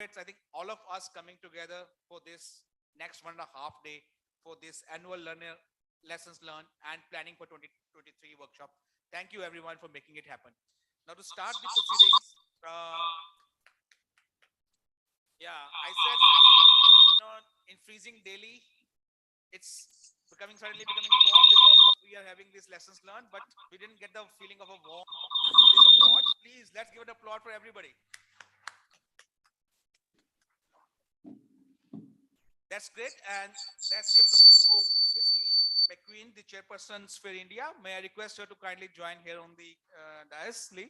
I think all of us coming together for this next 1.5 day for this annual learner lessons learned and planning for 2023 workshop. Thank you everyone for making it happen. Now to start the proceedings, I said, in freezing daily, it's suddenly becoming warm because of we are having these lessons learned, but we didn't get the feeling of a warm this applaud. Please, let's give an applaud for everybody. That's great, and that's the applause for Ms. Lee McQueen, the chairperson, Sphere India. May I request her to kindly join here on the dais, Lee?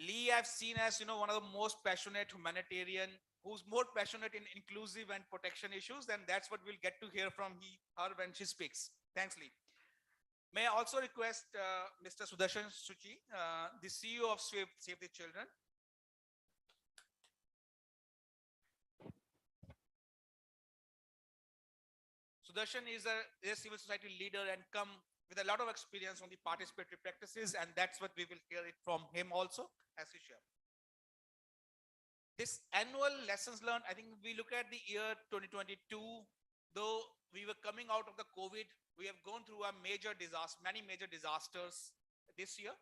Lee, I've seen as one of the most passionate humanitarian, who's more passionate in inclusive and protection issues, and that's what we'll get to hear from her when she speaks. Thanks, Lee. May I also request Mr. Sudarshan Suchi, the CEO of Save the Children. Sudarshan is a civil society leader and come with a lot of experience on the participatory practices, and that's what we will hear it from him also as he share. This annual lessons learned, I think we look at the year 2022, though we were coming out of the COVID, we have gone through many major disasters this year.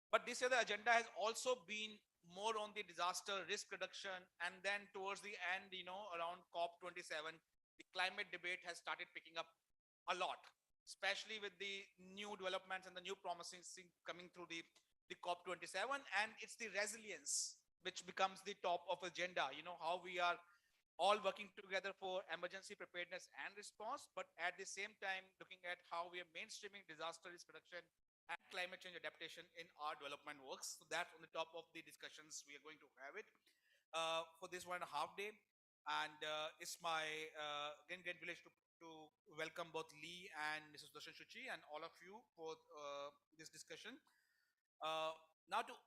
But this year the agenda has also been more on the disaster risk reduction, and then towards the end, around COP27, the climate debate has started picking up a lot, especially with the new developments and the new promising things coming through the COP27, and it's the resilience which becomes the top of agenda. How we are all working together for emergency preparedness and response, but at the same time looking at how we are mainstreaming disaster risk reduction and climate change adaptation in our development works. So that's on the top of the discussions we are going to have it for this 1.5 day. And it's my again great privilege to welcome both Lee and Mrs. Sudarshan Suchi and all of you for this discussion. Now to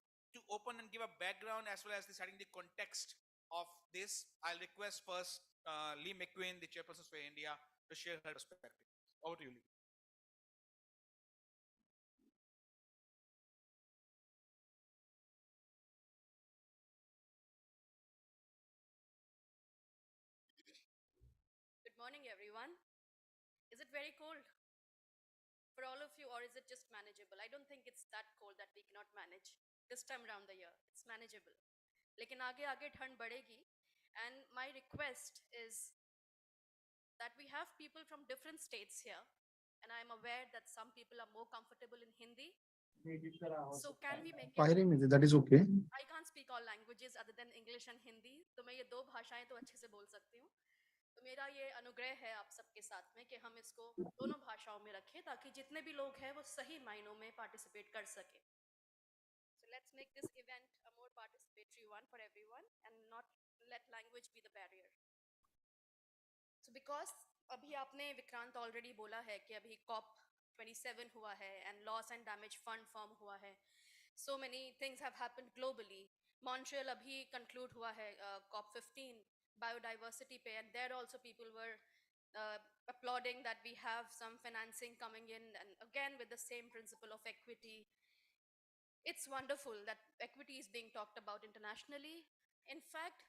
open and give a background as well as setting the context of this, I'll request first Lee McQueen, the chairperson for India, to share her perspective. Over to you, Lee. Good morning, everyone. Is it very cold for all of you, or is it just manageable? I don't think it's that cold that we cannot manage this time around the year. It's manageable. लेकिन आगे आगे ठंड बढ़ेगी, and my request is that we have people from different states here, and I'm aware that some people are more comfortable in Hindi. So can we make it? That is okay. I can't speak all languages other than English and Hindi, तो मैं ये दो भाषाएं तो अच्छे से बोल सकती हूँ. तो मेरा ये अनुग्रह है आप सबके साथ में कि हम इसको दोनों भाषाओं में रखें ताकि जितने भी लोग हैं वो सही मायनों में पार्टिसिपेट कर सके. So let's make this event a more participatory one for everyone and not let language be the barrier. So because अभी आपने विक्रांत ऑलरेडी बोला है कि अभी COP27 हुआ है and loss and damage fund form हुआ है. So many things have happened globally. Montreal abhi conclude hua hai COP15 biodiversity pe, and there also people were applauding that we have some financing coming in, and again with the same principle of equity. It's wonderful that equity is being talked about internationally. In fact,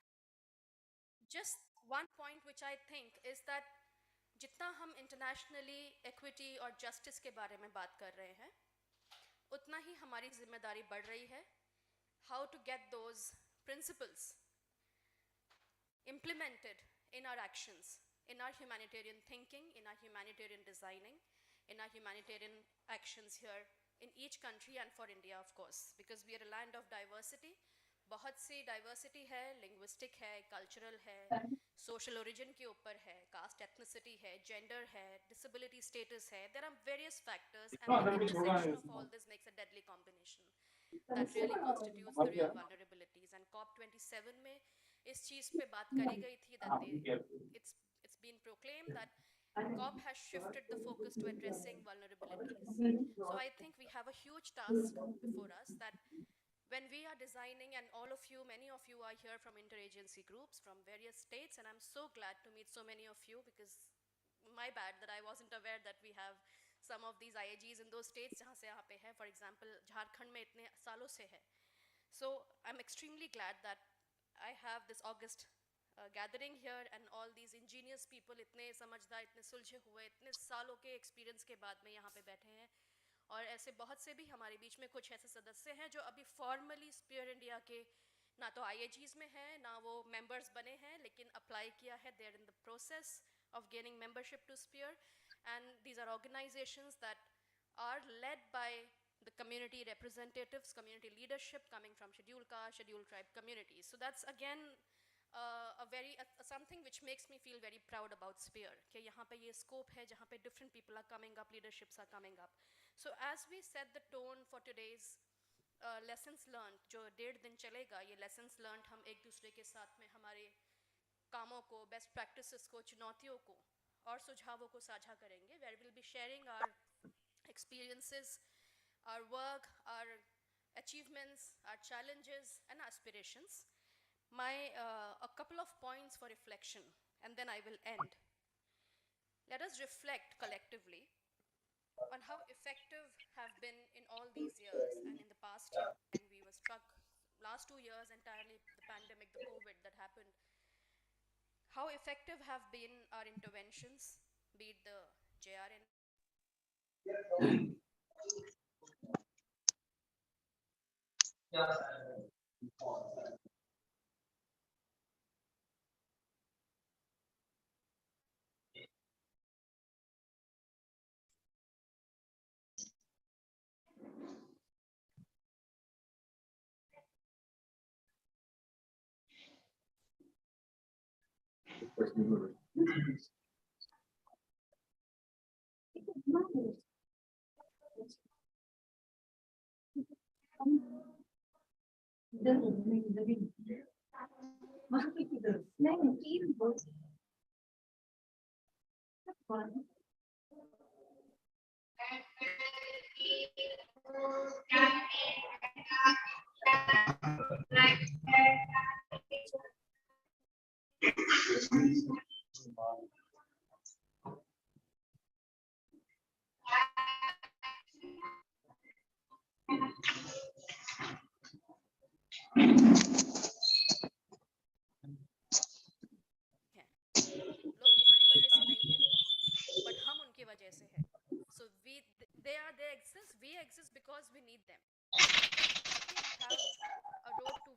just one point which I think is that जितना हम internationally equity और justice के बारे में बात कर रहे हैं, उतना ही हमारी जिम्मेदारी बढ़ रही है how to get those principles implemented in our actions, in our humanitarian thinking, in our humanitarian designing, in our humanitarian actions here in each country and for India, of course, because we are a land of diversity. बहुत सी diversity है, linguistic है, cultural है, social origin के ऊपर है, caste ethnicity है, gender है, डिसेबिलिटी स्टेटस है. There are various factors and the intersection of all this makes a deadly combination that really constitutes the real vulnerabilities. And COP27 में इस चीज़ पे बात करी गई थी that it's been proclaimed that COP has shifted the focus to addressing vulnerabilities. So I think we have a huge task before us that when we are designing, and all of you, many of you are here from interagency groups from various states, and I'm so glad to meet so many of you, because my bad that I wasn't aware that we have some of these IAGs in those states जहाँ से यहाँ पे है. For example, Jharkhand में इतने सालों से है. So I'm extremely glad that I have this August gathering here and all these ingenious people, इतने समझदार, इतने सुलझे हुए, इतने सालों के एक्सपीरियंस के बाद में यहाँ पे बैठे हैं। और ऐसे बहुत से भी हमारे बीच में कुछ ऐसे सदस्य हैं जो अभी फॉर्मली स्पीयर इंडिया के ना तो IAGs में हैं, ना वो मेंबर्स बने हैं, लेकिन अप्लाई किया है। They are in the process of gaining membership to SPEAR, and these are organizations that are led by the community representatives, community leadership coming from scheduled caste, scheduled tribe communities. So that's again something which makes me feel very proud about SPEAR, कि यहाँ पे ये scope है जहाँ पे different people are coming up, leaderships are coming up. So as we set the tone for today's lessons learned, जो 1.5 दिन चलेगा, ये lessons learned हम एक दूसरे के साथ में हमारे कामों को, बेस्ट प्रैक्टिसेस को, चुनौतियों को और सुझावों को साझा करेंगे, where we'll be sharing our experiences, our work, our achievements, our challenges and aspirations. A couple of points for reflection, and then I will end. Let us reflect collectively on how effective have been in all these years and in the past year when we were struck, last 2 years entirely, the pandemic, the COVID that happened. How effective have been our interventions, be it the JRN. So they exist, we exist because we need them. We have a road to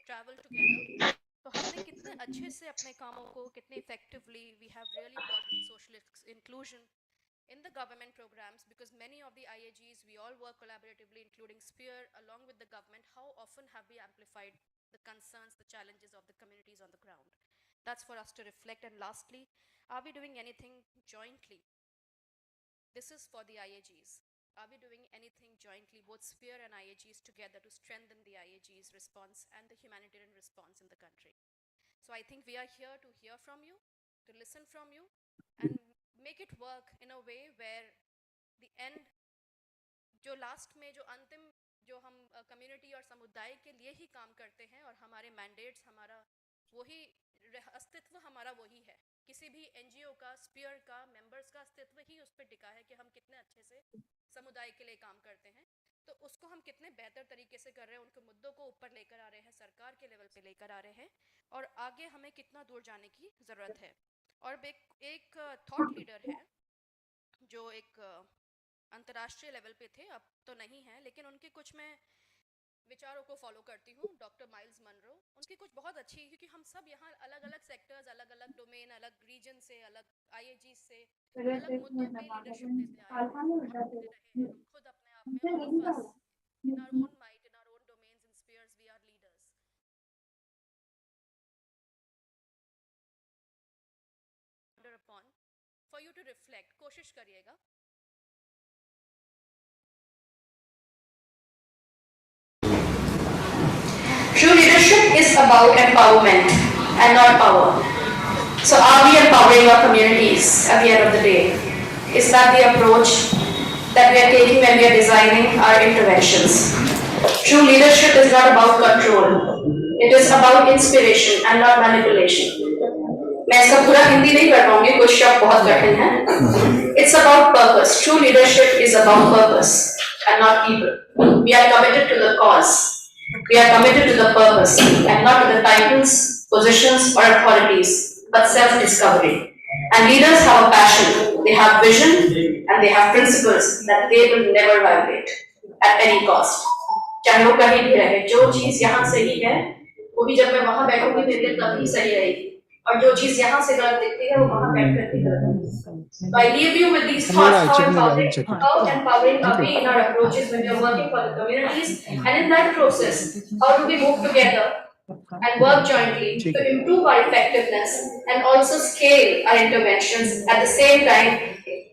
travel together. तो हमने कितने अच्छे से अपने कामों को कितने effectively we have really brought in social inclusion in the government programs, because many of the IAGs, we all work collaboratively, including SPEAR, along with the government. How often have we amplified the concerns, the challenges of the communities on the ground? That's for us to reflect. And lastly, are we doing anything jointly? This is for the IAGs. Are we doing anything jointly, both SPEAR and IAGs together, to strengthen the IAG's response and the humanitarian response in the country? So I think we are here to hear from you, to listen from you, and make it work in a way where the end, जो last में जो अंतिम जो हम community और समुदाय के लिए ही काम करते हैं और हमारे mandates, हमारा वही अस्तित्व हमारा वही है, किसी भी NGO का, SPEAR का, members का अस्तित्व ही उस पर टिका है कि हम कितने अच्छे से समुदाय के लिए काम करते हैं। तो उसको हम कितने बेहतर तरीके से कर रहे हैं, उनके मुद्दों को ऊपर लेकर आ रहे हैं, सरकार के लेवल पे लेकर आ रहे हैं, और आगे हमें कितना दूर जाने की ज़रूरत है। और एक थॉट लीडर है जो एक अंतर्राष्ट्रीय लेवल पे थे, अब तो नहीं है, लेकिन उनके कुछ मैं विचारों को फॉलो करती हूँ, डॉक्टर माइल्स मनरो। उनकी कुछ बहुत अच्छी, क्योंकि हम सब यहाँ अलग अलग सेक्टर्स, अलग अलग डोमेन, अलग रीजन से, अलग IAG से, अलग मुद्दों पे लीडरशिप देते आए हैं और देते रहे हैं। हम खुद अपने आप में, all of us, in our own might, in our own domains, in spheres, we are leaders. Upon for you to reflect, कोशिश करिएगा। True leadership is about empowerment and not power. So are we empowering our communities at the end of the day? Is that the approach that we are taking when we are designing our interventions? True leadership is not about control. It is about inspiration and not manipulation. मैं इसका पूरा हिंदी नहीं कर पाऊंगी, कुछ शब्द बहुत कठिन हैं। It's about purpose. True leadership is about purpose and not people. We are committed to the cause. We are committed to the purpose and not to the titles, positions, or authorities, but self-discovery. And leaders have a passion, they have vision, and they have principles that they will never violate at any cost. चाहे वो कहीं भी रहे, जो चीज यहाँ सही है, वो भी जब मैं वहां बैठूंगी मेरे लिए तभी सही रहेगी, और जो चीज यहाँ से गलत दिखती है, वो वहां बैठ कर भी गलत होगी. So I leave you with these thoughts, how empowering are we in our approaches when we are working for the communities, and in that process, how do we move together and work jointly to improve our effectiveness and also scale our interventions at the same time,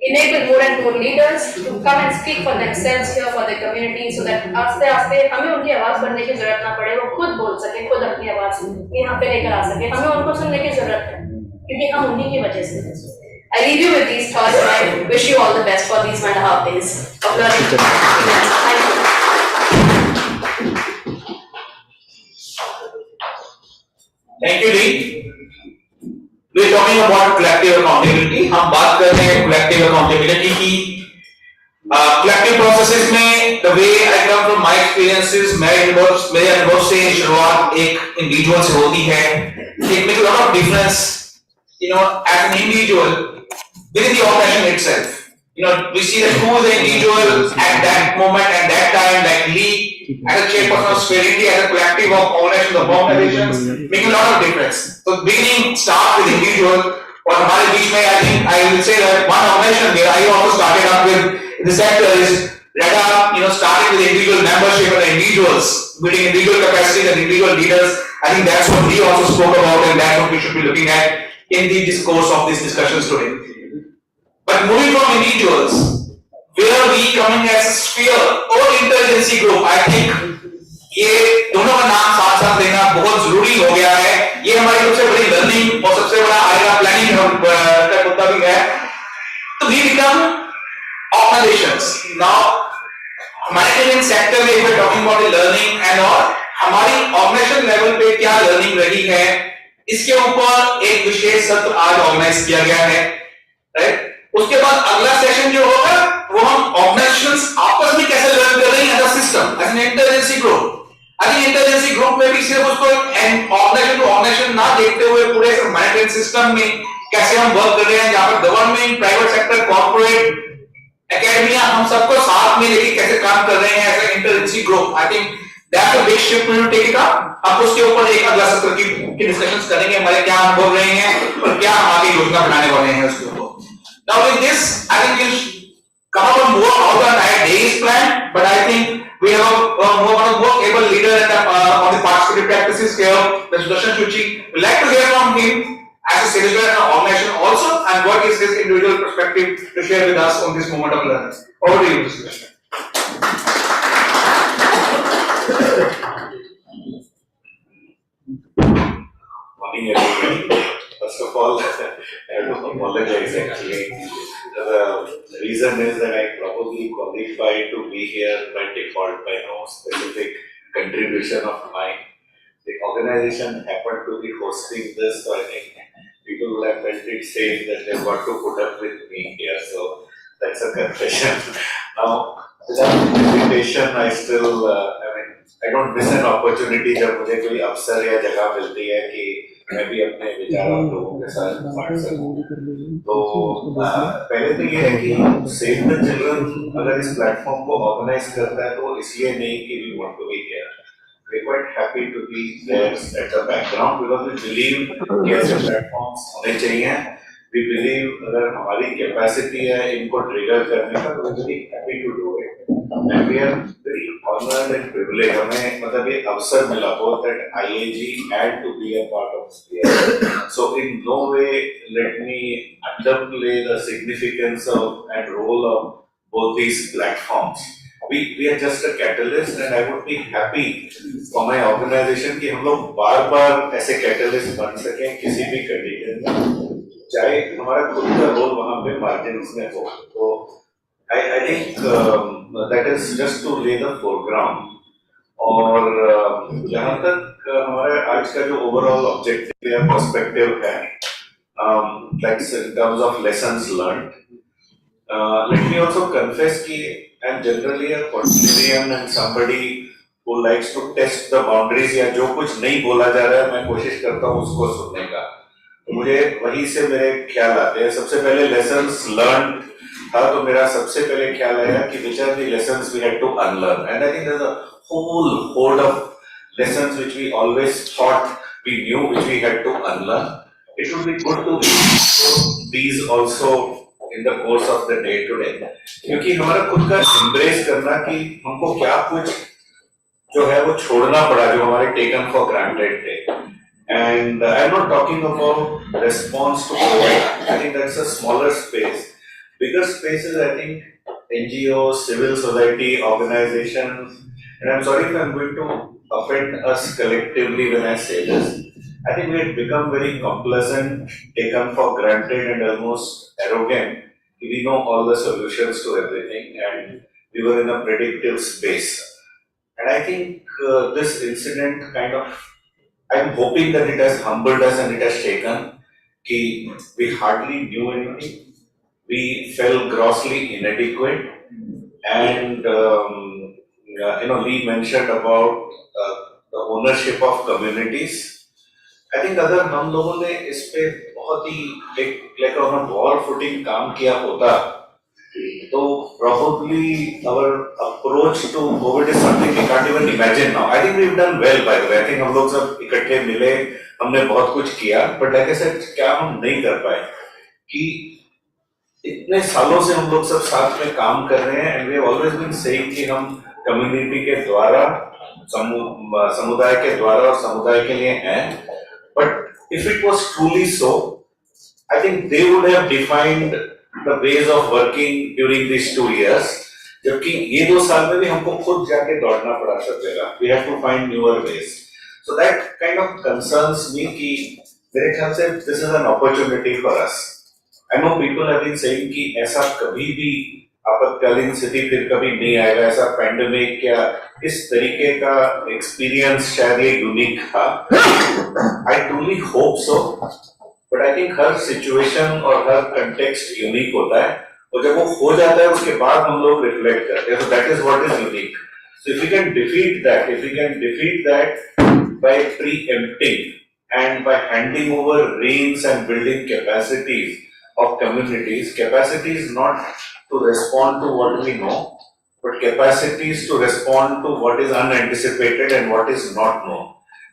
enable more and more leaders to come and speak for themselves here for their community, so that आस्ते आस्ते हमें उनकी आवाज बनने की जरूरत ना पड़े, वो खुद बोल सके, खुद अपनी आवाज यहाँ पे लेकर आ सके, हमें उनको सुनने की जरूरत है, क्योंकि हम उन्हीं की वजह से हैं. I leave you with these thoughts and I wish you all the best for these 1.5 days of learning. Thank you. Thank you, Lee. We are talking about collective accountability. हम बात कर रहे हैं collective accountability की. Collective processes में the way I come from my experiences, मेरे अनुभव से शुरुआत एक individual से होती है. It makes a lot of difference, as an individual within the organization itself. We see that who is the individual at that moment, at that time, like Lee, as a chairperson of Spherity, as a collective of organizations, making a lot of difference. So beginning start with individual, और हमारे बीच में I think I will say that one organization where I also started up with the sector is REDA, starting with individual membership and individuals, building individual capacity and individual leaders. I think that's what Lee also spoke about, and that's what we should be looking at in the discourse of these discussions today. But moving from individuals, where are we coming as a sphere or interagency group? I think ये दोनों का नाम साथ साथ लेना बहुत जरूरी हो गया है. ये हमारी सबसे बड़ी लर्निंग और सबसे बड़ा आएगा प्लानिंग का मुद्दा भी है. तो we become organizations. Now, humanitarian sector में we are talking about the learning and all. हमारी ऑर्गेनाइजेशन लेवल पे क्या लर्निंग रही है, इसके ऊपर एक विशेष सत्र आज ऑर्गेनाइज किया गया है, राइट. उसके बाद अगला सेशन जो होगा वो हम ऑर्गेनाइजेशंस आपस में कैसे लर्न कर रही हैं as a system, as an interagency group. I think interagency group में भी सिर्फ उसको ऑर्गेनाइजेशन टू ऑर्गेनाइजेशन ना देखते हुए पूरे ह्यूमैनिटेरियन सिस्टम में कैसे हम वर्क कर रहे हैं, जहां पर government, private sector, corporate, academia, हम सबको साथ में लेके कैसे काम कर रहे हैं as an interagency group. I think that's a big shift we will take it up. अब उसके ऊपर एक अगला सत्र की डिस्कशंस करेंगे, हमारे क्या अनुभव रहे हैं और क्या हम आगे योजना बनाने वाले हैं उसके ऊपर. Now with this, I think we'll come up with more how the entire day is planned, but I think we have a more able leader on the participative practices here, Mr. Darshan Chuchi. We'd like to hear from him as a sales guy and an organization also, and what is his individual perspective to share with us on this moment of learning. Over to you, Mr. Darshan. Morning, everybody. First of all, I have to apologize actually. The reason is that I probably qualified to be here by default, by no specific contribution of mine. The organization happened to be hosting this, so I think people will have felt it safe that they've got to put up with me here. So that's a confession. Now, without hesitation, I still, I don't miss an opportunity जब मुझे कोई अवसर या जगह मिलती है कि मैं भी अपने विचारों लोगों के साथ बांट सकूं. तो पहले तो ये है कि सेव द चिल्ड्रन अगर इस प्लेटफॉर्म को ऑर्गेनाइज करता है तो इसलिए नहीं कि we want to be here. We are quite happy to be there at the background because we believe कि ऐसे प्लेटफॉर्म्स होने चाहिए. वी बिलीव अगर हमारी कैपेसिटी है इनको ट्रिगर करने का, तो we are very happy to do it. And we are very honored and privileged. हमें मतलब ये अवसर मिला both that IAG had to be a part of this. So in no way let me underplay the significance of and role of both these platforms. We are just a catalyst, and I would be happy for my organization कि हम लोग बार-बार ऐसे catalyst बन सकें किसी भी condition में, चाहे हमारा खुद का रोल वहाँ पे margins में हो. तो I think that is just to lay the foreground. और जहाँ तक हमारा आज का जो overall objective या perspective है, that's in terms of lessons learned. Let me also confess कि I'm generally a quotidian and somebody who likes to test the boundaries या जो कुछ नहीं बोला जा रहा है मैं कोशिश करता हूँ उसको सुनने का। तो मुझे वहीं से मेरे ख्याल आते हैं। सबसे पहले lessons learned था, तो मेरा सबसे पहले ख्याल आया कि which are the lessons we had to unlearn, and I think there's a whole horde of lessons which we always thought we knew, which we had to unlearn. It would be good to explore these also in the course of the day today, क्योंकि हमारा खुद का embrace करना कि हमको क्या कुछ जो है वो छोड़ना पड़ा जो हमारे taken for granted थे। And I'm not talking about response to COVID. I think that's a smaller space. Bigger spaces, I think NGOs, civil society, organizations, and I'm sorry if I'm going to offend us collectively when I say this. I think we had become very complacent, taken for granted, and almost arrogant. We know all the solutions to everything, and we were in a predictive space. And I think this incident kind of, I'm hoping that it has humbled us and it has shaken. We hardly knew anything. We felt grossly inadequate, and Lee mentioned about the ownership of communities. I think अगर हम लोगों ने इस पे बहुत ही like on a war footing काम किया होता, तो probably our approach to COVID is something we can't even imagine now. I think we've done well, by the way. I think हम लोग सब इकट्ठे मिले, हमने बहुत कुछ किया, but like I said, क्या हम नहीं कर पाए कि इतने सालों से हम लोग सब साथ में काम कर रहे हैं, and we have always been saying कि हम community के द्वारा, समुदाय के द्वारा और समुदाय के लिए हैं, but if it was truly so, I think they would have defined the ways of working during these 2 years. जबकि ये 2 साल में भी हमको खुद जाके दौड़ना पड़ा सब जगह. We have to find newer ways. So that kind of concerns me कि मेरे ख्याल से this is an opportunity for us. I know people have been saying कि ऐसा कभी भी आपातकालीन स्थिति फिर कभी नहीं आएगा, ऐसा पैंडेमिक या इस तरीके का एक्सपीरियंस शायद ये यूनिक था. I truly hope so. But I think her situation और हर कंटेक्स्ट यूनिक होता है, और जब वो हो जाता है उसके बाद हम लोग रिफ्लेक्ट करते हैं. So that is what is unique. So if we can defeat that by preempting and by handing over reins and building capacities of communities, capacities not to respond to what we know, but capacities to respond to what is unanticipated and what is not known.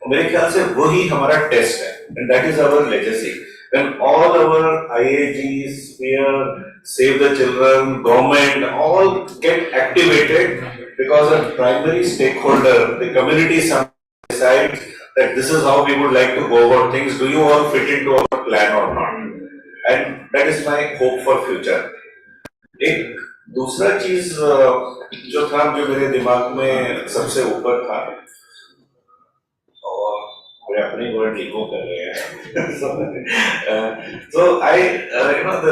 मेरे ख्याल से वही हमारा test है, and that is our legacy. When all our IAGs, here, Save the Children, government, all get activated because a primary stakeholder, the community, decides that this is how we would like to go about things. Do you all fit into our plan or not? And that is my hope for future. एक दूसरा चीज जो था, जो मेरे दिमाग में सबसे ऊपर था, और अपने वर्ड इको कर रहे हैं. So I,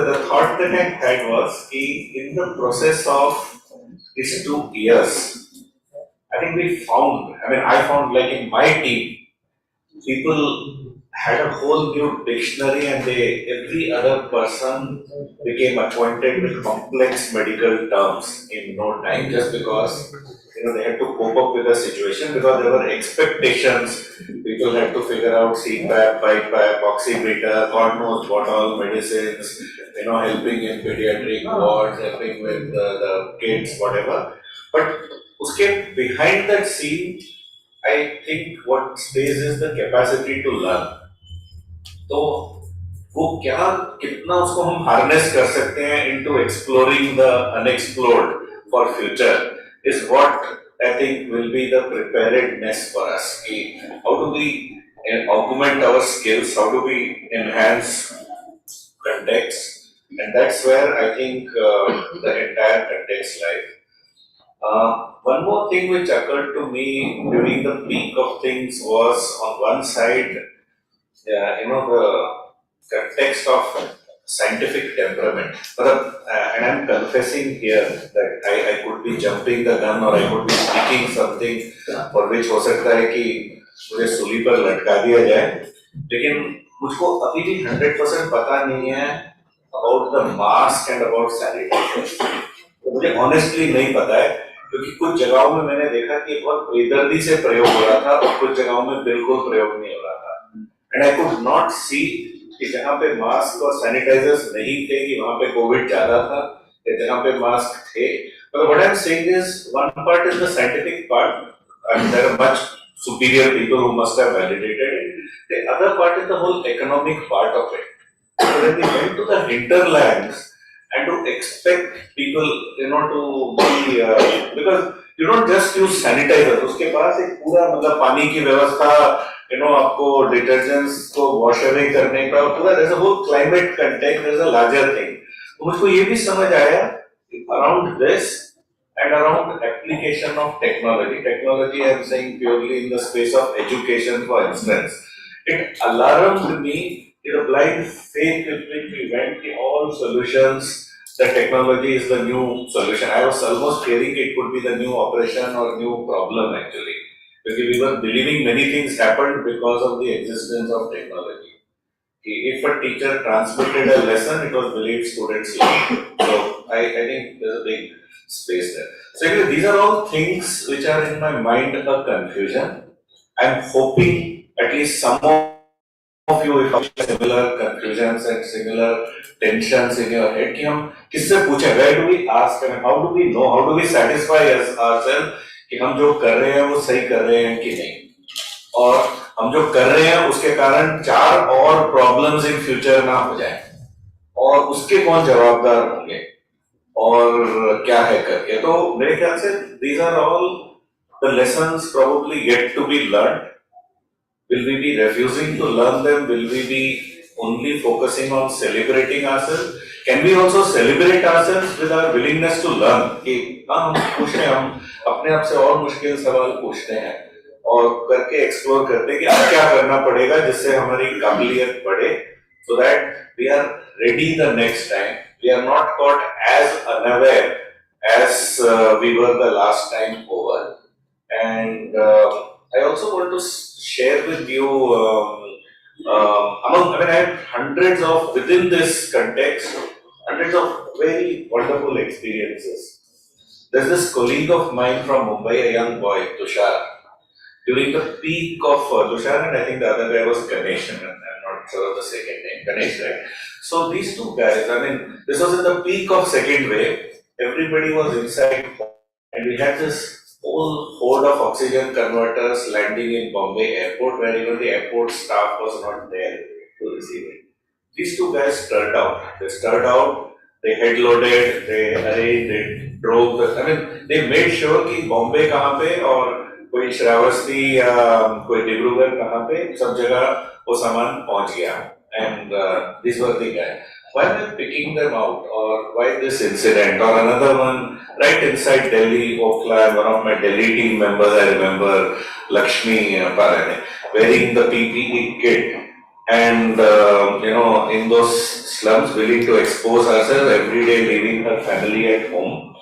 the thought that I had was कि in the process of these 2 years, I think I found like in my team, people had a whole new dictionary, and every other person became acquainted with complex medical terms in no time, just because they had to cope up with the situation, because there were expectations. People had to figure out CPAP, BiPAP, oximeter, God knows what all medicines, helping in pediatric wards, helping with the kids, whatever. But uske behind that scene, I think what stays is the capacity to learn. तो वो कितना उसको हम harness कर सकते हैं into exploring the unexplored for future is what I think will be the preparedness for us. How do we augment our skills? How do we enhance context? And that's where I think the entire context lies. One more thing which occurred to me during the peak of things was, on one side, the context of scientific temperament. And I'm confessing here that I could be jumping the gun, or I could be speaking something for which हो सकता है कि मुझे सूली पर लटका दिया जाए, लेकिन मुझको अभी भी 100% पता नहीं है about the mask and about sanitation. तो मुझे honestly नहीं पता है क्योंकि कुछ जगहों में मैंने देखा कि बहुत बेदर्दी से प्रयोग हो रहा था और कुछ जगहों में बिल्कुल प्रयोग नहीं हो रहा था एंड आई कुड नॉट सी कि जहाँ पे मास्क और सैनिटाइजर्स नहीं थे कि वहां पे कोविड ज्यादा था या जहाँ पे मास्क थे but what I'm saying is one part is the scientific part and there are much superior people who must have validated it. The other part is the whole economic part of it. So when we went to the hinterlands and to expect people, to be because you don't just use sanitizer. उसके पास एक पूरा मतलब पानी की व्यवस्था, आपको detergents को wash away करने का पूरा there's a whole climate context, there's a larger thing. तो मुझको ये भी समझ आया around this and around application of technology. Technology, I am saying purely in the space of education, for instance. It alarmed me in a blind faith with which we went in all solutions. The technology is the new solution. I was almost fearing it could be the new operation or new problem actually. Because we were believing many things happened because of the existence of technology. If a teacher transmitted a lesson, it was believed students learned. So I think there's a big space there. So anyway, these are all things which are in my mind a confusion. I'm hoping at least some of you if have similar confusions and similar tensions in your head कि हम किससे पूछें, where do we ask and how do we know, how do we satisfy ourselves कि हम जो कर रहे हैं वो सही कर रहे हैं कि नहीं, और हम जो कर रहे हैं उसके कारण 4 और प्रॉब्लम्स इन फ्यूचर ना हो जाए और उसके कौन जवाबदार होंगे और क्या है करके. तो मेरे ख्याल से these are all the lessons probably yet to be learned. Will we be refusing to learn them? Will we be only focusing on celebrating ourselves? Can we also celebrate ourselves with our willingness to learn? कि हम पूछते हैं, हम अपने आप से और मुश्किल सवाल पूछते हैं और करके एक्सप्लोर करते हैं कि अब क्या करना पड़ेगा जिससे हमारी काबिलियत बढ़े, so that we are ready the next time. We are not caught as unaware as we were the last time over. And I also want to share with you I have hundreds of, within this context, hundreds of very wonderful experiences. There's this colleague of mine from Mumbai, a young boy, Tushar. During the peak of Tushar, and I think the other guy was Ganesh, and I'm not sure of the second name, Ganesh, right? So these two guys, this was in the peak of second wave. Everybody was inside, and we had this whole horde of oxygen converters landing in Bombay airport, where even the airport staff was not there to receive it. These two guys stirred out. They stirred out, they head loaded, they arranged, they drove. They made sure कि बॉम्बे कहाँ पे और कोई श्रावस्ती या कोई डिब्रूगढ़ कहाँ पे सब जगह वो सामान पहुँच गया. And these were the guys. Why am I picking them out, or why this incident, or another one right inside Delhi, Okhla, one of my Delhi team members, I remember Lakshmi Parane, wearing the PPE kit and in those slums willing to expose herself every day, leaving her family at home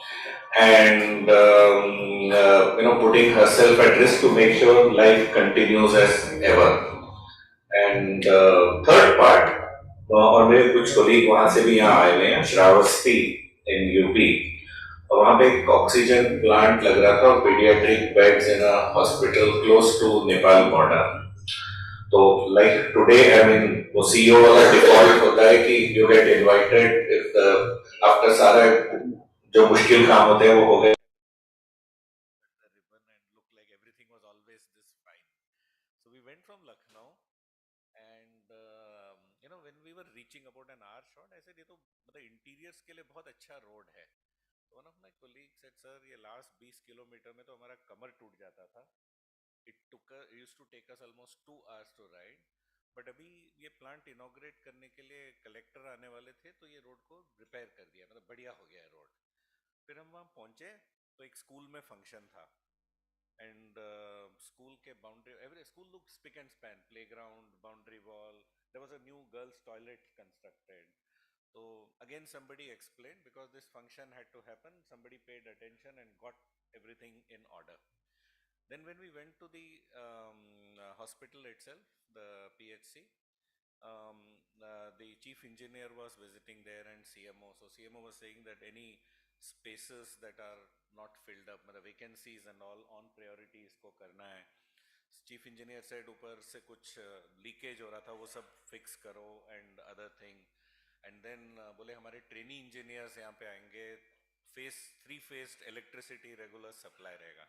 and putting herself at risk to make sure life continues as ever. And third part, और मेरे कुछ colleague वहां से भी यहाँ आए हुए हैं, श्रावस्ती इन यूपी, और वहां पे एक ऑक्सीजन प्लांट लग रहा था और paediatric beds in a hospital close to Nepal border. तो लाइक टुडे वो सीईओ वाला डिफॉल्ट होता है कि you get invited if after सारा जो मुश्किल काम होते हैं वो हो गए. So we went from Lucknow, and when we were reaching about an hour short, I said ये तो मतलब इंटीरियर्स के लिए बहुत अच्छा रोड है. One of my colleagues said, sir, ये लास्ट 20 किलोमीटर में तो हमारा कमर टूट जाता था. It used to take us almost 2 hours to ride. But अभी ये प्लांट इनॉग्रेट करने के लिए कलेक्टर आने वाले थे, तो ये रोड को रिपेयर कर दिया, मतलब बढ़िया हो गया है रोड. फिर हम वहाँ पहुँचे तो एक स्कूल में फंक्शन था. And school के boundary, every school looked spick and span, playground, boundary wall. There was a new girls' toilet constructed. So again, somebody explained, because this function had to happen, somebody paid attention and got everything in order. Then when we went to the hospital itself, the PHC, the chief engineer was visiting there and CMO. So CMO was saying that any spaces that are not filled up, मतलब vacancies and all on priority इसको करना है. Chief engineer said ऊपर से कुछ leakage हो रहा था, वो सब fix करो and other thing. And then बोले हमारे trainee engineers यहाँ पे आएंगे, three-phased electricity regular supply रहेगा.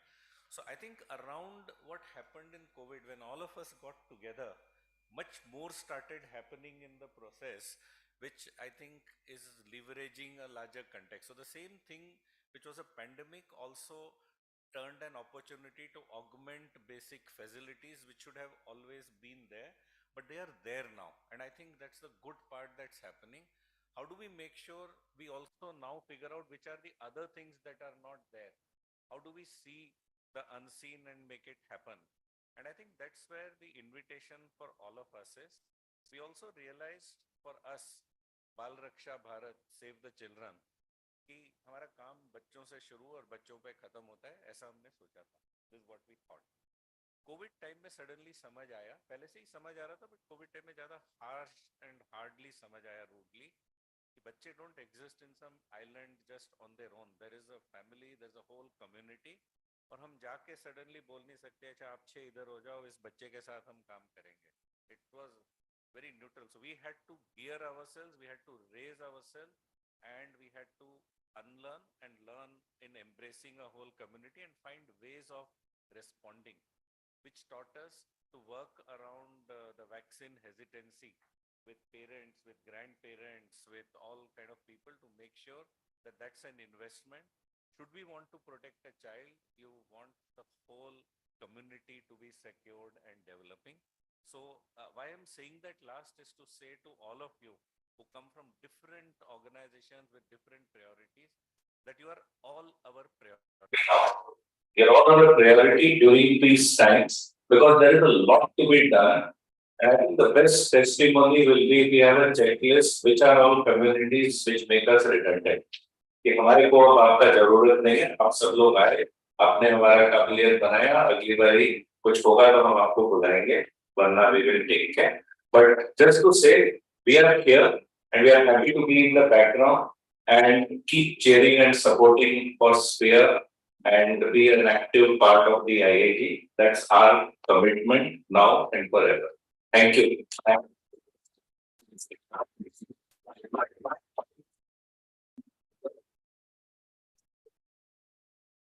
So I think around what happened in COVID, when all of us got together, much more started happening in the process, which I think is leveraging a larger context. So the same thing which was a pandemic also turned an opportunity to augment basic facilities which should have always been there, but they are there now. And I think that's the good part that's happening. How do we make sure we also now figure out which are the other things that are not there? How do we see the unseen and make it happen? And I think that's where the invitation for all of us is. We also realized for us, Bal Raksha Bharat, Save the Children, कि हमारा काम बच्चों से शुरू और बच्चों पे खत्म होता है, ऐसा हमने सोचा था. This is what we thought. Covid time में सडनली समझ आया, पहले से ही समझ आ रहा था, बट कोविड टाइम में ज्यादा हार्श एंड हार्डली समझ आया, रूडली, कि बच्चे don't exist in some island just on their own. There is a family, there is a whole community, और हम जाके सडनली बोल नहीं सकते अच्छा आप 6 इधर हो जाओ, इस बच्चे के साथ हम काम करेंगे. It was very neutral. So we had to gear ourselves, we had to raise ourselves, and we had to unlearn and learn in embracing a whole community and find ways of responding, which taught us to work around the vaccine hesitancy with parents, with grandparents, with all kind of people to make sure that that's an investment. Should we want to protect a child, you want the whole community to be secured and developing. So why I'm saying that last is to say to all of you who come from different organizations with different priorities, that you are all our priority. You're all our priority during these times because there is a lot to be done. And I think the best testimony will be we have a checklist which are all communities which make us redundant. कि हमारे को अब आपका जरूरत नहीं है, आप सब लोग आए, आपने हमारा काबिलियत बनाया, अगली बारी कुछ होगा तो हम आपको बुलाएंगे, वरना we will take care. But just to say, we are here and we are happy to be in the background and keep cheering and supporting for Sphere and be an active part of the IIT. That's our commitment now and forever. Thank you.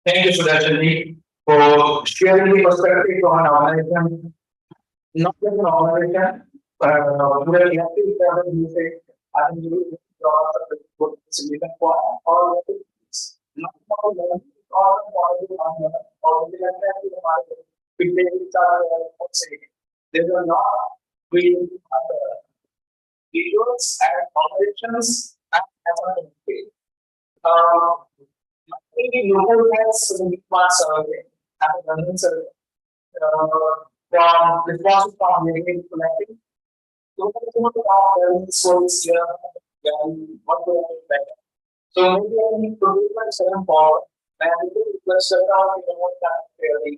Thank you, Sudarshan, for sharing the perspective on organization, not just an organization, we are happy for the music, I think you will significant for all the things. Not for the or there's a lot between individuals and organizations and maybe local has one survey, and a running survey from responses from living collecting. So maybe I need to do my 7 for and we will shut down in the more time fairly.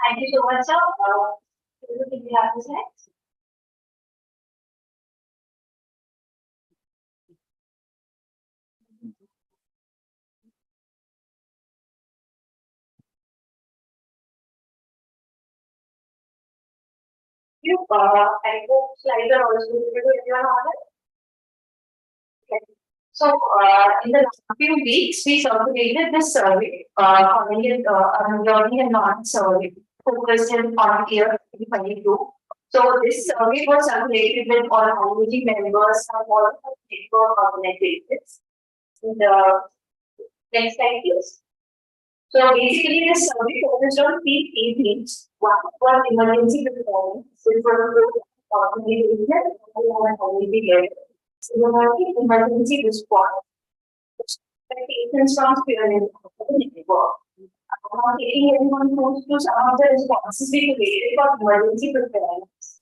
Thank you so much, sir. Anything you have to say? I hope slides are also visible if you are on it. Okay. So, in the last few weeks, we circulated this survey, calling it learning and learning survey, focused on year 2022. So, this survey was circulated with all IIT members and all of the network organizations. Next slide, please. So basically, this survey focused on 3 themes. One was emergency preparedness, which was organization and community level. Similarly, emergency response, expectations from parents and network. Taking everyone through some of the responses related for emergency preparedness.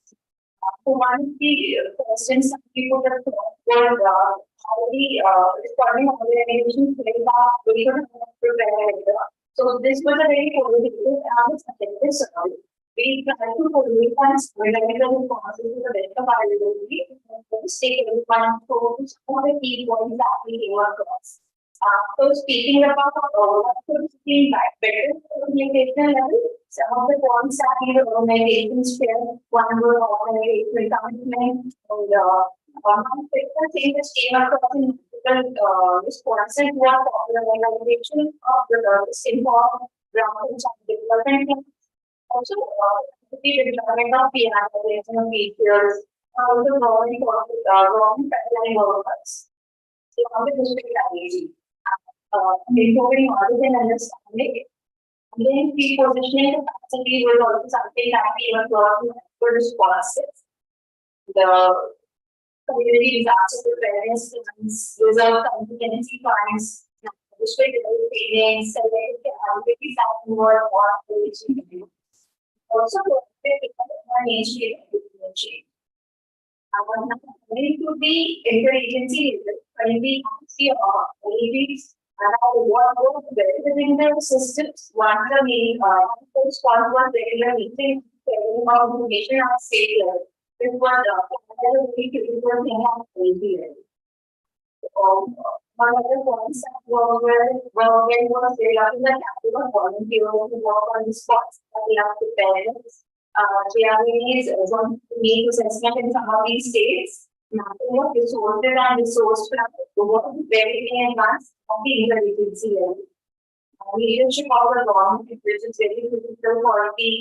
So one of the questions that people have were how the responding organizations play the preparedness. So this was a very qualitative and subjective survey. we try to coordinate and standardize the responses to the best of our ability. Let's take everyone to some of the key points that we came across. So speaking about what could be better communication level, some of the points that the organizations share, one was organizational commitment, and one thing that came across in multiple responses to our popular organization of the involved ground development. Also, the development of piano features, also government pipeline workers. So, how the district strategy, improving knowledge and understanding. Then, positioning capacity was also something that we were working for responses. The community disaster preparedness plans, reserve contingency funds, district level trainings, selected capabilities that were also change. Coming to the interagency level, currently see agencies what was within the systems. One of the main response was regular meeting information at state level. This was a very critical thing at agency level. One of the points that were was developing the capital of volunteers to work on the spots that we have prepared. JRVs want to make assessment in some of these states, mapping of resources and resource plan to work very in advance of the interagency level. Leadership of the government, which is very critical for the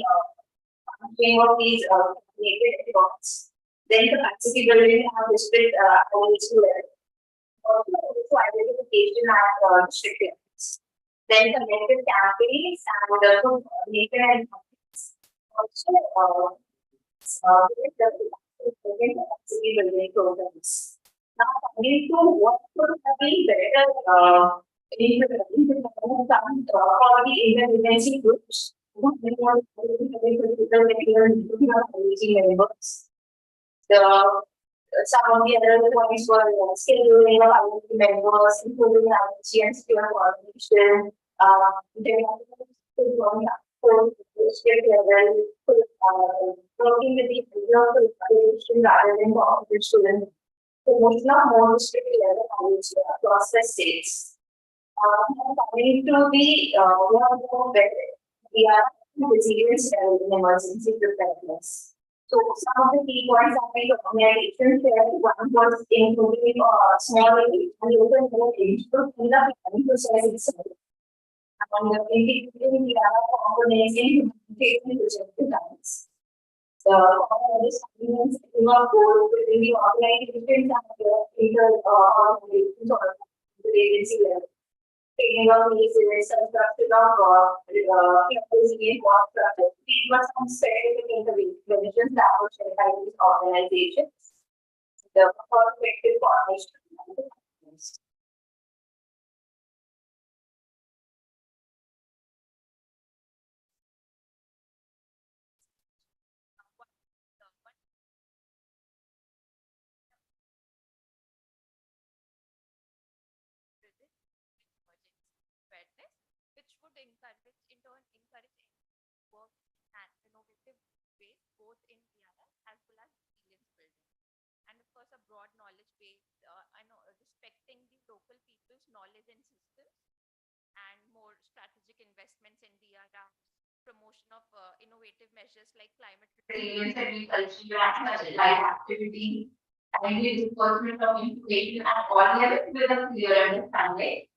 functioning of these created efforts. Then capacity building and district agency level. Also identification at district levels. Then connected campaigns and coordination and also capacity building programs. Now coming to what could have been better for the interagency groups, some of the other points were scheduling of IoT members, improving IoT and secure coordination, working with the collaboration rather than competition, promotion of more district level IoT across the states. Coming to the we are resilience and emergency preparedness. So some of the key points that the organization shared, one was including small age and local age to fill the planning process itself. And integrating the other components in implementation projected times. The understanding of goals within the organizations and the organizations or the agency level. Training of leases, construction of resilient work structure. These were some specific interventions that were shared by these organizations. The effective coordination. Which would encourage work and innovative ways both in DRR as well as resilience building. And of course, a broad knowledge base, respecting the local people's knowledge and systems, and more strategic investments in DRR, promotion of innovative measures like climate resilience, agriculture, and life activity, and the disbursement of information at all levels with a clear understanding.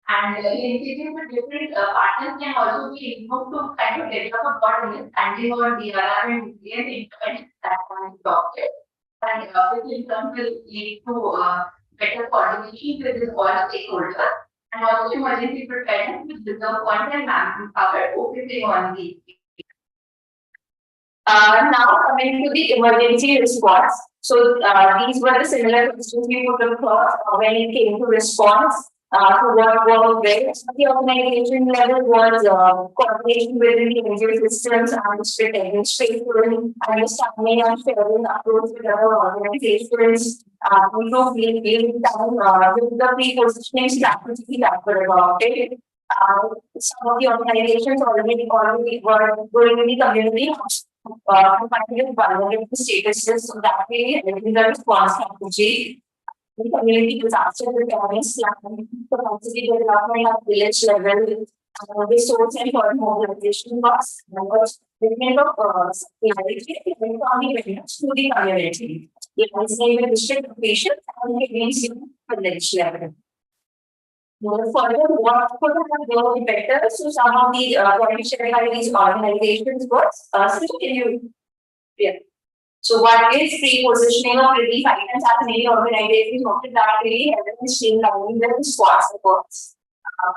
And engaging with different partners can also be involved to kind of develop a broad understanding on DRR and resilience interventions that can be adopted. And which in turn will lead to better coordination with all stakeholders and also emergency preparedness with reserve funds and manpower focusing on these. Now coming to the emergency response. So these were the similar questions we put across when it came to response. So what was very at the organization level was coordination within the individual systems and straightforward understanding and sharing approach with other organizations. Building down with the pre-positioning strategy that were adopted. Some of the organizations already were going in the community Finding vulnerable statuses so that way helping the response strategy. The community disaster preparedness plan, capacity development at village level, resource and fund mobilization costs, treatment of clarity and commitment to the community. Licensing the district patients and against village level. Further, what could have gone better? So some of the shared by these organizations was so can you yeah. So what is pre-positioning of relief items as many organizations noted that really help in streamlining the response efforts.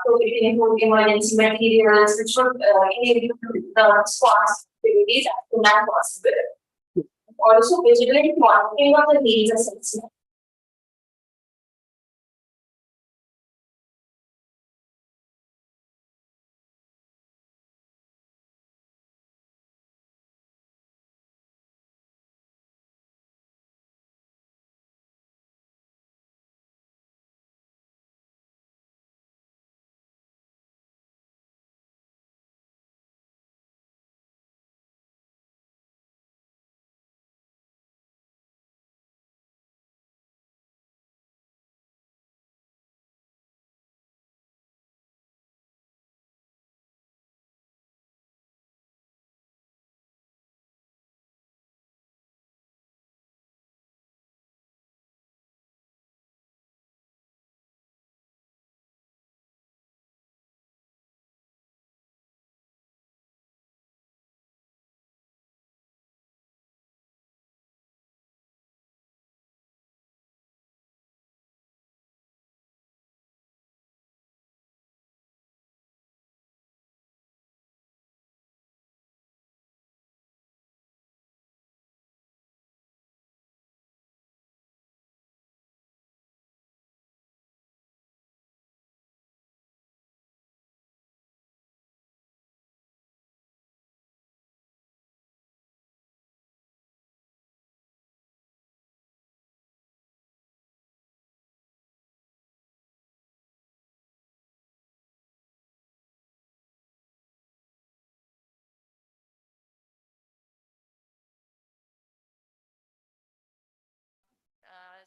So it can include emergency materials which should enable the response activities as soon as possible. Also vigilant monitoring of the needs assessment.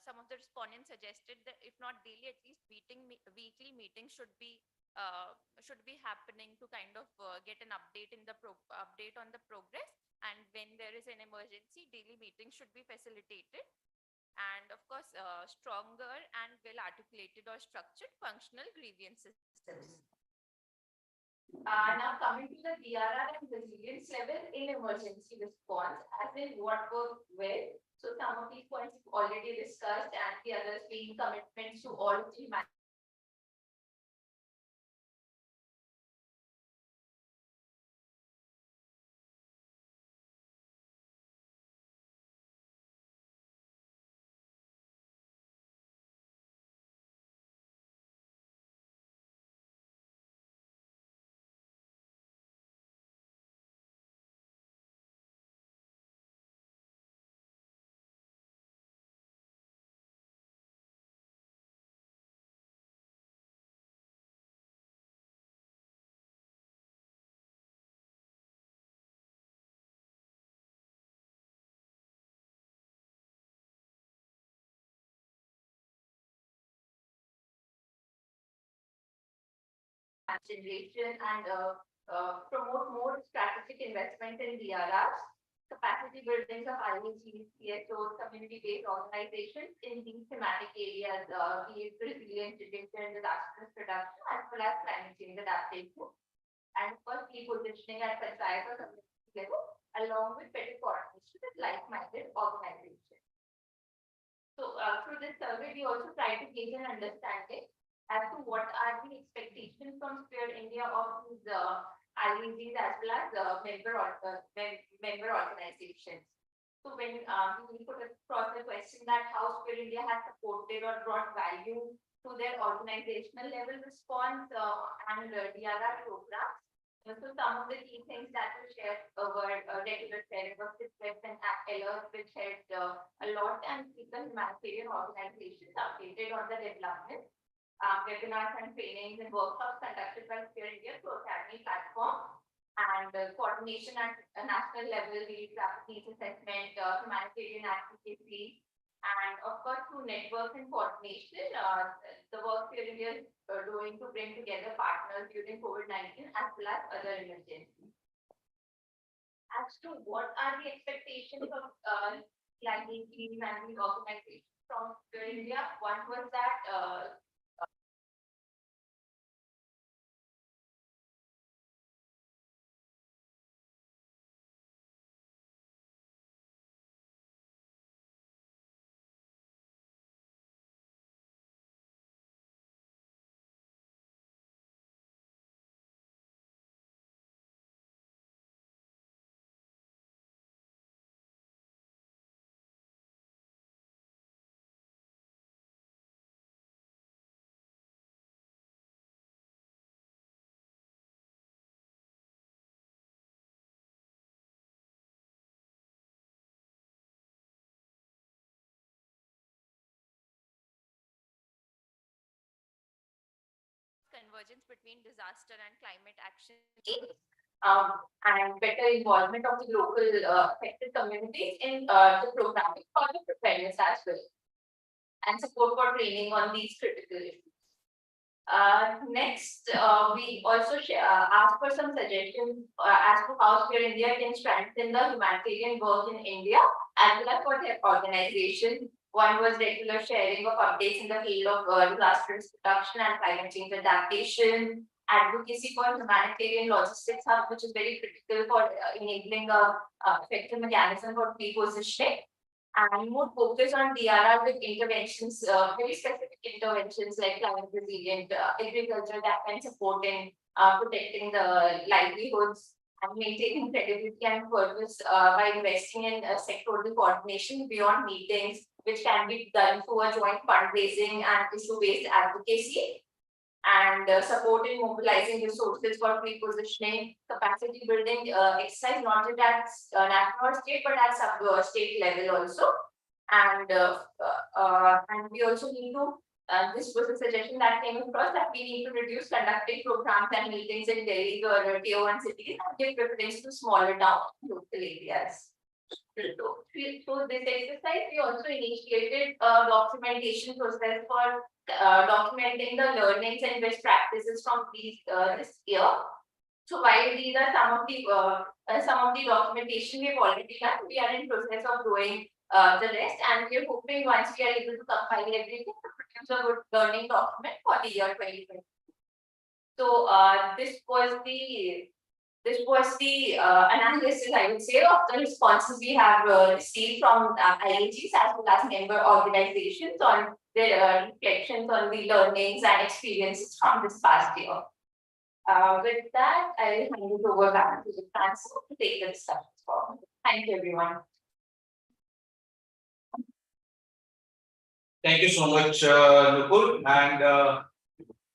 Some of the respondents suggested that if not daily, at least weekly meetings should be happening to kind of get an update in the update on the progress. And when there is an emergency, daily meetings should be facilitated. And of course, stronger and well articulated or structured functional grievance systems. Now coming to the DRR and resilience level in emergency response, as in what worked well. So some of these points we've already discussed, and the others being commitments to all three generation and promote more strategic investment in DRRs, capacity building of IOCs, CSOs, community-based organizations in these thematic areas, be it resilient, disaster, disaster reduction, as well as climate change adaptation, and of course, positioning at panchayat or community level, along with better coordination with like-minded organizations. So through this survey, we also try to gain an understanding as to what are the expectations from Sphere India of these IEGs as well as member organizations. So when we put across the question that how Sphere India has supported or brought value to their organizational level response and DRR programs. So some of the key things that were shared were regular sharing of tips and alerts, which helped a lot, and people humanitarian organizations updated on the development. Webinars and trainings and workshops conducted by Sphere India through Academy platform, and and coordination at a national level, the traffic needs assessment, humanitarian advocacy, and of course through network and coordination, the work here is doing to bring together partners during COVID-19 as well as other emergencies. As to what are the expectations of planning teams and the organization from India, one was that convergence between disaster and climate action. And better involvement of the local affected communities in the programming for the preparedness as well, and support for training on these critical issues. Next, we also asked for some suggestions as to how Sphere India can strengthen the humanitarian work in India as well as for their organization. One was regular sharing of updates in the field of disaster risk reduction and climate change adaptation, advocacy for humanitarian logistics hub, which is very critical for enabling a effective mechanism for repositioning, and more focus on DRR with interventions, very specific interventions like climate resilient agriculture that can support in protecting the livelihoods and maintaining credibility and purpose by investing in sectoral coordination beyond meetings, which can be done through a joint fundraising and issue-based advocacy, and support in mobilizing resources for repositioning, capacity building exercise, not just at national or state, but at sub-state level also. And we also need to, this was a suggestion that came across, that we need to reduce conducting programs and meetings in Delhi or tier 1 cities and give preference to smaller towns and local areas. So through this exercise, we also initiated a documentation process for documenting the learnings and best practices from these this year. So while these are some of the documentation we have already done, we are in process of doing the rest, and we are hoping once we are able to compile everything to produce a good learning document for the year 2020. So this was the analysis, I would say, of the responses we have received from IAGs as well as member organizations on their reflections on the learnings and experiences from this past year. With that, I will hand it over back to the council to take the discussions forward. Thank you, everyone. Thank you so much, Nupur. And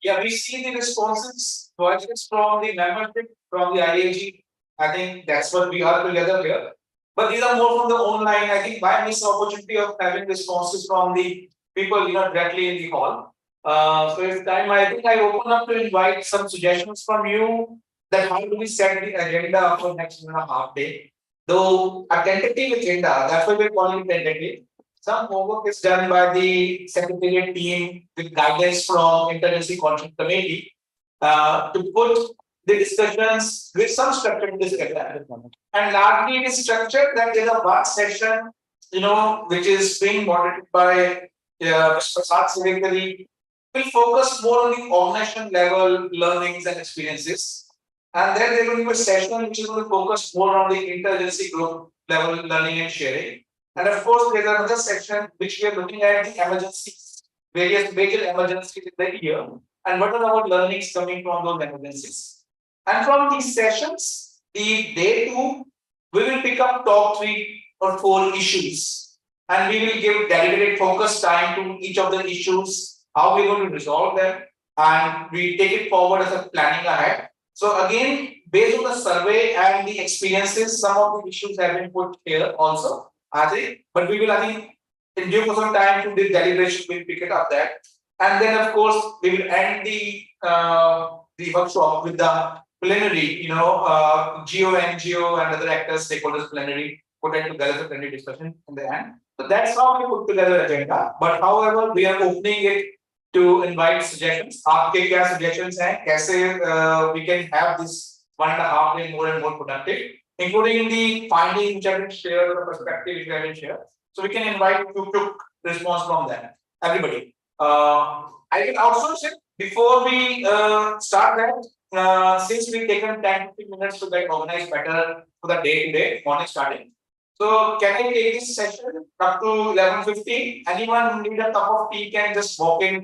yeah, we see the responses, voices from the membership, from the IAG. I think that's what we are together here. But these are more from the online. I think why miss the opportunity of having responses from the people, directly in the hall. So it's time, I think I open up to invite some suggestions from you that how do we set the agenda for next 1.5 days. Though a tentative agenda, that's why we're calling it tentative. Some homework is done by the secretariat team with guidance from Interagency Conference Committee to put the discussions with some structured discussion. And largely it is structured that there is a one session, which is being moderated by Mr. Prasad Sivekari, will focus more on the organization level learnings and experiences. And then there will be a session which is going to focus more on the interagency group level learning and sharing. And of course, there's another section which we are looking at the emergencies, various major emergencies in the year, and what are our learnings coming from those emergencies. And from these sessions, the day 2, we will pick up top 3 or 4 issues, and we will give deliberate focus time to each of the issues, how we're going to resolve them, and we take it forward as a planning ahead. So again, based on the survey and the experiences, some of the issues have been put here also. I think, but we will, I think, in due course of time to the deliberation, we'll pick it up that. And then, of course, we will end the workshop with the plenary, Geo, NGO and other actors, stakeholders plenary, put it together for plenary discussion in the end. So that's how we put together agenda. But however, we are opening it to invite suggestions. आपके क्या suggestions हैं? कैसे we can have this 1.5 day more and more productive, including the findings which have been shared, the perspective which have been shared. So we can invite to response from them. Everybody. I can also say before we start that, since we've taken 10-15 minutes to get organized better for the day-to-day morning starting. So can I take this session up to 11:15? Anyone who need a cup of tea can just walk in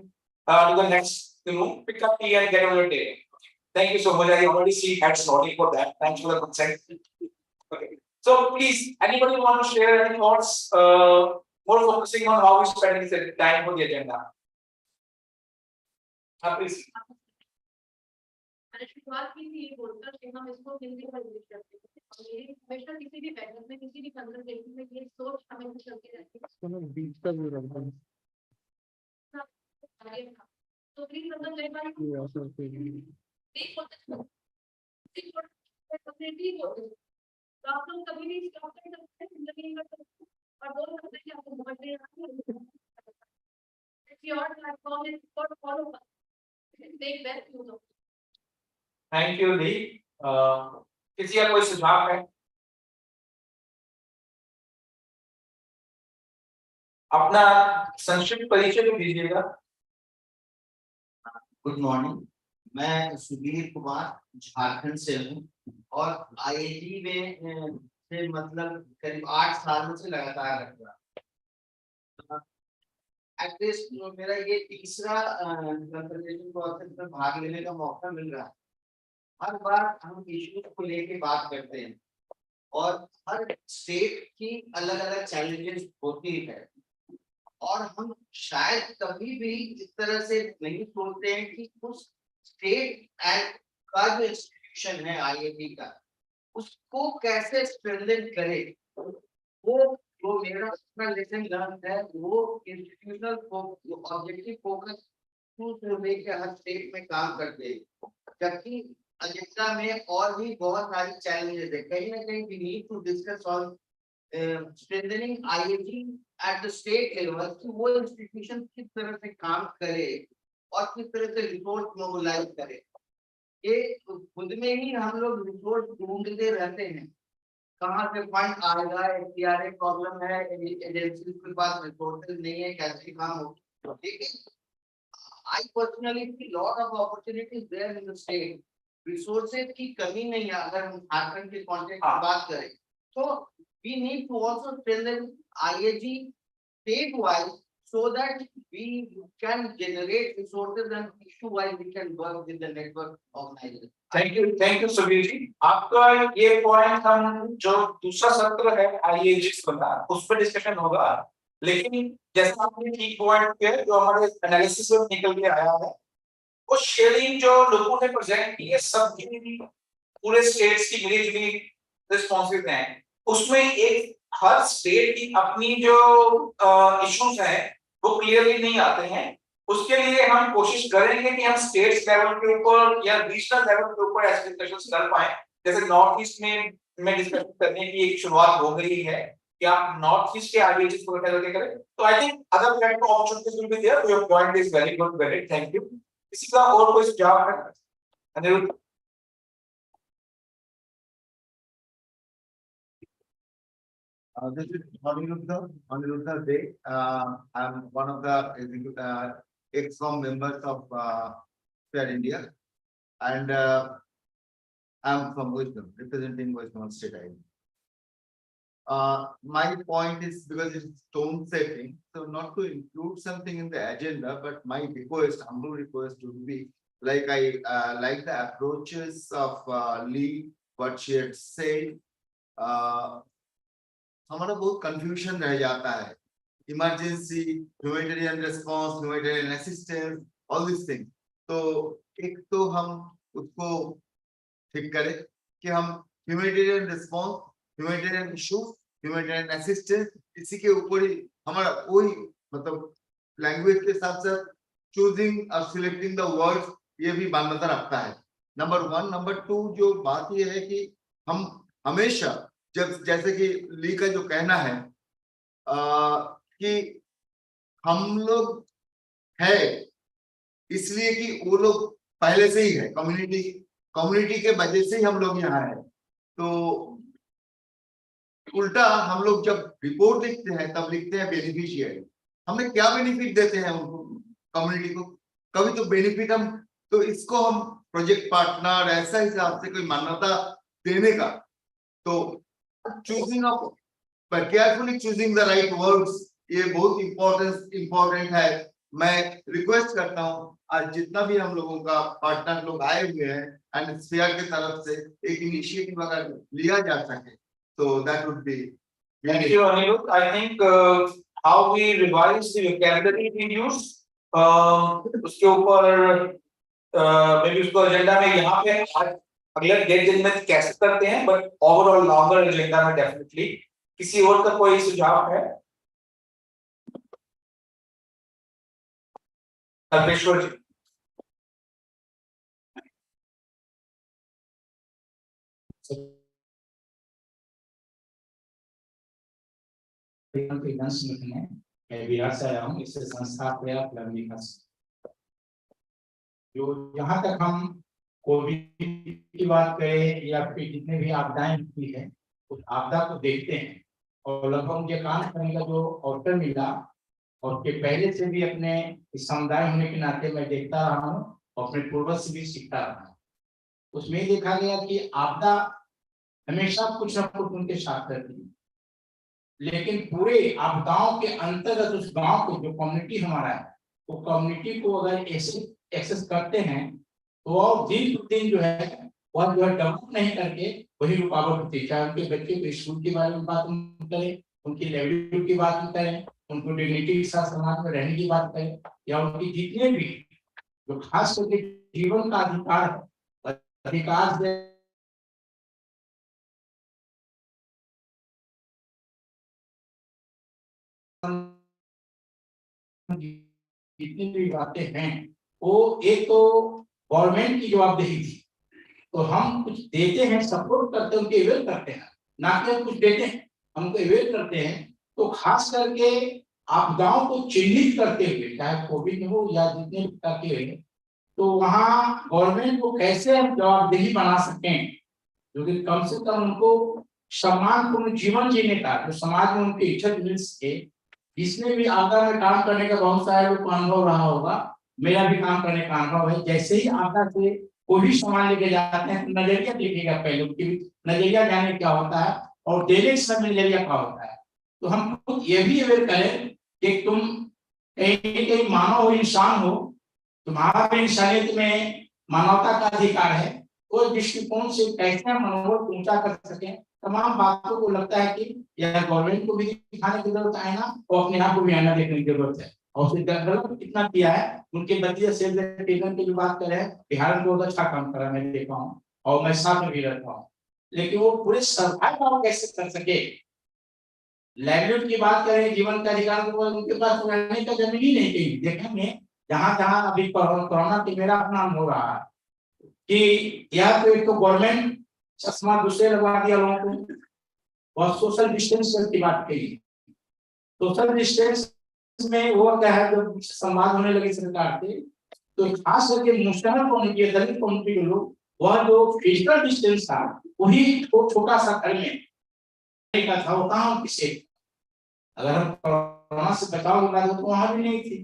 to the next room, pick up tea and get over your day. Thank you so much. I already see heads nodding for that. Thanks for the consent. Okay. So please, anybody want to share any thoughts? More focusing on how we spend this time for the agenda. Please. मैंने शुरुआत की थी ये बोलकर कि हम इसको हिंदी में यूज करते हैं और मेरी हमेशा किसी भी बैठक में किसी भी कन्वर्सेशन में ये सोच हमेशा चलती रहती है तो प्लीज मतलब ले पाए तो आप लोग कभी भी स्टॉप कर सकते हैं जिंदगी में और बोल सकते हैं कि आपको बहुत देर your platform is for follow make best use of thank you दी। किसी का कोई सुझाव है? अपना संक्षिप्त परिचय भी दीजिएगा। गुड मॉर्निंग, मैं सुधीर कुमार झारखंड से हूँ और आईआईटी में से मतलब करीब 8 सालों से लगातार रह रहा। एटलीस्ट मेरा ये तीसरा कंसल्टेशन प्रोसेस में भाग लेने का मौका मिल रहा है। हर बार हम इश्यूज को लेके बात करते हैं और हर स्टेट की अलग अलग चैलेंजेस होती है और हम शायद कभी भी इस तरह से नहीं सोचते हैं कि उस स्टेट का जो इंस्टीट्यूशन है आईआईटी का उसको कैसे स्ट्रेंथन करे। वो मेरा अपना लेसन लर्न है, वो इंस्टीट्यूशनल ऑब्जेक्टिव फोकस टू लेके हर स्टेट में काम करते हैं, जबकि एजेंडा में और भी बहुत सारी चैलेंजेस है। कहीं ना कहीं we need to discuss on strengthening IIT at the state level कि वो इंस्टीट्यूशन किस तरह से काम करे और किस तरह से रिसोर्स मोबिलाइज करे। ये खुद में ही हम लोग रिसोर्स ढूंढते रहते हैं, कहाँ से फंड आएगा, एफटीआरए प्रॉब्लम है, एजेंसी के पास रिसोर्सेज नहीं है, कैसे काम होगा। लेकिन I personally see lot of opportunities there in the state. Resources की कमी नहीं है। अगर हम झारखंड के कॉन्टेक्स्ट की बात करें तो we need to also strengthen IAG state-wise so that we can generate resources and issue-wise we can work with the network organizers. Thank you Subir जी। आपका ये पॉइंट हम जो दूसरा सत्र है IAG का उस पर डिस्कशन होगा, लेकिन जैसा आपने ठीक पॉइंट किया जो हमारे एनालिसिस में निकल के आया है, वो शेयरिंग जो लोगों ने प्रेजेंट की है सबकी पूरे स्टेट्स की मिली-जुली रिस्पॉन्सेज हैं, उसमें एक हर स्टेट की अपनी जो इश्यूज हैं वो क्लियरली नहीं आते हैं। उसके लिए हम कोशिश करेंगे कि हम स्टेट्स लेवल के ऊपर या रीजनल लेवल के ऊपर ऐसे डिस्कशंस कर पाएं। जैसे नॉर्थ ईस्ट में डिस्कशन करने की एक शुरुआत हो गई है कि आप नॉर्थ ईस्ट के आईआईटीज को करके करें, तो I think other platform opportunities will be there. Your point is very good, very thank you. किसी का और कोई सुझाव है? Anirudh. This is Aniruddha Dey. I'm one of the ex-com members of Fair India, and I'm from Wisdom, representing Wisdom State ID. My point is because it's tone setting, so not to include something in the agenda, but my request, humble request would be like I like the approaches of Lee, what she had said. हमारा बहुत confusion रह जाता है, emergency, humanitarian response, humanitarian assistance, all this thing. तो एक तो हम उसको ठीक करें कि हम humanitarian response, humanitarian issues, humanitarian assistance, इसी के ऊपर ही हमारा कोई मतलब लैंग्वेज के साथ साथ चूजिंग और सिलेक्टिंग द वर्ड्स ये भी मान्यता रखता है। नंबर 1। नंबर 2 जो बात ये है कि हम हमेशा जब जैसे कि ली का जो कहना है कि हम लोग है इसलिए कि वो लोग पहले से ही है, कम्युनिटी के वजह से ही हम लोग यहाँ है। तो उल्टा हम लोग जब रिपोर्ट लिखते हैं तब लिखते हैं बेनिफिशियरी। हमें क्या बेनिफिट देते हैं उनको, कम्युनिटी को? कभी तो बेनिफिट हम, तो इसको हम प्रोजेक्ट पार्टनर ऐसा हिसाब से कोई मान्यता देने का, तो choosing of carefully choosing the right words, ये बहुत इम्पोर्टेंट है। मैं रिक्वेस्ट करता हूँ आज जितना भी हम लोगों का पार्टनर लोग आए हुए हैं एंड स्फीयर की तरफ से एक इनिशिएटिव अगर लिया जा सके तो that would be. Thank you, Anirudh. I think how we revise the vocabulary we use, उसके ऊपर maybe उसको एजेंडा में यहाँ पे अगले 1.5 दिन में कैसे करते हैं, बट ओवरऑल लॉन्गर एजेंडा में डेफिनेटली। किसी और का कोई सुझाव है? अल्पेश्वर जी। मैं बिहार से आया हूँ, इससे संस्था जो जहाँ तक हम कोविड की बात करें या फिर जितने भी आपदाएं हुई है उस आपदा को देखते हैं और लगभग मुझे काम करने का जो अवसर मिला और के पहले से भी अपने समुदाय होने के नाते मैं देखता रहा हूँ और अपने पूर्वज से भी सीखता रहा हूँ। उसमें देखा गया कि आपदा हमेशा कुछ न कुछ उनके साथ रहती है, लेकिन पूरे आपदाओं के अंतर्गत उस गांव को जो कम्युनिटी हमारा है वो कम्युनिटी को अगर एक्सेस करते हैं तो वो दिन दिन जो है वह जो है डेवलप नहीं करके वही रुकावट होती है। चाहे उनके बच्चे को स्कूल के बारे में बात करें, उनकी लाइवलीहुड की बात करें, उनको डिग्निटी के साथ समाज में रहने की बात करें, या उनकी जितने भी जो खास करके जीवन का अधिकार है, अधिकार से जितनी भी बातें हैं वो एक तो गवर्नमेंट की जवाबदेही थी, तो हम कुछ देते हैं, सपोर्ट करते हैं, उनके अवेयर करते हैं, ना कि हम कुछ देते हैं, हमको अवेयर करते हैं। तो खास करके आपदाओं को चिन्हित करते हुए, चाहे कोविड हो या जितने प्रकार के, तो वहाँ गवर्नमेंट को कैसे हम जवाबदेही बना सकें, क्योंकि कम से कम उनको सम्मानपूर्ण जीवन जीने का जो समाज में उनकी इज्जत मिल सके। जिसने भी आपदा में काम करने का बहुत सारे लोग को अनुभव रहा होगा, मेरा भी काम करने का अनुभव है। जैसे ही आपदा से कोई भी सामान लेके जाते हैं तो नजरिया देखिएगा, पहले उनकी नजरिया जाने क्या होता है और देने समय नजरिया क्या होता है। तो हम खुद ये भी अवेयर करें कि तुम कहीं मानव हो, इंसान हो, तुम्हारा भी इंसानियत में मानवता का अधिकार है, तो दृष्टिकोण से कैसे मनोबल ऊंचा कर सके, तमाम बातों को लगता है कि यह गवर्नमेंट को भी दिखाने की जरूरत है ना, और अपने आप को भी आना देखने की जरूरत है। और उसने डेवलप कितना किया है, उनके बच्चे सेल्फ एजुकेशन की जो बात कर रहे हैं, बिहार में बहुत अच्छा काम कर रहा है, मैं देखा हूँ और मैं साथ में भी रहता हूँ, लेकिन वो पूरे सर्वाइव कैसे कर सके। लाइवलीहुड की बात करें, जीवन का अधिकार, तो उनके पास रहने का जमीन ही नहीं कहीं देखेंगे। जहां जहां अभी कोरोना की मेरा अपना हो रहा है कि या तो एक तो गवर्नमेंट चश्मा दूसरे लगवा दिया लोगों को, और सोशल डिस्टेंस की बात कही। सोशल डिस्टेंस में वो क्या है, जब संवाद होने लगे सरकार से, तो खास करके मुस्लिम कम्युनिटी, दलित कम्युनिटी के लोग, वह जो फिजिकल डिस्टेंस था वही छोटा सा घर में का था, वो कहाँ किसे, अगर हम कोरोना से बचाव लगा तो वहां भी नहीं थी।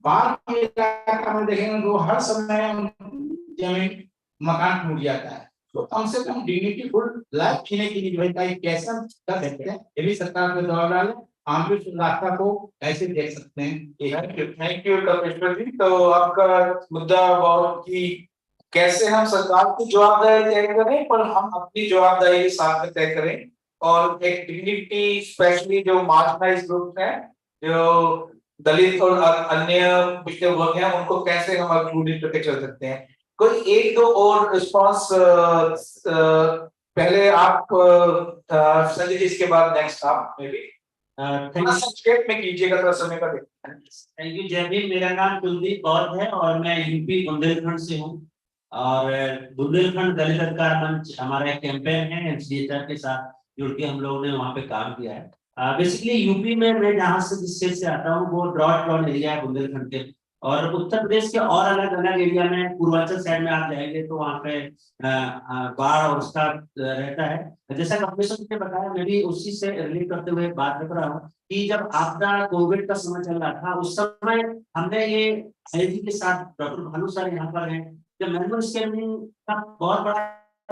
बाहर के इलाका में देखेंगे तो हर समय जमीन मकान टूट जाता है, तो कम से कम डिग्निटी फुल लाइफ जीने के लिए भाई कैसा कर सकते हैं, ये भी सरकार को जवाब डाले। हम भी उस रास्ता को कैसे देख सकते हैं। थैंक यू कपिश्वर जी। तो आपका मुद्दा बहुत कि कैसे हम सरकार की जवाबदारी तय करें पर हम अपनी जवाबदारी साथ में तय करें, और एक डिग्निटी स्पेशली जो मार्जिनाइज्ड ग्रुप है, जो दलित और अन्य पिछड़े वर्ग हैं, उनको कैसे हम इंक्लूड करके चल सकते हैं। कोई एक दो और रिस्पांस पहले आप संजय जी, इसके बाद नेक्स्ट आप मे बी संक्षेप में कीजिएगा, थोड़ा समय का देखते हैं। Thank you. जय भीम। मेरा नाम कुलदीप बौद्ध है और मैं यूपी बुंदेलखंड से हूँ। और बुंदेलखंड दलित अधिकार मंच हमारा एक कैंपेन है, एनसीएचआर के साथ जुड़ के हम लोगों ने वहाँ पे काम किया है। बेसिकली यूपी में मैं जहाँ से जिस स्टेट से आता हूँ वो ड्रॉट प्रोन एरिया है बुंदेलखंड के, और उत्तर प्रदेश के और अलग अलग एरिया में पूर्वांचल साइड में आप जाएंगे तो वहाँ पे बाढ़ और उसका रहता है। जैसा कपिलेश्वर ने बताया, मैं भी उसी से रिलेट करते हुए बात कर रहा हूँ कि जब आपदा कोविड का समय चल रहा था उस समय हमने ये आईआईटी के साथ डॉक्टर भानु सर यहाँ पर हैं, जब मैनुअल स्कैनिंग का बहुत बड़ा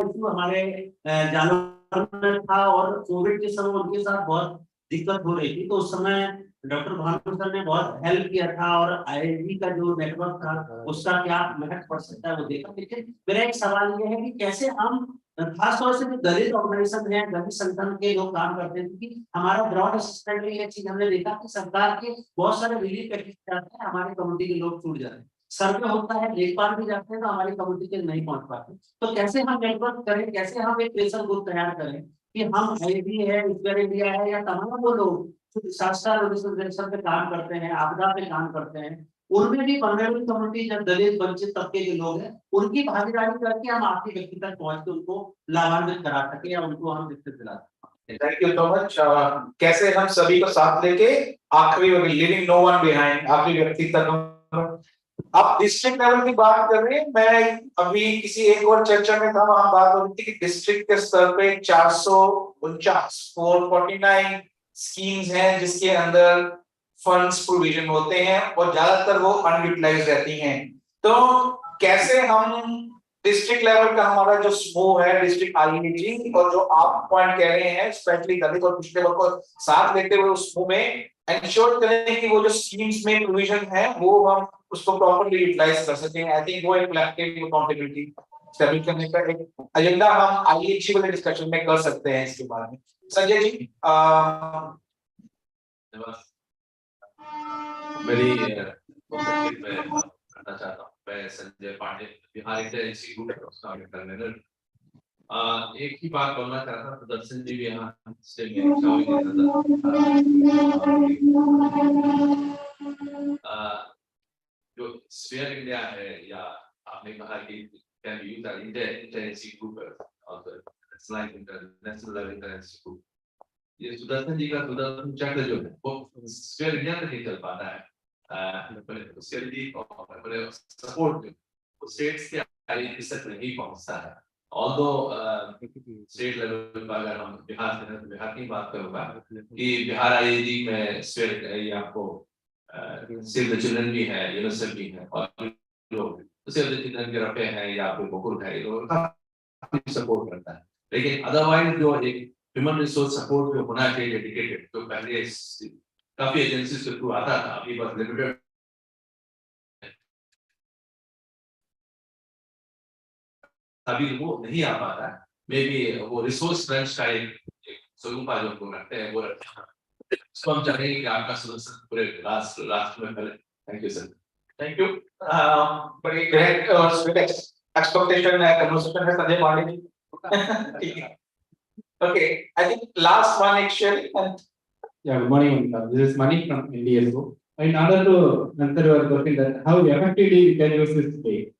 इशू हमारे जालौर में था और कोविड के समय उनके साथ बहुत दिक्कत हो रही थी, तो उस समय डॉक्टर भानु सर ने बहुत हेल्प किया था और आईआईटी का जो नेटवर्क था उसका क्या महत्व पड़ सकता है वो देखा। लेकिन मेरा एक सवाल ये है कि कैसे हम खासतौर से जो दलित ऑर्गेनाइजेशन है, दलित संगठन के लोग काम करते हैं, क्योंकि हमारा ब्रॉड असिस्टेंट में ये चीज हमने देखा कि सरकार के बहुत सारे रिलीफ पैकेज जाते हैं, हमारे कम्युनिटी के लोग छूट जाते हैं, सर्वे होता है, देखभाल भी जाते हैं तो हमारी कम्युनिटी के नहीं पहुंच पाते। तो कैसे हम नेटवर्क करें, कैसे हम एक प्रेशर ग्रुप तैयार करें कि हम आईआईटी है, ईश्वर इंडिया है या तमाम वो लोग जो डिजास्टर ऑर्गेनाइजेशन पे काम करते हैं, आपदा पे काम करते हैं, उनमें भी वल्नरेबल कम्युनिटी जब दलित वंचित तबके के लोग हैं उनकी भागीदारी करके हम आपके व्यक्ति तक पहुंच के उनको लाभान्वित करा सके या उनको हम विकसित दिला सकें। Thank you so much. कैसे हम सभी को साथ लेके आखिरी लिविंग नो वन बिहाइंड, आखिरी व्यक्ति तक हम, आप डिस्ट्रिक्ट लेवल की बात कर रहे हैं। मैं अभी किसी एक और चर्चा में था, वहां बात हो रही थी कि डिस्ट्रिक्ट के स्तर पे 449 स्कीम्स हैं जिसके अंदर फंड्स प्रोविजन होते हैं और ज्यादातर वो अनयूटिलाइज रहती हैं। तो कैसे हम डिस्ट्रिक्ट लेवल का हमारा जो समूह है डिस्ट्रिक्ट आईआईटी और जो आप पॉइंट कह रहे हैं स्पेशली दलित और पिछड़े वर्ग को साथ लेते हुए उस समूह में एंश्योर करें कि वो जो स्कीम्स में प्रोविजन है वो हम उसको प्रॉपर्ली यूटिलाइज कर सकें। आई थिंक वो एक कलेक्टिव अकाउंटेबिलिटी स्टैब्लिश करने का एक एजेंडा हम आईआईटी वाले डिस्कशन में कर सकते हैं इसके बारे में। संजय जी मेरी मैं करना चाहता हूँ। मैं संजय पांडे, बिहार इंटर इंस्टीट्यूट उसका कन्वीनर। एक ही बात बोलना चाहता हूँ, दर्शन जी भी यहाँ से जो स्फीयर इंडिया है या आपने कहा कि can be used inter institute और नेशनल लेवल इंटर इंस्टीट्यूट, ये सुदर्शन जी का सुदर्शन चक्र जो है वो स्फीयर इंडिया तक नहीं चल पाता है। सपोर्ट स्टेट्स के आईआईटी तक नहीं पहुंचता है। ऑल्दो स्टेट लेवल पर अगर हम बिहार से हैं तो बिहार की बात करूंगा कि बिहार आईआईटी में स्फीयर आपको सेव द चिल्ड्रन भी है, यूनिसेफ भी है और लोग सेव द चिल्ड्रन के रफे हैं या फिर गोकुल है, लोग काफी सपोर्ट करता है। लेकिन अदरवाइज जो एक ह्यूमन रिसोर्स सपोर्ट जो होना चाहिए डेडिकेटेड, तो पहले काफी एजेंसी के थ्रू आता था, अभी बस लिमिटेड अभी वो नहीं आ पाता है। मे बी वो रिसोर्स क्रंच का एक स्वरूप जो उनको रखते हैं वो रखते हैं। तो हम चाहेंगे कि आपका सदस्य पूरे राष्ट्र में फैले। Thank you sir. Thank you. बड़ी ग्रेट एक्सपेक्टेशन है कन्वर्सेशन है संजय पांडे जी। ठीक है। Okay, I think last one actually. Yeah, good morning. This is Mani from NDSO. In order to answer your question that how effectively we can use this day,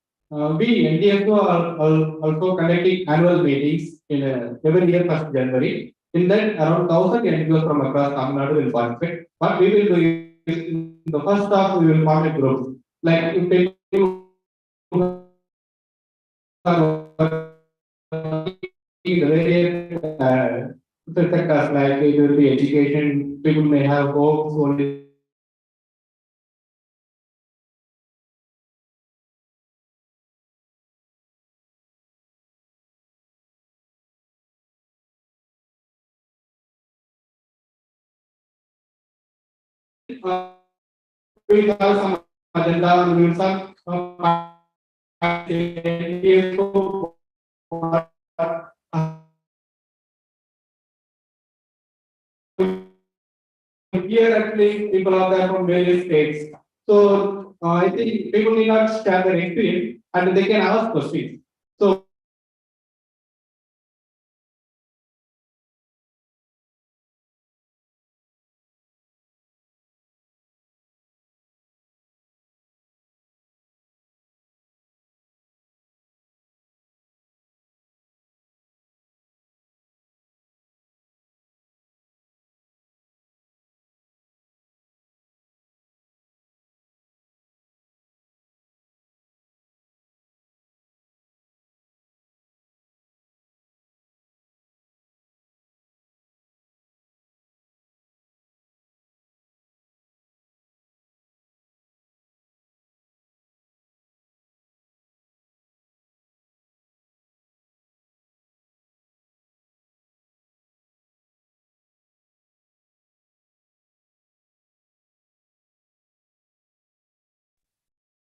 we NDSO are also conducting annual meetings in every year 1st January. In that, around 1,000 NGOs from across Tamil Nadu will participate. What we will do is in the first half we will form a group. Like if the various sectors like it will be education, people may have hopes only we have some agenda, we will here actually people are there from various states. So I think people need not share their experience and they can ask questions. So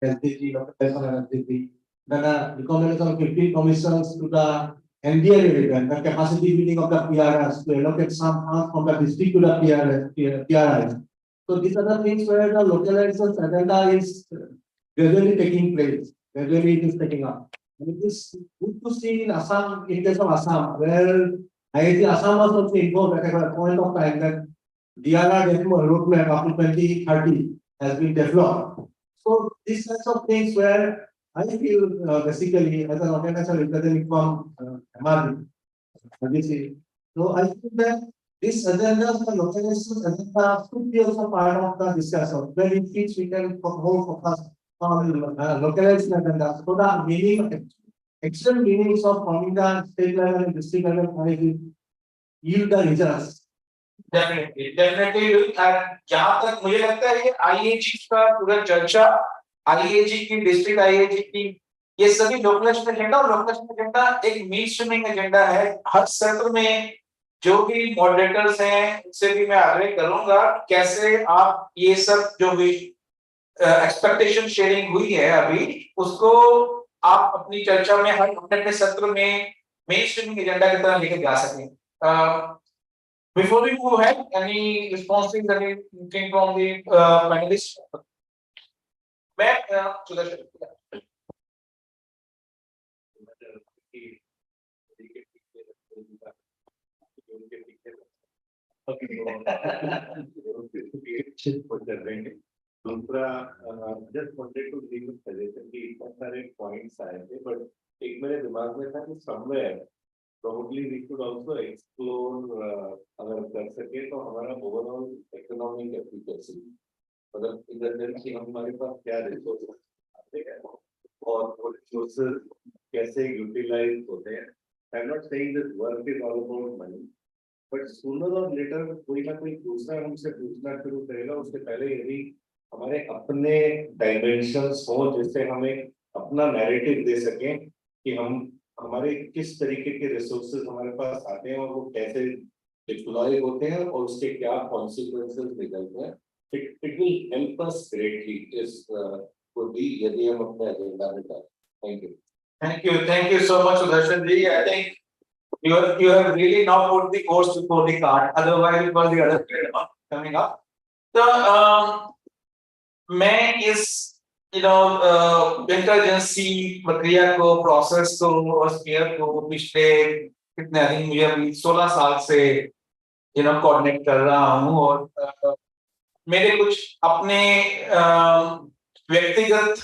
LCG, localization and LCG. Then recommendation of 15 commissions to the NDA region, the capacity building of the PRS to allocate some funds from the district to the PRIs. So these are the things where the localization agenda is gradually taking place, gradually it is taking up. And it is good to see in Assam, in case of Assam, where IIT Assam was also involved at a point of time that DRR roadmap up to 2030 has been developed. So these kinds of things where I feel basically as an organization representing from MRD, so I think that this agenda, the localization agenda, should be also part of the discussion. Where in which we can more focus on localization agenda. So the meaning, extreme meanings of forming the state level and district level yield the results. Definitely जहां तक मुझे लगता है ये आईएजी का पूरा चर्चा, आईएजी की डिस्ट्रिक्ट आईएजी की, ये सभी लोकलाइजेशन एजेंडा और लोकलाइजेशन एजेंडा एक मेन स्ट्रीमिंग एजेंडा है। हर सत्र में जो भी मॉडरेटर्स हैं उनसे भी मैं आग्रह करूंगा कैसे आप ये सब जो भी एक्सपेक्टेशन शेयरिंग हुई है अभी उसको आप अपनी चर्चा में हर अपने सत्र में मेन स्ट्रीमिंग एजेंडा की तरह लेकर जा सकें। Before we move ahead, any responses, anything from the panelists? Back to the show. दूसरा just wanted to give a suggestion कि बहुत सारे points आए थे, but एक मेरे दिमाग में था कि somewhere probably we could also explore अगर कर सके तो हमारा overall economic efficacy, मतलब इधर देखिए हमारे पास क्या resources आते हैं और वो resources कैसे utilize होते हैं। I'm not saying this work is all about money, but sooner or later कोई ना कोई दूसरा हमसे पूछना शुरू करेगा, उससे पहले यदि हमारे अपने dimensions हो जिससे हमें अपना narrative दे सकें कि हम हमारे किस तरीके के रिसोर्सेज हमारे पास आते हैं और वो कैसे डिप्लॉय होते हैं और उसके क्या कॉन्सिक्वेंसेस निकलते हैं। It will help us greatly इस को भी यदि हम अपने एजेंडा में डालें। Thank you so much Sudarshan ji. I think you have really now put the horse before the cart, otherwise it was the other way around coming up. So मैं इस इंटेलिजेंसी प्रक्रिया को, प्रोसेस को और spear को पिछले कितने दिन मुझे अभी 16 साल से कोऑर्डिनेट कर रहा हूँ और मेरे कुछ अपने व्यक्तिगत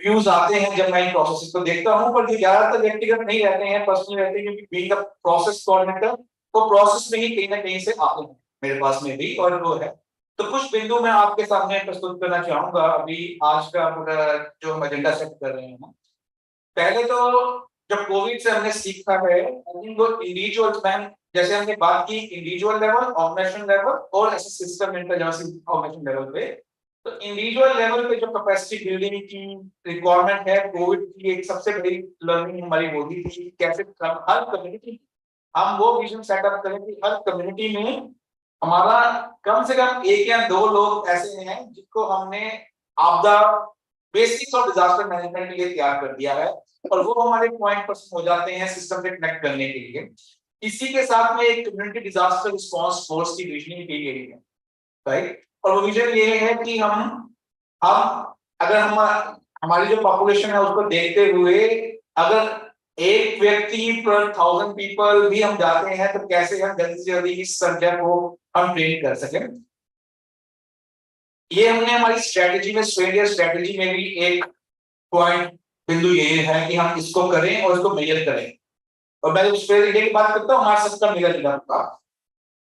व्यूज आते हैं जब मैं इन प्रोसेस को देखता हूँ, पर ये ज्यादातर व्यक्तिगत नहीं रहते हैं, पर्सनल रहते हैं, क्योंकि बीइंग अ प्रोसेस कोऑर्डिनेटर वो प्रोसेस में ही कहीं ना कहीं से आते हैं मेरे पास में भी, और वो है तो कुछ बिंदु मैं आपके सामने प्रस्तुत करना चाहूंगा अभी आज का पूरा जो हम एजेंडा सेट कर रहे हैं। पहले तो जब कोविड से हमने सीखा है, आई थिंक वो इंडिविजुअल मैन जैसे हमने बात की इंडिविजुअल लेवल, ऑर्गेनाइजेशन लेवल और as a system intelligence organisation level पे, तो इंडिविजुअल लेवल पे जो कैपेसिटी बिल्डिंग की रिक्वायरमेंट है, कोविड की एक सबसे बड़ी लर्निंग हमारी वो थी कैसे हर कम्युनिटी हम वो विजन सेटअप करें कि हर कम्युनिटी में हमारा कम से कम 1 या 2 लोग ऐसे हैं जिनको हमने आपदा बेसिक्स और डिजास्टर मैनेजमेंट के लिए तैयार कर दिया है और वो हमारे पॉइंट पर्सन हो जाते हैं सिस्टम से कनेक्ट करने के लिए। इसी के साथ में एक कम्युनिटी डिजास्टर रिस्पांस फोर्स की विजनिंग की गई है, राइट। और वो विजन ये है कि हम अगर हमारी जो पॉपुलेशन है उसको देखते हुए अगर एक व्यक्ति पर 1000 पीपल भी हम जाते हैं तो कैसे हम जल्दी से जल्दी इस संख्या को हम ट्रेन कर सकें। ये हमने हमारी स्ट्रेटेजी में, स्ट्रेटेजी में भी एक पॉइंट बिंदु ये है कि हम इसको करें और इसको मेजर करें, और मैं उस स्ट्रेटेजी की बात करता हूँ हमारा सिस्टम मेजर करता।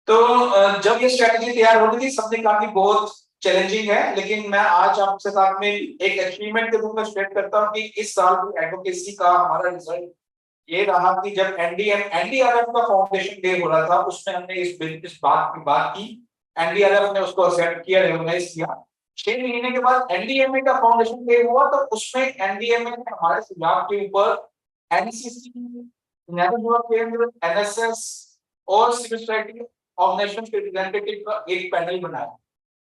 तो जब ये स्ट्रेटेजी तैयार हो रही थी सबने कहा कि बहुत चैलेंजिंग है, लेकिन मैं आज आपके साथ में एक अचीवमेंट के रूप में शेयर करता हूँ कि इस साल की एडवोकेसी का हमारा रिजल्ट ये रहा कि जब एनडीआरएफ का फाउंडेशन डे हो रहा था उसमें हमने इस बात की, एनडीआरएफ ने उसको एक्सेप्ट किया, रिकॉग्नाइज किया। 6 महीने के बाद एनडीएमए का फाउंडेशन डे हुआ तो उसमें एनडीएमए ने हमारे सुझाव के ऊपर एनसीसी, नेशनल युवा केंद्र, एनएसएस और सिविल सोसाइटी ऑर्गेनाइजेशन के रिप्रेजेंटेटिव का एक पैनल बनाया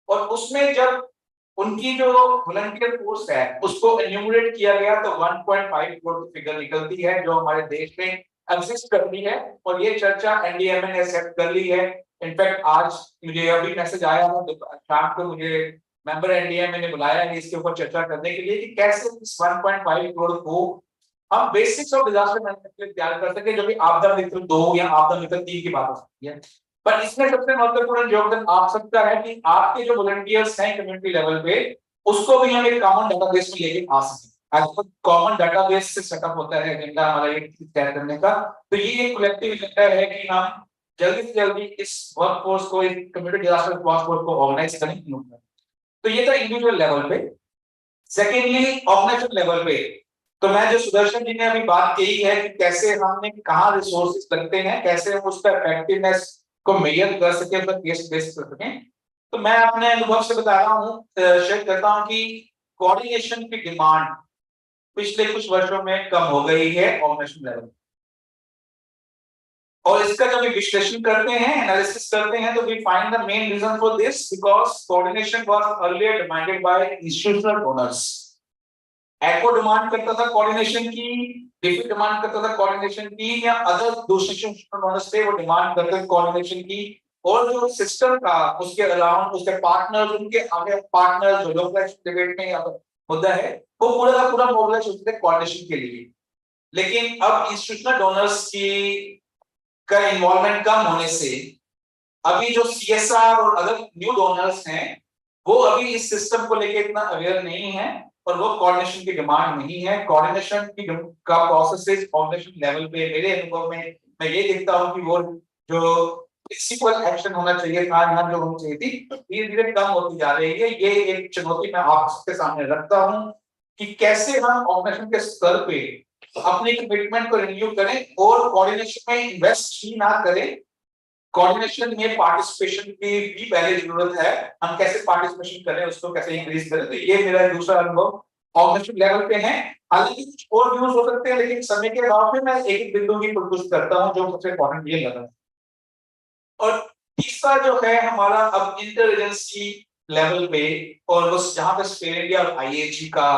और उसमें जब उनकी जो वॉलंटियर फोर्स है उसको एन्यूमरेट किया गया तो 1.5 करोड़ की फिगर निकलती है जो हमारे देश में एग्जिस्ट करती है, और ये चर्चा एनडीएमए ने एक्सेप्ट कर ली है। इनफैक्ट आज मुझे अभी मैसेज आया है, शाम को मुझे मेंबर एनडीएमए ने बुलाया है इसके ऊपर चर्चा करने के लिए कि कैसे इस 1.5 करोड़ को हम बेसिक्स ऑफ डिजास्टर मैनेजमेंट के लिए तैयार कर सके, जो कि आपदा मित्र 2 या आपदा मित्र 3 की बात हो सकती है। पर इसमें सबसे महत्वपूर्ण योगदान आप सबका है कि आपके जो वॉलंटियर्स हैं कम्युनिटी लेवल पे, उसको भी हम एक कॉमन डेटाबेस में लेके आ सकें। कॉमन डेटाबेस से सेटअप होता है एजेंडा हमारा ये तय करने का, तो ये एक कलेक्टिव एजेंडा है कि हम जल्दी से जल्दी इस वर्कफोर्स को, इस कम्युनिटी डिजास्टर रिस्पांस फोर्स को ऑर्गेनाइज करें। तो ये था इंडिविजुअल लेवल पे। सेकेंडली ऑर्गेनाइजेशन लेवल पे, तो मैं जो सुदर्शन जी ने अभी बात कही है कि कैसे हमने कहाँ रिसोर्सेज लगते हैं, कैसे हम उसका इफेक्टिवनेस को मेजर कर सके, उसका केस बेस कर सकें, तो मैं अपने अनुभव से बता रहा हूँ, शेयर करता हूँ कि कोऑर्डिनेशन की डिमांड पिछले कुछ वर्षों में कम हो गई है ऑर्गेनाइजेशन लेवल, और इसका जब विश्लेषण करते हैं, एनालिसिस करते हैं, तो we find the main reason for this because coordination was earlier demanded by institutional donors. एको डिमांड करता था कोऑर्डिनेशन की, डिफी डिमांड करता था कोऑर्डिनेशन की, या अदर दूसरे इंस्टीट्यूशनल डोनर्स थे वो डिमांड करते थे कोऑर्डिनेशन की, और जो सिस्टम का उसके अराउंड उसके पार्टनर्स, उनके आगे पार्टनर्स जो लोग डिबेट में मुद्दा है, वो पूरा का पूरा मोबिलाइज होते थे कोऑर्डिनेशन के लिए। लेकिन अब इंस्टीट्यूशनल डोनर्स की का इन्वॉल्वमेंट कम होने से अभी जो सीएसआर और अदर न्यू डोनर्स हैं वो अभी इस सिस्टम को लेके इतना अवेयर नहीं है, और वो कोऑर्डिनेशन की डिमांड नहीं है। कोऑर्डिनेशन की का प्रोसेसेस ऑर्गेनाइजेशन लेवल पे मेरे अनुभव में मैं ये देखता हूँ कि वो जो प्रिंसिपल एक्शन होना चाहिए था, यहाँ जो होनी चाहिए थी, धीरे धीरे कम होती जा रही है। ये एक चुनौती मैं आपके सामने रखता हूँ कि कैसे हम ऑर्गेनाइजेशन के स्तर पे अपने कमिटमेंट को रिन्यू करें और कोऑर्डिनेशन में इन्वेस्ट ही ना करें, कोऑर्डिनेशन में पार्टिसिपेशन की भी पहले जरूरत है, हम कैसे पार्टिसिपेशन करें, उसको कैसे इंक्रीज करें। तो ये मेरा दूसरा अनुभव ऑर्गेनाइजेशन लेवल पे है। हालांकि कुछ और व्यूज हो सकते हैं, लेकिन समय के अभाव में मैं एक एक बिंदु की पुष्ट करता हूं जो सबसे इंपॉर्टेंट ये लगा। और तीसरा जो है हमारा अब इंटर एजेंसी लेवल पे, और बस जहां पे स्पेयर इंडिया और आईएजी का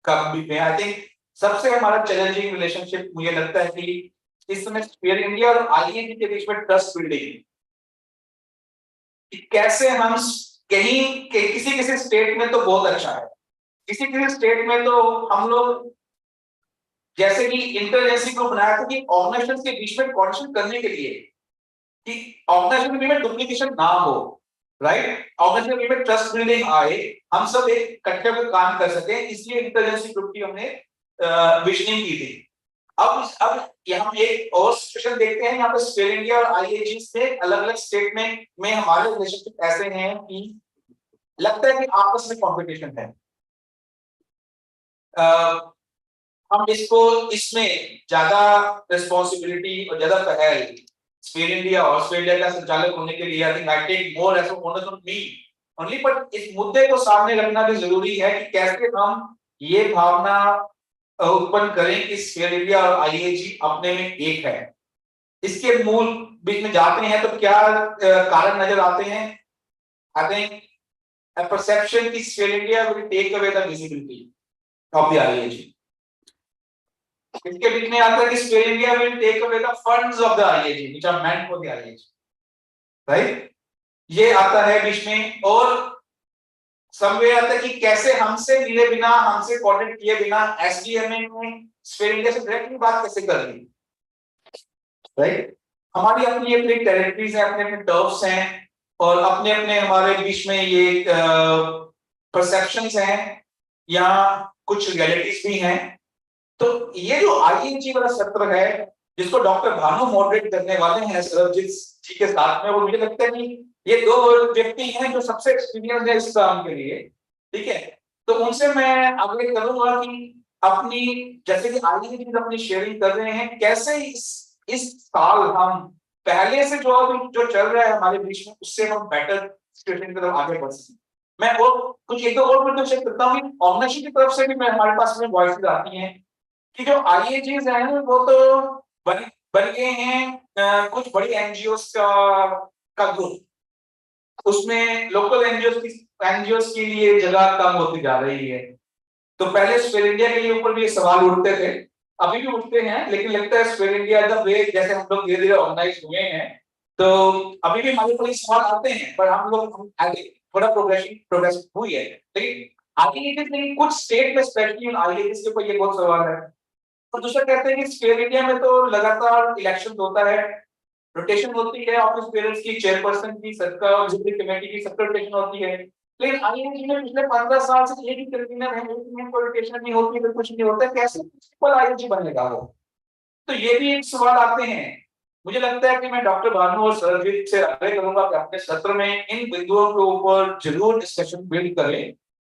भी आई थिंक सबसे हमारा चैलेंजिंग रिलेशनशिप मुझे लगता है कि इस समय स्पेयर इंडिया और आईएजी के बीच में ट्रस्ट बिल्डिंग, कैसे हम कहीं किसी किसी स्टेट में तो बहुत अच्छा है, किसी किसी स्टेट में तो हम लोग जैसे कि इंटर एजेंसी को बनाया था कि ऑर्गेनाइजेशन के बीच में कोऑर्डिनेशन करने के लिए कि ऑर्गेनाइजेशन के बीच में डुप्लीकेशन ना हो, राइट, ऑर्गेनाइजेशन के बीच में ट्रस्ट बिल्डिंग आए, हम सब एक इकट्ठे होकर काम कर सके, इसलिए इंटर एजेंसी ग्रुप की हमने विजनिंग की थी। अब हम एक और सिचुएशन देखते हैं, यहाँ पे स्पेयर इंडिया और आईएजी से अलग अलग स्टेट में हमारे रिलेशनशिप ऐसे हैं कि लगता है कि आपस में कंपटीशन है। हम इसमें ज्यादा रिस्पॉन्सिबिलिटी और ज्यादा पहल स्पेयर इंडिया और ऑस्ट्रेलिया का संचालक होने के लिए I think I take more as owner of me only, but इस मुद्दे को सामने रखना भी जरूरी है कि कैसे हम ये भावना उत्पन्न करें कि स्पेयर इंडिया और आईएजी अपने में एक है। इसके मूल बीच में जाते हैं तो क्या कारण नजर आते हैं? I think a perception that Sphere India will take away the visibility of the IAG. इसके बीच में आता है कि Sphere India will take away the funds of the IAG which are meant for the IAG, right? ये आता है बीच में, और समवे आता है कि कैसे हमसे मिले बिना, हमसे कोऑर्डिनेट किए बिना एसडीएमए में स्पेयर इंडिया से डायरेक्टली बात कैसे कर ली, राइट? हमारी अपनी अपनी टेरिटरीज हैं, अपने अपने टर्फ्स हैं, और अपने अपने हमारे बीच में ये परसेप्शंस हैं या कुछ रियलिटीज भी हैं। तो ये जो आईएजी वाला सत्र है जिसको डॉक्टर भानु मॉडरेट करने वाले हैं सरबजीत जी के साथ में, वो मुझे लगता है कि ये दो व्यक्ति हैं जो सबसे एक्सपीरियंस है इस काम के लिए, ठीक है? तो उनसे मैं आग्रह करूंगा कि अपनी जैसे कि आईएजी अपनी शेयरिंग कर रहे हैं, कैसे इस साल हम पहले से जो चल रहा है हमारे बीच में उससे हम बेटर सिचुएशन की तरफ आगे बढ़ सकें। मैं और कुछ एक दो और बिंदु शेयर करता हूँ कि ऑर्गेनाइजेशन की तरफ से भी मैं हमारे पास में वॉइसेस आती हैं कि जो आईएजीज हैं वो तो बन गए हैं कुछ बड़ी एनजीओस का ग्रुप, उसमें लोकल एनजीओस के लिए जगह कम होती जा रही है। तो पहले स्पेयर इंडिया के लिए ऊपर भी ये सवाल उठते थे, अभी भी उठते हैं, लेकिन लगता है स्पेयर इंडिया द वे जैसे हम लोग धीरे धीरे ऑर्गेनाइज हुए हैं, तो अभी भी हमारे ऊपर सवाल आते हैं, पर हम लोग आगे थोड़ा प्रोग्रेस हुई है। लेकिन आईआईटी में कुछ स्टेट में स्पेशली आईआईटी के ऊपर ये बहुत सवाल है। और दूसरा कहते हैं कि स्पेयर इंडिया में तो लगातार इलेक्शन होता है, रोटेशन होती है, ऑफिस पेरेंट्स की, चेयरपर्सन की, सबका कमेटी की सबका रोटेशन होती है। लेकिन आईआईटी में पिछले 15 साल से एक ही कन्वीनर है, एक में कोई रोटेशन नहीं होती है, कुछ नहीं होता है, कैसे प्रिंसिपल आईआईटी बनेगा वो? तो ये भी एक सवाल आते हैं। मुझे लगता है कि मैं डॉक्टर भानु और सरजीत से आग्रह करूंगा कि अपने सत्र में इन बिंदुओं के ऊपर जरूर डिस्कशन बिल्ड करें।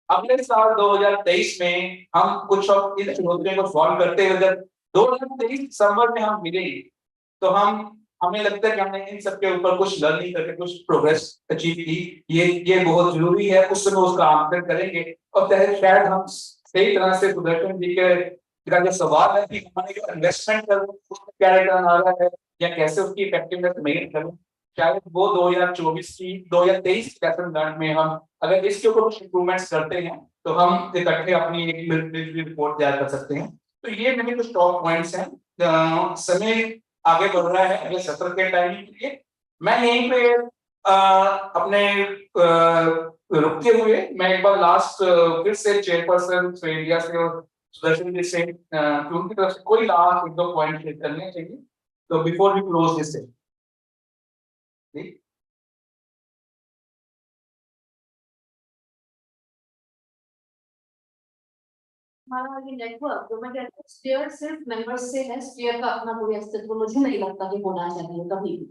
अगले साल 2023 में हम कुछ और इन चुनौतियों को सॉल्व करते हुए जब 2023 दिसंबर में हम मिलेंगे, तो हमें लगता है कि हमने इन सब के ऊपर कुछ लर्निंग करके कुछ प्रोग्रेस अचीव की। ये बहुत जरूरी है, उस समय उसका आंकलन करेंगे और शायद हम सही तरह से सुदर्शन जी का जो सवाल है कि हमारे जो इन्वेस्टमेंट कर उसमें क्या रिटर्न आ रहा है या कैसे उसकी इफेक्टिवनेस मेजर करें, शायद वो 2023 लेसन लर्न में हम अगर इसके ऊपर कुछ इंप्रूवमेंट्स करते हैं तो हम इकट्ठे अपनी एक मिलिट्री रिपोर्ट तैयार कर सकते हैं। तो ये मेरे कुछ टॉप पॉइंट्स हैं। समय आगे बढ़ रहा है अगले सत्र के टाइम के लिए। मैं यहीं पे अपने रुकते हुए मैं एक बार लास्ट फिर से चेयरपर्सन इंडिया से और सुदर्शन जी से उनकी तरफ से कोई लास्ट एक दो पॉइंट शेयर करने चाहिए, तो before we close this session. हमारा ये नेटवर्क जो मैं कहती हूँ स्पेयर सिर्फ मेंबर्स से है, स्पेयर का अपना कोई अस्तित्व मुझे नहीं लगता कि होना चाहिए कभी भी।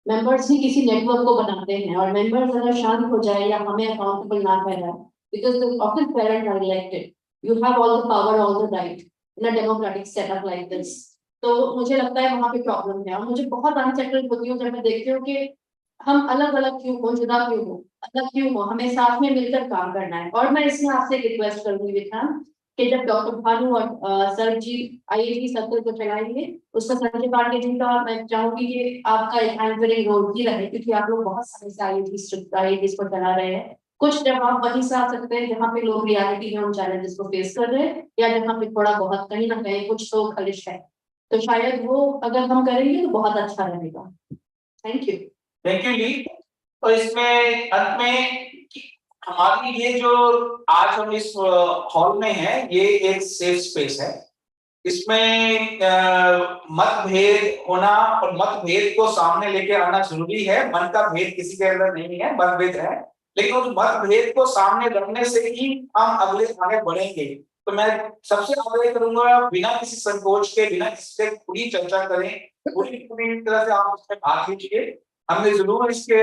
मेंबर्स ही किसी नेटवर्क को बनाते हैं और मेंबर्स अगर शांत हो जाए या हमें अकाउंटेबल ना ठहराए, because the office parent are elected, you have all the power, all the right in a democratic setup like this. तो मुझे लगता है वहां पे प्रॉब्लम है और मुझे बहुत अनसेटल्ड होती हूँ जब मैं देखती हूँ कि हम अलग अलग क्यों हो, जुदा क्यों हो, अलग क्यों हो, हमें साथ में मिलकर काम करना है। और मैं इसमें आपसे रिक्वेस्ट करूंगी विक्रांत कि जब डॉक्टर भानु और सर जी आईआईटी सत्र को चलाएंगे उसमें संजय पांडे जी का मैं चाहूंगी कि आपका एक एंकरिंग रोल भी रहे, क्योंकि आप लोग बहुत समय से आईआईटी को चला रहे हैं। कुछ जवाब वहीं से आ सकते हैं जहाँ पे लोग रियलिटी में उन चैलेंजेस को फेस कर रहे हैं या जहाँ पे थोड़ा बहुत कहीं ना कहीं कुछ तो खलिश है, तो शायद वो अगर हम करेंगे तो बहुत अच्छा रहेगा। थैंक यू ली। तो इसमें अंत में हमारी ये जो आज हम इस हॉल में है ये एक सेफ स्पेस है। इसमें मतभेद होना और मतभेद को सामने लेके आना जरूरी है। मन का भेद किसी के अंदर नहीं है, मतभेद है, लेकिन उस मतभेद को सामने रखने से ही हम अगले आगे बढ़ेंगे। तो मैं सबसे आग्रह करूंगा बिना किसी संकोच के, बिना किसी से पूरी चर्चा करें, पूरी तरह से आप उसमें भाग लीजिए। हमने जरूर इसके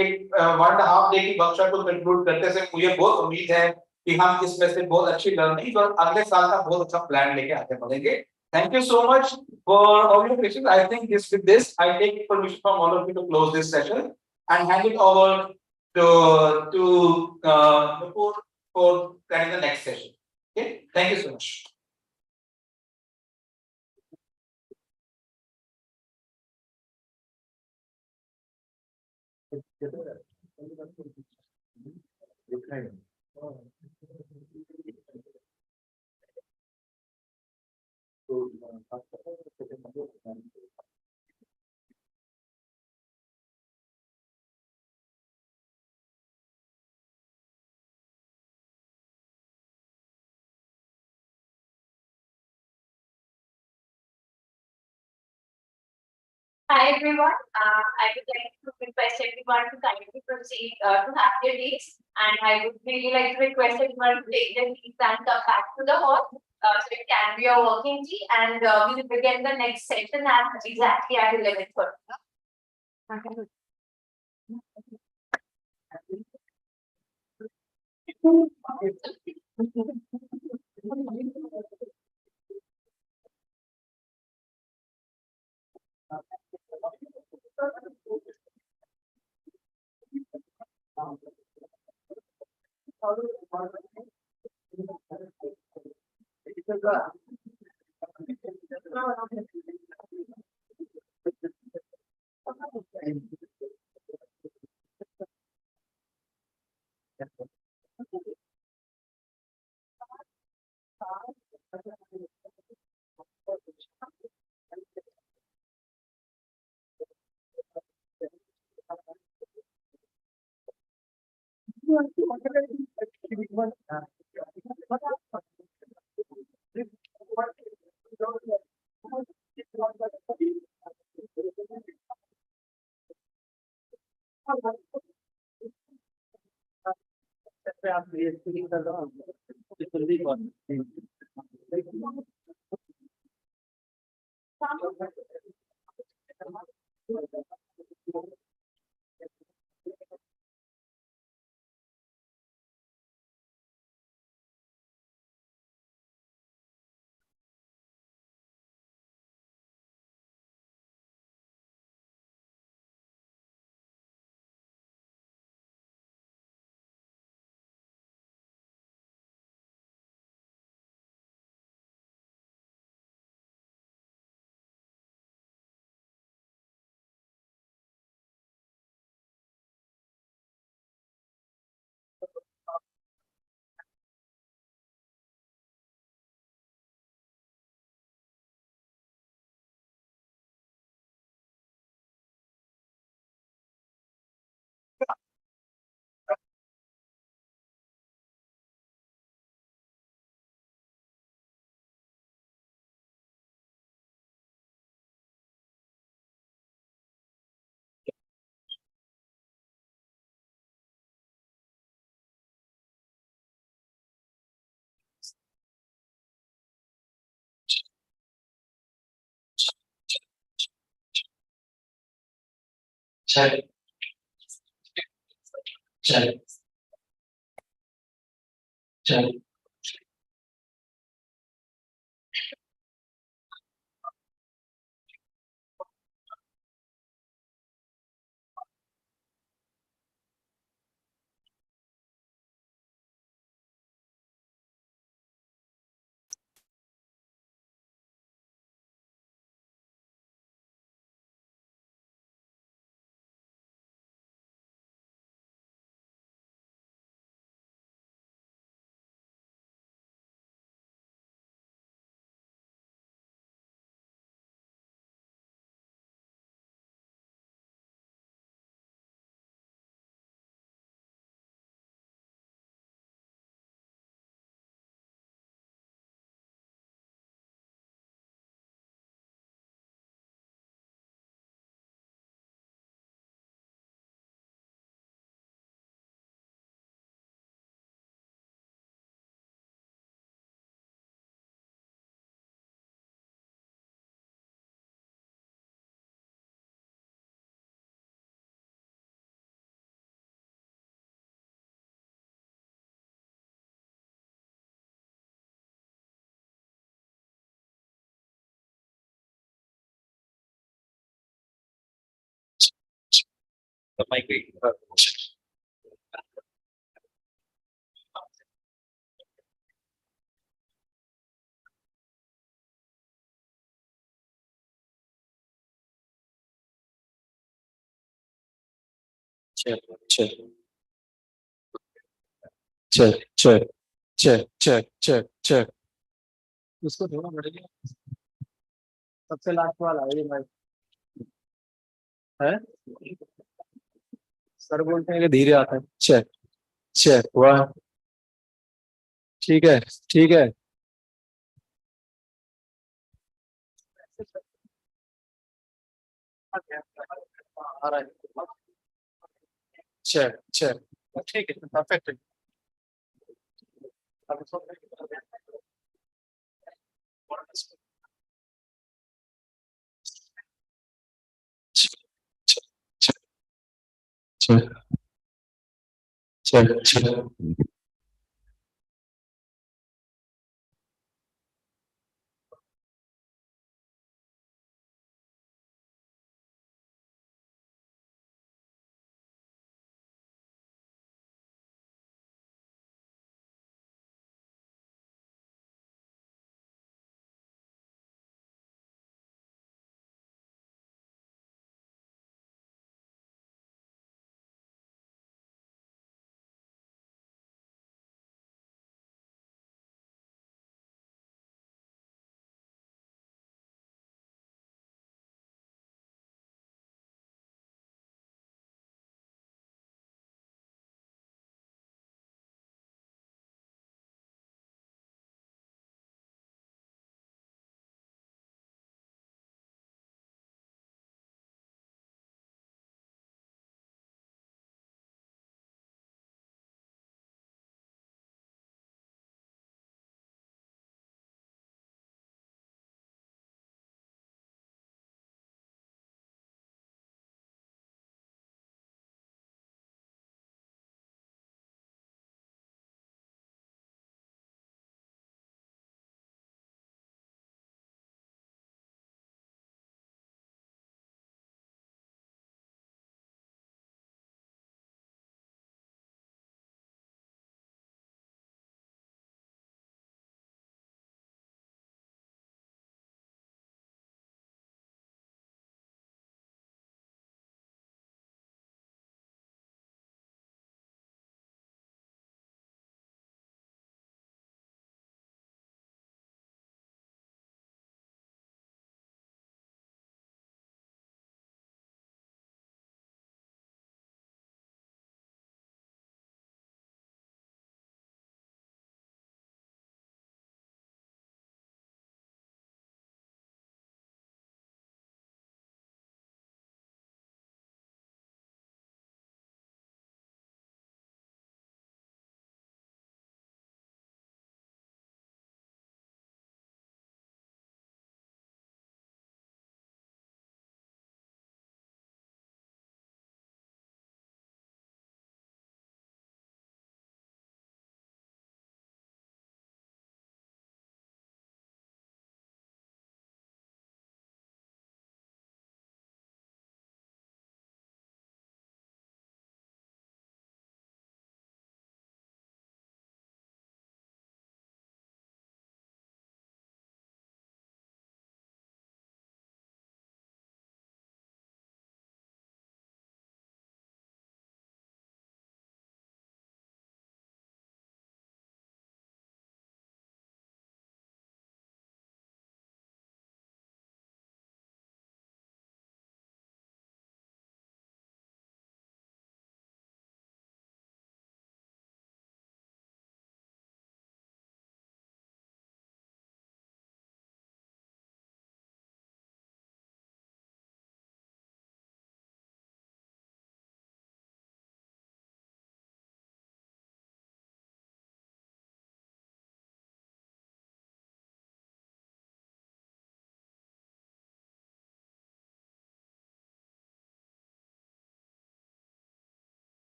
एक 1.5 डे की वर्कशॉप को कंक्लूड करते से मुझे बहुत उम्मीद है कि हम इसमें से बहुत अच्छी लर्निंग और अगले साल का बहुत अच्छा प्लान लेके आगे बढ़ेंगे। Thank you so much for all your questions. I think with this, I take permission from all of you to close this session and hand it over to Nupur for planning the next session. Okay, thank you so much. Hi everyone. I would like to request everyone to kindly proceed to have their seats, and I would really like to request everyone to take their seats and come back to the hall. So it can be a working tea, and we will begin the next session at exactly at 11:30. चल चल चल चल चल चल चल चल चल चल चल उसको थोड़ा बढ़िया सबसे लास्ट वाला है ये भाई है सर बोलते हैं कि धीरे आता है चल चल वाह ठीक है ठीक है आ रहा है चल चल ठीक है परफेक्ट चल चल चल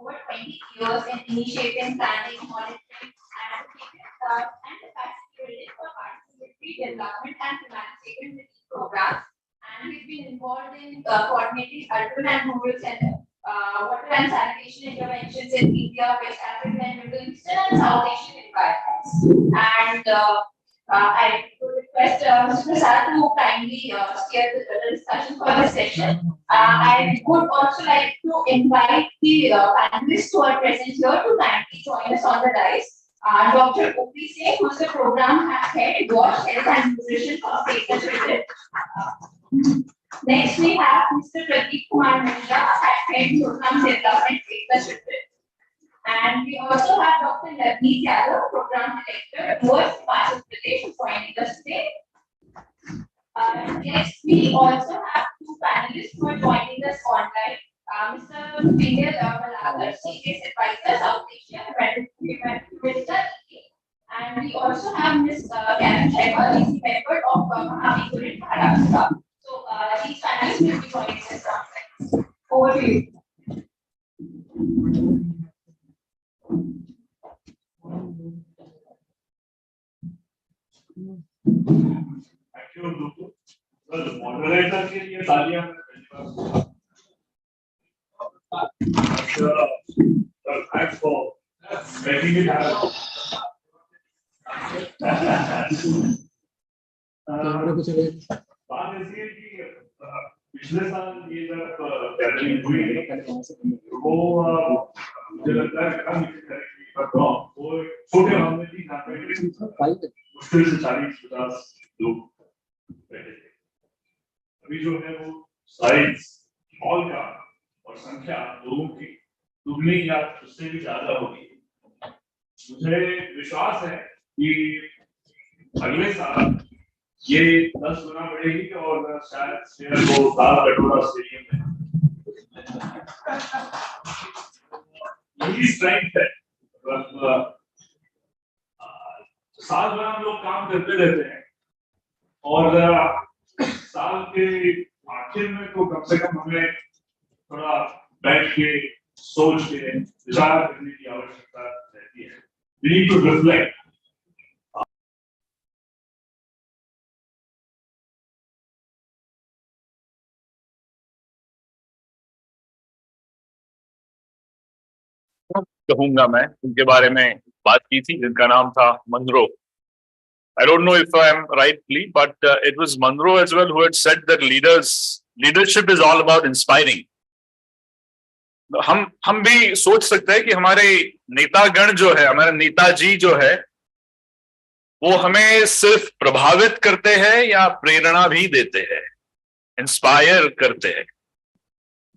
over 20 years in initiating, planning, monitoring, and capacity building for participatory development and humanitarian relief programs. And we've been involved in coordinating urban and rural water and sanitation interventions in India, West Africa, and Middle Eastern and South Asian environments. And I would request Mr. Prasad to kindly steer the discussion for this session. I would also like to invite the panelists who are present here to kindly join us on the dais. Dr. O.P. Singh, who is the program head, Wash, Health and Nutrition for State Limited. Next, we have Mr. Pradeep Kumar Mishra, head Program Development, State Limited. And we also have Dr. Navneet Yadav, Program Director, Towards Himachal Pradesh, joining us today. Next, we also have two panelists who are joining us online. Mr. Vinay Malagar, CAS Advisor, South Asia, Minister, and we also have Ms. Karen Sharma, EC member of Mahavikurit, Maharashtra. So these panelists will be joining us online. Over to you. Thank you, Dutu. Well, moderator के लिए तालियां thanks for making it happen. बात ऐसी है कि पिछले साल ये जब गैदरिंग हुई वो मुझे लगता है वो छोटे मामले थी जहाँ पे मुश्किल से 40-50 लोग बैठे थे। अभी जो है वो साइज हॉल का और संख्या लोगों की दुगनी या उससे भी ज्यादा होगी। मुझे विश्वास है कि अगले साल ये 10 गुना बढ़ेगी और शायद शेयर को दाल कटोरा स्टेडियम में यही स्ट्रेंथ है। साल भर हम लोग काम करते रहते हैं और साल के आखिर में तो कम से कम हमें थोड़ा बैठ के सोच के विचार करने की आवश्यकता रहती है। We need to reflect. कहूंगा मैं उनके बारे में बात की थी जिनका नाम था Monroe. I don't know if I am rightly, but it was Monroe as well who had said that leadership is all about inspiring. हम भी सोच सकते हैं कि हमारे नेतागण जो है, हमारे नेताजी जो है, वो हमें सिर्फ प्रभावित करते हैं या प्रेरणा भी देते हैं, इंस्पायर करते हैं।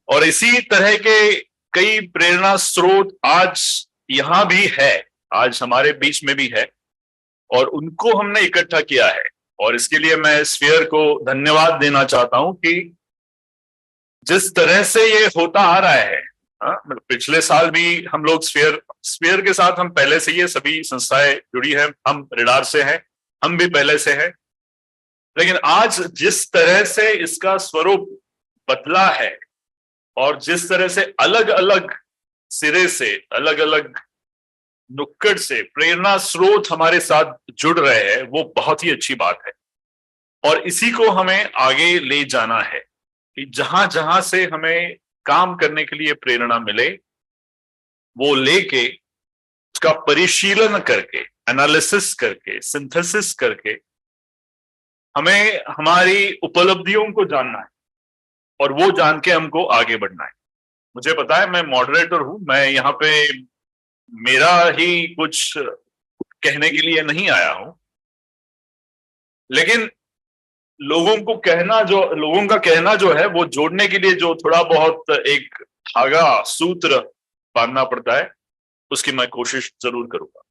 और इसी तरह के कई प्रेरणा स्रोत आज यहाँ भी है, आज हमारे बीच में भी है और उनको हमने इकट्ठा किया है। और इसके लिए मैं स्फीयर को धन्यवाद देना चाहता हूं कि जिस तरह से ये होता आ रहा है, पिछले साल भी हम लोग स्फीयर के साथ हम पहले से ये सभी संस्थाएं जुड़ी हैं, हम रेडार से हैं, हम भी पहले से हैं, लेकिन आज जिस तरह से इसका स्वरूप बदला है और जिस तरह से अलग अलग सिरे से, अलग अलग नुक्कड़ से प्रेरणा स्रोत हमारे साथ जुड़ रहे हैं, वो बहुत ही अच्छी बात है। और इसी को हमें आगे ले जाना है कि जहां जहां से हमें काम करने के लिए प्रेरणा मिले, वो लेके उसका परिशीलन करके, एनालिसिस करके, सिंथेसिस करके हमें हमारी उपलब्धियों को जानना है और वो जान के हमको आगे बढ़ना है। मुझे पता है मैं मॉडरेटर हूं, मैं यहाँ पे मेरा ही कुछ कहने के लिए नहीं आया हूं, लेकिन लोगों का कहना जो है वो जोड़ने के लिए जो थोड़ा बहुत एक धागा सूत्र बांधना पड़ता है, उसकी मैं कोशिश जरूर करूंगा।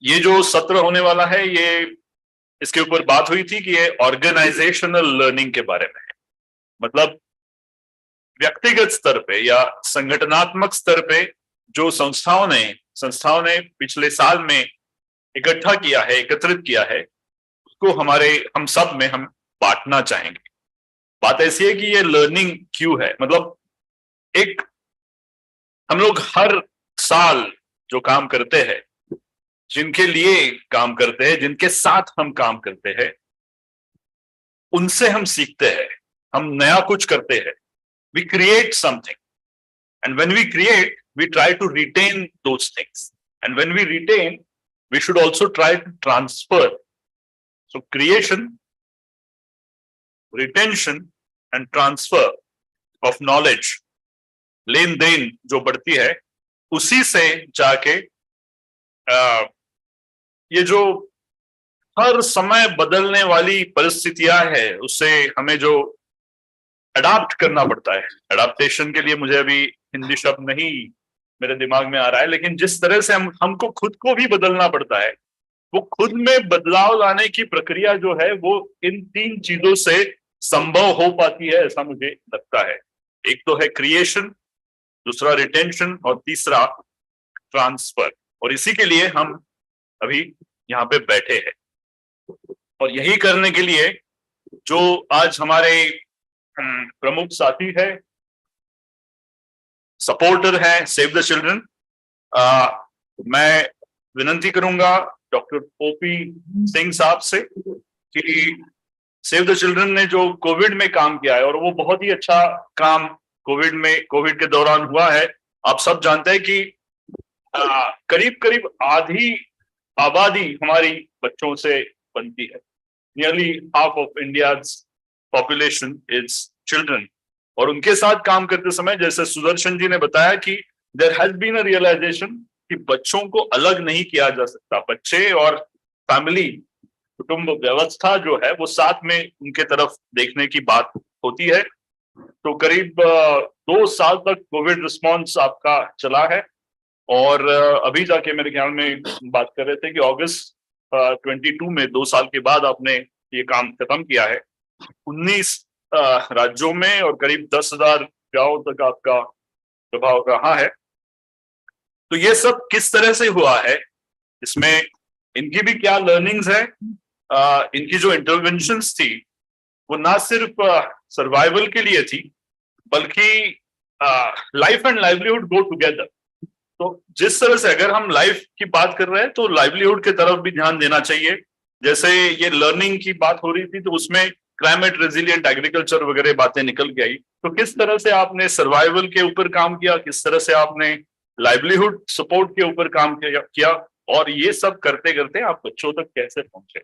ये जो सत्र होने वाला है, ये इसके ऊपर बात हुई थी कि ये ऑर्गेनाइजेशनल लर्निंग के बारे में है। मतलब व्यक्तिगत स्तर पे या संगठनात्मक स्तर पे जो संस्थाओं ने पिछले साल में इकट्ठा किया है, एकत्रित किया है, उसको हम सब में हम बांटना चाहेंगे। बात ऐसी है कि ये लर्निंग क्यों है, मतलब एक हम लोग हर साल जो काम करते हैं, जिनके लिए काम करते हैं, जिनके साथ हम काम करते हैं, उनसे हम सीखते हैं, हम नया कुछ करते हैं. We create something, and when we create, we try to retain those things, and when we retain, we should also try to transfer. So creation, retention and transfer of knowledge, लेन देन जो बढ़ती है, उसी से जाके ये जो हर समय बदलने वाली परिस्थितियां है, उससे हमें जो अडाप्ट करना पड़ता है. अडाप्टेशन के लिए मुझे अभी हिंदी शब्द नहीं मेरे दिमाग में आ रहा है, लेकिन जिस तरह से हमको खुद को भी बदलना पड़ता है, वो खुद में बदलाव लाने की प्रक्रिया जो है वो इन 3 चीजों से संभव हो पाती है, ऐसा मुझे लगता है. एक तो है क्रिएशन, दूसरा रिटेंशन और तीसरा ट्रांसफर. और इसी के लिए हम अभी यहाँ पे बैठे हैं. और यही करने के लिए जो आज हमारे प्रमुख साथी है, सपोर्टर है सेव द चिल्ड्रन, मैं विनंती करूंगा डॉक्टर ओपी सिंह साहब से कि सेव द चिल्ड्रन ने जो कोविड में काम किया है, और वो बहुत ही अच्छा काम कोविड के दौरान हुआ है. आप सब जानते हैं कि करीब आधी आबादी हमारी बच्चों से बनती है. Nearly half of India's population is children. और उनके साथ काम करते समय, जैसे सुदर्शन जी ने बताया कि there has been a realisation कि बच्चों को अलग नहीं किया जा सकता. बच्चे और फैमिली, कुटुंब व्यवस्था जो है वो साथ में उनके तरफ देखने की बात होती है. तो करीब 2 साल तक कोविड रिस्पॉन्स आपका चला है, और अभी जाके मेरे ख्याल में बात कर रहे थे कि अगस्त 22 में 2 साल के बाद आपने ये काम खत्म किया है. 19 राज्यों में और करीब 10,000 गांवों तक आपका प्रभाव रहा है. तो ये सब किस तरह से हुआ है, इसमें इनकी भी क्या लर्निंग्स है. इनकी जो इंटरवेंशंस थी वो ना सिर्फ सर्वाइवल के लिए थी, बल्कि life and livelihood go together. तो जिस तरह से अगर हम लाइफ की बात कर रहे हैं तो लाइवलीहुड की तरफ भी ध्यान देना चाहिए. जैसे ये लर्निंग की बात हो रही थी, तो उसमें क्लाइमेट रेजिलिएंट एग्रीकल्चर वगैरह बातें निकल के आई. तो किस तरह से आपने सर्वाइवल के ऊपर काम किया, किस तरह से आपने लाइवलीहुड सपोर्ट के ऊपर काम किया, और ये सब करते करते आप बच्चों तक कैसे पहुंचे.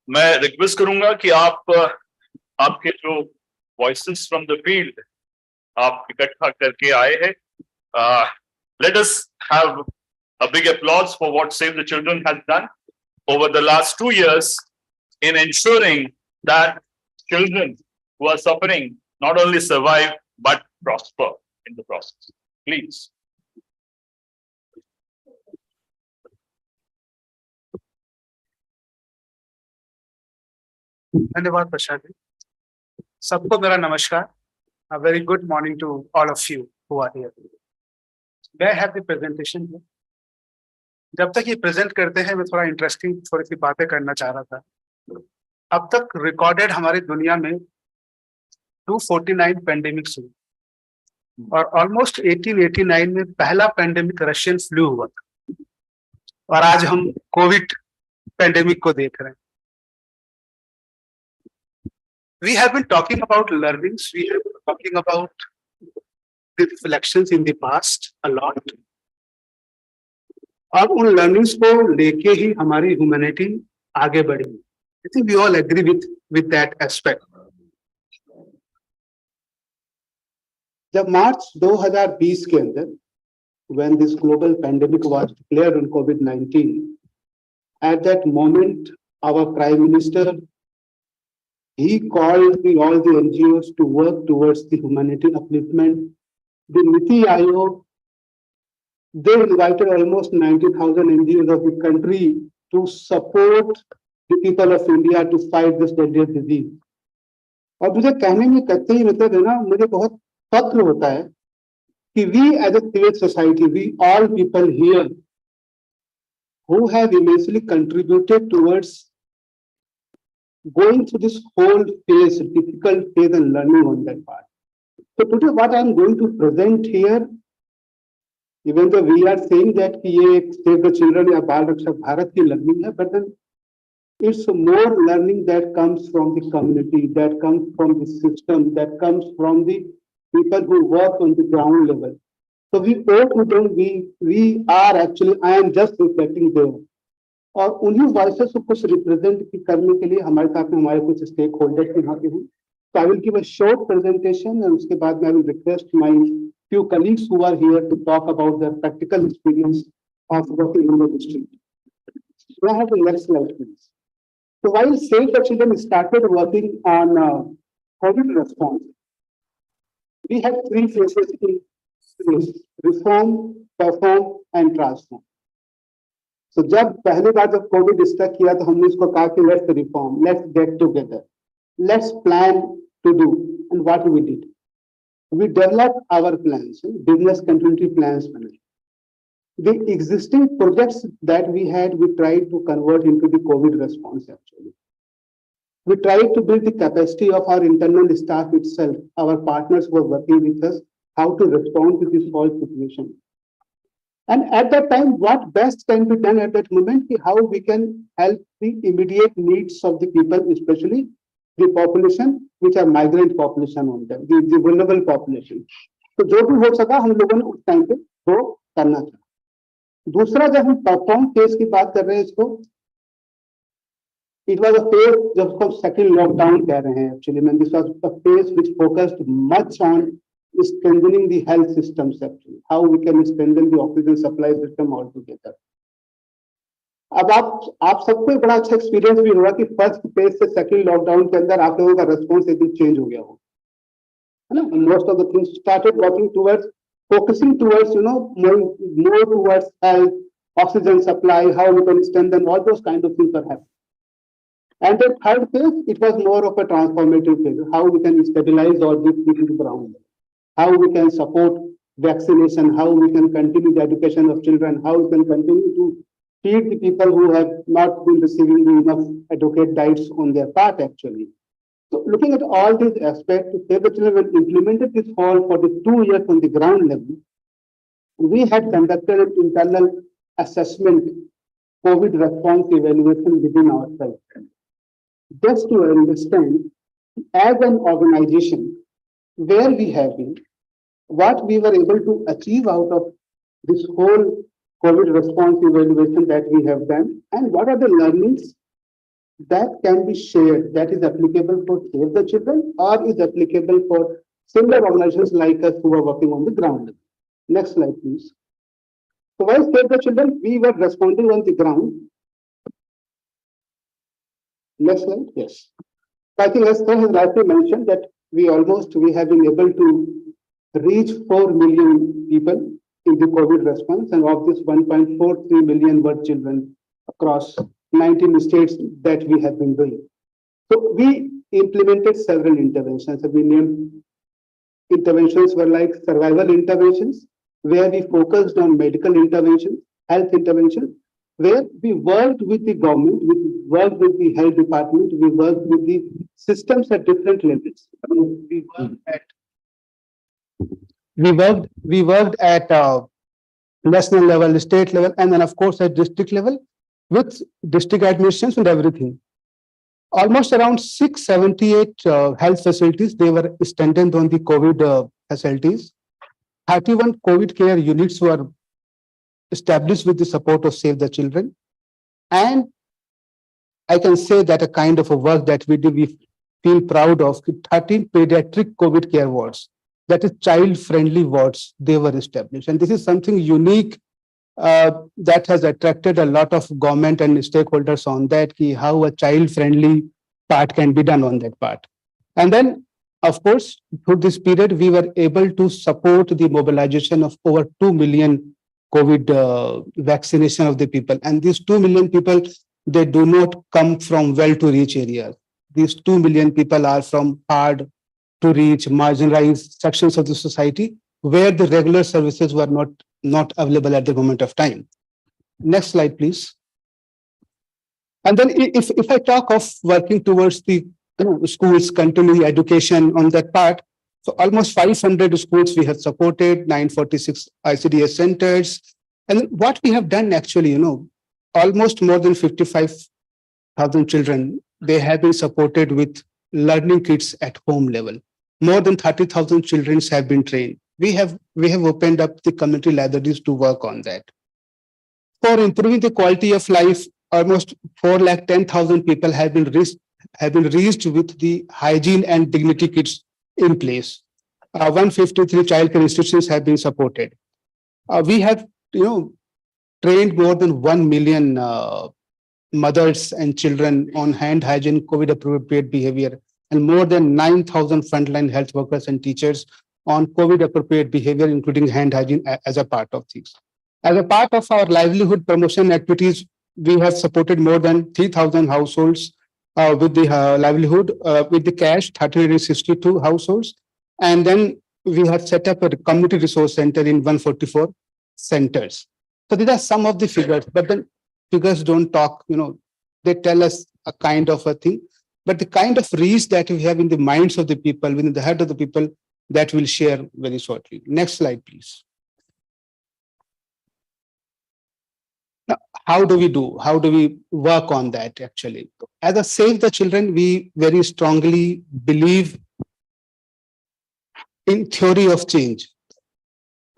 मैं रिक्वेस्ट करूंगा कि आपके जो वॉइसेस फ्रॉम द फील्ड आप इकट्ठा करके आए हैं. Let us have a big applause for what Save the Children has done over the last 2 years in ensuring that children who are suffering not only survive but prosper in the process. Please. धन्यवाद प्रशांत जी. सबको मेरा नमस्कार. A very good morning to all of you who are here. May I have the presentation here? जब तक ये present करते हैं, मैं थोड़ा इंटरेस्टिंग थोड़ी सी बातें करना चाह रहा था. अब तक रिकॉर्डेड हमारी दुनिया में 249 पेंडेमिक्स हुई, और ऑलमोस्ट 1889 में पहला पेंडेमिक रशियन फ्लू हुआ था, और आज हम कोविड पेंडेमिक को देख रहे हैं. We have been talking about learnings. We have been talking about the reflections in the past a lot. अब उन learnings को लेके ही हमारी humanity आगे बढ़ी. I think we all agree with that aspect. जब मार्च 2020 के अंदर, when this global pandemic was declared on COVID-19, at that moment, our Prime Minister, he called all the NGOs to work towards the humanitarian upliftment. The Niti Aayog, they invited almost 90,000 NGOs of the country to support the people of India to fight this deadly disease. और मुझे कहने में कतई मतलब है ना, मुझे बहुत फख्र होता है कि we as a civil society, we all people here who have immensely contributed towards going through this whole phase, difficult phase, and learning on that part. So today what I am going to present here Even though we are saying that कि ये एक Save the Children या बाल रक्षक भारत की learning है, but then it's more learning that comes from the community, that comes from the system, that comes from the people who work on the ground level. So we owe to them, we are actually, I am just reflecting there. और उन्हीं voices को कुछ represent करने के लिए हमारे साथ में हमारे कुछ स्टेक होल्डर्स यहाँ पे हैं. So I will give a short presentation and उसके बाद I will request my few colleagues who are here to talk about their practical experience of working in the district. So I have the next slide, please. So while Save the Children started working on COVID response, we had three phases in this: reform, perform, and transform. So जब पहली बार जब Covid start किया तो हमने इसको कहा कि let's reform, let's get together, let's plan to do, and what we did, we developed our plans, business continuity plans. The existing projects that we had, we tried to convert into the COVID response. Actually, we tried to build the capacity of our internal staff itself. Our partners were working with us how to respond to this whole situation. And at that time, what best can be done at that moment, how we can help the immediate needs of the people, especially the population, which are migrant population on them, the vulnerable population. तो जो भी हो सका हम लोगों ने उस time पे वो करना था. दूसरा जब हम परफॉर्म फेज की बात कर रहे हैं इसको, it was a phase जब उसको second lockdown कह रहे हैं actually, and this was a phase which focused much on strengthening the health systems actually, how we can strengthen the oxygen supply system altogether. अब आप सबको बड़ा अच्छा एक्सपीरियंस भी हुआ कि फर्स्ट फेज से सेकंड लॉकडाउन के अंदर आप लोगों का रेस्पॉन्स एकदम चेंज हो गया हो, है ना? Most of the things started working towards focusing towards more towards health, oxygen supply, how we can strengthen, all those kind of things are happening. And the third phase, it was more of a transformative phase, how we can stabilize all this within the ground, how we can support vaccination, how we can continue the education of children, how we can continue to feed the people who have not been receiving enough adequate diets on their part actually. So looking at all these aspects, Save the Children implemented this fall for the 2 years on the ground level. We had conducted an internal assessment, COVID response evaluation within ourselves. Just to understand, as an organization, where we have been, what we were able to achieve out of this whole COVID response evaluation that we have done, and what are the learnings that can be shared that is applicable for Save the Children or is applicable for similar organizations like us who are working on the ground level. Next slide, please. So while Save the Children, we were responding on the ground. Next slide, yes. So I think as Sir has rightly mentioned that we have been able to reach 4 million people in the COVID response, and of this 1.43 million were children across 19 states that we have been doing. So we implemented several interventions. We named interventions were like survival interventions, where we focused on medical intervention, health intervention, where we worked with the government, we worked with the health department, we worked with the systems at different levels. We worked at national level, state level, and then of course at district level with district administrations and everything. Almost around 678 health facilities, they were strengthened on the COVID facilities. 31 COVID care units were established with the support of Save the Children. And I can say that a kind of a work that we did, we feel proud of. 13 pediatric COVID care wards, that is child-friendly wards, they were established. And this is something unique that has attracted a lot of government and stakeholders on that, how a child-friendly part can be done on that part. And then, of course, through this period, we were able to support the mobilization of over 2 million COVID vaccination of the people. And these 2 million people, they do not come from well-to-reach areas. These 2 million people are from hard to reach, marginalized sections of the society where the regular services were not available at the moment of time. Next slide, please. And then if I talk of working towards the schools, continuing education on that part, So almost 500 schools we have supported, 946 ICDS centers. And what we have done actually, almost more than 55,000 children, they have been supported with learning kits at home level. More than 30,000 children have been trained. We have opened up the community libraries to work on that. For improving the quality of life, almost 410,000 people have been reached with the hygiene and dignity kits in place. 153 childcare institutions have been supported. We have, trained more than 1 million mothers and children on hand hygiene, COVID appropriate behavior, and more than 9,000 frontline health workers and teachers on COVID appropriate behavior, including hand hygiene as a part of these. As a part of our livelihood promotion activities, we have supported more than 3,000 households with the livelihood, with the cash, 362 households. And then we have set up a community resource center in 144 centers. So these are some of the figures, but then figures don't talk, they tell us a kind of a thing, but the kind of reach that we have in the minds of the people, within the head of the people, that we'll share very shortly. Next slide, please. Now, how do we work on that actually? As a Save the Children, we very strongly believe in theory of change.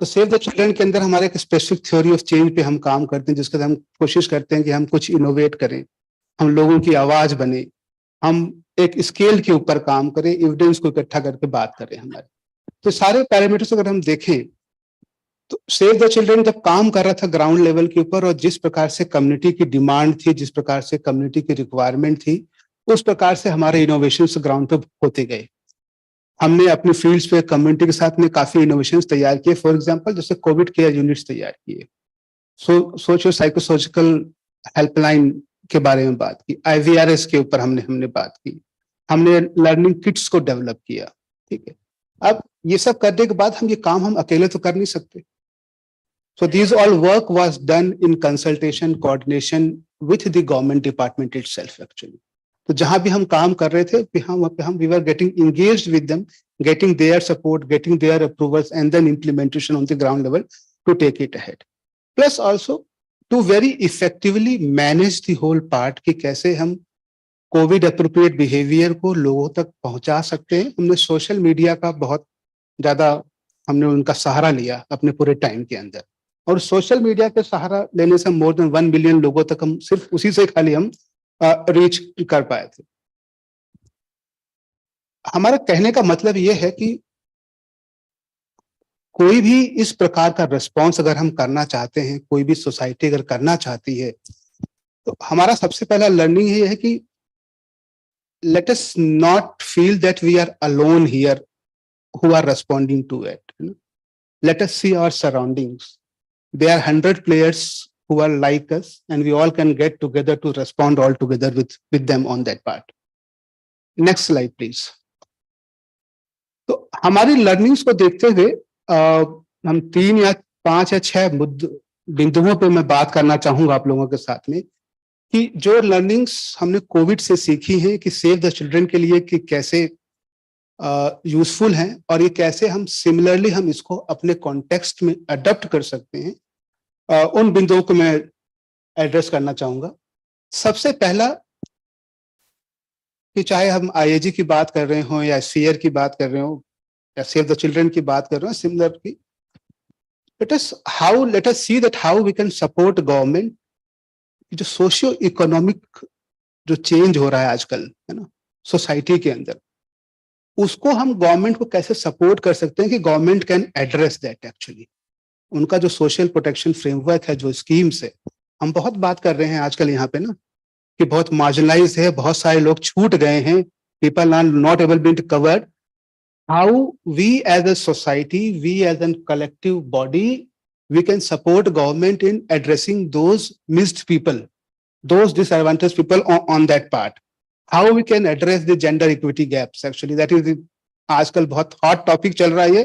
तो save the children के अंदर हमारे एक specific theory of change पे हम काम करते हैं, जिसके हम कोशिश करते हैं कि हम कुछ इनोवेट करें, हम लोगों की आवाज बने, हम एक स्केल के ऊपर काम करें, एविडेंस को इकट्ठा करके बात करें हमारे। तो सारे पैरामीटर्स अगर हम देखें तो सेव द चिल्ड्रन जब काम कर रहा था ग्राउंड लेवल के ऊपर, और जिस प्रकार से कम्युनिटी की डिमांड थी, जिस प्रकार से कम्युनिटी की रिक्वायरमेंट थी, उस प्रकार से हमारे इनोवेशंस ग्राउंड पे होते गए। हमने अपनी फील्ड्स पे कम्युनिटी के साथ में काफी इनोवेशंस तैयार किए। फॉर एग्जांपल जैसे कोविड केयर यूनिट्स तैयार किए, सोशियो साइकोसोशिकल हेल्पलाइन के बारे में बात की, IVRS के ऊपर हमने बात की, हमने लर्निंग किट्स को डेवलप किया। ठीक है, अब ये सब करने के बाद हम हम अकेले तो कर नहीं सकते। So these all work was done in consultation, coordination with the government department itself actually. तो जहां भी हम काम कर रहे थे, we were getting engaged with them, getting their support, getting their approvals, and then implementation on the ground level to take it ahead. Plus also to very effectively manage the whole part कि कैसे हम Covid appropriate behaviour को लोगों तक पहुंचा सकते हैं। हमने सोशल मीडिया का बहुत ज्यादा हमने उनका सहारा लिया अपने पूरे टाइम के अंदर, और सोशल मीडिया के सहारा लेने से मोर देन 1 बिलियन लोगों तक हम सिर्फ उसी से खाली हम रीच कर पाए थे। हमारा कहने का मतलब यह है कि कोई भी इस प्रकार का रिस्पॉन्स अगर हम करना चाहते हैं, कोई भी सोसाइटी अगर करना चाहती है, तो हमारा सबसे पहला लर्निंग ये है कि let us not feel that we are alone here who are responding to it. Let us see our surroundings. There are 100 players who are like us, and we all can get together to respond all together with them on that part. Next slide, please. तो हमारी learnings को देखते हुए हम 3 या 5 या 6 बिंदुओं पे मैं बात करना चाहूंगा आप लोगों के साथ में, कि जो लर्निंग्स हमने कोविड से सीखी हैं कि सेव द चिल्ड्रन के लिए कि कैसे यूजफुल हैं, और ये कैसे हम सिमिलरली हम इसको अपने कॉन्टेक्स्ट में अडॉप्ट कर सकते हैं, उन बिंदुओं को मैं एड्रेस करना चाहूंगा। सबसे पहला कि चाहे हम IAG की बात कर रहे हो या स्फीयर की बात कर रहे हो या सेव द चिल्ड्रन की बात कर रहे हो, similarly let us see that how we can support government। जो सोशियो इकोनॉमिक जो चेंज हो रहा है आजकल, है ना, सोसाइटी के अंदर, उसको हम गवर्नमेंट को कैसे सपोर्ट कर सकते हैं कि government can address that actually. उनका जो सोशल प्रोटेक्शन फ्रेमवर्क है, जो स्कीम्स है, हम बहुत बात कर रहे हैं आजकल यहाँ पे ना कि बहुत मार्जिनलाइज है, बहुत सारे लोग छूट गए हैं, people are not able been covered. How we as a society, we as an collective body, we can support government in addressing those missed people, those disadvantaged people on that part. How we can address the gender equity gaps actually, that is आजकल बहुत hot topic चल रहा है।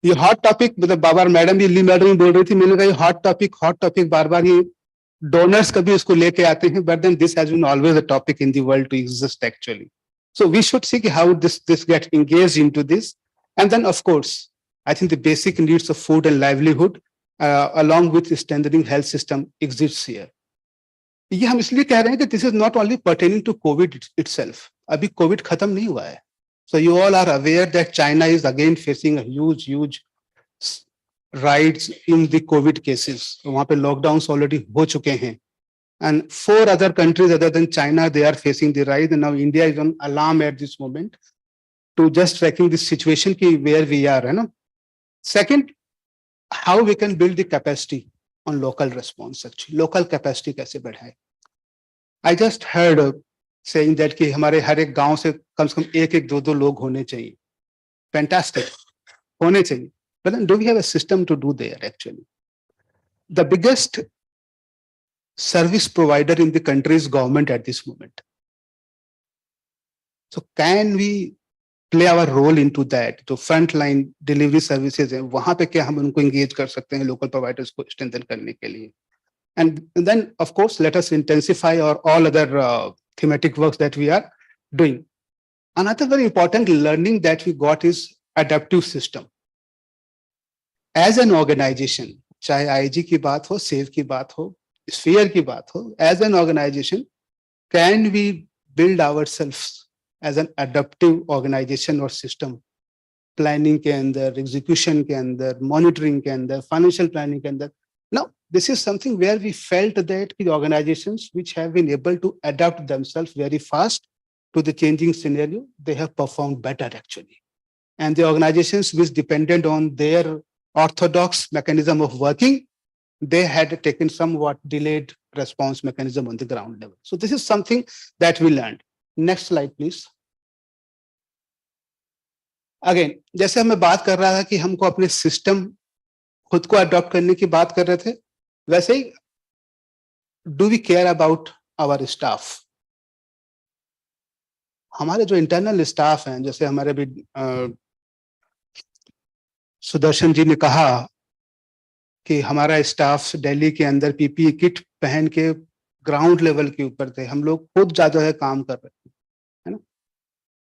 ये hot topic मतलब बार madam ली madam बोल रही थी, मैंने कहा ये hot topic बार ये donors कभी इसको लेके आते हैं, but then this has been always a topic in the world to exist actually. So we should see how this gets engaged into this. And then, of course, I think the basic needs of food and livelihood, along with strengthening health system, exists here. ये हम इसलिए कह रहे हैं कि this is not only pertaining to COVID itself. अभी COVID खत्म नहीं हुआ है. So you all are aware that China is again facing a huge rise in the COVID cases. वहाँ पे lockdowns already हो चुके हैं. And 4 other countries other than China, they are facing the rise. And now India is on alarm at this moment to just tracking this situation where we are. You know? Second, how we can build the capacity on local response. Actually, local capacity कैसे बढ़ाए? I just heard saying that कि हमारे हर एक गांव से कम 1-2 लोग होने चाहिए. Fantastic, होने चाहिए. But then do we have a system to do there actually? The biggest service provider in the country is government at this moment. So can we play our role into that? To frontline delivery services हैं, वहाँ पे क्या हम उनको engage कर सकते हैं local providers को strengthen करने के लिए? And then, of course, let us intensify our all other thematic works that we are doing. Another very important learning that we got is adaptive system. As an organization, चाहे IIG की बात हो, SAVE की बात हो, Sphere की बात हो, as an organization, can we build ourselves as an adaptive organization or system? Planning के अंदर, execution के अंदर, monitoring के अंदर, financial planning के अंदर. Now, this is something where we felt that the organizations which have been able to adapt themselves very fast to the changing scenario, they have performed better actually. And the organizations which depended on their orthodox mechanism of working, they had taken somewhat delayed response mechanism on the ground level. So this is something that we learned. Next slide, please. Again, जैसे मैं बात कर रहा था कि हमको अपने system खुद को अडॉप्ट करने की बात कर रहे थे, वैसे ही do we care about our staff. हमारे जो इंटरनल स्टाफ हैं, जैसे हमारे भी सुदर्शन जी ने कहा कि हमारा स्टाफ दिल्ली के अंदर पीपीई किट पहन के ग्राउंड लेवल के ऊपर थे, हम लोग खुद ज्यादा है काम कर रहे थे, है ना.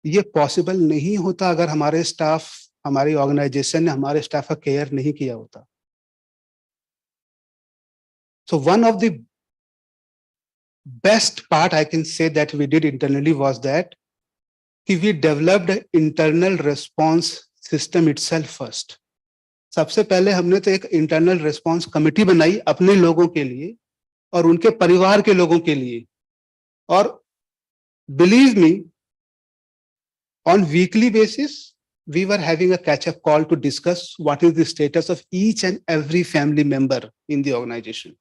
ये पॉसिबल नहीं होता अगर हमारे स्टाफ, हमारी ऑर्गेनाइजेशन ने हमारे स्टाफ का केयर नहीं किया होता. So one of the best part I can say that we did internally was that we developed an internal response system itself first. सबसे पहले हमने तो एक इंटरनल रिस्पांस कमेटी बनाई अपने लोगों के लिए और उनके परिवार के लोगों के लिए. और believe me, on weekly basis we were having a catch-up call to discuss what is the status of each and every family member in the organization.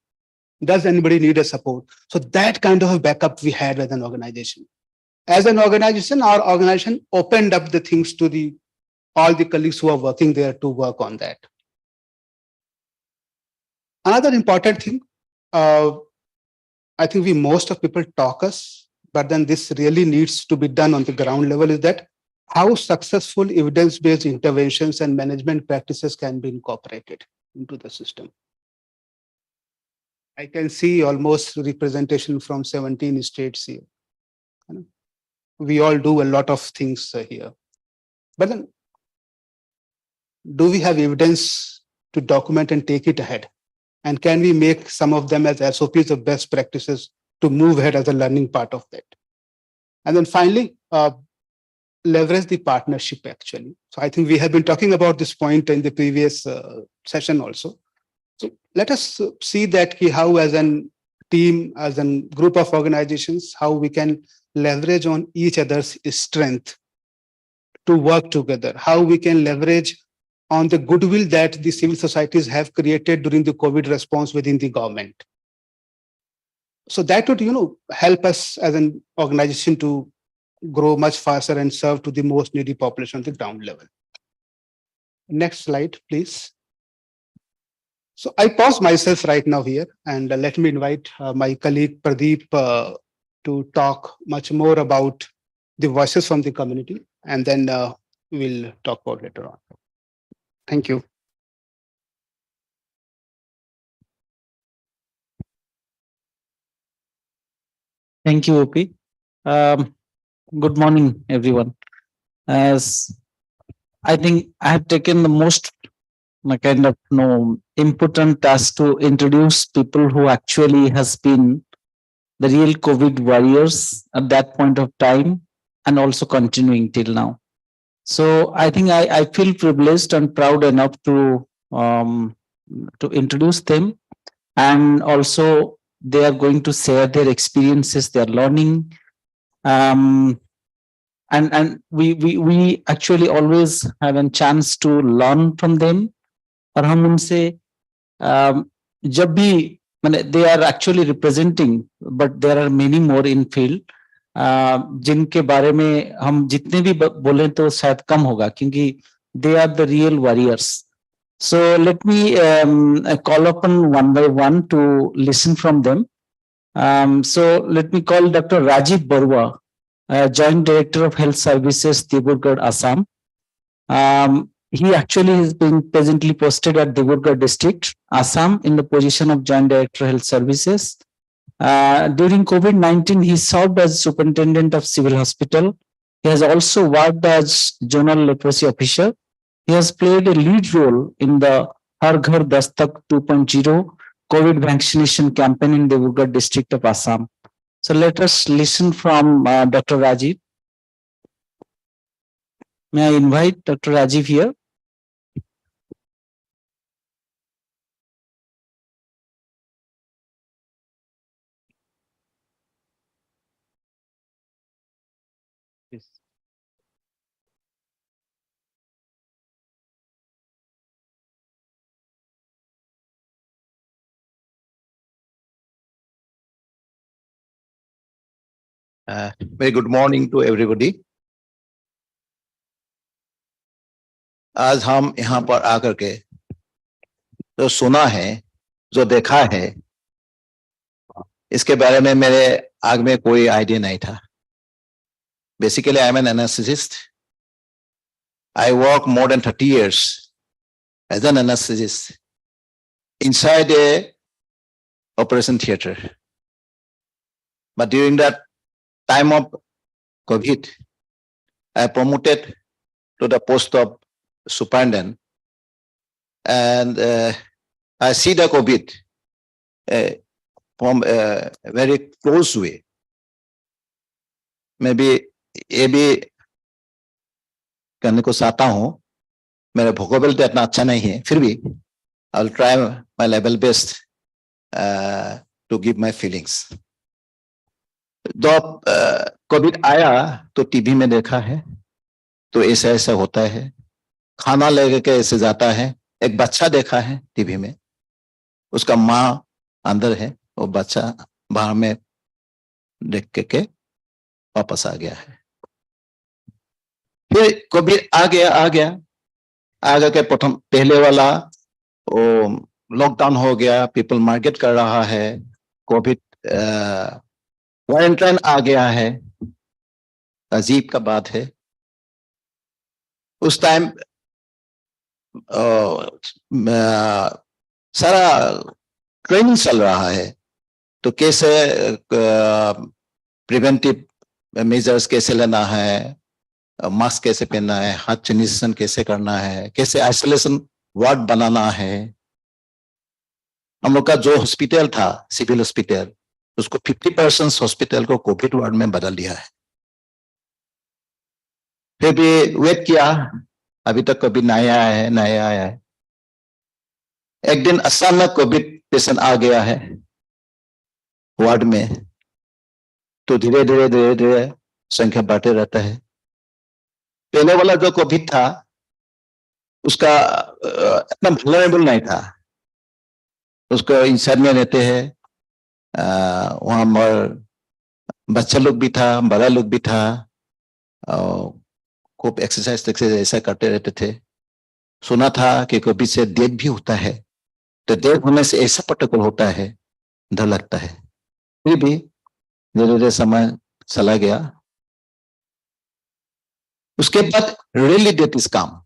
Does anybody need a support? So that kind of a backup we had as an organization. As an organization, our organization opened up the things to all the colleagues who are working there to work on that. Another important thing, I think most of people talk us, but then this really needs to be done on the ground level, is that how successful evidence-based interventions and management practices can be incorporated into the system. I can see almost representation from 17 states here. We all do a lot of things here. But then, do we have evidence to document and take it ahead? And can we make some of them as SOPs of best practices to move ahead as a learning part of that? And then finally, leverage the partnership actually. So I think we have been talking about this point in the previous session also. So let us see that how as a team, as a group of organizations, how we can leverage on each other's strength to work together, how we can leverage on the goodwill that the civil societies have created during the COVID response within the government. So that would, help us as an organization to grow much faster and serve to the most needy population on the ground level. Next slide, please. So I pause myself right now here and let me invite my colleague Pradeep to talk much more about the voices from the community, and then we'll talk about later on. Thank you. Thank you, OP. Good morning, everyone. As I think I have taken the most kind of important task to introduce people who actually has been the real COVID warriors at that point of time and also continuing till now. So I think I feel privileged and proud enough to introduce them, and also they are going to share their experiences, their learning. And we actually always have a chance to learn from them. और हम उनसे जब भी माने they are actually representing, but there are many more in field जिनके बारे में हम जितने भी बोले तो शायद कम होगा, क्योंकि they are the real warriors. So let me call upon one by one to listen from them. So let me call Dr. Rajiv Barua, Joint Director of Health Services, Dibrugad, Assam. He actually is being presently posted at Dibrugad District, Assam, in the position of Joint Director Health Services. During COVID-19, he served as Superintendent of Civil Hospital. He has also worked as Zonal Leprosy Officer. He has played a lead role in the Har Ghar Dastak 2.0 COVID vaccination campaign in Dibrugad District of Assam. So let us listen from Dr. Rajiv. May I invite Dr. Rajiv here? Yes. Very good morning to everybody. आज हम यहाँ पर आकर के जो सुना है, जो देखा है, इसके बारे में मेरे आग में कोई आइडिया नहीं था. Basically, I am an anesthetist. I work more than 30 years as an anesthetist inside a operation theater. But during that time of COVID, I promoted to the post of superintendent, and I see the COVID from a very close way. मैं भी ये भी करने को चाहता हूँ. मेरा vocabulary तो इतना अच्छा नहीं है, फिर भी I'll try my level best to give my feelings. जब कोविड आया तो टीवी में देखा है, तो ऐसा ऐसा होता है. खाना लेके के ऐसे जाता है. एक बच्चा देखा है टीवी में, उसका माँ अंदर है, वो बच्चा बाहर में देख के वापस आ गया है. फिर कोविड आ गया आगे के प्रथम पहले वाला वो लॉकडाउन हो गया, पीपल मार्केट कर रहा है, कोविड क्वारंटाइन आ गया है. अजीब का बात है. उस टाइम सारा ट्रेनिंग चल रहा है, तो कैसे प्रिवेंटिव मेजर्स कैसे लेना है, मास्क कैसे पहनना है, हाथ सैनिटाइजेशन कैसे करना है, कैसे आइसोलेशन वार्ड बनाना है. हम लोग का जो हॉस्पिटल था सिविल हॉस्पिटल, उसको 50% हॉस्पिटल को कोविड वार्ड में बदल दिया है. फिर भी वेट किया, अभी तक कोविड नहीं आया है. एक दिन अचानक कोविड पेशेंट आ गया है वार्ड में, तो धीरे धीरे संख्या बढ़ते रहता है. पहले वाला जो कोविड था उसका इतना वल्नरेबल नहीं था. उसको इंसाइड में रहते हैं, वहां बच्चा लोग भी था, बड़ा लोग भी था, खूब एक्सरसाइज ऐसा करते रहते थे. सुना था कि कोविड से डेथ भी होता है, तो डेथ होने से ऐसा प्रोटोकॉल होता है, डर लगता है. फिर भी धीरे धीरे समय चला गया. उसके बाद really death is come.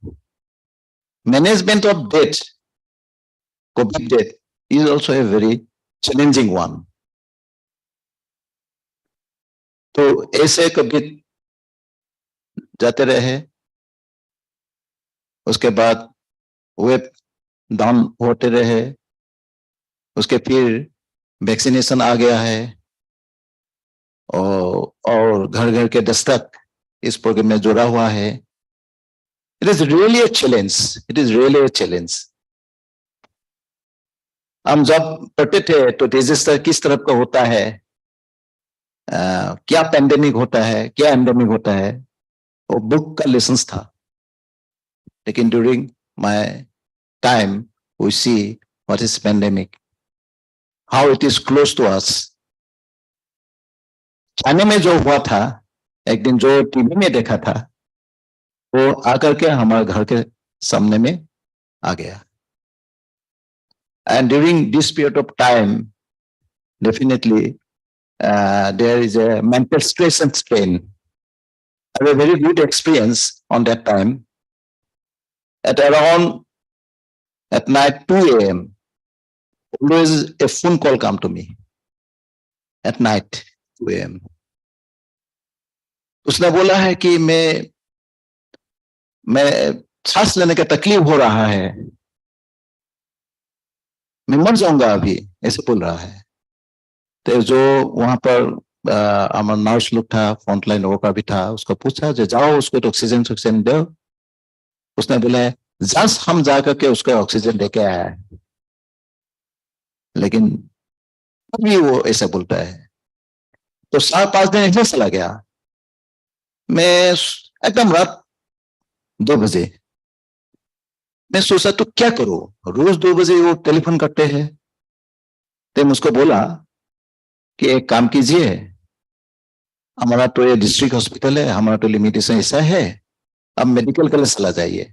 Management of death, Covid death is also a very challenging one. तो ऐसे कोविड जाते रहे, उसके बाद वेब डाउन होते रहे, उसके फिर वैक्सीनेशन आ गया है और घर घर के दस्तक इस प्रोग्राम में जुड़ा हुआ है. It is really a challenge. It is really a challenge. हम जब पढ़ते थे तो डिजास्टर किस तरह का होता है, क्या पेंडेमिक होता है, क्या एंडेमिक होता है, वो बुक का लेसन्स था. लेकिन during my time we see what is pandemic, how it is close to us. China में जो हुआ था, एक दिन जो टीवी में देखा था, वो आकर के हमारे घर के सामने में आ गया. And during this period of time, definitely there is a mental stress and strain. I have a very good experience on that time. At around at night 2 a.m., always a phone call come to me. At night 2 a.m. उसने बोला है कि मैं सांस लेने का तकलीफ हो रहा है, मैं मर जाऊंगा अभी, ऐसे बोल रहा है. तो जो वहां पर हमारा नर्स लोग था, फ्रंटलाइन वर्कर भी था, उसको पूछा जो जाओ उसको तो ऑक्सीजन दो. उसने बोला है जस्ट हम जाकर के उसको ऑक्सीजन देके आया है, लेकिन अभी वो ऐसा बोलता है. तो 4-5 दिन ऐसे चला गया. मैं एकदम रात 2 बजे मैं सोचा तो क्या करूं, रोज 2 बजे वो टेलीफोन करते हैं. तो मुझको बोला कि एक काम कीजिए, हमारा तो ये डिस्ट्रिक्ट हॉस्पिटल है, हमारा तो लिमिटेशन ऐसा है, अब मेडिकल कॉलेज चला जाइए.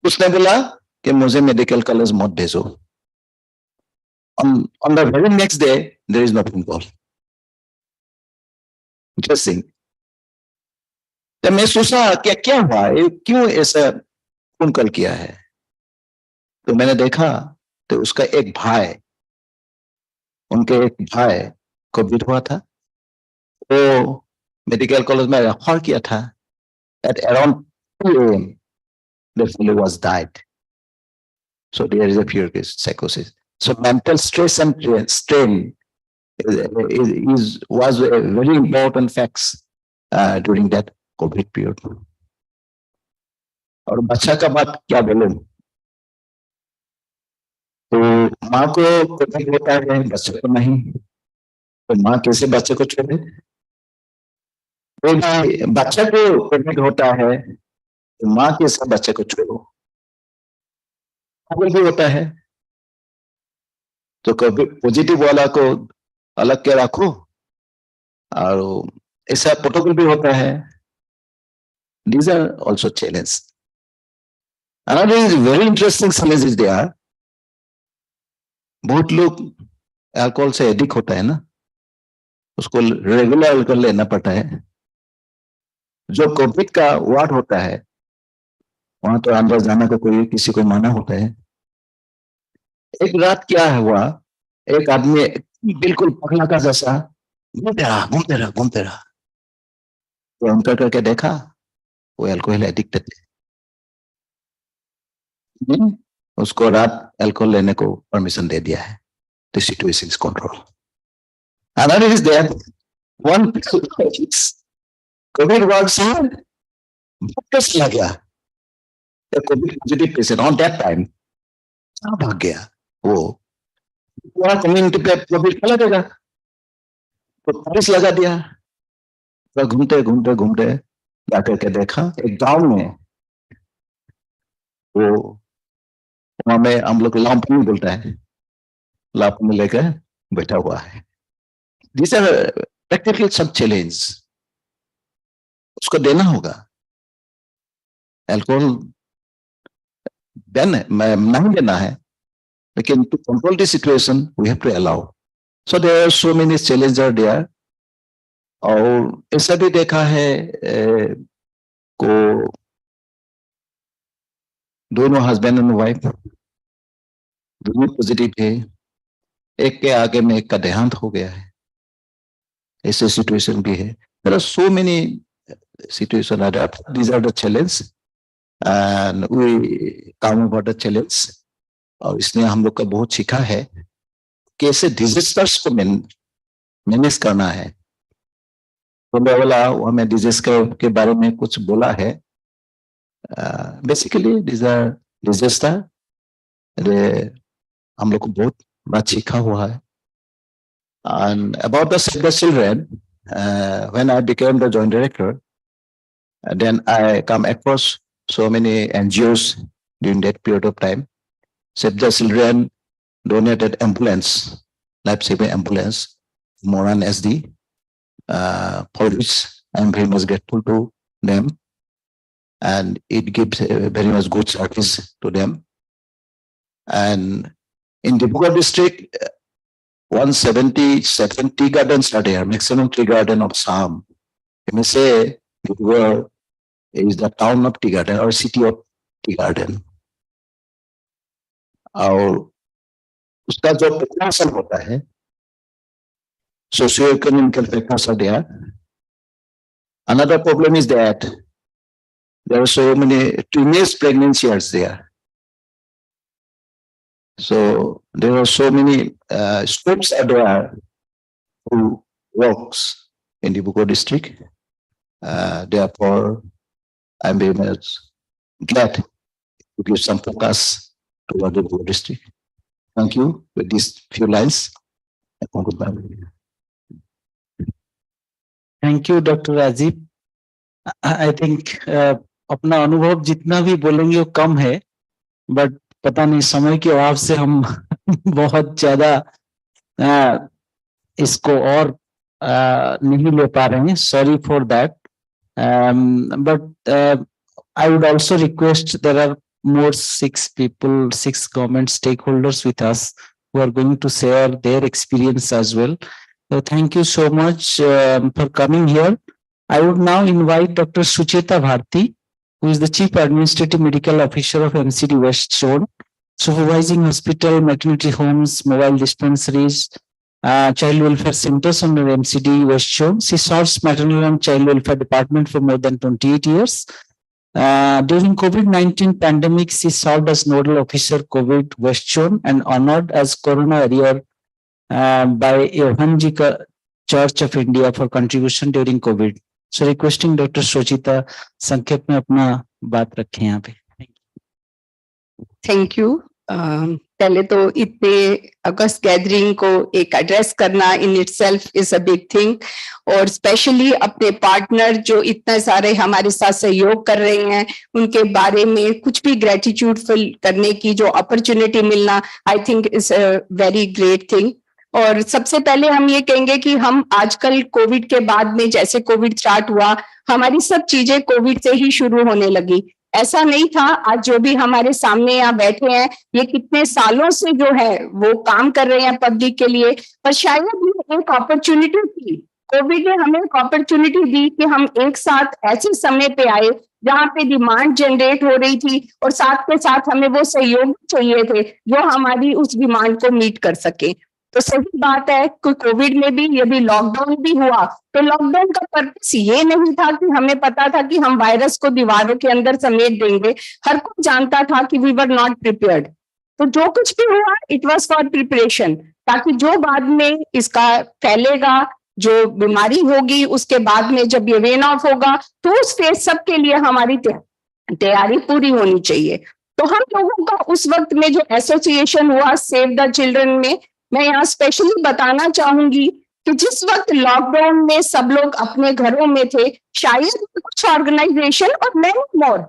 उसने बोला कि मुझे मेडिकल कॉलेज मत भेजो. on the very next day there is no phone call. Interesting. तो मैं सोचा कि क्या हुआ, क्यों ऐसा फोन कॉल किया है. तो मैंने देखा तो उसका एक भाई, उनके एक भाई कोविड हुआ था, वो मेडिकल कॉलेज में रेफर किया था. At around 2 a.m. the fellow was died. So there is a fear case psychosis. So mental stress and strain was a very important facts during that COVID period. और बच्चा का बात क्या बोलूं, तो माँ को कोविड होता है, बच्चे को नहीं, तो माँ कैसे बच्चे को छोड़े. बच्चा को कोविड होता है तो माँ कैसे बच्चे को छोड़ो. भी होता है तो कोविड पॉजिटिव वाला को अलग के रखो, और ऐसा प्रोटोकॉल भी होता है. These are also challenges. Another is very interesting challenge is there. बहुत लोग अल्कोहल से एडिक्ट होता है ना, उसको रेगुलर अल्कोहल लेना पड़ता है. जो कोविड का वार्ड होता है वहां तो अंदर जाने का कोई किसी को माना होता है. एक रात क्या हुआ, एक आदमी बिल्कुल पगला का जैसा घूमते रहा. तो हम करके देखा वो अल्कोहल एडिक्टेड थे. उसको रात अल्कोहल लेने को परमिशन दे दिया है. The situation is control. Another is that one COVID was चला गया. Covid positive patient on that time कहाँ भाग गया, वो पूरा कम्युनिटी पे कोविड फैला देगा, तो पुलिस लगा दिया. तो घूमते जाकर के देखा एक गांव में, वो वहां में हम लोग लापनी बोलता है, लापनी लेकर बैठा हुआ है. These are practical सब चैलेंज उसको देना होगा. अल्कोहल बैन नहीं देना है, लेकिन to control the situation we have to allow. So there are so many challenges are there. और ऐसा भी देखा है को दोनों हस्बैंड एंड वाइफ दोनों पॉजिटिव है, एक के आगे में एक का देहांत हो गया है. ऐसे सिचुएशन भी है. There are so many situations adapt. These are the challenge, and we come about the challenge. और इसलिए हम लोग का बहुत सीखा है कैसे डिजास्टर्स को मैनेज करना है। बोलने वाला हमें डिजास्टर के बारे में कुछ बोला है। बेसिकली डिजास्टर हम लोग को बहुत बात सीखा हुआ है। And about the Save the Children, when I became the joint director, then I come across so many NGOs during that period of time. Save the Children donated ambulance, life-saving ambulance, Moran SD, for which I am very much grateful to them. And it gives a very much good service to them. And in Dibrugarh district, 177 tea gardens are there, maximum tea garden of Assam. You may say Dibrugarh is the town of tea garden or city of tea garden. और उसका जो potential होता है, socio-economic factors are there. Another problem is that there are so many teenage pregnancies there. So there are so many scopes are there who works in Dibrugarh district. Therefore, I'm very much glad to give some focus to the Dibrugarh district. Thank you with these few lines. Goodbye. Thank you, Dr. Rajiv. I think अपना अनुभव जितना भी बोलेंगे वो कम है, but पता नहीं समय के अभाव से हम बहुत ज्यादा इसको और नहीं ले पा रहे हैं. Sorry for that. But I would also request, there are more 6 government stakeholders with us who are going to share their experience as well. So thank you so much for coming here. I would now invite Dr. Sucheta Bharti, who is the Chief Administrative Medical Officer of MCD West Zone, supervising hospital, maternity homes, mobile dispensaries, child welfare centers under MCD West Zone. She serves maternal and child welfare department for more than 28 years. During COVID-19 pandemic, she served as nodal officer COVID West Zone and honored as Corona Warrior by Evangelika Church of India for contribution during COVID. So requesting Dr. Sucheta संक्षेप में अपना बात रखें यहाँ पे. Thank you. पहले तो इतने अगस्त गैदरिंग को एक एड्रेस करना in itself is a big thing, और स्पेशली अपने पार्टनर जो इतना सारे हमारे साथ सहयोग कर रहे हैं उनके बारे में कुछ भी ग्रेटिट्यूड फील करने की जो अपॉर्चुनिटी मिलना, I think is a very great thing. और सबसे पहले हम ये कहेंगे कि हम आजकल कोविड के बाद में, जैसे कोविड स्टार्ट हुआ, हमारी सब चीजें कोविड से ही शुरू होने लगी. ऐसा नहीं था. आज जो भी हमारे सामने यहाँ बैठे हैं, ये कितने सालों से जो है वो काम कर रहे हैं पब्लिक के लिए, पर शायद ये एक अपॉर्चुनिटी थी. कोविड ने हमें एक अपॉर्चुनिटी दी कि हम एक साथ ऐसे समय पे आए जहाँ पे डिमांड जनरेट हो रही थी और साथ के साथ हमें वो सहयोग चाहिए थे जो हमारी उस डिमांड को मीट कर सके. तो सही बात है कि कोविड में भी यदि लॉकडाउन भी हुआ तो लॉकडाउन का पर्पस ये नहीं था कि हमें पता था कि हम वायरस को दीवारों के अंदर समेट देंगे. हर कोई जानता था कि वी वर नॉट प्रिपेयर्ड. तो जो कुछ भी हुआ इट वाज फॉर प्रिपरेशन, ताकि जो बाद में इसका फैलेगा, जो बीमारी होगी, उसके बाद में जब ये वेन ऑफ होगा तो उस फेज सब के लिए हमारी तैयारी पूरी होनी चाहिए. तो हम लोगों का उस वक्त में जो एसोसिएशन हुआ सेव द चिल्ड्रन में, मैं यहाँ स्पेशली बताना चाहूंगी कि जिस वक्त लॉकडाउन में सब लोग अपने घरों में थे, शायद कुछ ऑर्गेनाइजेशन और many more,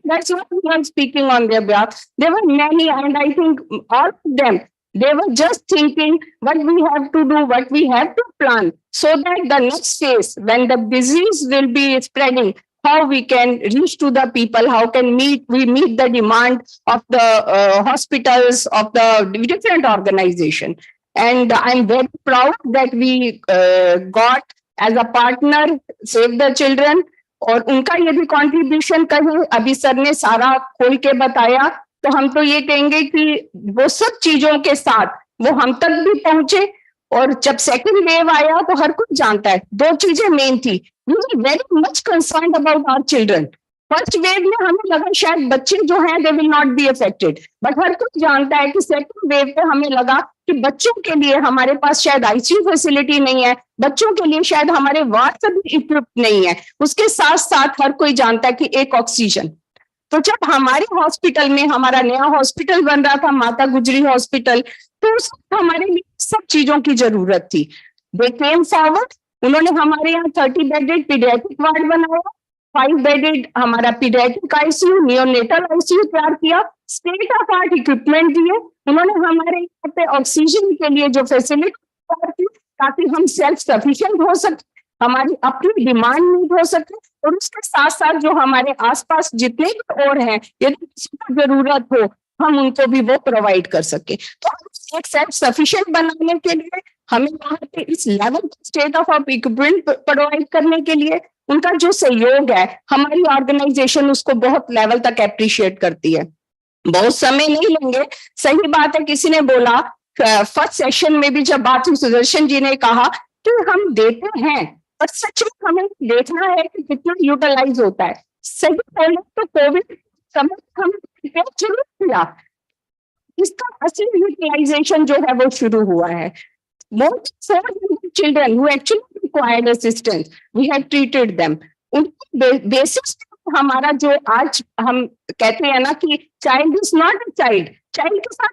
that's what we are speaking on their behalf. There were many, and I think all of them, they were just thinking what we have to do, what we have to plan, so that the next phase, when the disease will be spreading, how we can reach to the people, how can we meet the demand of the hospitals, of the different organization. And I'm very proud that we got as a partner Save the Children, और उनका यदि contribution कहें, अभी sir ने सारा खोल के बताया, तो हम तो ये कहेंगे कि वो सब चीजों के साथ वो हम तक भी पहुंचे और जब सेकंड वेव आया तो हर कोई जानता है दो चीजें मेन थी, we were very much concern about our children. First wave में हमें लगा शायद बच्चे जो हैं they will not be affected, but हर कोई जानता है कि सेकंड वेव पे हमें लगा कि बच्चों के लिए हमारे पास शायद आईसीयू फैसिलिटी नहीं है, बच्चों के लिए शायद हमारे वार्ड भी इक्विप्ड नहीं है, उसके साथ साथ हर कोई जानता है कि एक ऑक्सीजन। तो जब हमारे हॉस्पिटल में हमारा नया हॉस्पिटल बन रहा था, माता गुजरी हॉस्पिटल, तो उस वक्त हमारे लिए सब चीजों की जरूरत थी। दे केम फॉरवर्ड, उन्होंने हमारे यहाँ 30 बेडेड पीडियाट्रिक वार्ड बनाया, 5 बेडेड हमारा पीडियाट्रिक आईसीयू, नियोनेटल आईसीयू तैयार किया, स्टेट ऑफ आर्ट इक्विपमेंट दिए, उन्होंने हमारे यहाँ पे ऑक्सीजन के लिए जो फैसिलिटी तैयार की ताकि हम सेल्फ सफिशिएंट हो सके, हमारी अपनी डिमांड मीट हो सके, और उसके साथ साथ जो हमारे आसपास जितने भी और हैं यदि किसी को जरूरत हो हम उनको भी वो प्रोवाइड कर सके। तो एक सेल्फ सफिशिएंट बनाने के लिए हमें वहाँ पे इस level state of equipment provide करने के लिए उनका जो सहयोग है, हमारी ऑर्गेनाइजेशन उसको बहुत लेवल तक अप्रिशिएट करती है। बहुत समय नहीं लेंगे, सही बात है, किसी ने बोला फर्स्ट सेशन में भी जब बात हुई, सुदर्शन जी ने कहा कि हम देते हैं पर सच में हमें देखना है कि कितना यूटिलाइज होता है। सही बोले तो कोविड समय हम शुरू किया, इसका असली यूटिलाइजेशन जो है वो शुरू हुआ है। Most 400 children who actually required assistance, we have treated them. उनके बेसिस हमारा जो आज हम कहते हैं ना कि child is not a child, child के साथ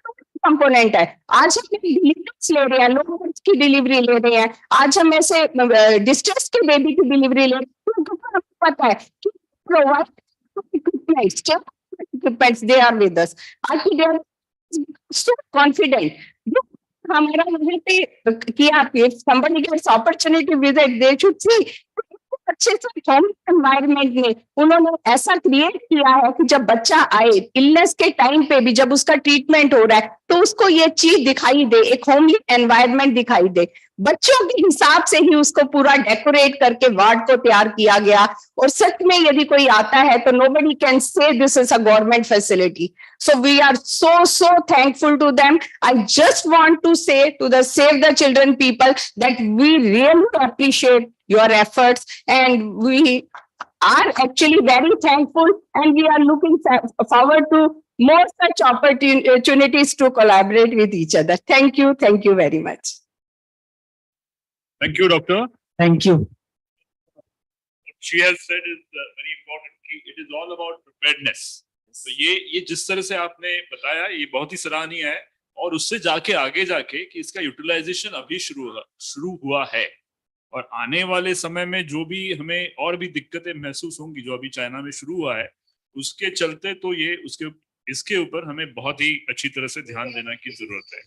कंपोनेंट है। आज हम डिलीवरीज ले रहे हैं, लोग की डिलीवरी ले रहे हैं, आज हम ऐसे डिस्ट्रेस के बेबी की डिलीवरी ले रहे हैं, तो हमें पता है कि provide equipments they are with us. आज दे आर सो कॉन्फिडेंट। हमारा वहाँ पे किया, somebody gets opportunity visit, they should see अच्छे से होम एनवायरनमेंट में उन्होंने ऐसा क्रिएट किया है कि जब बच्चा आए इलनेस के टाइम पे भी, जब उसका ट्रीटमेंट हो रहा है, तो उसको ये चीज दिखाई दे, एक होमली एनवायरनमेंट दिखाई दे। बच्चों के हिसाब से ही उसको पूरा डेकोरेट करके वार्ड को तैयार किया गया, और सच में यदि कोई आता है तो nobody can say this is a government facility. So we are so thankful to them. I just want to say to the Save the Children people that we really appreciate your efforts, and we are actually very thankful, and we are looking forward to more such opportunities to collaborate with each other. Thank you very much. Thank you, Doctor. Thank you. What she has said is very important. It is all about preparedness. तो ये जिस तरह से आपने बताया ये बहुत ही सराहनीय है, और उससे जाके आगे जाके कि इसका यूटिलाइजेशन अभी शुरू हुआ है, और आने वाले समय में जो भी हमें और भी दिक्कतें महसूस होंगी जो अभी चाइना में शुरू हुआ है, उसके चलते तो ये इसके ऊपर हमें बहुत ही अच्छी तरह से ध्यान देने की जरूरत है।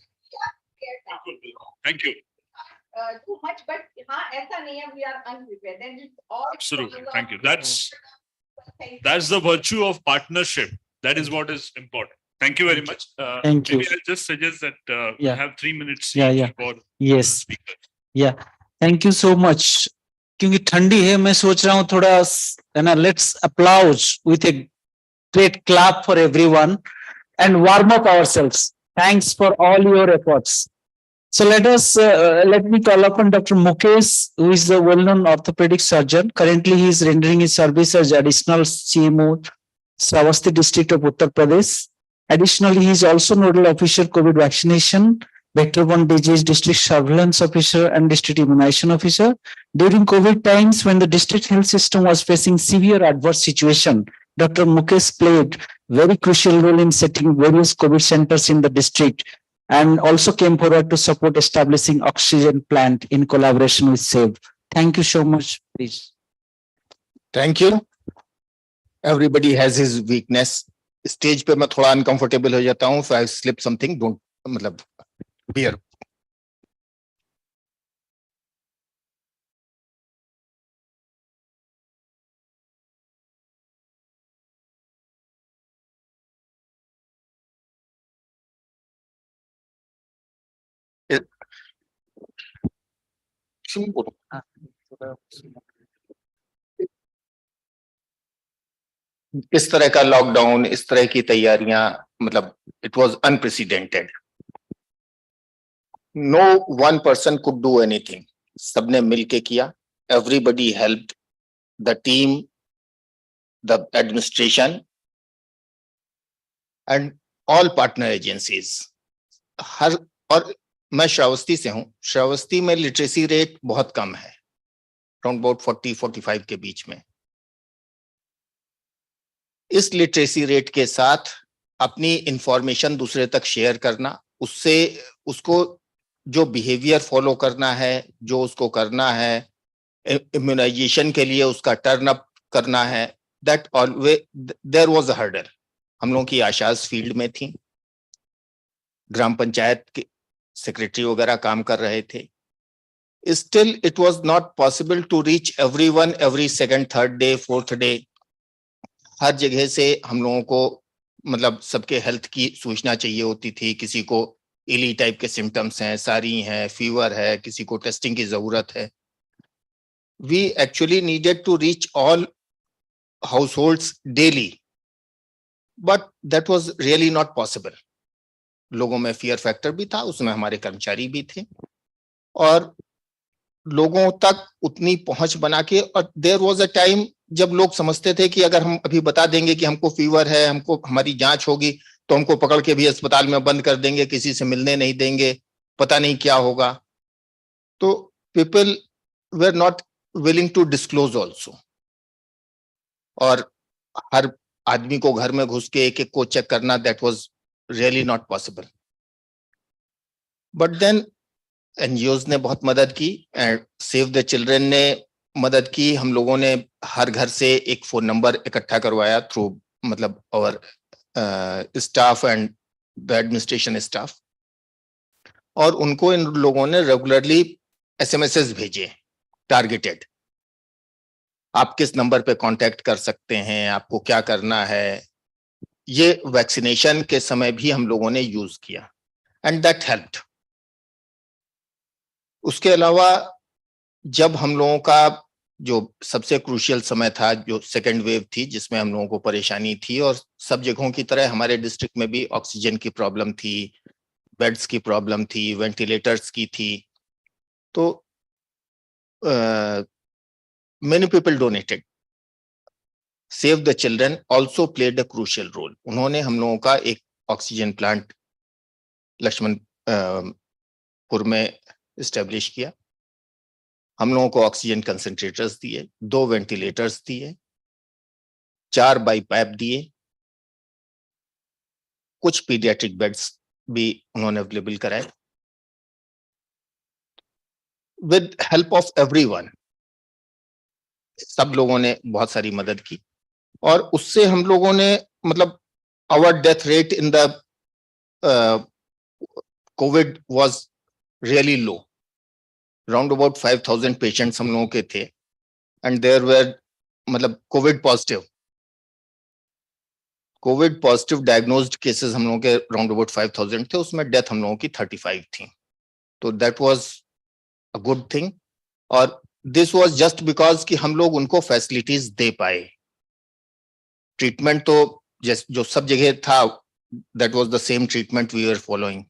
Thank you. Too much, but हाँ ऐसा नहीं है, we are unprepared, and it's all Absolutely, thank you. That's the virtue of partnership. That is what is important. Thank you very much. Thank you. Maybe I'll just suggest that we have 3 minutes Yeah. for Yes. Yeah. Thank you so much. क्योंकि ठंडी है, मैं सोच रहा हूँ थोड़ा है ना, let's applaud with a great clap for everyone and warm up ourselves. Thanks for all your efforts. So let me call upon Dr. Mukesh, who is the well-known orthopedic surgeon. Currently, he is rendering his service as additional CMO, Shravasti district of Uttar Pradesh. Additionally, he is also nodal officer COVID vaccination, vector-borne disease district surveillance officer, and district immunization officer. During COVID times, when the district health system was facing severe adverse situation, Dr. Mukesh played very crucial role in setting various COVID centers in the district, and also came forward to support establishing oxygen plant in collaboration with SAVE. Thank you so much, please. Thank you. Everybody has his weakness. Stage पे मैं थोड़ा uncomfortable हो जाता हूँ, so I slip something. Don't मतलब bear. इस तरह का लॉकडाउन, इस तरह की तैयारियां, मतलब it was unprecedented. No one person could do anything. सबने मिलके किया. Everybody helped. The team, the administration, and all partner agencies. हर और मैं श्रावस्ती से हूं. श्रावस्ती में लिटरेसी रेट बहुत कम है, अराउंड अबाउट 40-45 के बीच में. इस लिटरेसी रेट के साथ अपनी इंफॉर्मेशन दूसरे तक शेयर करना, उससे उसको जो बिहेवियर फॉलो करना है, जो उसको करना है, इम्यूनाइजेशन के लिए उसका टर्न अप करना है, that always there was a hurdle. हम लोगों की आशाज फील्ड में थी, ग्राम पंचायत के सेक्रेटरी वगैरह काम कर रहे थे. Still it was not possible to reach everyone every second, third day, fourth day. हर जगह से हम लोगों को मतलब सबके हेल्थ की सूचना चाहिए होती थी. किसी को इली टाइप के सिम्टम्स हैं, सारी हैं, फीवर है, किसी को टेस्टिंग की जरूरत है. We actually needed to reach all households daily, but that was really not possible. लोगों में फियर फैक्टर भी था, उसमें हमारे कर्मचारी भी थे, और लोगों तक उतनी पहुंच बना के. और देयर वाज अ टाइम जब लोग समझते थे कि अगर हम अभी बता देंगे कि हमको फीवर है, हमको हमारी जांच होगी, तो हमको पकड़ के भी अस्पताल में बंद कर देंगे, किसी से मिलने नहीं देंगे, पता नहीं क्या होगा. तो people were not willing to disclose also. और हर आदमी को घर में घुस के एक एक को चेक करना, that was really not possible. But then NGOs ने बहुत मदद की, एंड सेव द चिल्ड्रन ने मदद की. हम लोगों ने हर घर से एक फोन नंबर इकट्ठा करवाया थ्रू मतलब और staff and the administration staff, और उनको इन लोगों ने रेगुलरली एसएमएसएस भेजे टारगेटेड. आप किस नंबर पे कांटेक्ट कर सकते हैं, आपको क्या करना है. ये वैक्सीनेशन के समय भी हम लोगों ने यूज किया, एंड दैट हेल्प्ड. उसके अलावा जब हम लोगों का जो सबसे क्रूशियल समय था, जो सेकेंड वेव थी, जिसमें हम लोगों को परेशानी थी, और सब जगहों की तरह हमारे डिस्ट्रिक्ट में भी ऑक्सीजन की प्रॉब्लम थी, बेड्स की प्रॉब्लम थी, वेंटिलेटर्स की थी. तो many people donated. Save the Children also played a crucial role. उन्होंने हम लोगों का एक ऑक्सीजन प्लांट लक्ष्मणपुर में इस्टेब्लिश किया. हम लोगों को ऑक्सीजन कंसंट्रेटर्स दिए, 2 वेंटिलेटर्स दिए, 4 बाईपैप दिए, कुछ पीडियाट्रिक बेड्स भी उन्होंने अवेलेबल कराए. विद हेल्प ऑफ एवरीवन, सब लोगों ने बहुत सारी मदद की, और उससे हम लोगों ने मतलब our death rate in the Covid was really low. Around about 5000 patients हम लोगों के थे, एंड देयर वर मतलब कोविड पॉजिटिव डायग्नोज्ड केसेस हम लोगों के अराउंड अबाउट 5000 थे. उसमें डेथ हम लोगों की 35 थी. तो that was a good thing. और दिस वाज जस्ट बिकॉज कि हम लोग उनको फैसिलिटीज दे पाए. ट्रीटमेंट तो जो सब जगह था, that was the same treatment we were following.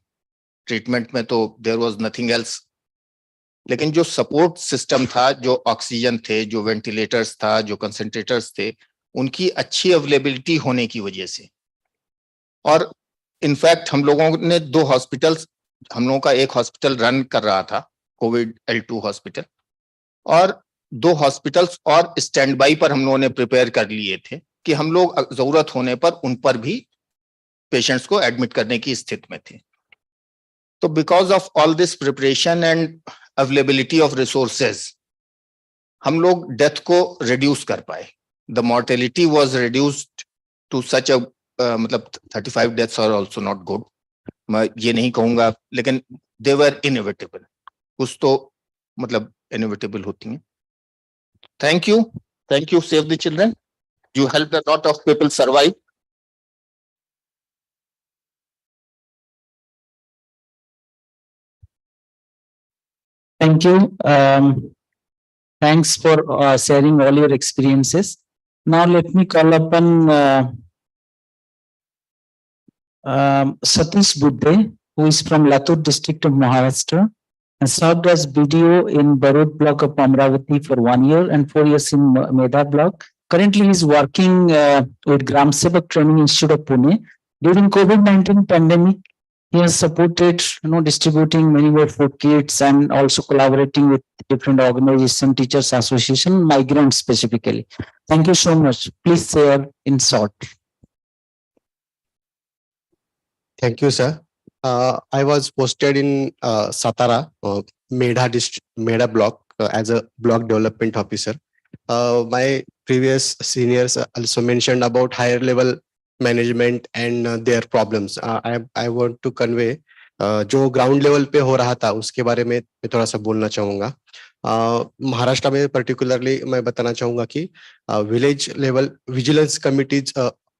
Treatment में तो देयर वाज नथिंग एल्स. लेकिन जो सपोर्ट सिस्टम था, जो ऑक्सीजन थे, जो वेंटिलेटर्स था, जो कंसंट्रेटर्स थे, उनकी अच्छी अवेलेबिलिटी होने की वजह से, और इनफैक्ट हम लोगों ने 2 हॉस्पिटल्स, हम लोगों का एक हॉस्पिटल रन कर रहा था, कोविड L2 हॉस्पिटल, और 2 हॉस्पिटल्स और स्टैंड बाई पर हम लोगों ने प्रिपेयर कर लिए थे कि हम लोग जरूरत होने पर उन पर भी पेशेंट्स को एडमिट करने की स्थिति में थे. तो because of all this preparation and availability of resources, हम लोग डेथ को रिड्यूस कर पाए. The mortality was reduced to such a मतलब 35 deaths are also not good, मैं ये नहीं कहूंगा, लेकिन दे वर इनएविटेबल. कुछ तो मतलब इनएविटेबल होती हैं. Thank you save the children. You help a lot of people survive. Thank you. Thanks for sharing all your experiences. Now let me call upon Satish Budde. who is from Latur district of Maharashtra and served as BDO in Barod block of Amravati for 1 year and 4 years in Medha block. Currently, he is working with Gram Sevak Training Institute of Pune. During COVID-19 pandemic, he has supported, distributing many more food kits and also collaborating with different organizations, teachers association, migrants specifically. Thank you so much. Please share in short. Thank you, sir. I was posted in Satara, Medha block as a block development officer. My previous seniors also mentioned about higher level management and their problems. I want to convey जो ground level पे हो रहा था उसके बारे में मैं थोड़ा सा बोलना चाहूंगा. महाराष्ट्र में पर्टिकुलरली मैं बताना चाहूंगा कि village level vigilance committees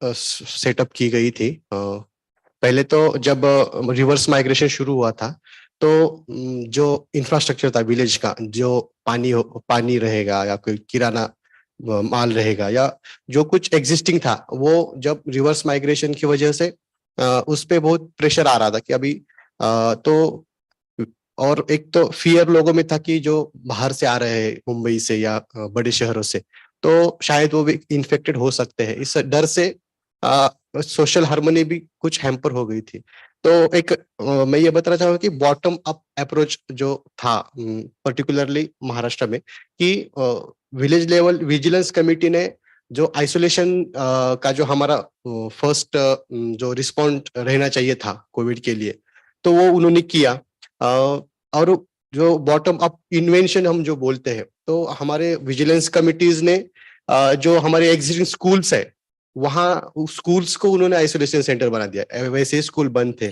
setup की गई थी. पहले तो जब रिवर्स माइग्रेशन शुरू हुआ था तो जो इंफ्रास्ट्रक्चर था विलेज का, जो पानी रहेगा या कोई किराना माल रहेगा या जो कुछ एग्जिस्टिंग था, वो जब रिवर्स माइग्रेशन की वजह से उस पे बहुत प्रेशर आ रहा था कि अभी तो, और एक तो फियर लोगों में था कि जो बाहर से आ रहे हैं मुंबई से या बड़े शहरों से, तो शायद वो भी इन्फेक्टेड हो सकते हैं. इस डर से सोशल हार्मनी भी कुछ हैम्पर हो गई थी. तो एक मैं ये बताना चाहूंगा कि बॉटम अप अप्रोच जो था पर्टिकुलरली महाराष्ट्र में, कि विलेज लेवल विजिलेंस कमेटी ने जो आइसोलेशन का जो हमारा फर्स्ट जो रिस्पॉन्ड रहना चाहिए था कोविड के लिए, तो वो उन्होंने किया. और जो बॉटम अप इन्वेंशन हम जो बोलते हैं, तो हमारे विजिलेंस कमिटीज ने जो हमारे एग्जिस्टिंग स्कूल्स है वहाँ स्कूल्स को उन्होंने आइसोलेशन सेंटर बना दिया. वैसे स्कूल बंद थे.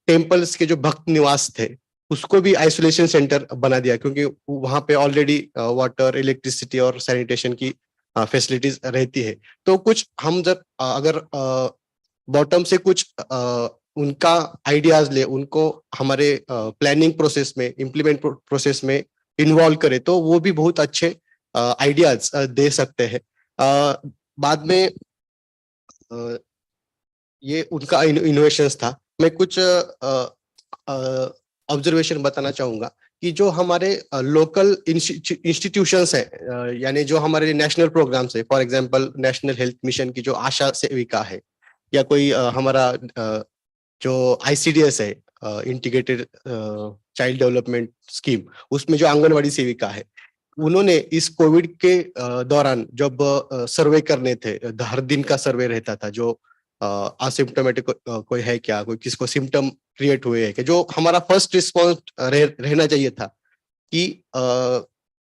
टेम्पल्स के जो भक्त निवास थे उसको भी आइसोलेशन सेंटर बना दिया, क्योंकि वहां पे ऑलरेडी वाटर, इलेक्ट्रिसिटी और सैनिटेशन की फैसिलिटीज रहती है. तो कुछ हम जब अगर बॉटम से कुछ उनका आइडियाज ले, उनको हमारे प्लानिंग प्रोसेस में, इम्प्लीमेंट प्रोसेस में इन्वॉल्व करे, तो वो भी बहुत अच्छे आइडियाज दे सकते हैं. बाद में ये उनका इनोवेशंस था. मैं कुछ ऑब्जर्वेशन बताना चाहूंगा कि जो हमारे लोकल इंस्टीट्यूशंस हैं, यानी जो हमारे नेशनल प्रोग्राम्स है, for example national health mission की जो आशा सेविका है, या कोई हमारा जो ICDS है, इंटीग्रेटेड चाइल्ड डेवलपमेंट स्कीम, उसमें जो आंगनवाड़ी सेविका है, उन्होंने इस कोविड के दौरान जब सर्वे करने थे, हर दिन का सर्वे रहता था, जो असिम्प्टोमेटिक कोई है क्या, कोई किसको सिम्टम क्रिएट हुए हैं, कि जो हमारा फर्स्ट रिस्पॉन्स रहना चाहिए था कि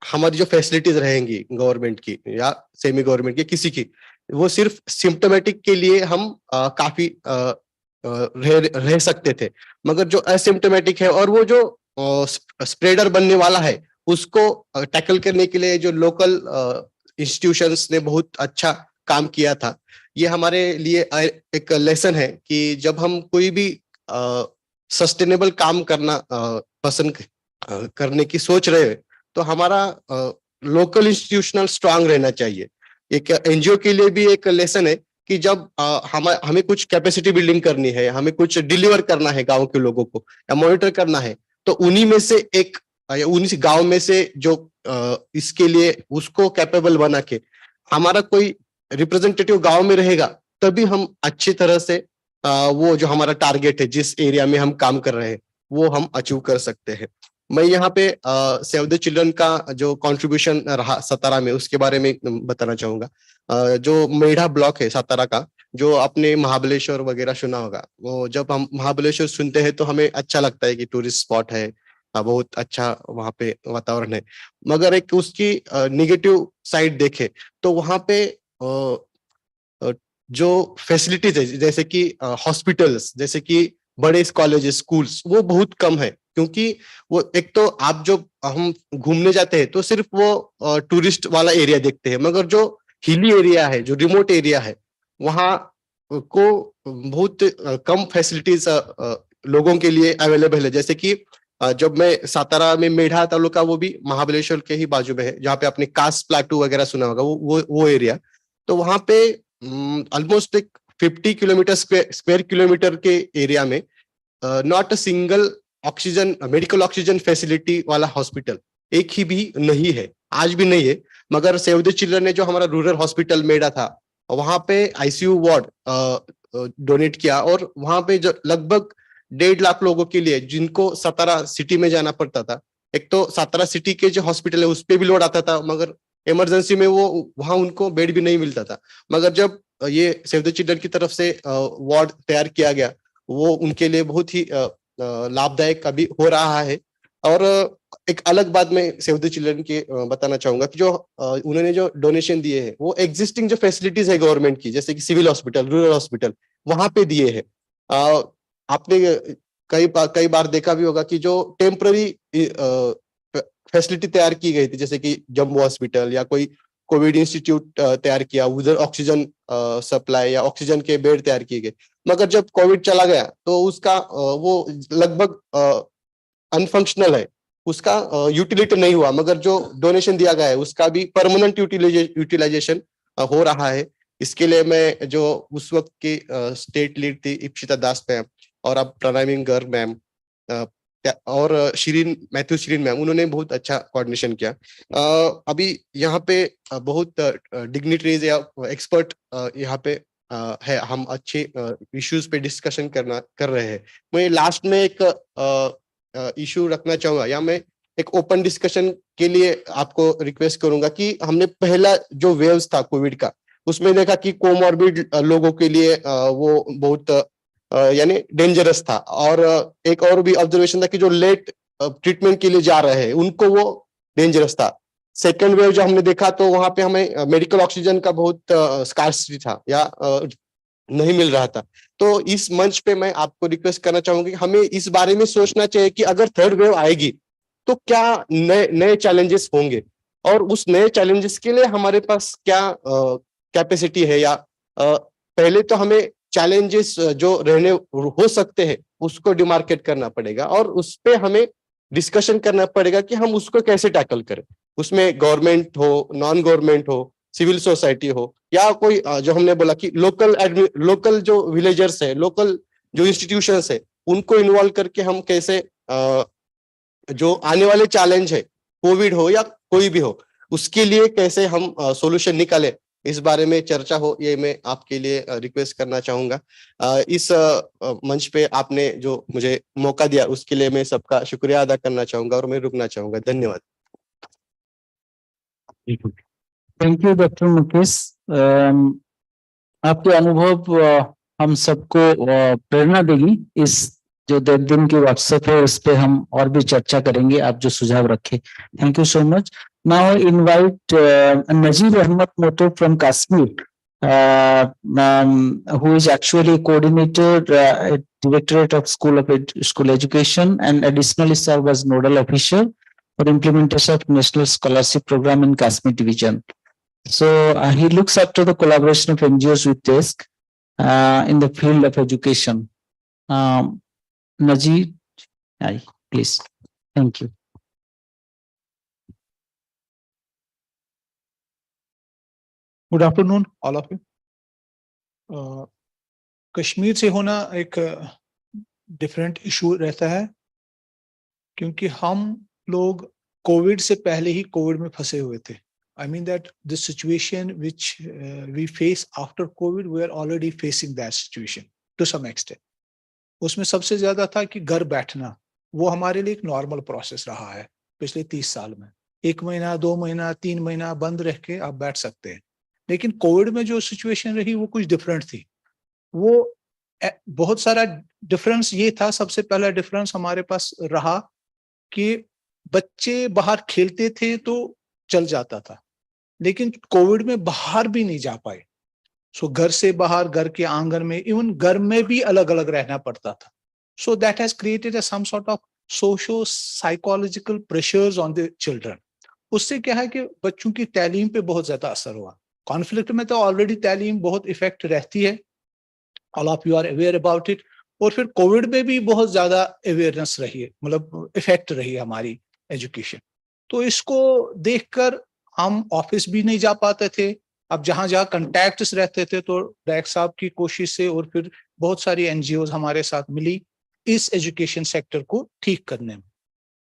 हमारी जो फैसिलिटीज रहेंगी गवर्नमेंट की या सेमी गवर्नमेंट की, किसी की, वो सिर्फ सिम्प्टोमेटिक के लिए हम काफी रह सकते थे. मगर जो असिम्प्टोमेटिक है और वो जो स्प्रेडर बनने वाला है, उसको टैकल करने के लिए जो लोकल इंस्टीट्यूशंस ने बहुत अच्छा काम किया था. ये हमारे लिए एक लेसन है कि जब हम कोई भी सस्टेनेबल काम करना पसंद करने की सोच रहे हैं, तो हमारा लोकल इंस्टीट्यूशनल स्ट्रांग रहना चाहिए. एक NGO के लिए भी एक लेसन है कि जब हमें कुछ कैपेसिटी बिल्डिंग करनी है, हमें कुछ डिलीवर करना है गांव के लोगों को या मॉनिटर करना है, तो उन्हीं में से एक, उन्हीं गांव में से जो इसके लिए उसको कैपेबल बना के हमारा कोई रिप्रेजेंटेटिव गांव में रहेगा, तभी हम अच्छी तरह से वो जो हमारा टारगेट है, जिस एरिया में हम काम कर रहे हैं, वो हम अचीव कर सकते हैं. मैं यहाँ पे सेव द चिल्ड्रन का जो कंट्रीब्यूशन रहा सतारा में, उसके बारे में बताना चाहूंगा. जो मेढ़ा ब्लॉक है सतारा का, जो आपने महाबलेश्वर वगैरह सुना होगा, वो जब हम महाबलेश्वर सुनते हैं तो हमें अच्छा लगता है कि टूरिस्ट स्पॉट है, बहुत अच्छा वहां पे वातावरण है. मगर एक उसकी निगेटिव साइड देखे तो वहां पे जो फैसिलिटीज है, जैसे कि हॉस्पिटल्स, जैसे कि बड़े कॉलेजेस, स्कूल्स, वो बहुत कम है. क्योंकि वो एक तो आप जो हम घूमने जाते हैं तो सिर्फ वो टूरिस्ट वाला एरिया देखते हैं, मगर जो हिली एरिया है, जो रिमोट एरिया है, वहाँ को बहुत कम फैसिलिटीज लोगों के लिए अवेलेबल है. जैसे कि जब मैं सातारा में मेढ़ा तालुका, वो भी महाबलेश्वर के ही बाजू में है, जहाँ पे आपने कास प्लाटू वगैरह सुना होगा, वो एरिया. तो वहां पे ऑलमोस्ट एक 50 किलोमीटर स्क्वायर किलोमीटर के एरिया में not a single oxygen medical oxygen facility वाला हॉस्पिटल एक ही भी नहीं है, आज भी नहीं है। मगर सेव द चिल्ड्रन ने जो हमारा रूरल हॉस्पिटल मेडा था वहां पे आईसीयू वार्ड डोनेट किया, और वहां पे जो लगभग 1.5 लाख लोगों के लिए जिनको सतारा सिटी में जाना पड़ता था, एक तो सतारा सिटी के जो हॉस्पिटल है उस पे भी लोड आता था, मगर इमरजेंसी में वो वहां उनको बेड भी नहीं मिलता था। मगर जब ये सेव द चिल्ड्रन की तरफ से वार्ड तैयार किया गया, वो उनके लिए बहुत ही लाभदायक अभी हो रहा है। और एक अलग बात मैं सेव द चिल्ड्रन के बताना चाहूंगा कि जो उन्होंने जो डोनेशन दिए हैं वो एग्जिस्टिंग जो फैसिलिटीज है गवर्नमेंट की, जैसे कि सिविल हॉस्पिटल, रूरल हॉस्पिटल, वहां पे दिए हैं। आपने कई बार देखा भी होगा कि जो टेम्पररी फैसिलिटी तैयार की गई थी, जैसे कि जम्मू हॉस्पिटल या कोई कोविड इंस्टीट्यूट तैयार किया, उधर ऑक्सीजन सप्लाई या ऑक्सीजन के बेड तैयार किए गए। मगर जब कोविड चला गया तो उसका वो लगभग अनफंक्शनल है, उसका यूटिलिटी नहीं हुआ। मगर जो डोनेशन दिया गया है उसका भी परमानेंट यूटिलाइजेशन हो रहा है। इसके लिए मैं जो उस वक्त की स्टेट लीड थी इप्सिता दास मैम, और अब प्रणयिंग गर्ग मैम और मैथ्यू शिरीन मैम, उन्होंने बहुत अच्छा कोऑर्डिनेशन किया। अभी यहाँ पे बहुत डिग्निटरीज या एक्सपर्ट यहाँ पे है, हम अच्छे इश्यूज पे डिस्कशन कर रहे हैं। मैं लास्ट में एक इशू रखना चाहूंगा, या मैं एक ओपन डिस्कशन के लिए आपको रिक्वेस्ट करूंगा कि हमने पहला जो वेव्स था कोविड का, उसमें देखा कि कोमॉर्बिड लोगों के लिए वो बहुत यानी डेंजरस था, और एक और भी ऑब्जर्वेशन था कि जो लेट ट्रीटमेंट के लिए जा रहे हैं उनको वो डेंजरस था। सेकेंड वेव जो हमने देखा तो वहां पे हमें मेडिकल ऑक्सीजन का बहुत स्कार्सिटी था या नहीं मिल रहा था। तो इस मंच पे मैं आपको रिक्वेस्ट करना चाहूंगी कि हमें इस बारे में सोचना चाहिए कि अगर थर्ड वेव आएगी तो क्या नए चैलेंजेस होंगे, और उस नए चैलेंजेस के लिए हमारे पास क्या कैपेसिटी है, या पहले तो हमें चैलेंजेस जो रहने हो सकते हैं उसको डिमार्केट करना पड़ेगा, और उस पे हमें डिस्कशन करना पड़ेगा कि हम उसको कैसे टैकल करें। उसमें गवर्नमेंट हो, नॉन गवर्नमेंट हो, सिविल सोसाइटी हो, या कोई जो हमने बोला कि लोकल जो विलेजर्स है, लोकल जो इंस्टीट्यूशंस है, उनको इन्वॉल्व करके हम कैसे जो आने वाले चैलेंज है, कोविड हो या कोई भी हो, उसके लिए कैसे हम सॉल्यूशन निकाले, इस बारे में चर्चा हो, ये मैं आपके लिए रिक्वेस्ट करना चाहूंगा। इस मंच पे आपने जो मुझे मौका दिया उसके लिए मैं सबका शुक्रिया अदा करना चाहूंगा, और मैं रुकना चाहूंगा। धन्यवाद। Thank you doctor Mukesh. आपके अनुभव हम सबको प्रेरणा देगी। इस जो 10 दिन की व्हाट्सएप है उस पे हम और भी चर्चा करेंगे, आप जो सुझाव रखे। Thank you so much. Now I invite Nazir Ahmad मोटो from Kashmir, who is actually coordinator at Directorate of School Education, and additionally serve as nodal official for implementation of National Scholarship Program in Kashmir Division. So he looks after the collaboration of NGOs with desk in the field of education. Najeer, please. Thank you. Good afternoon all of you. Kashmir से होना एक different issue रहता है, क्योंकि हम लोग Covid से पहले ही कोविड में फंसे हुए थे। I mean that the situation which we face after COVID, we are already facing that situation to some extent. उसमें सबसे ज्यादा था कि घर बैठना, वो हमारे लिए एक नॉर्मल प्रोसेस रहा है पिछले 30 साल में। 1 महीना, 2 महीना, 3 महीना बंद रह के आप बैठ सकते हैं। लेकिन कोविड में जो सिचुएशन रही वो कुछ डिफरेंट थी। वो बहुत सारा डिफरेंस ये था, सबसे पहला डिफरेंस हमारे पास रहा कि बच्चे बाहर खेलते थे तो चल जाता था, लेकिन कोविड में बाहर भी नहीं जा पाए। सो घर से बाहर, घर के आंगन में, इवन घर में भी अलग अलग रहना पड़ता था। So that has created some sort of socio psychological pressures on the children. उससे क्या है कि बच्चों की तालीम पे बहुत ज्यादा असर हुआ। कॉन्फ्लिक्ट में तो ऑलरेडी तालीम बहुत इफेक्ट रहती है, all of you are aware about it. और फिर कोविड में भी बहुत ज्यादा अवेयरनेस रही है, मतलब इफेक्ट रही है हमारी एजुकेशन। तो इसको देखकर हम ऑफिस भी नहीं जा पाते थे। अब जहां जहां कंटैक्ट्स रहते थे तो डायरेक्टर साहब की कोशिश से और फिर बहुत सारी एनजीओज हमारे साथ मिली इस एजुकेशन सेक्टर को ठीक करने में।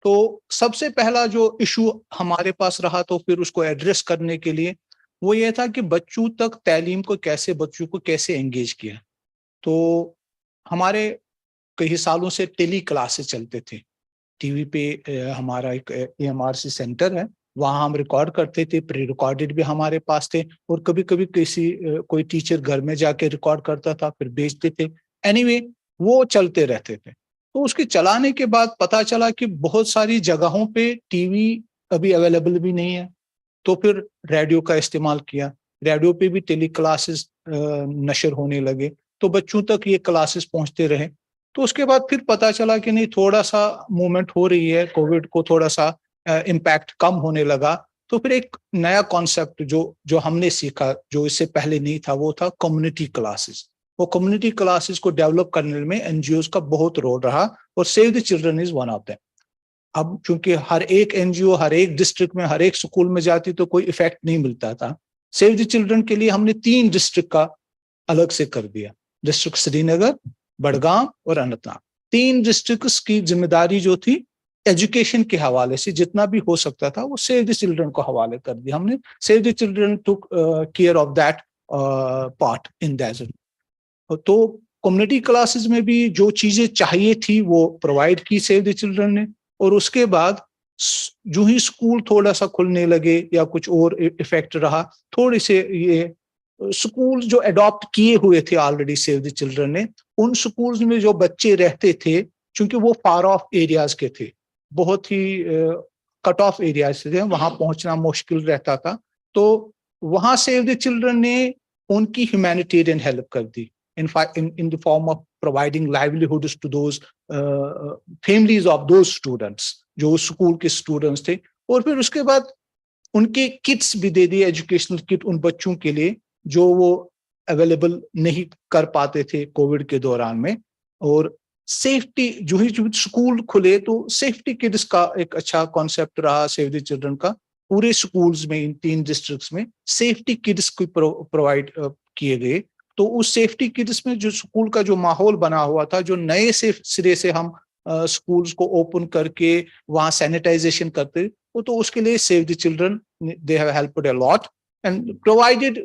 तो सबसे पहला जो इशू हमारे पास रहा, तो फिर उसको एड्रेस करने के लिए वो ये था कि बच्चों तक तालीम को कैसे, बच्चों को कैसे एंगेज किया। तो हमारे कई सालों से टेली क्लासेस चलते थे टीवी पे। हमारा एक EMRC सेंटर है, वहाँ हम रिकॉर्ड करते थे, प्री रिकॉर्डेड भी हमारे पास थे, और कभी कभी कोई टीचर घर में जाके रिकॉर्ड करता था, फिर भेजते थे। एनीवे वो चलते रहते थे। तो उसके चलाने के बाद पता चला कि बहुत सारी जगहों पे टीवी अभी अवेलेबल भी नहीं है, तो फिर रेडियो का इस्तेमाल किया। रेडियो पे भी टेली क्लासेस नशर होने लगे, तो बच्चों तक ये क्लासेस पहुंचते रहे। तो उसके बाद फिर पता चला कि नहीं, थोड़ा सा मूवमेंट हो रही है, कोविड को थोड़ा सा इम्पैक्ट कम होने लगा। तो फिर एक नया कॉन्सेप्ट जो हमने सीखा, जो इससे पहले नहीं था, वो था कम्युनिटी क्लासेस। वो कम्युनिटी क्लासेस को डेवलप करने में NGOs का बहुत रोल रहा, और save the children is one of them. अब चूंकि हर एक NGO हर एक डिस्ट्रिक्ट में, हर एक स्कूल में जाती, तो कोई इफेक्ट नहीं मिलता था। सेव द चिल्ड्रन के लिए हमने 3 डिस्ट्रिक्ट का अलग से कर दिया, डिस्ट्रिक्ट श्रीनगर, बड़गाम और अनंतनाग। 3 डिस्ट्रिक्ट्स की जिम्मेदारी जो थी एजुकेशन के हवाले से जितना भी हो सकता था, वो सेव द चिल्ड्रन को हवाले कर दिया हमने। Save the children took care of that part in that. तो कम्युनिटी क्लासेस में भी जो चीजें चाहिए थी वो प्रोवाइड की सेव द चिल्ड्रन ने। और उसके बाद जो ही स्कूल थोड़ा सा खुलने लगे या कुछ और इफेक्ट रहा, थोड़े से ये स्कूल जो अडॉप्ट किए हुए थे ऑलरेडी सेव द चिल्ड्रन ने, उन स्कूल्स में जो बच्चे रहते थे, क्योंकि वो फार ऑफ एरियाज के थे, बहुत ही कट ऑफ एरियाज से थे, वहां पहुंचना मुश्किल रहता था, तो वहां सेव द चिल्ड्रन ने उनकी ह्यूमैनिटेरियन हेल्प कर दी in the form of providing livelihoods to those families of those students जो स्कूल के स्टूडेंट्स थे। और फिर उसके बाद उनके किट्स भी दे दिए, एजुकेशनल किट उन बच्चों के लिए जो वो अवेलेबल नहीं कर पाते थे कोविड के दौरान में। और सेफ्टी जो ही स्कूल खुले, तो सेफ्टी किट्स का एक अच्छा कॉन्सेप्ट रहा सेव द चिल्ड्रन का। पूरे स्कूल्स में, इन 3 डिस्ट्रिक्ट्स में सेफ्टी किट्स को प्रोवाइड किए गए। तो उस सेफ्टी किट्स में जो स्कूल का जो माहौल बना हुआ था, जो नए से सिरे से हम स्कूल्स को ओपन करके वहां सैनिटाइजेशन करते, वो तो उसके लिए Save the Children they have helped a lot and provided.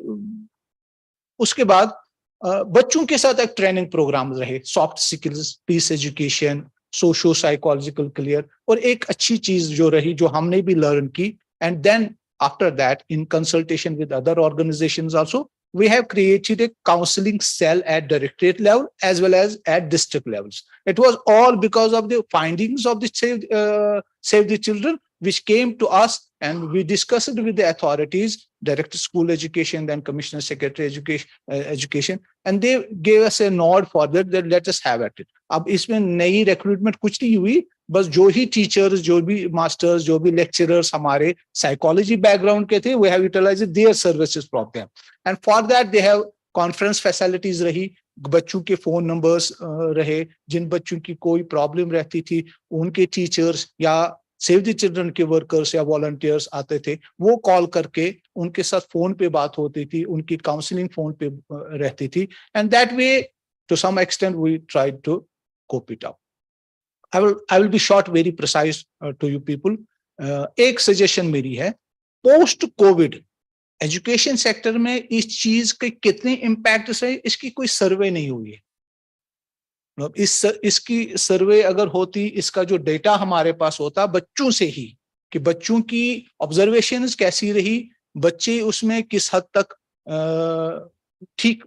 उसके बाद बच्चों के साथ एक ट्रेनिंग प्रोग्राम रहे, soft skills, peace education, socio psychological clear. और एक अच्छी चीज जो रही, जो हमने भी लर्न की, and then after that in consultation with other organisations also, we have created a counseling cell at directorate level as well as at district levels. It was all because of the findings of the Save the Children, which came to us, and we discussed with the authorities, Director School Education, then Commissioner Secretary Education, and they gave us a nod for that let us have at it. अब इसमें नई recruitment कुछ नहीं हुई, बस जो ही teachers, जो भी मास्टर्स, जो भी लेक्चरर्स हमारे साइकोलॉजी बैकग्राउंड के थे, we have utilized their services from them, and for that they have conference facilities रही, बच्चों के फोन नंबर्स रहे, जिन बच्चों की कोई प्रॉब्लम रहती थी उनके टीचर्स या सेव द चिल्ड्रन के वर्कर्स या वॉलंटियर्स आते थे, वो कॉल करके उनके साथ फोन पे बात होती थी, उनकी काउंसलिंग फोन पे रहती थी, and that way to some extent we tried to cope it up. I will be short, very precise to you people. एक सजेशन मेरी है, पोस्ट कोविड एजुकेशन सेक्टर में इस चीज के कितने इम्पैक्ट है, इसकी कोई सर्वे नहीं हुई है। इसकी सर्वे अगर होती, इसका जो डेटा हमारे पास होता बच्चों से ही, कि बच्चों की ऑब्जर्वेशंस कैसी रही, बच्चे उसमें किस हद तक ठीक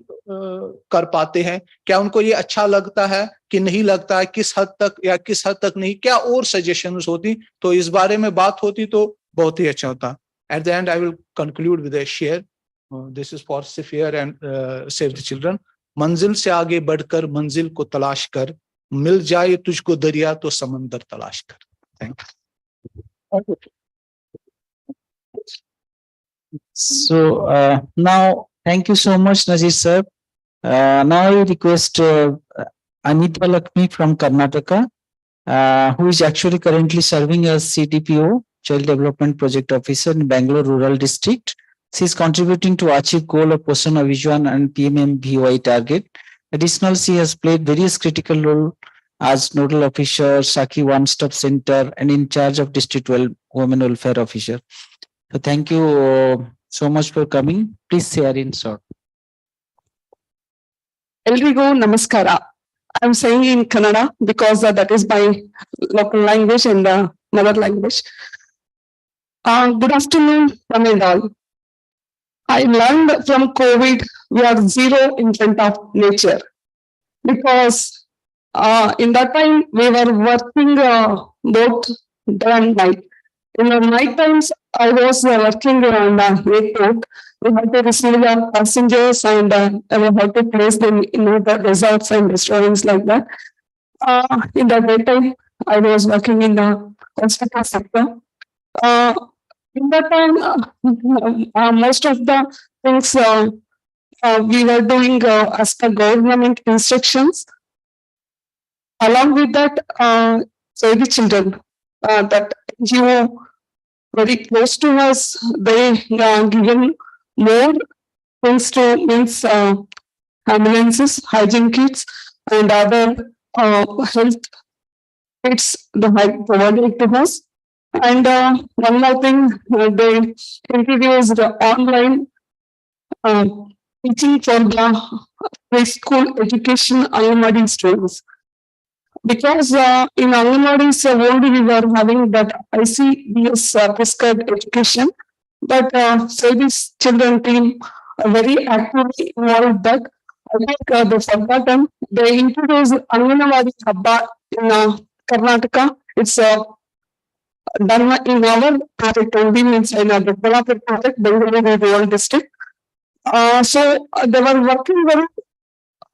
कर पाते हैं, क्या उनको ये अच्छा लगता है कि नहीं लगता है, किस हद तक या किस हद तक नहीं, क्या और सजेशंस होती, तो इस बारे में बात होती तो बहुत ही अच्छा होता। At the and I will conclude with a share, this is for sphere and save the children. मंजिल से आगे बढ़कर मंजिल को तलाश कर, मिल जाए तुझको दरिया तो समंदर तलाश कर। Thank you. So now, thank you so much, Nazir sir. Now I request Anita Lakshmi from Karnataka, who is actually currently serving as CDPO, Child Development Project Officer in Bangalore Rural District. She is contributing to achieve goal of Poshan Abhiyan and PMMBY target. Additionally, she has played various critical role as nodal officer, Saki One Stop Center, and in charge of District Women Welfare Officer. So thank you so much for coming. Please share in short. Elrigo Namaskara. I'm saying in Kannada because that is my local language and mother language. Good afternoon, one and all. I learned from COVID, we are zero in front of nature because in that time we were working both day and night. In the night times, I was working on the airport. We had to receive the passengers and we had to place them in the resorts and restaurants like that. In the daytime, I was working in the hospital sector. In that time, most of the things we were doing as per government instructions. Along with that, so the children that NGO very close to us, they given more things to means ambulances, hygiene kits, and other health kits they have provided to us. And one more thing, they introduced the online teaching for the preschool education Anganwadi students. Because in Anganwadis only we were having that ICDS prescribed education, but so this children team very actively involved that. I think they forgotten. They introduced Anganwadi Habba in Karnataka. It's done in our project only, means in a development project, Bengaluru Rural District. So they were working very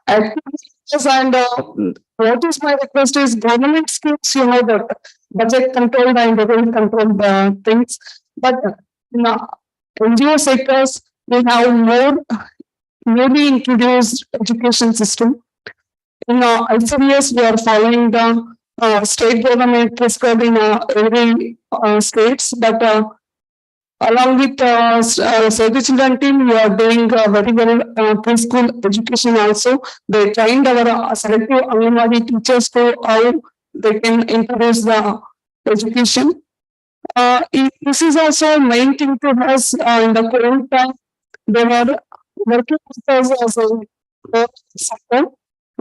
actively, and what is my request is government schemes, you know, the budget controlled and revenue controlled things, but in NGO sectors, we have more newly introduced education system. In ICDS, we are following the state government prescribed in every states, but along with Save the Children team, we are doing very well preschool education also. They trained our selective Anganwadi teachers to how they can introduce the education. This is also main thing to us in the current time. They were working with us as a sector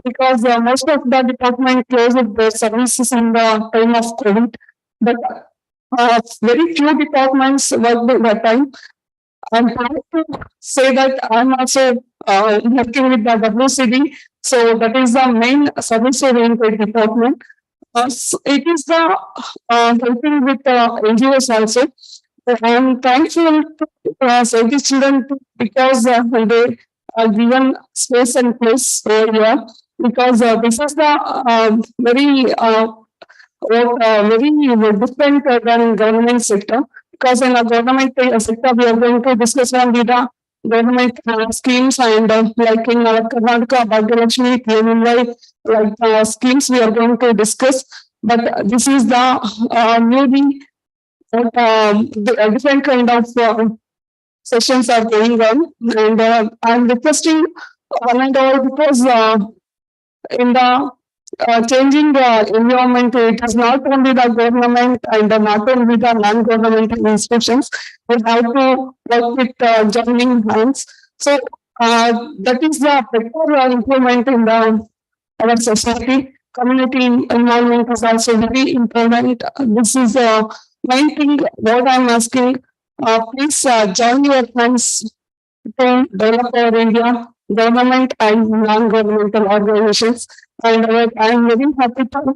because most of the department closed their services in the time of COVID. But very few departments worked at that time. I'm proud to say that I'm also working with the WCD. So that is the main service-oriented department. So it is the helping with NGOs also. I'm thankful to Save the Children because they are given space and place over here because this is the very very different than government sector. Because in the government sector, we are going to discuss on the government schemes and like in our Karnataka, Bhagyalakshmi, PMY, like schemes we are going to discuss. But this is the newly different kind of sessions are going on, and I'm requesting one and all because in the changing the environment, it is not only the government and not only the non-governmental institutions. We have to work with joining hands. So that is the better improvement in our society. Community involvement is also very important. This is the main thing. What I'm asking, please join your hands to develop our India, government and non-governmental organizations. And I'm very happy to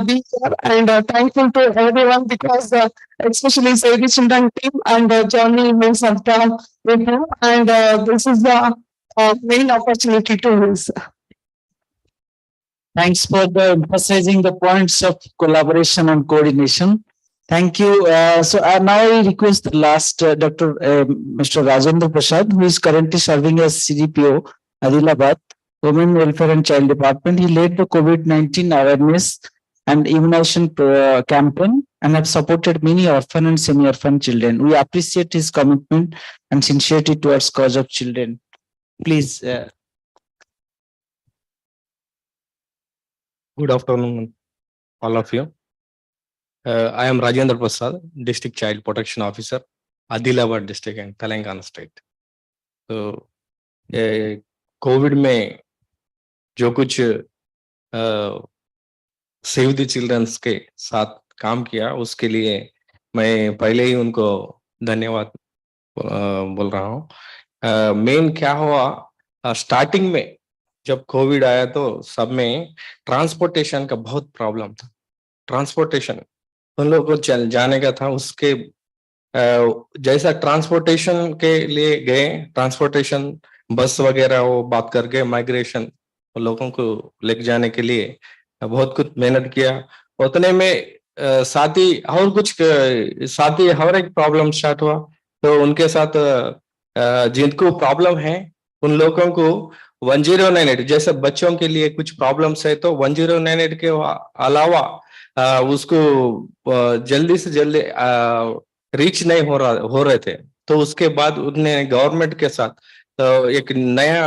be here and thankful to everyone because especially Save the Children team and Johnny means of the review, and this is the main opportunity to use. Thanks for the emphasizing the points of collaboration and coordination. Thank you. So now I request the last Dr. Mr. Rajendra Prasad, who is currently serving as CDPO, Adilabad, Women Welfare and Child Department. He led the COVID-19 awareness and immunization campaign and have supported many orphan and semi-orphan children. We appreciate his commitment and sincerity towards cause of children. Please. Good afternoon, all of you. I am Rajendra Prasad, District Child Protection Officer, Adilabad District and Telangana State. तो Covid में जो कुछ save the children's के साथ काम किया उसके लिए मैं पहले ही उनको धन्यवाद बोल रहा हूँ। मेन क्या हुआ, स्टार्टिंग में जब कोविड आया तो सब में ट्रांसपोर्टेशन का बहुत प्रॉब्लम था। ट्रांसपोर्टेशन उन लोगों को जाने का था, उसके जैसा ट्रांसपोर्टेशन के लिए गए, ट्रांसपोर्टेशन बस वगैरह वो बात करके माइग्रेशन लोगों को लेके जाने के लिए बहुत कुछ मेहनत किया। उतने में साथ ही और कुछ साथ ही हर एक प्रॉब्लम स्टार्ट हुआ, तो उनके साथ जिनको प्रॉब्लम है उन लोगों को 1098 जैसे बच्चों के लिए कुछ प्रॉब्लम्स है तो 1098 के अलावा उसको जल्दी से जल्दी रीच नहीं हो रहे थे। तो उसके बाद उन्होंने गवर्नमेंट के साथ एक नया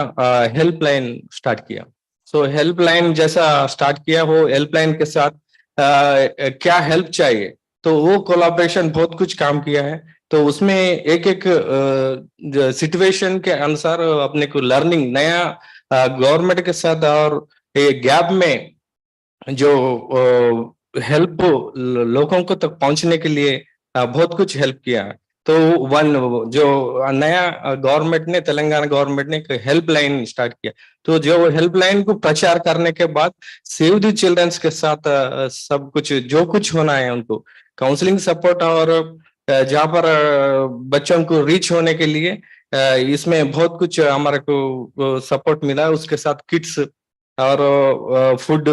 हेल्पलाइन स्टार्ट किया। सो हेल्पलाइन जैसा स्टार्ट किया, वो हेल्पलाइन के साथ क्या हेल्प चाहिए तो वो कोलैबोरेशन बहुत कुछ काम किया है। तो उसमें एक एक सिचुएशन के अनुसार अपने को लर्निंग नया गवर्नमेंट के साथ और गैप में जो हेल्प लोगों को तक पहुंचने के लिए बहुत कुछ हेल्प किया। तो जो नया गवर्नमेंट ने, तेलंगाना गवर्नमेंट ने एक हेल्पलाइन स्टार्ट किया। तो जो हेल्पलाइन को प्रचार करने के बाद सेव द चिल्ड्रंस के साथ सब कुछ जो कुछ होना है उनको काउंसलिंग सपोर्ट और जहाँ पर बच्चों को रीच होने के लिए इसमें बहुत कुछ हमारे को सपोर्ट मिला। उसके साथ किट्स और फूड,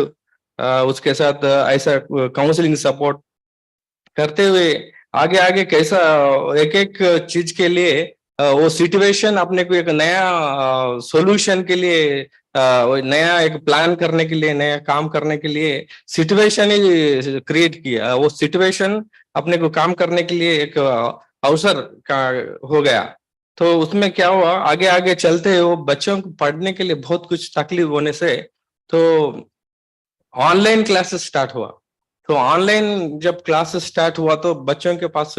उसके साथ ऐसा काउंसलिंग सपोर्ट करते हुए आगे आगे कैसा एक एक चीज के लिए वो सिचुएशन अपने को एक नया सॉल्यूशन के लिए नया एक प्लान करने के लिए, नया काम करने के लिए सिचुएशन ही क्रिएट किया। वो सिचुएशन अपने को काम करने के लिए एक अवसर का हो गया। तो उसमें क्या हुआ, आगे आगे चलते वो बच्चों को पढ़ने के लिए बहुत कुछ तकलीफ होने से तो ऑनलाइन क्लासेस स्टार्ट हुआ। तो ऑनलाइन जब क्लासेस स्टार्ट हुआ तो बच्चों के पास,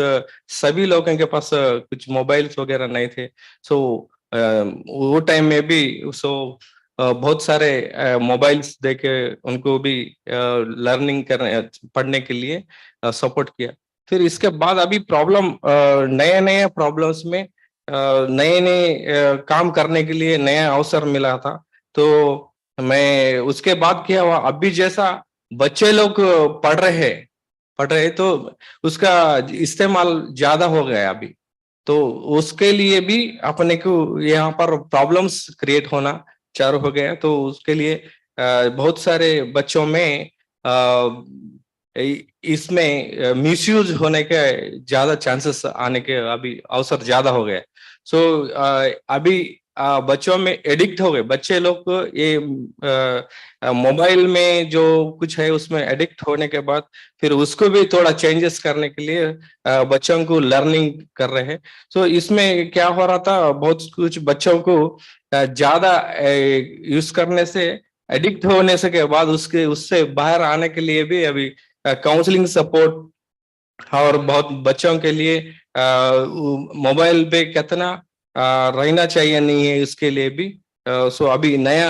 सभी लोगों के पास कुछ मोबाइल्स वगैरह नहीं थे। सो वो टाइम में भी बहुत सारे मोबाइल्स देके उनको भी लर्निंग करने, पढ़ने के लिए सपोर्ट किया। फिर इसके बाद अभी प्रॉब्लम, नए नए प्रॉब्लम्स में नए नए काम करने के लिए नया अवसर मिला था। तो मैं उसके बाद क्या हुआ, अभी जैसा बच्चे लोग पढ़ रहे तो उसका इस्तेमाल ज्यादा हो गया अभी। तो उसके लिए भी अपने को यहाँ पर प्रॉब्लम्स क्रिएट होना चालू हो गया। तो उसके लिए बहुत सारे बच्चों में इसमें मिसयूज होने के ज्यादा चांसेस आने के अभी अवसर ज्यादा हो गए। सो अभी बच्चों में एडिक्ट हो गए बच्चे लोग को, ये मोबाइल में जो कुछ है उसमें एडिक्ट होने के बाद फिर उसको भी थोड़ा चेंजेस करने के लिए बच्चों को लर्निंग कर रहे हैं। सो इसमें क्या हो रहा था, बहुत कुछ बच्चों को ज्यादा यूज करने से, एडिक्ट होने से के बाद उससे बाहर आने के लिए भी अभी काउंसलिंग सपोर्ट और बहुत बच्चों के लिए मोबाइल पे कितना रहना चाहिए नहीं है उसके लिए भी सो अभी नया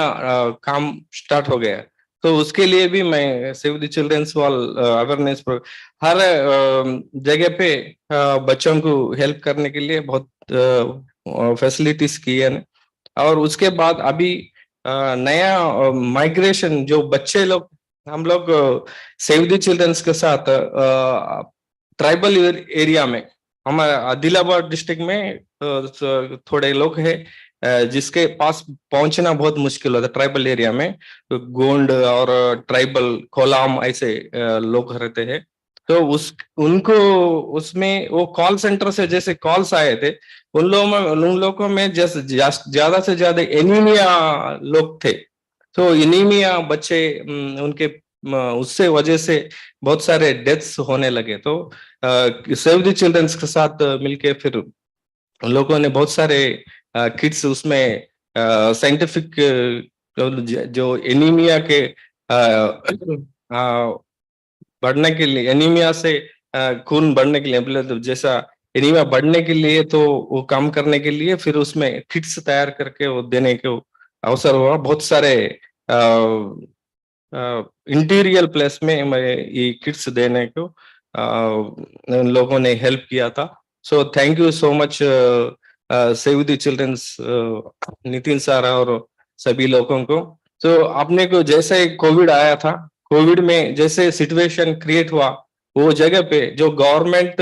काम स्टार्ट हो गया। तो उसके लिए भी मैं सेव द चिल्ड्रंस वाल अवेयरनेस हर जगह पे बच्चों को हेल्प करने के लिए बहुत फैसिलिटीज की है। और उसके बाद अभी नया माइग्रेशन जो बच्चे लोग, हम लोग सेव द चिल्ड्रंस के साथ ट्राइबल एरिया में, हमारे आदिलाबाद डिस्ट्रिक्ट में थोड़े लोग हैं जिसके पास पहुंचना बहुत मुश्किल होता है ट्राइबल एरिया में। तो गोंड और ट्राइबल कोलाम ऐसे लोग रहते हैं। तो उनको उसमें वो कॉल सेंटर से जैसे कॉल्स आए थे, उन लोगों में जैसे ज्यादा से ज्यादा एनीमिया लोग थे। तो एनीमिया बच्चे उनके उससे वजह से बहुत सारे डेथ्स होने लगे। तो सेव द चिल्ड्रंस के साथ मिलके फिर लोगों ने बहुत सारे किड्स उसमें साइंटिफिक जो एनीमिया के बढ़ने के लिए, एनीमिया से खून बढ़ने के लिए, मतलब जैसा एनीमिया बढ़ने के लिए तो वो काम करने के लिए फिर उसमें किट्स तैयार करके वो देने को अवसर हुआ। बहुत सारे इंटीरियर प्लेस में मैं ये किट्स देने को उन लोगों ने हेल्प किया था। So thank you so much Save the Childrens Nitin sir और सभी लोगों को। तो आपने को जैसे कोविड आया था, कोविड में जैसे सिचुएशन क्रिएट हुआ, वो जगह पे जो गवर्नमेंट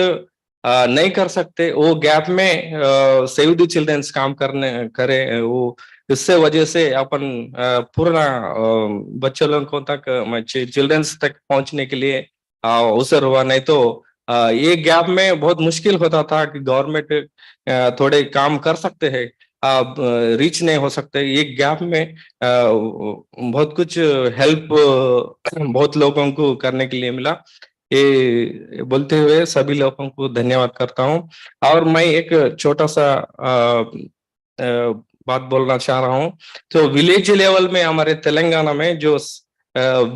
नहीं कर सकते वो गैप में सेव द चिल्ड्रंस काम करे वो, इससे वजह से अपन पूरा बच्चों लोगों तक, चिल्ड्रंस तक पहुंचने के लिए अवसर हुआ। नहीं तो ये गैप में बहुत मुश्किल होता था कि गवर्नमेंट थोड़े काम कर सकते हैं, रीच नहीं हो सकते। ये गैप में बहुत कुछ हेल्प बहुत लोगों को करने के लिए मिला। ये बोलते हुए सभी लोगों को धन्यवाद करता हूँ। और मैं एक छोटा सा बात बोलना चाह रहा हूँ। तो विलेज लेवल में हमारे तेलंगाना में जो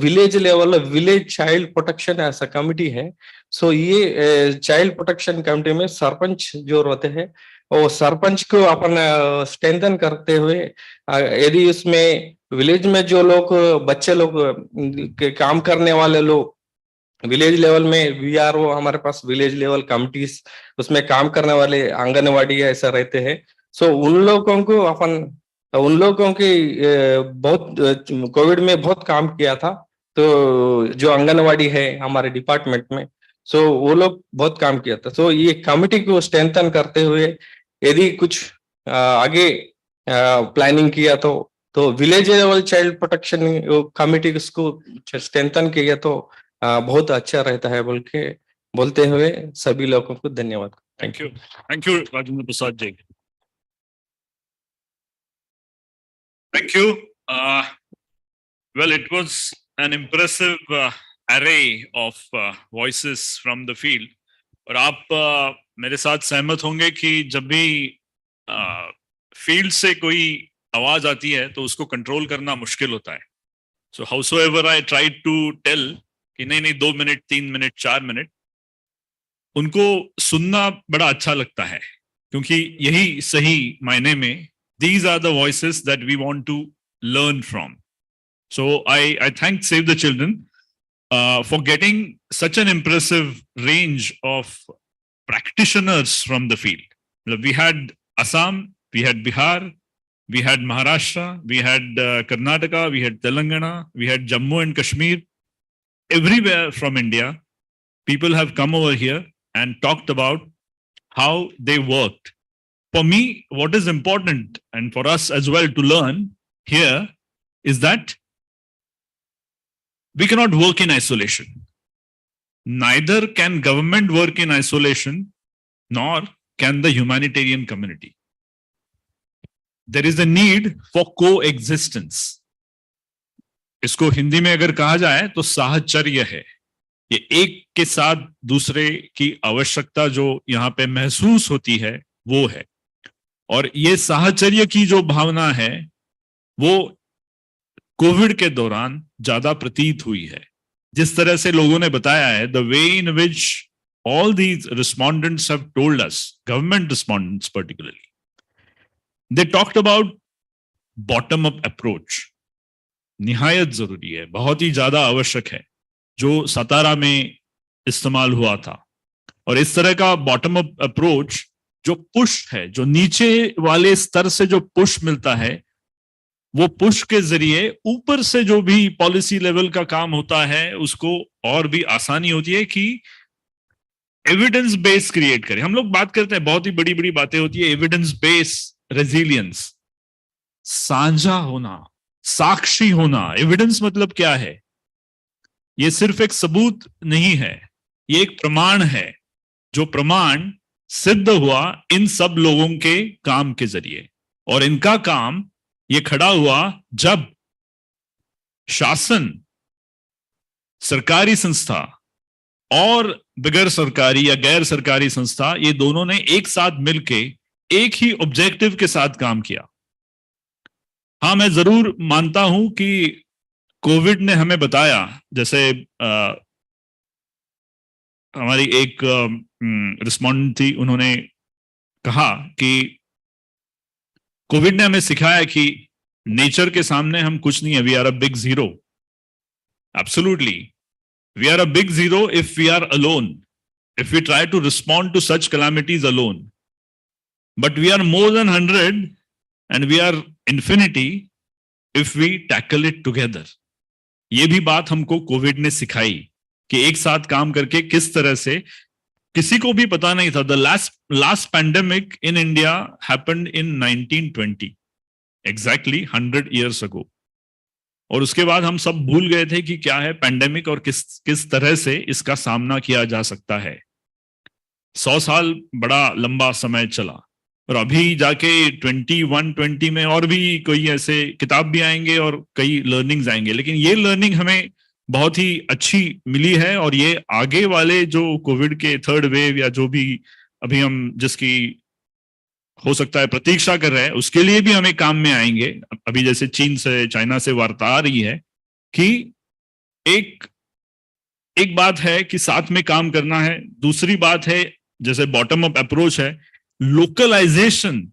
village level village child protection ऐसा कमिटी है, सो ये चाइल्ड प्रोटेक्शन कमिटी में सरपंच जो रहते हैं, वो सरपंच को अपन स्ट्रेंथन करते हुए यदि उसमें विलेज में जो लोग बच्चे लोग के काम करने वाले लोग विलेज लेवल में वीआरओ, हमारे पास विलेज लेवल कमिटीज, उसमें काम करने वाले आंगनवाड़ी ऐसा रहते हैं। सो उन लोगों को अपन, उन लोगों की बहुत कोविड में बहुत काम किया था। तो जो आंगनवाड़ी है हमारे डिपार्टमेंट में, सो वो लोग बहुत काम किया था। सो ये कमिटी को स्ट्रेंथन करते हुए यदि कुछ आगे प्लानिंग किया तो village level child protection committee को स्ट्रेंथन किया तो बहुत अच्छा रहता है बोल के बोलते हुए सभी लोगों को धन्यवाद। Thank you Rajendra Prasad ji. Thank you. Well, it was an impressive array of voices from the field. और आप मेरे साथ सहमत होंगे कि जब भी फील्ड से कोई आवाज आती है तो उसको कंट्रोल करना मुश्किल होता है। So howsoever I tried to tell कि नहीं 2 मिनट 3 मिनट 4 मिनट, उनको सुनना बड़ा अच्छा लगता है, क्योंकि यही सही मायने में these are the voices that we want to learn from. So I thank Save the Children for getting such an impressive range of practitioners from the field. We had Assam, we had Bihar, we had Maharashtra, we had Karnataka, we had Telangana, we had Jammu and Kashmir. Everywhere from India, people have come over here and talked about how they worked. For me, what is important, and for us as well to learn here, is that we cannot work in isolation. Neither can government work in isolation, nor can the humanitarian community. There is a need for coexistence. इसको हिंदी में अगर कहा जाए तो साहचर्य है। ये एक के साथ दूसरे की आवश्यकता जो यहाँ पे महसूस होती है वो है, और ये साहचर्य की जो भावना है वो कोविड के दौरान ज्यादा प्रतीत हुई है। जिस तरह से लोगों ने बताया है, the way in which all these respondents have told us, government respondents particularly, they talked about bottom up approach. निहायत जरूरी है, बहुत ही ज्यादा आवश्यक है, जो सतारा में इस्तेमाल हुआ था। और इस तरह का बॉटम अप अप्रोच जो पुश है, जो नीचे वाले स्तर से जो पुश मिलता है, वो पुश के जरिए ऊपर से जो भी पॉलिसी लेवल का काम होता है उसको और भी आसानी होती है कि एविडेंस बेस क्रिएट करें। हम लोग बात करते हैं, बहुत ही बड़ी बड़ी बातें होती है, एविडेंस बेस रेजिलियंस, साझा होना, साक्षी होना। एविडेंस मतलब क्या है? ये सिर्फ एक सबूत नहीं है, ये एक प्रमाण है, जो प्रमाण सिद्ध हुआ इन सब लोगों के काम के जरिए। और इनका काम ये खड़ा हुआ जब शासन, सरकारी संस्था और बगैर सरकारी या गैर सरकारी संस्था, ये दोनों ने एक साथ मिलके एक ही ऑब्जेक्टिव के साथ काम किया। हाँ, मैं जरूर मानता हूं कि कोविड ने हमें बताया, जैसे हमारी एक रिस्पॉन्डेंट थी, उन्होंने कहा कि कोविड ने हमें सिखाया कि नेचर के सामने हम कुछ नहीं है, we are a big zero. Absolutely, we are a big zero if we are alone, if we try to respond to such calamities alone. But we are more than 100 and we are infinity if we tackle it together. ये भी बात हमको Covid ने सिखाई कि एक साथ काम करके किस तरह से, किसी को भी पता नहीं था. The last pandemic in India happened in 1920, exactly 100 years ago. और उसके बाद हम सब भूल गए थे कि क्या है पैंडेमिक और किस तरह से इसका सामना किया जा सकता है. 100 साल बड़ा लंबा समय चला, और अभी जाके 21-20 में और भी कोई ऐसे किताब भी आएंगे और कई लर्निंग्स आएंगे, लेकिन ये लर्निंग हमें बहुत ही अच्छी मिली है. और ये आगे वाले जो कोविड के थर्ड वेव या जो भी अभी हम जिसकी हो सकता है प्रतीक्षा कर रहे हैं, उसके लिए भी हमें काम में आएंगे. अभी जैसे चीन से, चाइना से वार्ता आ रही है कि एक बात है कि साथ में काम करना है, दूसरी बात है जैसे बॉटम अप अप्रोच है, लोकलाइजेशन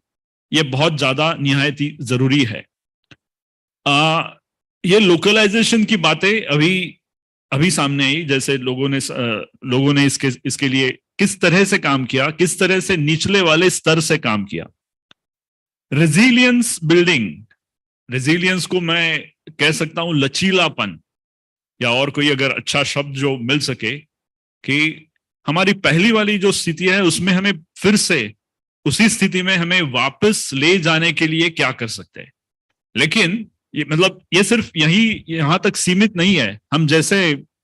ये बहुत ज्यादा निहायत ही जरूरी है. ये लोकलाइजेशन की बातें अभी सामने आई, जैसे लोगों ने इसके लिए किस तरह से काम किया, किस तरह से निचले वाले स्तर से काम किया. रेजिलियंस बिल्डिंग, रेजिलियंस को मैं कह सकता हूं लचीलापन, या और कोई अगर अच्छा शब्द जो मिल सके, कि हमारी पहली वाली जो स्थिति है उसमें हमें फिर से उसी स्थिति में हमें वापस ले जाने के लिए क्या कर सकते हैं. लेकिन ये सिर्फ यहां तक सीमित नहीं है. हम जैसे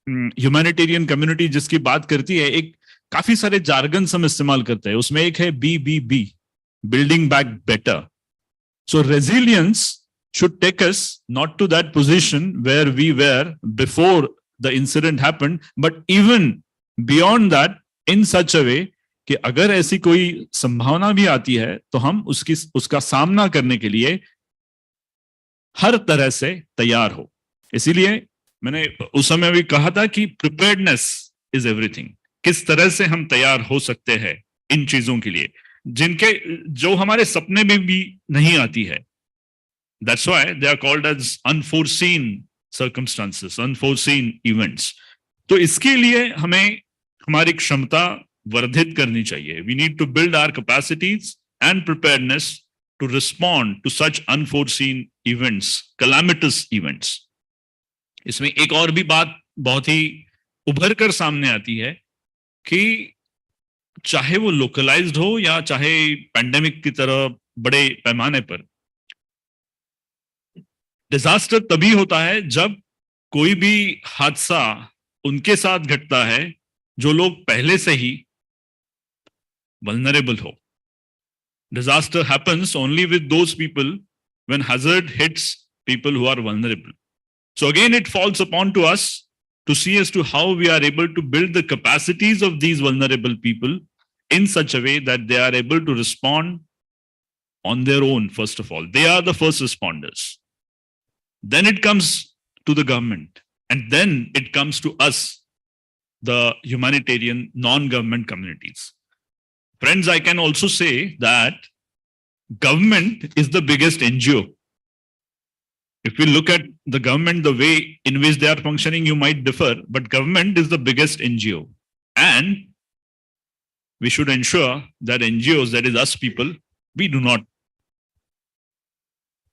ह्यूमैनिटेरियन कम्युनिटी जिसकी बात करती है, एक काफी सारे जार्गन हम इस्तेमाल करते हैं, उसमें एक है BBB, building back better. So resilience should take us not to that position where we were before the incident happened, but even beyond that in such a way कि अगर ऐसी कोई संभावना भी आती है तो हम उसका सामना करने के लिए हर तरह से तैयार हो. इसीलिए मैंने उस समय भी कहा था कि प्रिपेयर्डनेस इज एवरीथिंग. किस तरह से हम तैयार हो सकते हैं इन चीजों के लिए जो हमारे सपने में भी नहीं आती है. That's why they are called as unforeseen circumstances, unforeseen events. तो इसके लिए हमें हमारी क्षमता वर्धित करनी चाहिए. We need to build our capacities and preparedness to respond to such unforeseen events, calamitous events. इसमें एक और भी बात बहुत ही उभर कर सामने आती है कि चाहे वो लोकलाइज्ड हो या चाहे पैंडेमिक की तरह बड़े पैमाने पर, डिजास्टर तभी होता है जब कोई भी हादसा उनके साथ घटता है जो लोग पहले से ही vulnerable हो. Disaster happens only with those people when hazard hits people who are vulnerable. So again, it falls upon to us to see as to how we are able to build the capacities of these vulnerable people in such a way that they are able to respond on their own. First of all, they are the first responders. Then it comes to the government, and then it comes to us, the humanitarian non-government communities. Friends, I can also say that government is the biggest NGO. If we look at the government, the way in which they are functioning, you might differ, but government is the biggest NGO. And we should ensure that NGOs, that is us people, we do not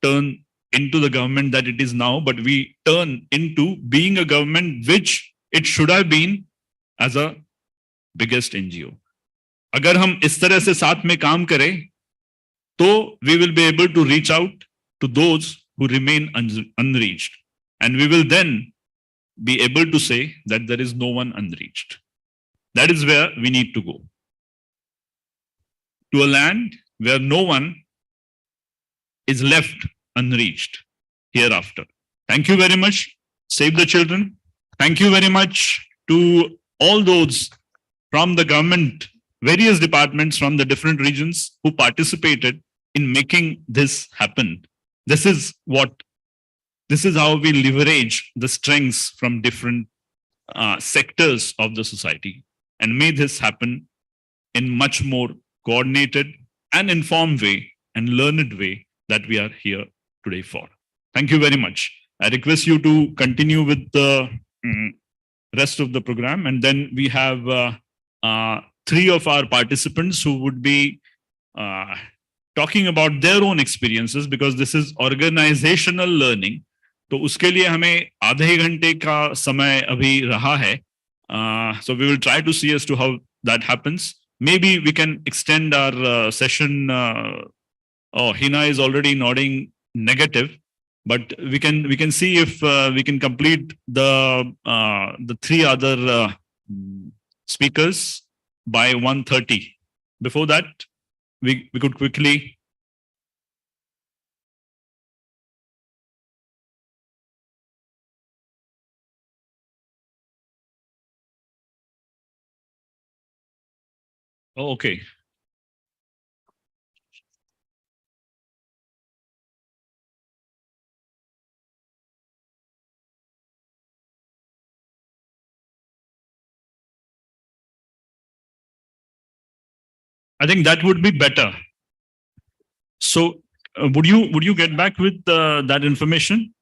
turn into the government that it is now, but we turn into being a government which it should have been as a biggest NGO. अगर हम इस तरह से साथ में काम करें तो we will be able to reach out to those who remain unreached, and we will then be able to say that there is no one unreached. That is where we need to go, to a land where no one is left unreached hereafter. Thank you very much. Save the children. Thank you very much to all those from the government, various departments from the different regions who participated in making this happen. This is what this is how we leverage the strengths from different sectors of the society and make this happen in much more coordinated and informed way and learned way that we are here today for. Thank you very much. I request you to continue with the rest of the program, and then we have 3 of our participants who would be talking about their own experiences, because this is organizational learning. तो उसके लिए हमें आधे घंटे का समय अभी रहा है. So we will try to see as to how that happens. Maybe we can extend our session. Oh, Hina is already nodding negative, but we can see if we can complete the 3 other speakers by 1:30. Before that, we could quickly. Oh, okay. I think that would be better. So, would you get back with that information?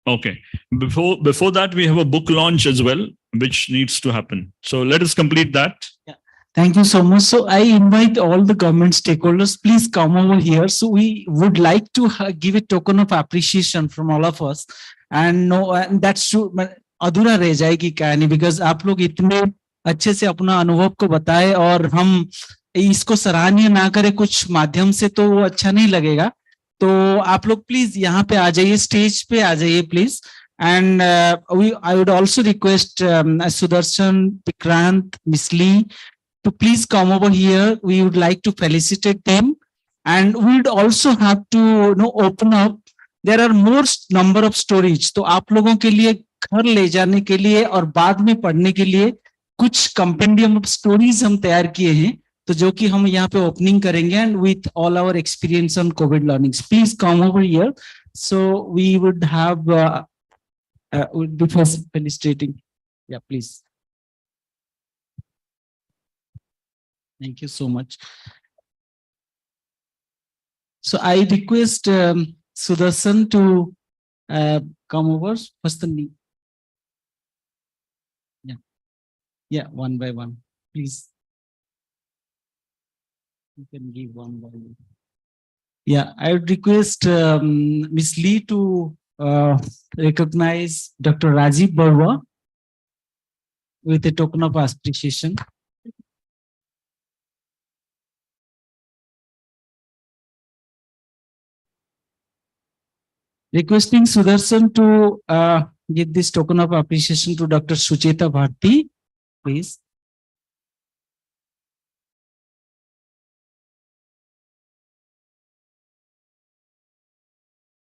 Okay. Before that, we have a book launch as well, which needs to happen. So let us complete that. Yeah. Thank you so much. So I invite all the government stakeholders, please come over here. So we would like to give a token of appreciation from all of us. And no, and that's true. अधूरा रह जाएगी कहानी, because आप लोग इतने अच्छे से अपना अनुभव को बताए और हम इसको सराहनीय ना करें कुछ माध्यम से तो वो अच्छा नहीं लगेगा. तो आप लोग प्लीज यहाँ पे आ जाइए, स्टेज पे आ जाइए please. And I would also request Sudarshan, Vikrant, Miss Lee to please come over here. We would like to felicitate them, and we would also have to open up. There are more number of stories. तो आप लोगों के लिए घर ले जाने के लिए और बाद में पढ़ने के लिए कुछ कंपेंडियम ऑफ स्टोरीज हम तैयार किए हैं, तो जो कि हम यहाँ पे ओपनिंग करेंगे and with all our experience on COVID learnings. Please come over here. So we would have before felicitating, yeah please. Thank you so much. So I request Sudarshan to come over. What's the name? Yeah, one by one, please. You can give one by one. Yeah, I would request Miss Lee to recognize Dr. Rajiv Barwa with a token of appreciation. Requesting Sudarshan to give this token of appreciation to Dr. Sucheta Bharti, please.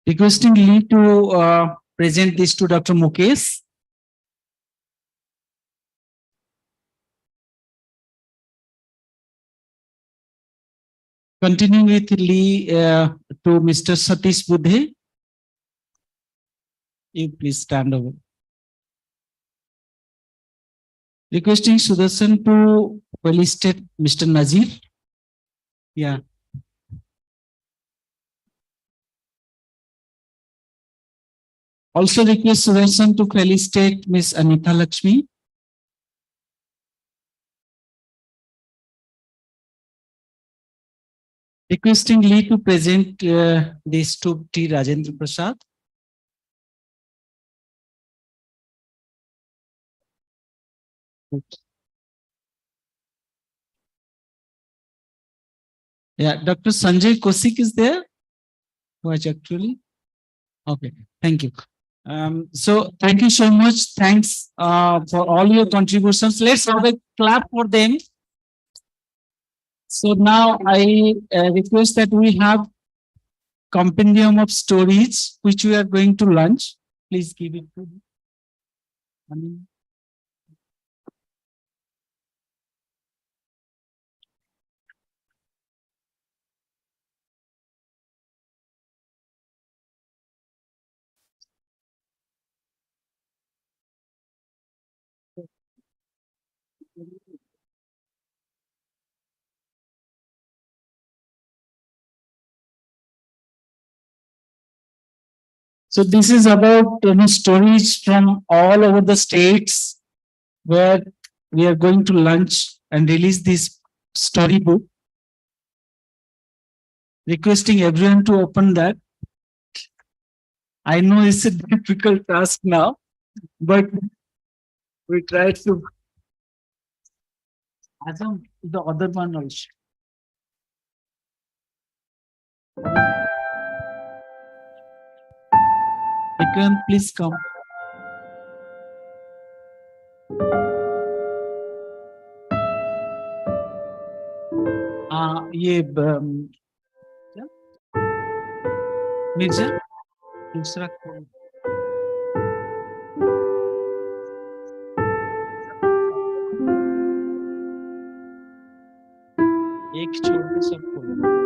Requesting Lee to present this to Dr. Mukesh. Continuing with Lee to Mr. Satish Budhe. You please stand over. Requesting Sudarshan to felicitate Mr. Nazir. Yeah. Also request Sudarshan to felicitate Miss Anita Lakshmi. Requesting Lee to present this to T. Rajendra Prasad. Yeah, Dr. Sanjay Kosik is there. Watch actually. Okay, thank you. So thank you so much. Thanks for all your contributions. Let's have a clap for them. So now I request that we have compendium of stories which we are going to launch. Please give it to me. So this is about stories from all over the states where we are going to lunch and release this storybook. Requesting everyone to open that. I know it's a difficult task now, but we try to. Azam, the other one also. Vikram, please come. ये क्या? मिर्जा दूसरा कौन? एक छोड़ के सब खोलो।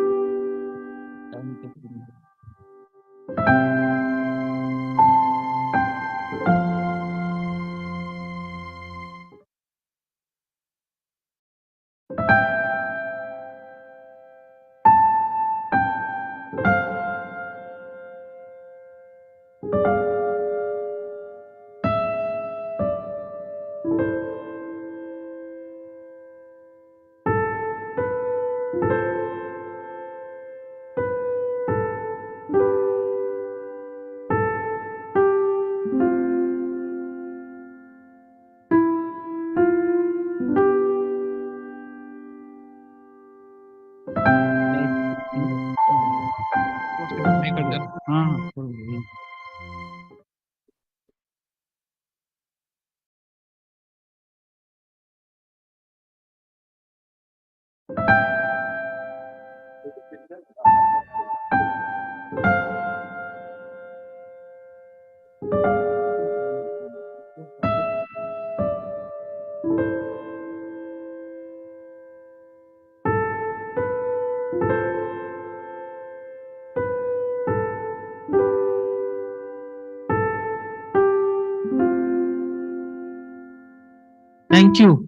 Thank you.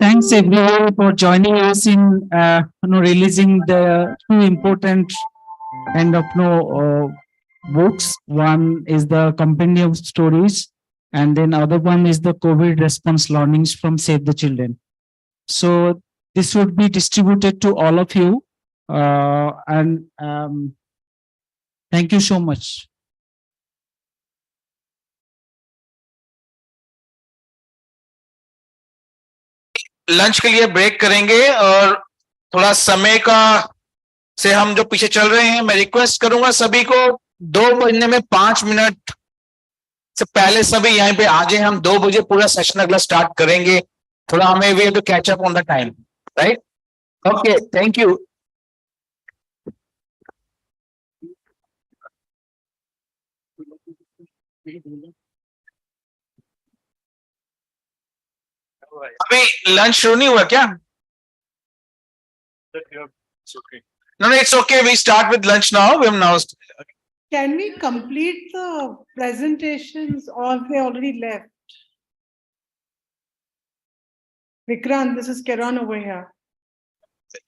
Thanks everyone for joining us in releasing the two important kind of books. One is the compendium of stories, and then other one is the COVID response learnings from Save the Children. So this would be distributed to all of you, and thank you so much. Lunch के लिए break करेंगे और थोड़ा समय का से हम जो पीछे चल रहे हैं, मैं रिक्वेस्ट करूंगा सभी को 2:05 से पहले सभी यहीं पे आ जाए। हम 2 बजे पूरा सेशन अगला स्टार्ट करेंगे। थोड़ा हमें we have to catch up on the time, right? Okay, thank you. अभी लंच शुरू नहीं हुआ क्या? No, it's okay. We start with lunch now. We have now. Can we complete the presentations or have they already left? Vikrant, this is Kiran over here.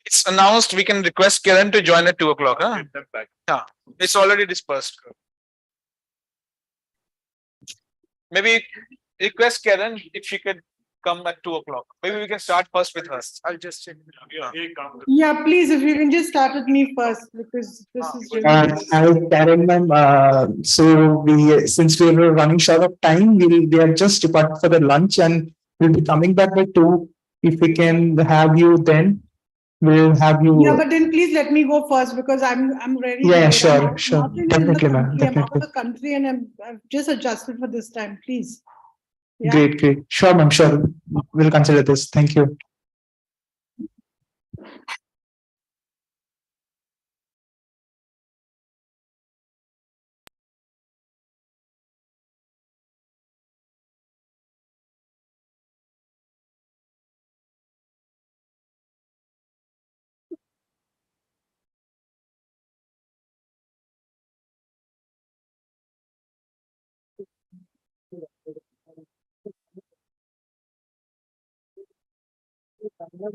It's announced. We can request Kiran to join at 2 o'clock. Huh? Yeah, it's already dispersed. Maybe request Kiran if she could come at 2 o'clock. Maybe we can start first with her. I'll just check. Yeah, please, if you can just start with me first, because this is Hi, Karen ma'am. So since we were running short of time, we are just departed for the lunch and we'll be coming back by 2. If we can have you then, we'll have you. Yeah, but then please let me go first because I'm ready. Yeah, to sure, I'm sure. not even in the Definitely, ma'am. country. I'm out of Definitely. the country and I've just adjusted for this time. Please. Yeah. Great. Sure, ma'am. Sure. We'll consider this. Thank you. Check,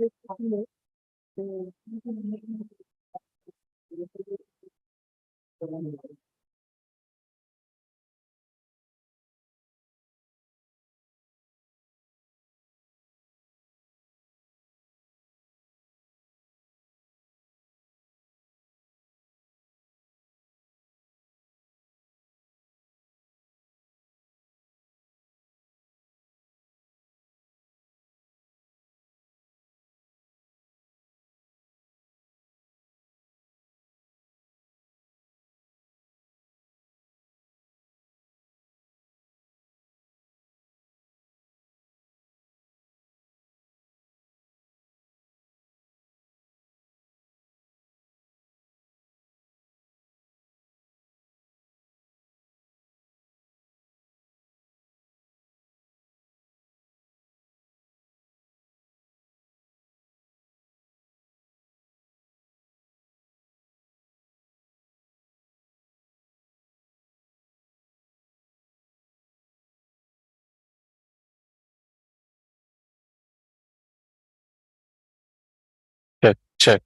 check,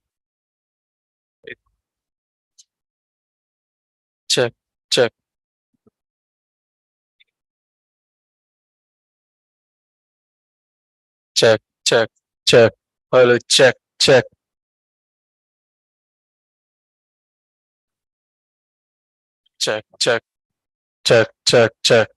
check, check, check, check, check. Hello, check, check, check, check, check, check, check.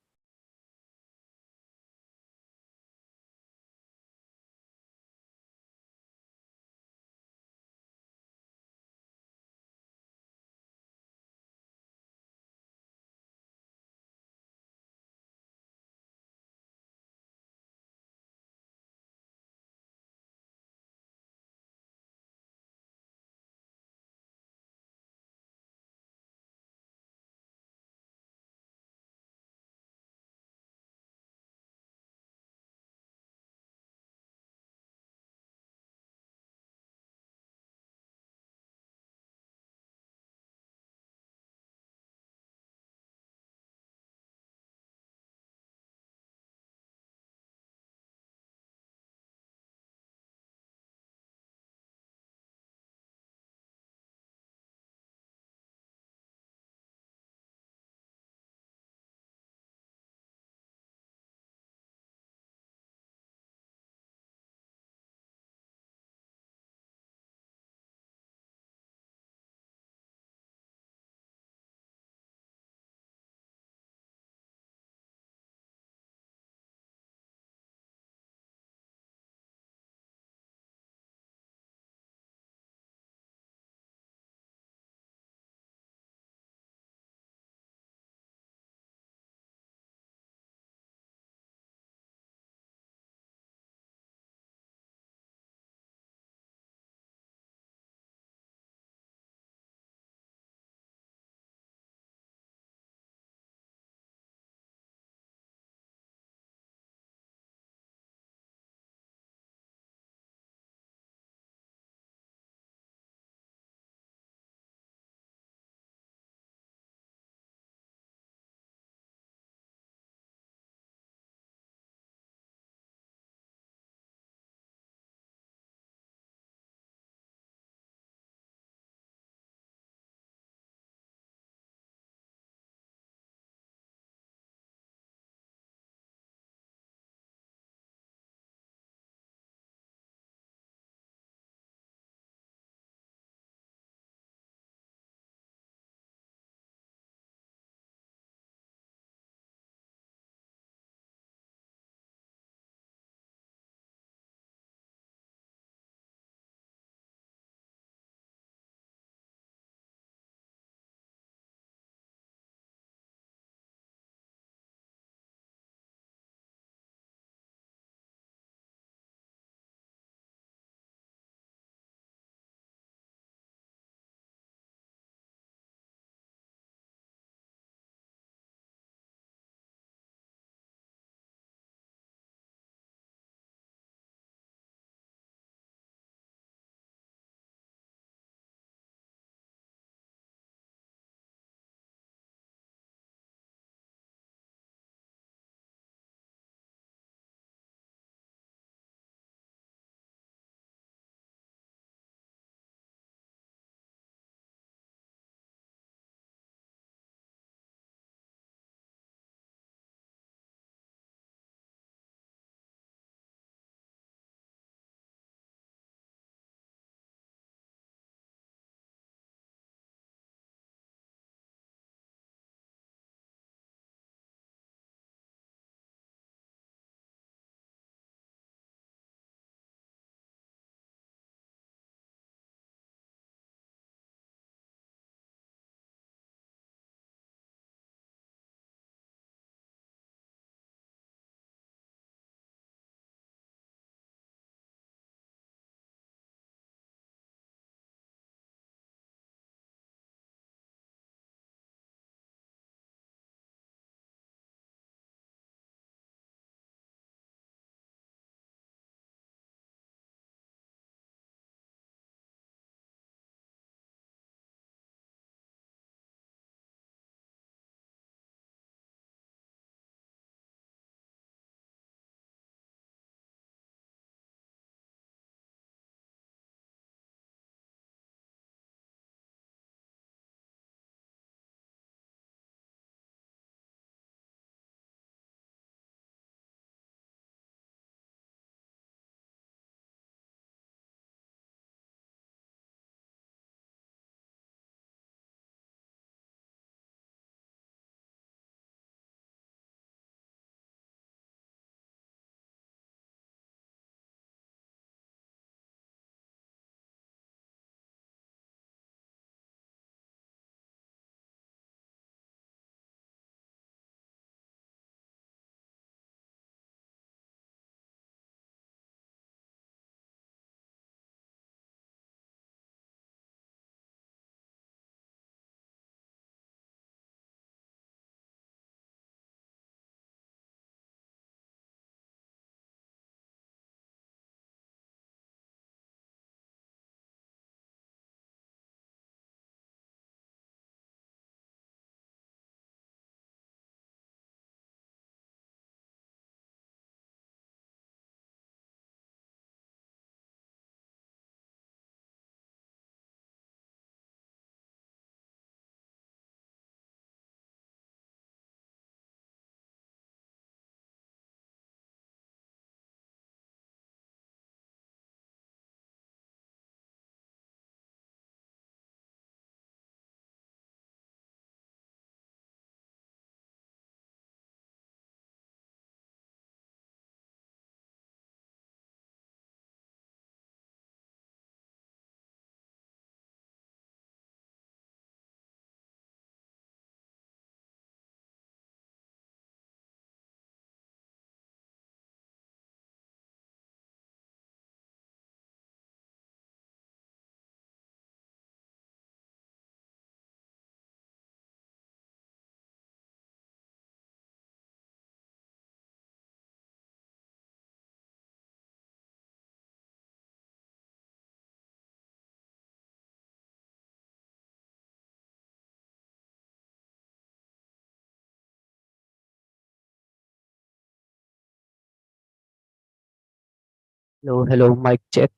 Hello, mic check.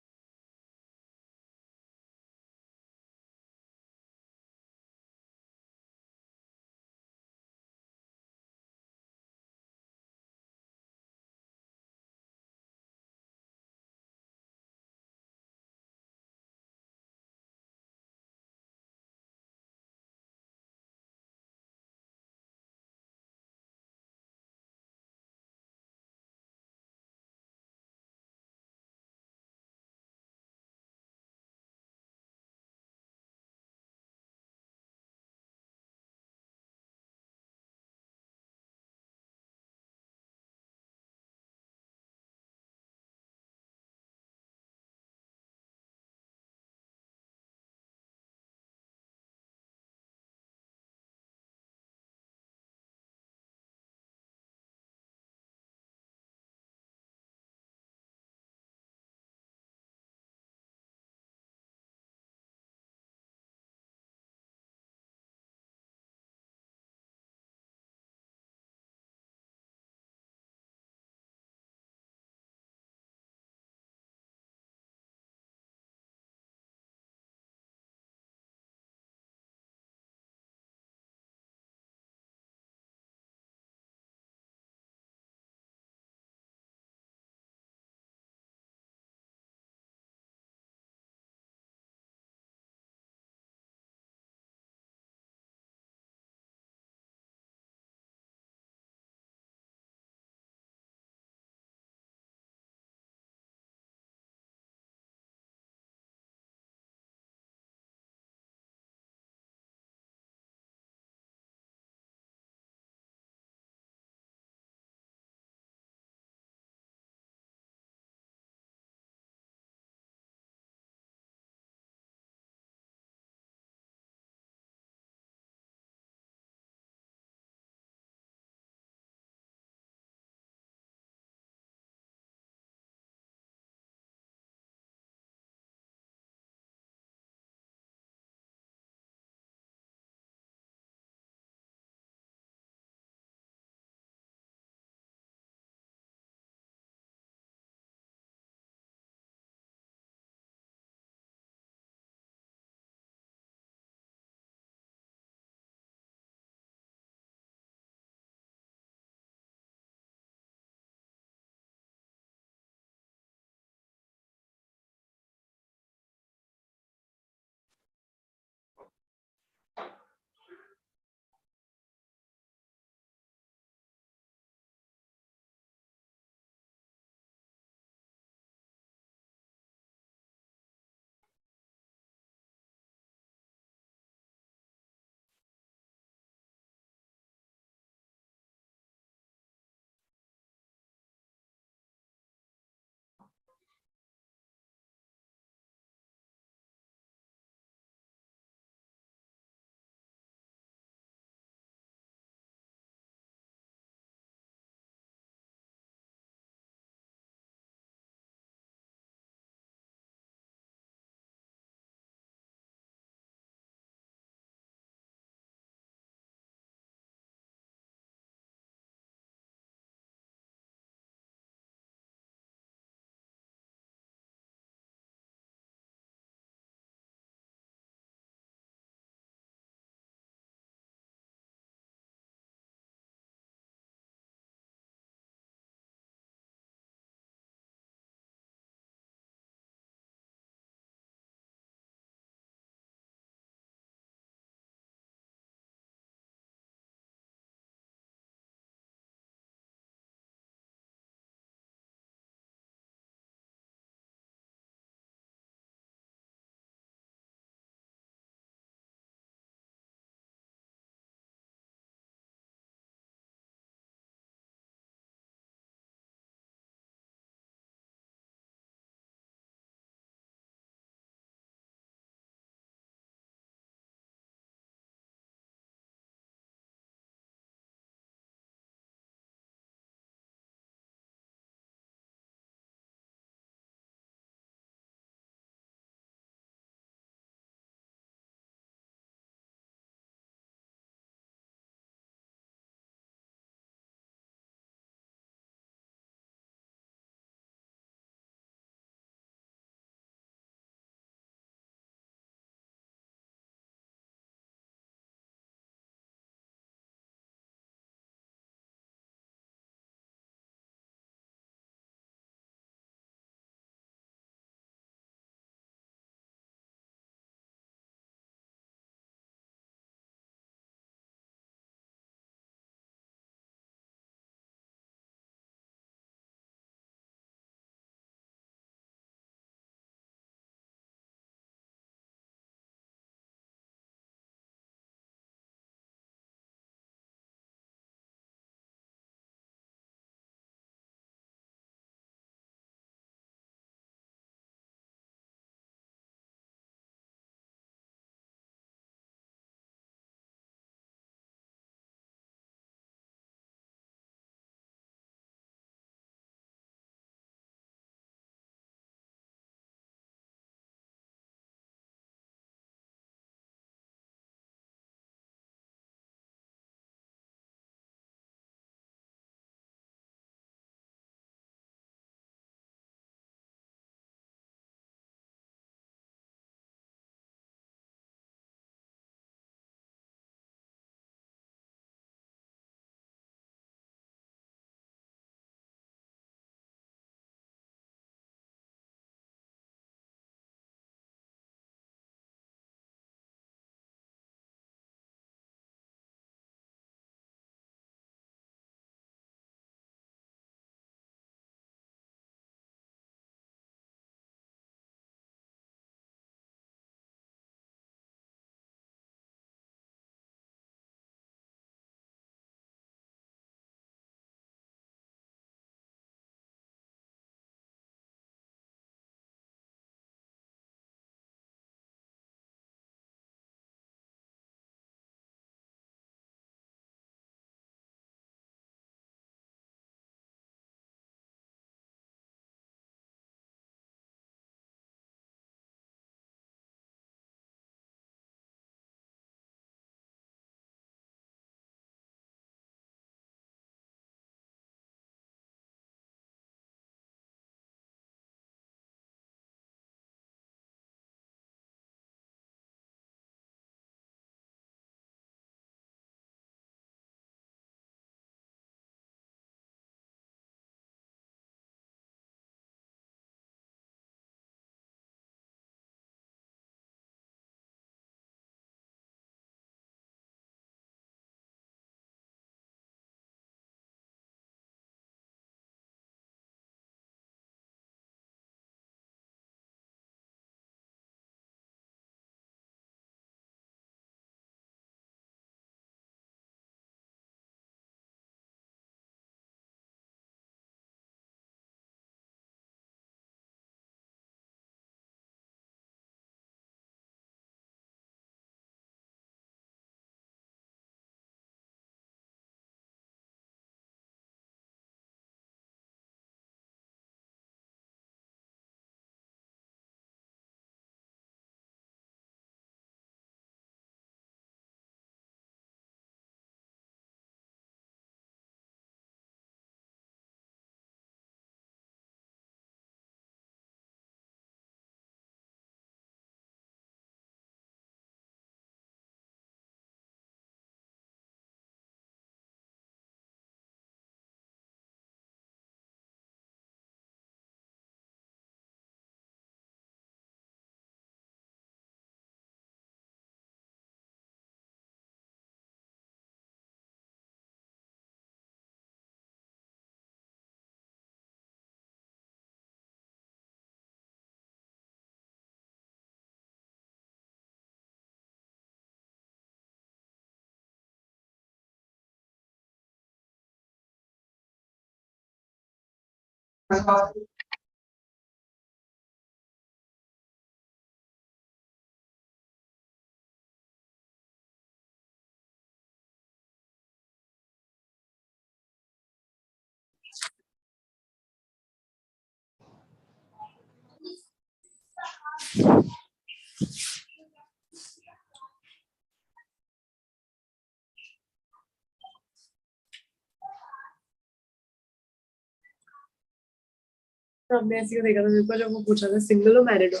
हमने ऐसे देखा था मेरे को जब वो पूछा था सिंगल हो मैरिड हो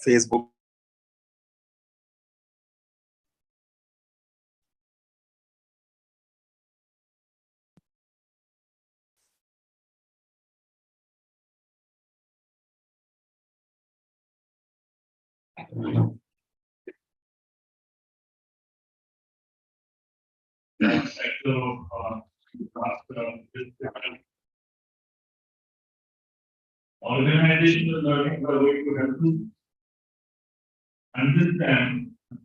Facebook. Organizational learning are going to help you understand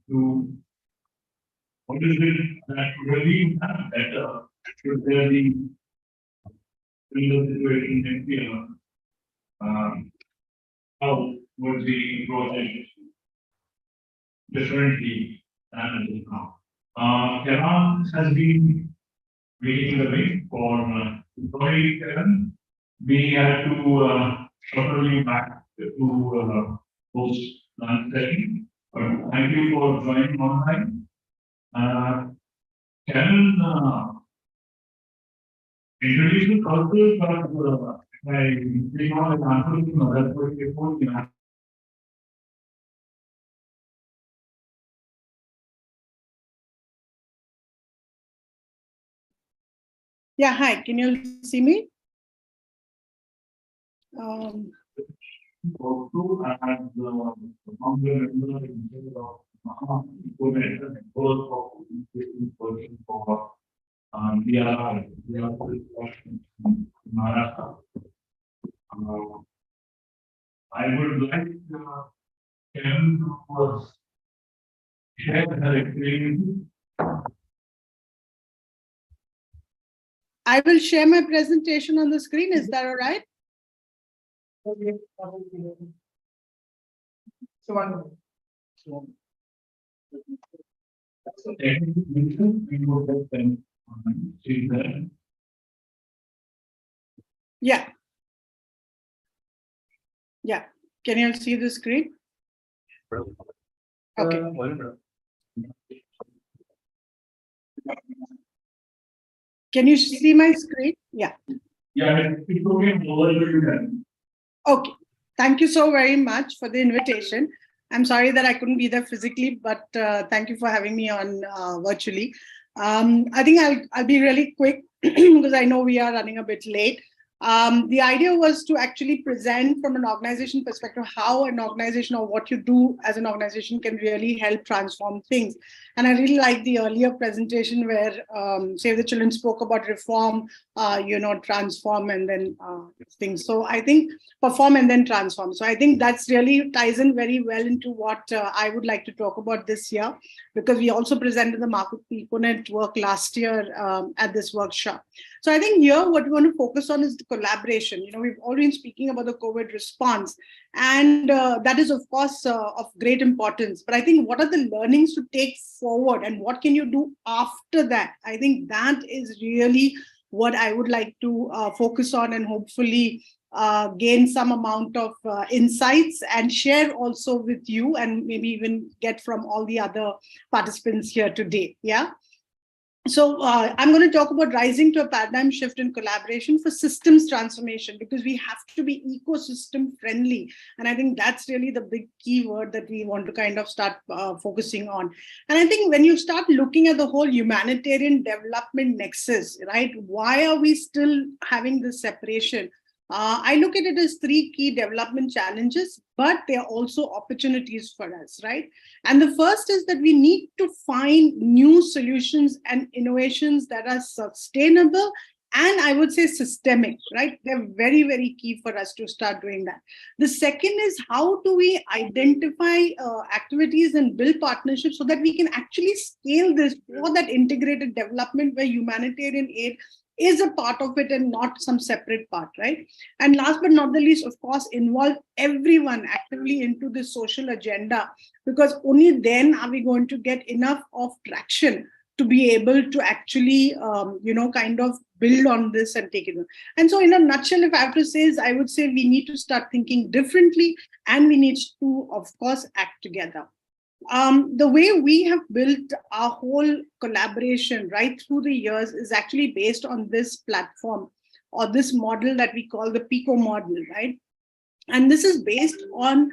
to what is it that really have better should there be in the situation next year. How would the project differently than it is now? Kevin has been leading the way for sorry, Kevin. We had to shuttle you back to post lunch session. But thank you for joining online. Kevin introduced the culture, but I think on the answer to another question. Yeah, hi, can you see me? Also, as the founder member of for Maharashtra. I would like Karen to share her experience. I will share my presentation on the screen. Is that all right? Okay. So one. Yeah. Yeah. Can you see the screen? Okay. Can you see my screen? Yeah. Yeah, it's okay. Okay. Thank you so very much for the invitation. I'm sorry that I couldn't be there physically, but thank you for having me on virtually. I think I'll be really quick because I know we are running a bit late. The idea was to actually present from an organization perspective how an organization or what you do as an organization can really help transform things. And I really like the earlier presentation where Save the Children spoke about reform, transform and then things. So I think perform and then transform. So I think that's really ties in very well into what I would like to talk about this year, because we also presented the Market People Network last year at this workshop. So I think here what we want to focus on is the collaboration. We've already been speaking about the COVID response, and that is of course of great importance. But I think what are the learnings to take forward and what can you do after that? I think that is really what I would like to focus on and hopefully gain some amount of insights and share also with you and maybe even get from all the other participants here today. Yeah. So I'm going to talk about rising to a paradigm shift in collaboration for systems transformation, because we have to be ecosystem friendly. And I think that's really the big key word that we want to kind of start focusing on. And I think when you start looking at the whole humanitarian development nexus, right, why are we still having this separation? I look at it as three key development challenges, but they are also opportunities for us, right? And the first is that we need to find new solutions and innovations that are sustainable and I would say systemic, right? They're very, very key for us to start doing that. The second is, how do we identify activities and build partnerships so that we can actually scale this for that integrated development where humanitarian aid is a part of it and not some separate part, right? And last but not the least, of course, involve everyone actively into this social agenda, because only then are we going to get enough of traction to be able to actually, kind of build on this and take it. And so in a nutshell, if I have to say, is I would say we need to start thinking differently, and we need to, of course, act together. The way we have built our whole collaboration right through the years is actually based on this platform or this model that we call the PICO model, right? And this is based on,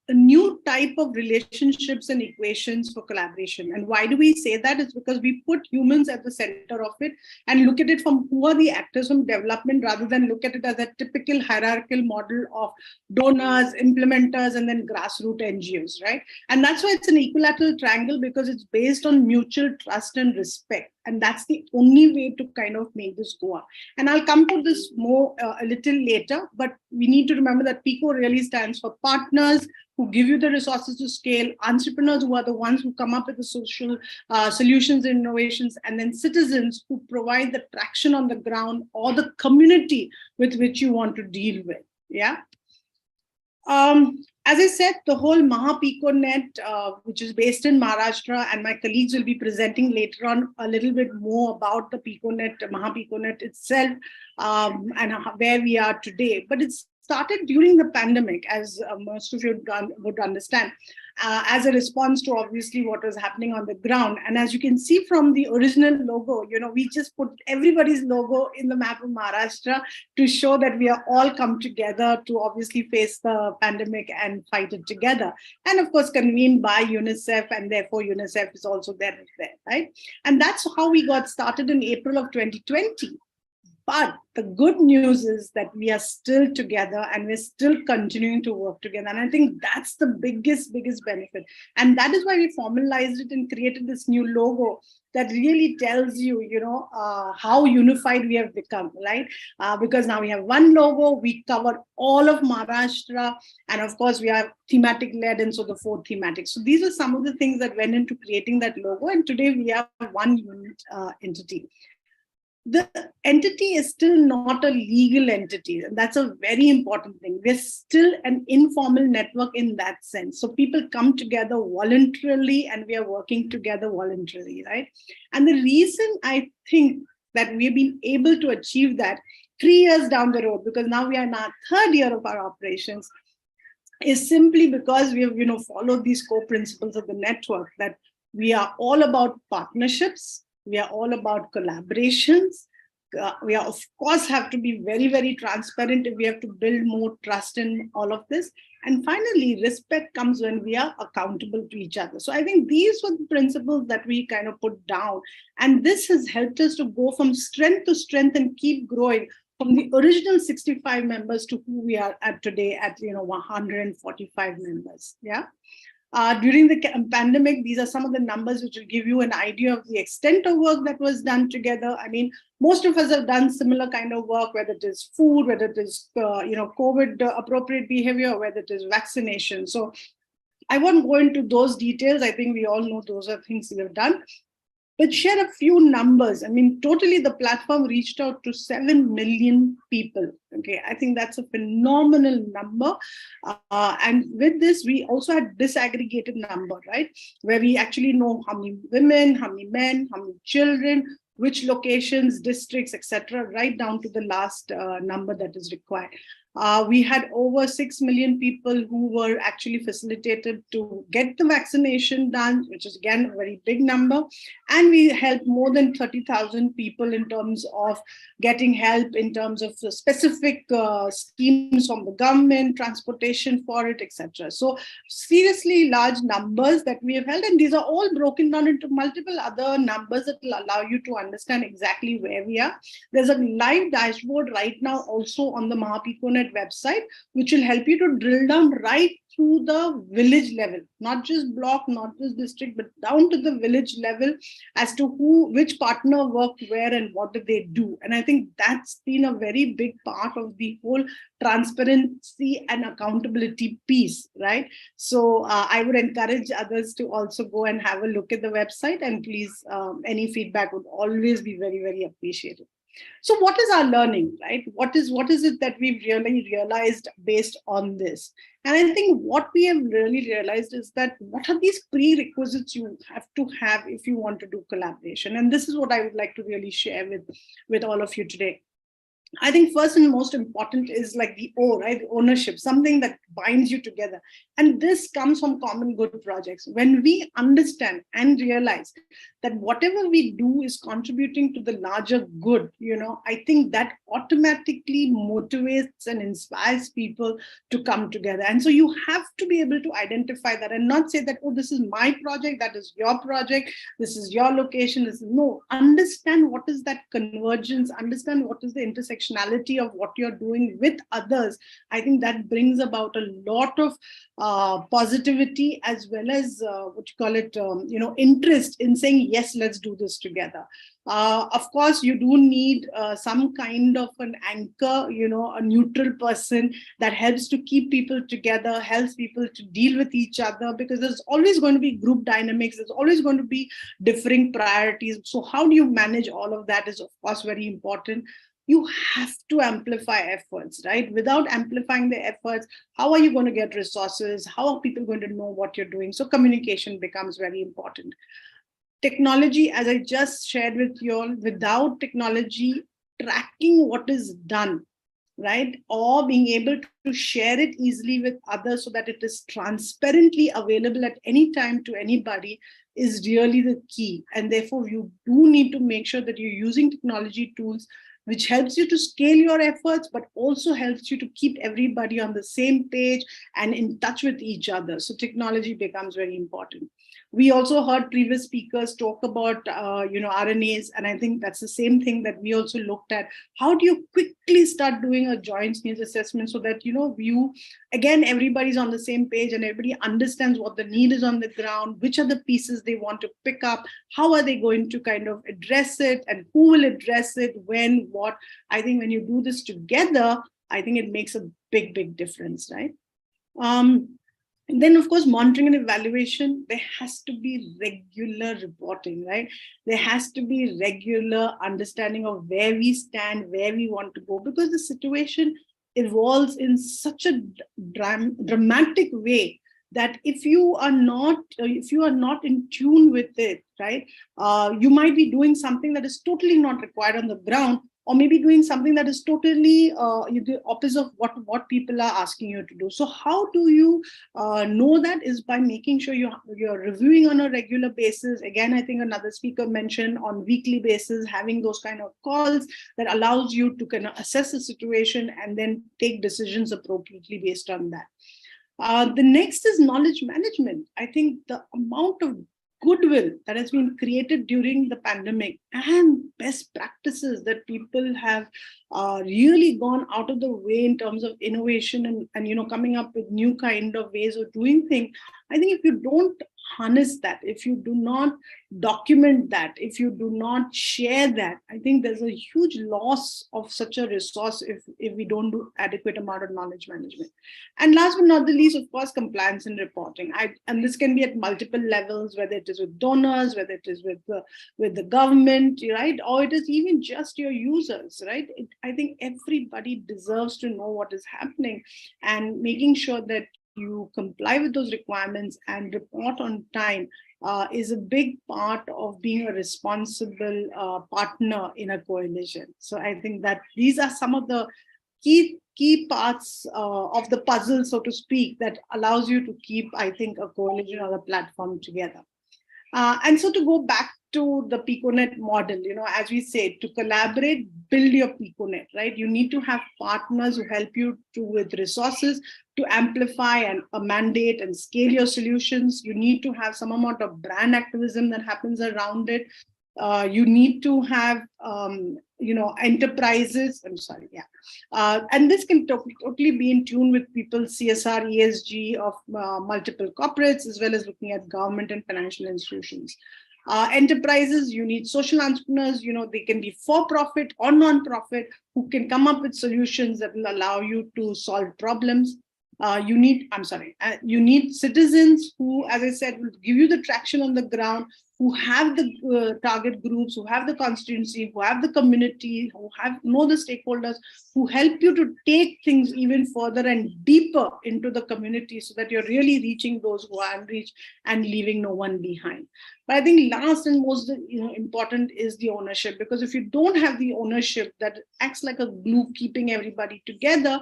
a new type of relationships and equations for collaboration. And why do we say that? It's because we put humans at the center of it and look at it from who are the actors from development, rather than look at it as a typical hierarchical model of donors, implementers, and then grassroots NGOs, right? And that's why it's an equilateral triangle, because it's based on mutual trust and respect. And that's the only way to kind of make this go up. And I'll come to this more a little later, but we need to remember that PICO really stands for partners who give you the resources to scale, entrepreneurs who are the ones who come up with the social solutions and innovations, and then citizens who provide the traction on the ground or the community with which you want to deal with. Yeah. As I said, the whole MahaPicoNet, which is based in Maharashtra, and my colleagues will be presenting later on a little bit more about the PicoNet, MahaPicoNet itself, and where we are today. But it's started during the pandemic, as most of you would understand, as a response to obviously what was happening on the ground. And as you can see from the original logo, we just put everybody's logo in the map of Maharashtra to show that we are all come together to obviously face the pandemic and fight it together. And of course, convened by UNICEF, and therefore UNICEF is also there, right? And that's how we got started in April of 2020. But the good news is that we are still together and we're still continuing to work together. And I think that's the biggest benefit. And that is why we formalized it and created this new logo that really tells you, how unified we have become, right? Because now we have one logo, we cover all of Maharashtra, and of course we are thematic led, and so the 4 thematics. So these are some of the things that went into creating that logo, and today we are one unit entity. The entity is still not a legal entity, and that's a very important thing. We're still an informal network in that sense. So people come together voluntarily, and we are working together voluntarily, right? And the reason I think that we've been able to achieve that 3 years down the road, because now we are in our 3rd year of our operations, is simply because we have, followed these core principles of the network, that we are all about partnerships. We are all about collaborations. We are, of course, have to be very, very transparent. We have to build more trust in all of this. And finally, respect comes when we are accountable to each other. So I think these were the principles that we kind of put down. And this has helped us to go from strength to strength and keep growing from the original 65 members to who we are at today at 145 members. Yeah. During the pandemic, these are some of the numbers which will give you an idea of the extent of work that was done together. I mean, most of us have done similar kind of work, whether it is food, whether it is, COVID appropriate behavior, whether it is vaccination. So I won't go into those details. I think we all know those are things we have done. But share a few numbers. I mean, totally the platform reached out to 7 million people. Okay, I think that's a phenomenal number. And with this, we also had disaggregated number, right? Where we actually know how many women, how many men, how many children, which locations, districts, etc., right down to the last number that is required. We had over 6 million people who were actually facilitated to get the vaccination done, which is again a very big number. And we helped more than 30,000 people in terms of getting help in terms of the specific schemes from the government, transportation for it, etc. So seriously large numbers that we have held, and these are all broken down into multiple other numbers that will allow you to understand exactly where we are. There's a live dashboard right now also on the MahaPicoNet website, which will help you to drill down right through the village level, not just block, not just district, but down to the village level as to which partner worked where and what did they do. And I think that's been a very big part of the whole transparency and accountability piece, right? So I would encourage others to also go and have a look at the website, and please, any feedback would always be very, very appreciated. So what is our learning, right? What is it that we've really realized based on this? And I think what we have really realized is that what are these prerequisites you have to have if you want to do collaboration? And this is what I would like to really share with all of you today. I think first and most important is like the O, right? The ownership, something that binds you together. And this comes from common good projects. When we understand and realize that whatever we do is contributing to the larger good, I think that automatically motivates and inspires people to come together. And so you have to be able to identify that and not say that, oh, this is my project, that is your project, this is your location. No, understand what is that convergence, understand what is the intersectionality of what you're doing with others. I think that brings about a lot of positivity as well as interest in saying, yes, let's do this together. Of course, you do need some kind of an anchor, a neutral person that helps to keep people together, helps people to deal with each other, because there's always going to be group dynamics, there's always going to be differing priorities. So how do you manage all of that is, of course, very important. You have to amplify efforts, right? Without amplifying the efforts, how are you going to get resources? How are people going to know what you're doing? So communication becomes very important. Technology, as I just shared with you all, without technology, tracking what is done, right? Or being able to share it easily with others so that it is transparently available at any time to anybody is really the key. And therefore, you do need to make sure that you're using technology tools which helps you to scale your efforts, but also helps you to keep everybody on the same page and in touch with each other. So technology becomes very important. We also heard previous speakers talk about, RNAs, and I think that's the same thing that we also looked at. How do you quickly start doing a joint needs assessment so that, everybody's on the same page and everybody understands what the need is on the ground, which are the pieces they want to pick up, how are they going to kind of address it, and who will address it, when, what. I think when you do this together, I think it makes a big, big difference, right? And then, of course, monitoring and evaluation, there has to be regular reporting, right? There has to be regular understanding of where we stand, where we want to go, because the situation evolves in such a dramatic way that if you are not in tune with it, right, you might be doing something that is totally not required on the ground, or maybe doing something that is totally the opposite of what people are asking you to do. So how do you know that is by making sure you're reviewing on a regular basis. Again, I think another speaker mentioned on weekly basis, having those kind of calls that allows you to kind of assess the situation and then take decisions appropriately based on that. The next is knowledge management. I think the amount of goodwill that has been created during the pandemic and best practices that people have really gone out of the way in terms of innovation and coming up with new kind of ways of doing things. I think if you don't harness that, if you do not document that, if you do not share that, I think there's a huge loss of such a resource if we don't do adequate amount of knowledge management. And last but not the least, of course, compliance and reporting. And this can be at multiple levels, whether it is with donors, whether it is with the government, right? Or it is even just your users, right? I think everybody deserves to know what is happening, and making sure that you comply with those requirements and report on time is a big part of being a responsible partner in a coalition. So I think that these are some of the key parts of the puzzle, so to speak, that allows you to keep, I think, a coalition or a platform together. And so to go back to the PicoNet model, as we say, to collaborate, build your PicoNet, right? You need to have partners who help you with resources to amplify and mandate and scale your solutions. You need to have some amount of brand activism that happens around it. You need to have, enterprises. I'm sorry, yeah. And this can totally be in tune with people's CSR, ESG of multiple corporates, as well as looking at government and financial institutions. Enterprises, you need social entrepreneurs, they can be for-profit or non-profit, who can come up with solutions that will allow you to solve problems. You need citizens who, as I said, will give you the traction on the ground, who have the target groups, who have the constituency, who have the community, who know the stakeholders, who help you to take things even further and deeper into the community, so that you're really reaching those who are unreached and leaving no one behind. But I think last and most important is the ownership, because if you don't have the ownership that acts like a glue keeping everybody together,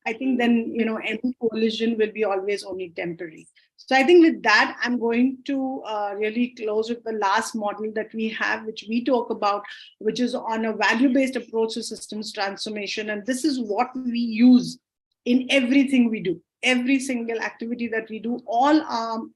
I think then any coalition will be always only temporary. So I think with that, I'm going to really close with the last model that we have, which we talk about, which is on a value-based approach to systems transformation. And this is what we use in everything we do, every single activity that we do, all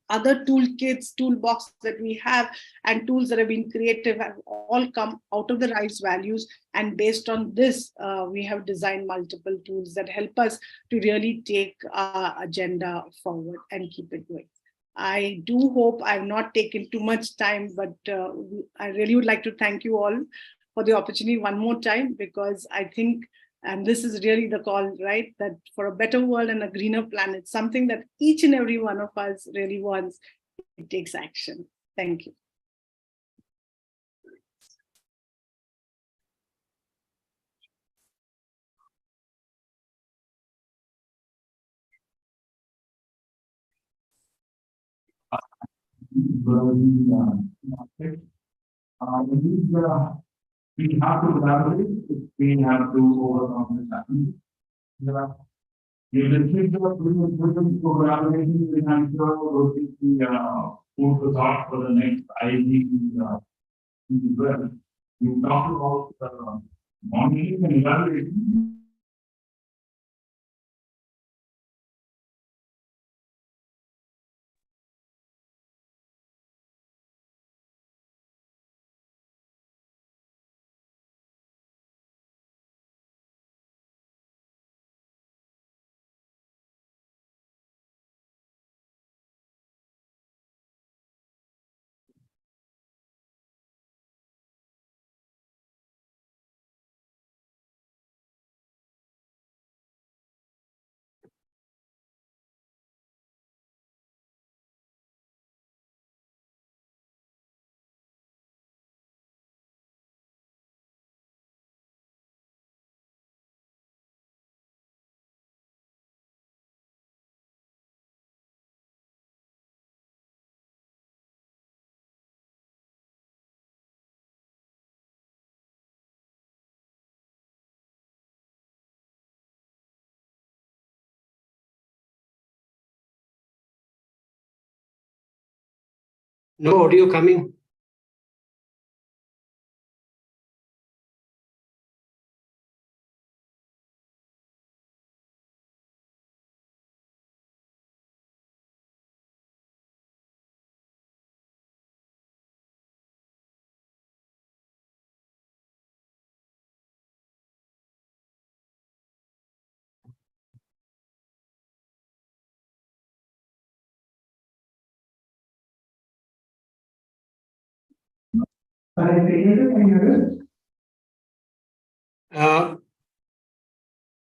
other toolkits, toolbox that we have, and tools that have been creative have all come out of the RISE values. And based on this, we have designed multiple tools that help us to really take our agenda forward and keep it going. I do hope I've not taken too much time, but I really would like to thank you all for the opportunity one more time, because I think, and this is really the call, right? That for a better world and a greener planet, something that each and every one of us really wants, it takes action. Thank you. We have to collaborate, we have to overcome the challenge. You will keep the collaboration with Hansel, the food for thought for the next IG. You talk about monitoring and evaluation. No audio coming.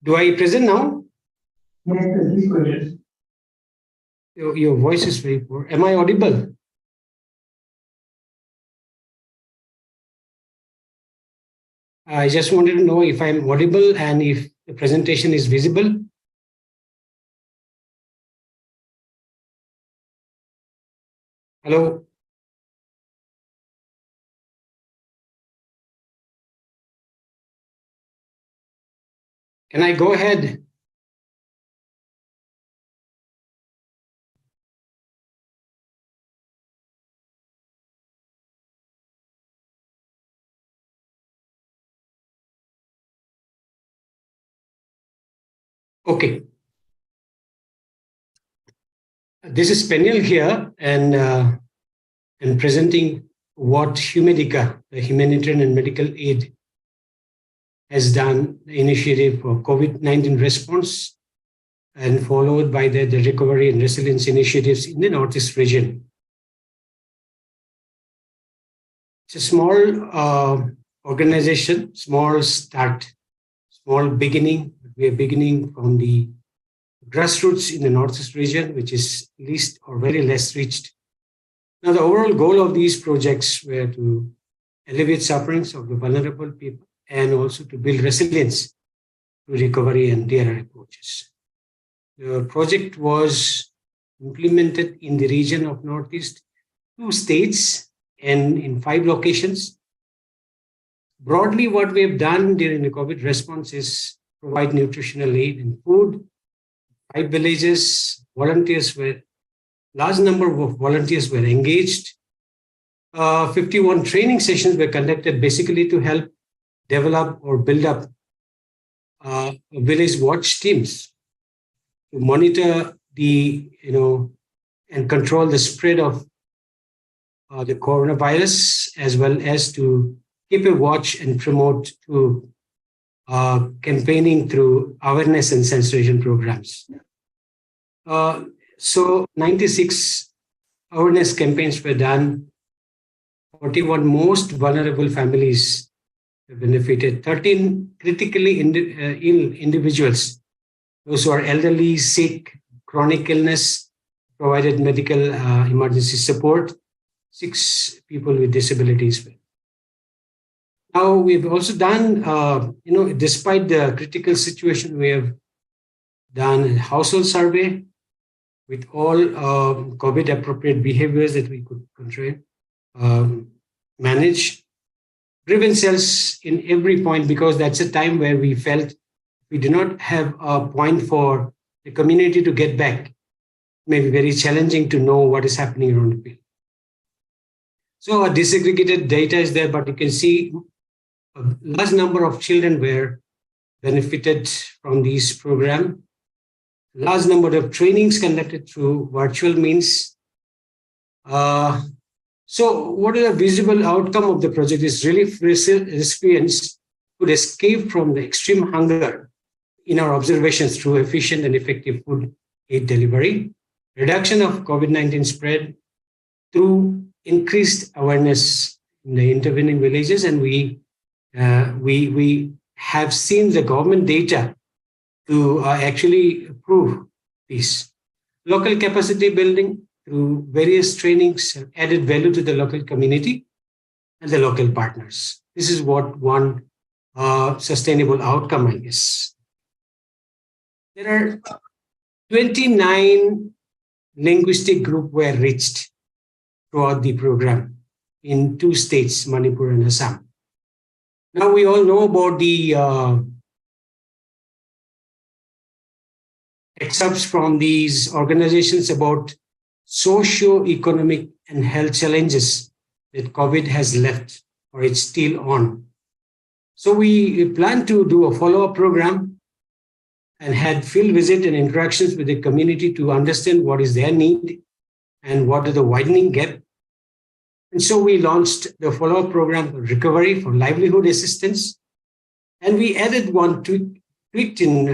Do I present now? Yes. Your voice is very poor. Am I audible? I just wanted to know if I'm audible and if the presentation is visible. Hello? Can I go ahead? Okay. This is Peniel here, and presenting what Humedica, the humanitarian and medical aid, has done, the initiative for COVID-19 response, and followed by the recovery and resilience initiatives in the Northeast region. It's a small organization, small start, small beginning. We are beginning from the grassroots in the Northeast region, which is least or very less reached. Now, the overall goal of these projects were to alleviate sufferings of the vulnerable people and also to build resilience to recovery and DRR approaches. The project was implemented in the region of Northeast, 2 states and in 5 locations. Broadly, what we have done during the COVID response is provide nutritional aid and food. 5 villages, large number of volunteers were engaged. 51 training sessions were conducted basically to help develop or build up village watch teams to monitor the, and control the spread of the coronavirus, as well as to keep a watch and promote to campaigning through awareness and sensitization programs. So 96 awareness campaigns were done. 41 most vulnerable families benefited. 13 critically ill individuals, those who are elderly, sick, chronic illness, provided medical emergency support. 6 people with disabilities. Now, we've also done, despite the critical situation, we have done a household survey with all COVID-appropriate behaviors that we could control, manage. Driven cells in every point, because that's a time where we felt we do not have a point for the community to get back. It may be very challenging to know what is happening around the field. So a disaggregated data is there, but you can see a large number of children were benefited from this program. Large number of trainings conducted through virtual means. So what is the visible outcome of the project is relief recipients could escape from the extreme hunger in our observations through efficient and effective food aid delivery, reduction of COVID-19 spread through increased awareness in the intervening villages, and we have seen the government data to actually prove this. Local capacity building through various trainings have added value to the local community and the local partners. This is what one sustainable outcome, I guess. There are 29 linguistic groups were reached throughout the program in 2 states, Manipur and Assam. Now we all know about the excerpts from these organizations about socio-economic and health challenges that COVID has left or it's still on. So we plan to do a follow-up program and had field visit and interactions with the community to understand what is their need and what is the widening gap. And so we launched the follow-up program for recovery for livelihood assistance. And we added one tweaked in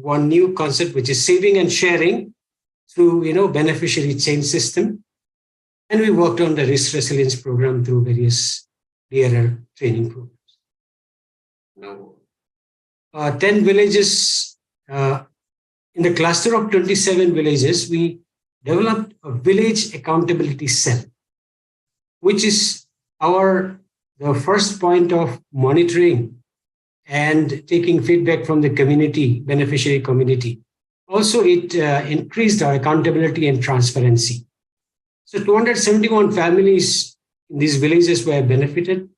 one new concept, which is saving and sharing through, beneficiary chain system. And we worked on the risk resilience program through various DRR training programs. Now, 10 villages, in the cluster of 27 villages, we developed a village accountability cell, which is the first point of monitoring and taking feedback from the community, beneficiary community. Also, it increased our accountability and transparency. So 271 families in these villages were benefited,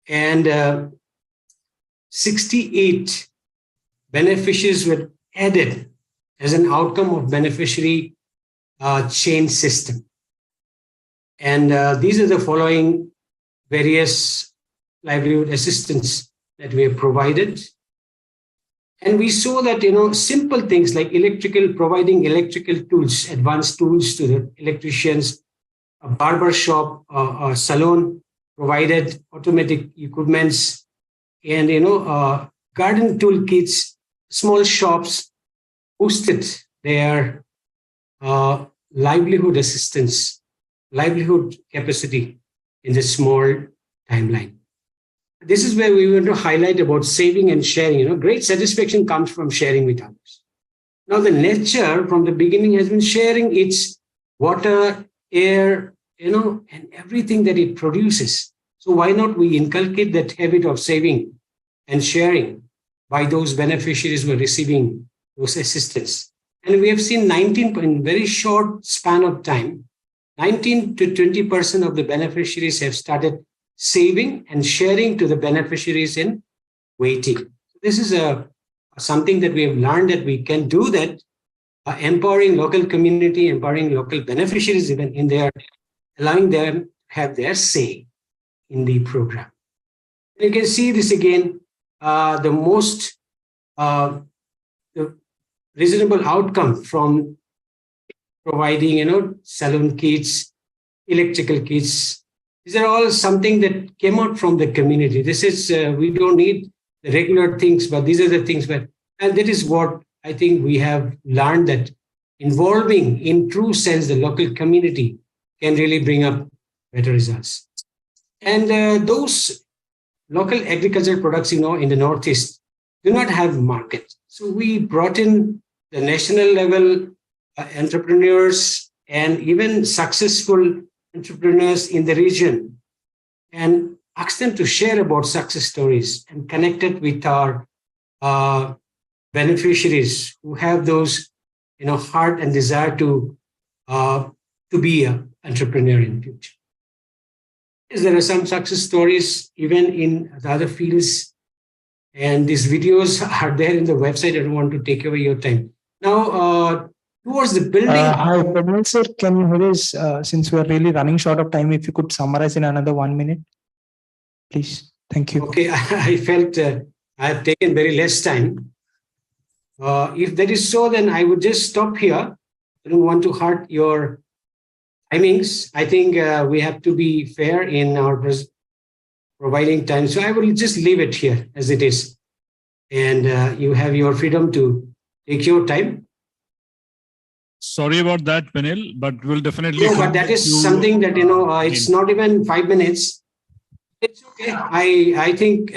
and 68 beneficiaries were added as an outcome of beneficiary chain system. And these are the following various livelihood assistance that we have provided. And we saw that, simple things like providing electrical tools, advanced tools to the electricians, a barber shop, a salon, provided automatic equipments and, garden tool kits. Small shops boosted their livelihood assistance, livelihood capacity in the small timeline. This is where we want to highlight about saving and sharing. Great satisfaction comes from sharing with others. Now, the nature from the beginning has been sharing its water, air, and everything that it produces. So why not we inculcate that habit of saving and sharing by those beneficiaries who are receiving those assistance? And we have seen 19 in very short span of time, 19 to 20% of the beneficiaries have started saving and sharing to the beneficiaries in waiting. This is something that we have learned that we can do that, empowering local community, empowering local beneficiaries even in their, allowing them to have their say in the program. You can see this again, the most the reasonable outcome from providing, salon kits, electrical kits. These are all something that came out from the community. This is, we don't need the regular things, but these are the things and that is what I think we have learned, that involving in true sense the local community can really bring up better results. And those local agricultural products, in the Northeast do not have market. So we brought in the national level entrepreneurs and even successful entrepreneurs in the region and asked them to share about success stories and connected with our beneficiaries who have those, heart and desire to be an entrepreneur in the future. There are some success stories even in the other fields, and these videos are there in the website. I don't want to take away your time. Now, towards the building. Hi, Pradmal sir, can you hear us? Since we are really running short of time, if you could summarize in another 1 minute, please. Thank you. Okay, I felt I have taken very less time. If that is so, then I would just stop here. I don't want to hurt your timings. I think we have to be fair in our providing time. So I will just leave it here as it is. And you have your freedom to take your time. Sorry about that, Penil, but we'll definitely. No, but that is something that, it's not even 5 minutes. It's okay. I think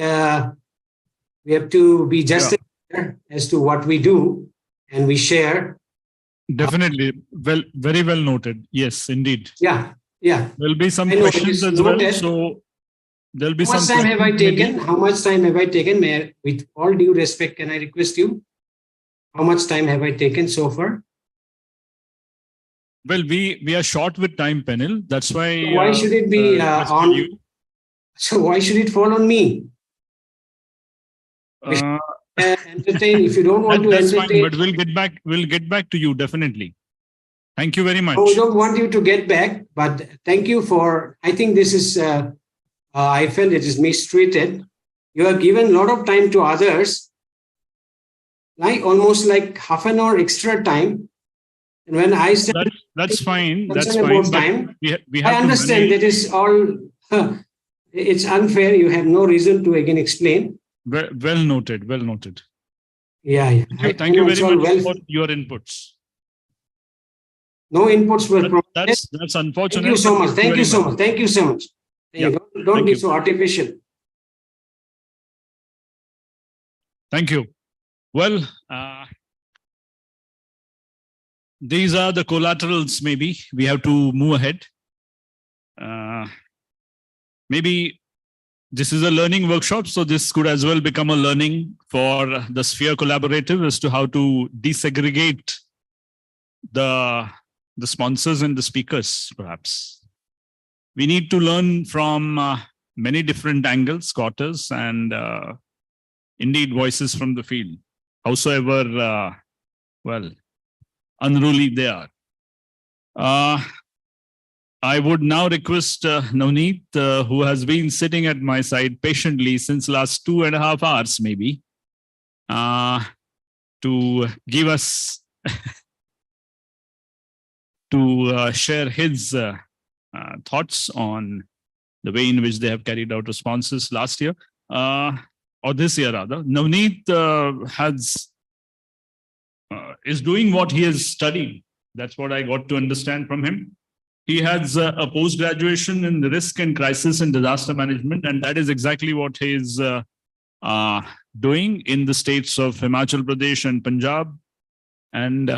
we have to be just as to what we do and we share. Definitely. Well, very well noted. Yes, indeed. Yeah. There'll be some questions as well. So there'll be some. How much time have I taken? How much time have I taken? With all due respect, can I request you? How much time have I taken so far? Well, we are short with time, Penil. That's why. So why should it be on you? So why should it fall on me? Entertain. If you don't want to that's entertain, fine, but we'll get back to you definitely. Thank you very much. We don't want you to get back, but thank you for. I think this is. I felt it is mistreated. You have given a lot of time to others, like almost like half an hour extra time. And when I said that's fine. That's fine. Time, we have I understand that is all. It's unfair. You have no reason to again explain. Well noted. Well noted. Yeah. Thank you very much for your inputs. No inputs were provided. That's unfortunate. Thank you so much. Thank you so much. Thank you so much. Don't be so artificial. Thank you. Well, these are the collaterals. Maybe we have to move ahead. Maybe this is a learning workshop, so this could as well become a learning for the Sphere Collaborative as to how to desegregate the sponsors and the speakers, perhaps. We need to learn from many different angles, quarters, and indeed voices from the field, howsoever, unruly they are. I would now request Navneet, who has been sitting at my side patiently since last 2.5 hours, maybe, to give us, to share his thoughts on the way in which they have carried out responses last year, or this year rather. Navneet is doing what he has studied. That's what I got to understand from him. He has a post-graduation in risk and crisis and disaster management, and that is exactly what he is doing in the states of Himachal Pradesh and Punjab. And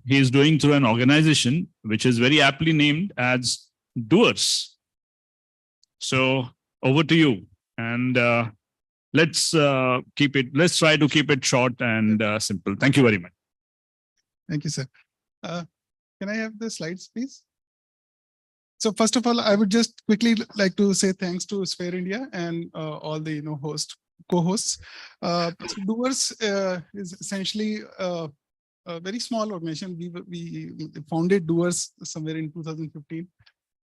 he is doing through an organization which is very aptly named as Doers. So over to you. And let's try to keep it short and simple. Thank you very much. Thank you, sir. Can I have the slides, please? So first of all, I would just quickly like to say thanks to Sphere India and all the co-hosts. Doers is essentially a very small organization. We founded Doers somewhere in 2015.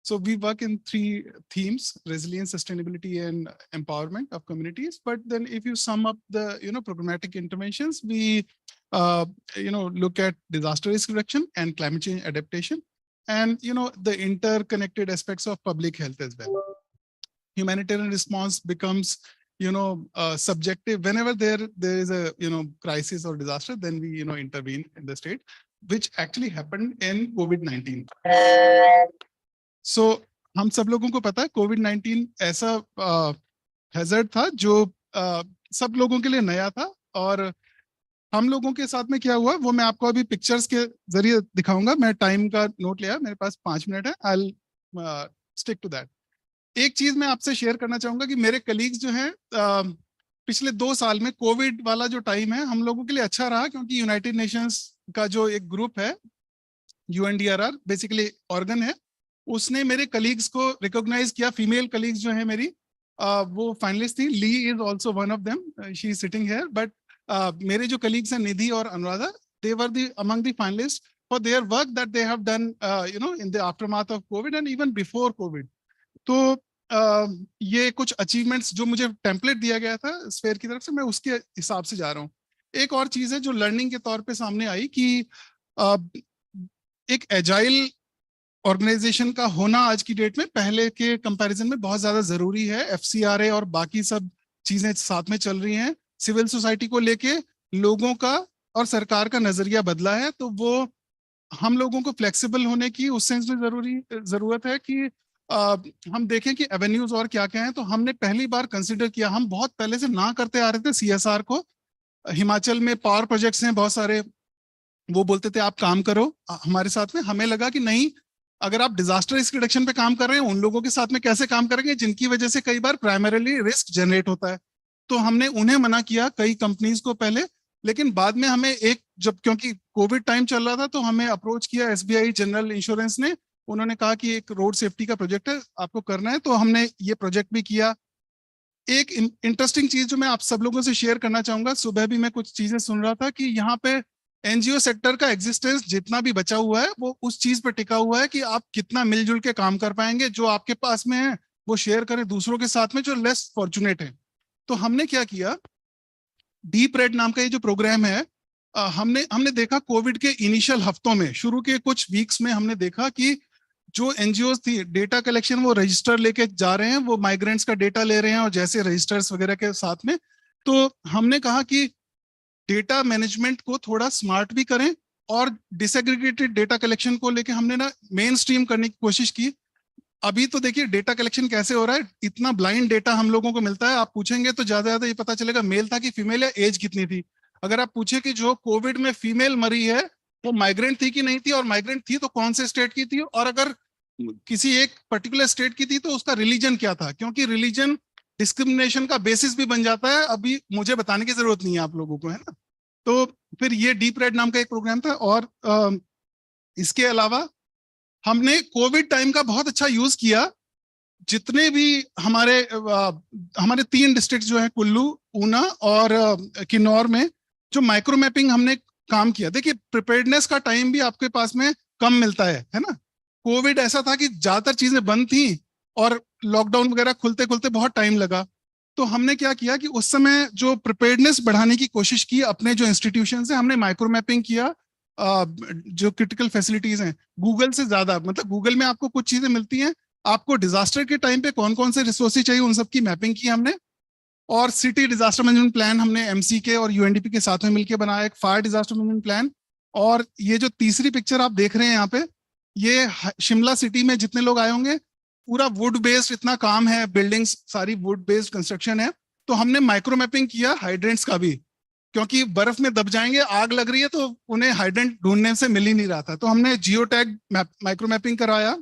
So we work in 3 themes: resilience, sustainability, and empowerment of communities. But then if you sum up the programmatic interventions, we look at disaster risk reduction and climate change adaptation, and the interconnected aspects of public health as well. Humanitarian response becomes subjective. Whenever there is a crisis or disaster, then we intervene in the state, which actually happened in COVID-19. So हम सब लोगों को पता है COVID-19 ऐसा hazard था जो सब लोगों के लिए नया था, और हम लोगों के साथ में क्या हुआ वो मैं आपको अभी पिक्चर्स के जरिए दिखाऊंगा. मैं टाइम का नोट लिया, मेरे पास 5 मिनट है. I will stick to that. एक चीज मैं आपसे शेयर करना चाहूंगा कि मेरे कलीग्स जो हैं पिछले 2 साल में कोविड वाला जो टाइम है हम लोगों के लिए अच्छा रहा, क्योंकि यूनाइटेड नेशंस का जो एक ग्रुप है UNDRR बेसिकली ऑर्गन है, उसने मेरे कलीग्स को रिकॉग्नाइज किया. फीमेल कलीग्स जो है मेरी वो फाइनलिस्ट थी. Lee is also one of them, she is sitting here. But मेरे जो कलीग्स हैं निधि और Anuradha, they were the among the finalist for their work that they have done in the aftermath of COVID and even before COVID. तो ये कुछ achievements जो मुझे template दिया गया था स्फेयर की तरफ से, मैं उसके हिसाब से जा रहा हूँ. एक और चीज है जो लर्निंग के तौर पे सामने आई कि एक एजाइल ऑर्गेनाइजेशन का होना आज की डेट में पहले के कंपैरिजन में बहुत ज्यादा जरूरी है. FCRA और बाकी सब चीजें साथ में चल रही हैं. सिविल सोसाइटी को लेके लोगों का और सरकार का नजरिया बदला है, तो वो हम लोगों को फ्लेक्सिबल होने की उस सेंस में जरूरत है कि हम देखें कि एवेन्यूज और क्या क्या हैं. तो हमने पहली बार कंसिडर किया, हम बहुत पहले से ना करते आ रहे थे CSR को. हिमाचल में पावर प्रोजेक्ट्स हैं बहुत सारे, वो बोलते थे आप काम करो हमारे साथ में. हमें लगा कि नहीं, अगर आप डिजास्टर रिस्क रिडक्शन पे काम कर रहे हैं, उन लोगों के साथ में कैसे काम करेंगे जिनकी वजह से कई बार प्राइमरीली रिस्क जनरेट होता है. तो हमने उन्हें मना किया कई कंपनीज को पहले, लेकिन बाद में हमें क्योंकि कोविड टाइम चल रहा था तो हमें अप्रोच किया SBI जनरल इंश्योरेंस ने. उन्होंने कहा कि एक रोड सेफ्टी का प्रोजेक्ट है, आपको करना है, तो हमने ये प्रोजेक्ट भी किया. एक इंटरेस्टिंग चीज जो मैं आप सब लोगों से शेयर करना चाहूंगा, सुबह भी मैं कुछ चीजें सुन रहा था कि यहाँ पे NGO सेक्टर का एग्जिस्टेंस जितना भी बचा हुआ है वो उस चीज पर टिका हुआ है कि आप कितना मिलजुल के काम कर पाएंगे. जो आपके पास में है वो शेयर करें दूसरों के साथ में जो लेस फॉर्चुनेट है. तो हमने क्या किया, डीप रेड नाम का ये जो प्रोग्राम है, हमने देखा कोविड के इनिशियल हफ्तों में, शुरू के कुछ वीक्स में हमने देखा कि जो NGOs थी डेटा कलेक्शन वो रजिस्टर लेके जा रहे हैं, वो माइग्रेंट्स का डेटा ले रहे हैं और जैसे रजिस्टर्स वगैरह के साथ में. तो हमने कहा कि डेटा मैनेजमेंट को थोड़ा स्मार्ट भी करें और डिसएग्रीगेटेड डेटा कलेक्शन को लेके हमने ना मेन स्ट्रीम करने की कोशिश की. अभी तो देखिए डेटा कलेक्शन कैसे हो रहा है, इतना ब्लाइंड डेटा हम लोगों को मिलता है. आप पूछेंगे तो ज्यादा ये पता चलेगा मेल था कि फीमेल है, एज कितनी थी. अगर आप पूछे कि जो कोविड में फीमेल मरी है वो माइग्रेंट थी कि नहीं थी, और माइग्रेंट थी तो कौन से स्टेट की थी, और अगर किसी एक पर्टिकुलर स्टेट की थी तो उसका रिलीजन क्या था, क्योंकि रिलीजन डिस्क्रिमिनेशन का बेसिस भी बन जाता है. अभी मुझे बताने की जरूरत नहीं है आप लोगों को, है ना. तो फिर ये डीप रेड नाम का एक प्रोग्राम था. और इसके अलावा हमने कोविड टाइम का बहुत अच्छा यूज किया. जितने भी हमारे 3 डिस्ट्रिक्ट जो है, कुल्लू, ऊना और किन्नौर में जो माइक्रो मैपिंग हमने काम किया. देखिए प्रिपेयर्डनेस का टाइम भी आपके पास में कम मिलता है ना. कोविड ऐसा था कि ज्यादातर चीजें बंद थी और लॉकडाउन वगैरह खुलते खुलते बहुत टाइम लगा. तो हमने क्या किया कि उस समय जो प्रिपेयर्डनेस बढ़ाने की कोशिश की अपने जो इंस्टीट्यूशन से, हमने माइक्रो मैपिंग किया. जो क्रिटिकल फैसिलिटीज हैं गूगल से ज्यादा, मतलब गूगल में आपको कुछ चीजें मिलती हैं आपको डिजास्टर के टाइम पे कौन कौन से रिसोर्सेज चाहिए उन सब की मैपिंग की हमने, और सिटी डिजास्टर मैनेजमेंट प्लान हमने एमसीके और यूएनडीपी के साथ में मिलकर बनाया, एक फायर डिजास्टर मैनेजमेंट प्लान। और ये जो तीसरी पिक्चर आप देख रहे हैं यहाँ पे, ये शिमला सिटी में जितने लोग आए होंगे पूरा वुड बेस्ड इतना काम है, बिल्डिंग्स सारी वुड बेस्ड कंस्ट्रक्शन है। तो हमने माइक्रो मैपिंग किया हाइड्रेंट्स का भी, क्योंकि बर्फ में दब जाएंगे, आग लग रही है तो उन्हें हाइड्रेंट ढूंढने से मिल ही नहीं रहा था, तो हमने जियो टैग माइक्रो मैपिंग कराया।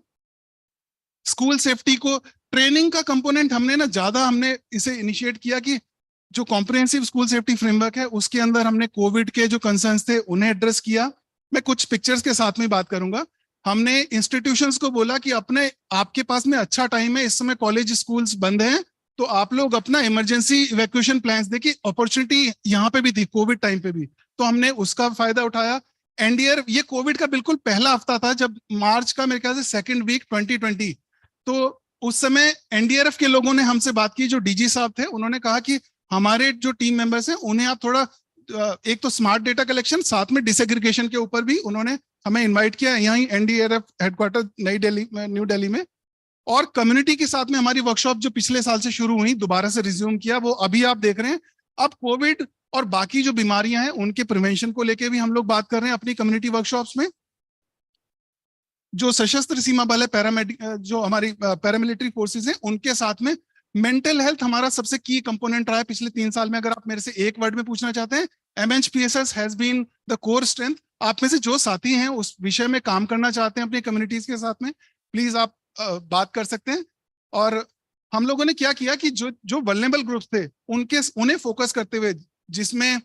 स्कूल सेफ्टी को ट्रेनिंग का कंपोनेंट हमने ना ज्यादा हमने इसे इनिशिएट किया कि जो कॉम्प्रिहेंसिव स्कूल सेफ्टी फ्रेमवर्क है उसके अंदर हमने कोविड के जो कंसर्न्स थे उन्हें एड्रेस किया। मैं कुछ पिक्चर्स के साथ में बात करूंगा। हमने इंस्टीट्यूशंस को बोला कि अपने आपके पास में अच्छा टाइम है, इस समय कॉलेज स्कूल्स बंद हैं, तो आप लोग अपना इमरजेंसी इवैक्यूएशन प्लान्स देखिए, अपॉर्चुनिटी यहाँ पे भी थी कोविड टाइम पे भी, तो हमने उसका फायदा उठाया। एनडीआरएफ, ये कोविड का बिल्कुल पहला हफ्ता था, जब मार्च का मेरे ख्याल से सेकंड वीक 2020, तो उस समय एनडीआरएफ के लोगों ने हमसे बात की, जो डीजी साहब थे, उन्होंने कहा कि हमारे जो टीम मेंबर्स हैं उन्हें आप थोड़ा एक तो स्मार्ट डेटा कलेक्शन, साथ में डिसएग्रीगेशन के ऊपर भी उन्होंने हमें इनवाइट किया यहीं एनडीआरएफ हेडक्वार्टर न्यू दिल्ली में। और कम्युनिटी के साथ में हमारी वर्कशॉप जो पिछले साल से शुरू हुई दोबारा से रिज्यूम किया, वो अभी आप देख रहे हैं। अब कोविड और बाकी जो बीमारियां हैं उनके प्रिवेंशन को लेके भी हम लोग बात कर रहे हैं अपनी कम्युनिटी वर्कशॉप्स में। जो सशस्त्र सीमा बल है, जो हमारी पैरामिलिट्री फोर्सेस हैं, उनके साथ में मेंटल हेल्थ हमारा सबसे की कंपोनेंट रहा है पिछले 3 साल में। अगर आप मेरे से एक वर्ड में पूछना चाहते हैं, MHPSS has been the core strength. आप में से जो साथी हैं उस विषय में काम करना चाहते हैं अपनी कम्युनिटीज के साथ में, प्लीज आप बात कर सकते हैं। और हम लोगों ने क्या किया कि जो वल्नरेबल ग्रुप्स थे उन्हें फोकस करते हुए, जिसमें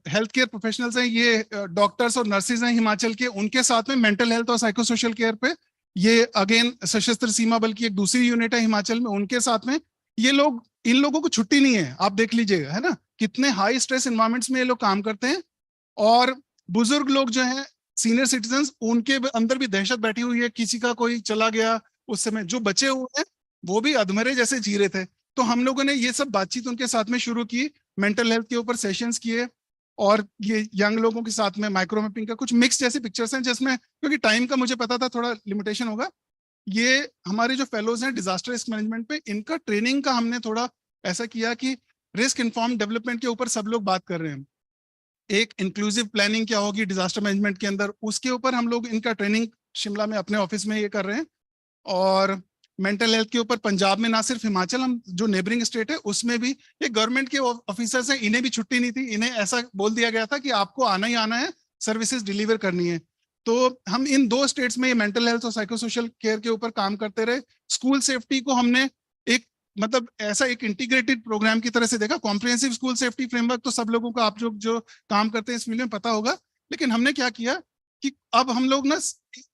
हेल्थ केयर प्रोफेशनल्स हैं, ये डॉक्टर्स और नर्सेज हैं हिमाचल के, उनके साथ में मेंटल हेल्थ और साइको सोशल केयर पे, ये अगेन सशस्त्र सीमा बल की एक दूसरी यूनिट है हिमाचल में, उनके साथ में ये लोग, इन लोगों को छुट्टी नहीं है, आप देख लीजिएगा, है ना, कितने हाई स्ट्रेस एनवायरमेंट्स में ये लोग काम करते हैं। और बुजुर्ग लोग जो हैं, सीनियर सिटीजन, उनके अंदर भी दहशत बैठी हुई है, किसी का कोई चला गया उस समय, जो बचे हुए हैं वो भी अधमरे जैसे जी रहे थे। तो हम लोगों ने ये सब बातचीत उनके साथ में शुरू की, मेंटल हेल्थ के ऊपर सेशंस किए, और ये यंग लोगों के साथ में माइक्रो मैपिंग का कुछ मिक्स जैसे पिक्चर्स हैं, जिसमें क्योंकि टाइम का मुझे पता था थोड़ा लिमिटेशन होगा। ये हमारे जो फेलोज हैं डिजास्टर रिस्क मैनेजमेंट पे, इनका ट्रेनिंग का हमने थोड़ा ऐसा किया कि रिस्क इन्फॉर्म डेवलपमेंट के ऊपर सब लोग बात कर रहे हैं। एक इंक्लूसिव प्लानिंग क्या होगी डिजास्टर मैनेजमेंट के अंदर, उसके ऊपर हम लोग इनका ट्रेनिंग शिमला में अपने ऑफिस में ये कर रहे हैं। और मेंटल हेल्थ के ऊपर पंजाब में, ना सिर्फ हिमाचल, हम जो नेबरिंग स्टेट है उसमें भी, ये गवर्नमेंट के ऑफिसर्स हैं, इन्हें भी छुट्टी नहीं थी, इन्हें ऐसा बोल दिया गया था कि आपको आना ही आना है, सर्विसेज डिलीवर करनी है। तो हम इन 2 स्टेट्स में ये मेंटल हेल्थ और साइको सोशल केयर के ऊपर काम करते रहे। स्कूल सेफ्टी को हमने एक मतलब ऐसा एक इंटीग्रेटेड प्रोग्राम की तरह से देखा। कॉम्प्रिहेंसिव स्कूल सेफ्टी फ्रेमवर्क तो सब लोगों को, आप जो काम करते हैं इस फील्ड में, पता होगा, लेकिन हमने क्या किया कि अब हम लोग ना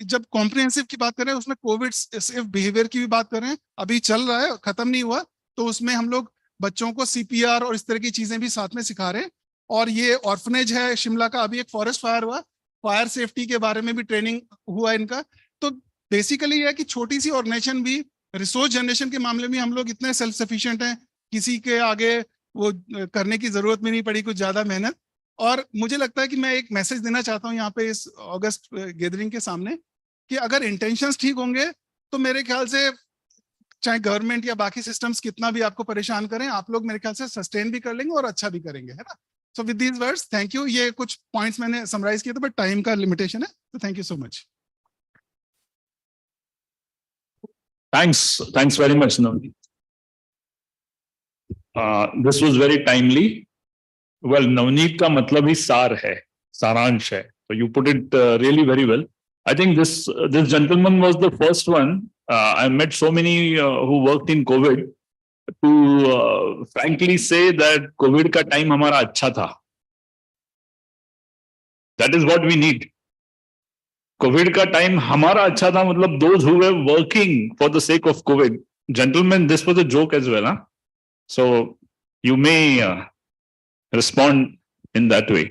जब कॉम्प्रिहेंसिव की बात कर रहे हैं उसमें कोविड सेफ बिहेवियर की भी बात कर रहे हैं, अभी चल रहा है, खत्म नहीं हुआ, तो उसमें हम लोग बच्चों को CPR और इस तरह की चीजें भी साथ में सिखा रहे हैं। और ये ऑर्फनेज है शिमला का, अभी एक फॉरेस्ट फायर हुआ, फायर सेफ्टी के बारे में भी ट्रेनिंग हुआ इनका। तो बेसिकली यह कि छोटी सी ऑर्गेनाइजेशन भी, रिसोर्स जनरेशन के मामले में हम लोग इतने सेल्फ सफिशिएंट हैं, किसी के आगे वो करने की जरूरत भी नहीं पड़ी कुछ ज्यादा मेहनत। और मुझे लगता है कि मैं एक मैसेज देना चाहता हूं यहाँ पे इस अगस्त गैदरिंग के सामने, कि अगर इंटेंशंस ठीक होंगे तो मेरे ख्याल से चाहे गवर्नमेंट या बाकी सिस्टम्स कितना भी आपको परेशान करें, आप लोग मेरे ख्याल से सस्टेन भी कर लेंगे और अच्छा भी करेंगे, है ना। So with these words, thank you. ये कुछ पॉइंट्स मैंने समराइज किए थे, बट टाइम का लिमिटेशन है, तो thank you so much. Thanks very much, Navneet. This was very timely. Well, Navneet का मतलब ही सार है, सारांश है. So you put it really very well. I think this gentleman was the first one. I met so many who worked in COVID to frankly say that COVID का time हमारा अच्छा था. That is what we need. COVID का time हमारा अच्छा था, मतलब those who were working for the sake of COVID. Gentlemen, this was a joke as well, huh? So you may respond in that way.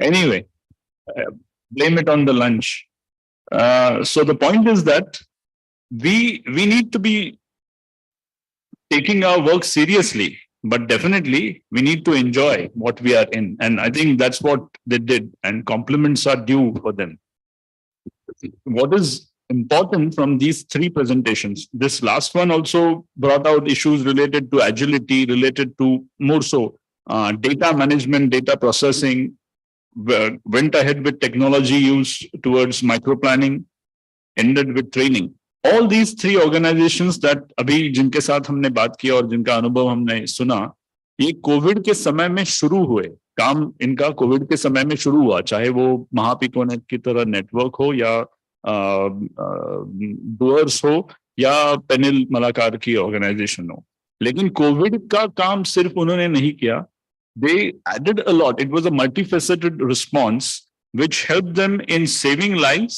Anyway, blame it on the lunch. So the point is that we need to be taking our work seriously, but definitely we need to enjoy what we are in. And I think that's what they did, and compliments are due for them. What is important from these three presentations. This last one also brought out issues related to agility, related to more so data management, data processing, went ahead with technology use towards micro planning, ended with training. All these three organizations that अभी जिनके साथ हमने बात किया और जिनका अनुभव हमने सुना, ये कोविड के समय में शुरू हुए, काम इनका कोविड के समय में शुरू हुआ, चाहे वो महापिकोनेट की तरह नेटवर्क हो या डूअर्स हो या पेनिल मलाकार की ऑर्गेनाइजेशन हो. लेकिन कोविड का काम सिर्फ उन्होंने नहीं किया. They added a lot. It was a multifaceted response which helped them in saving lives,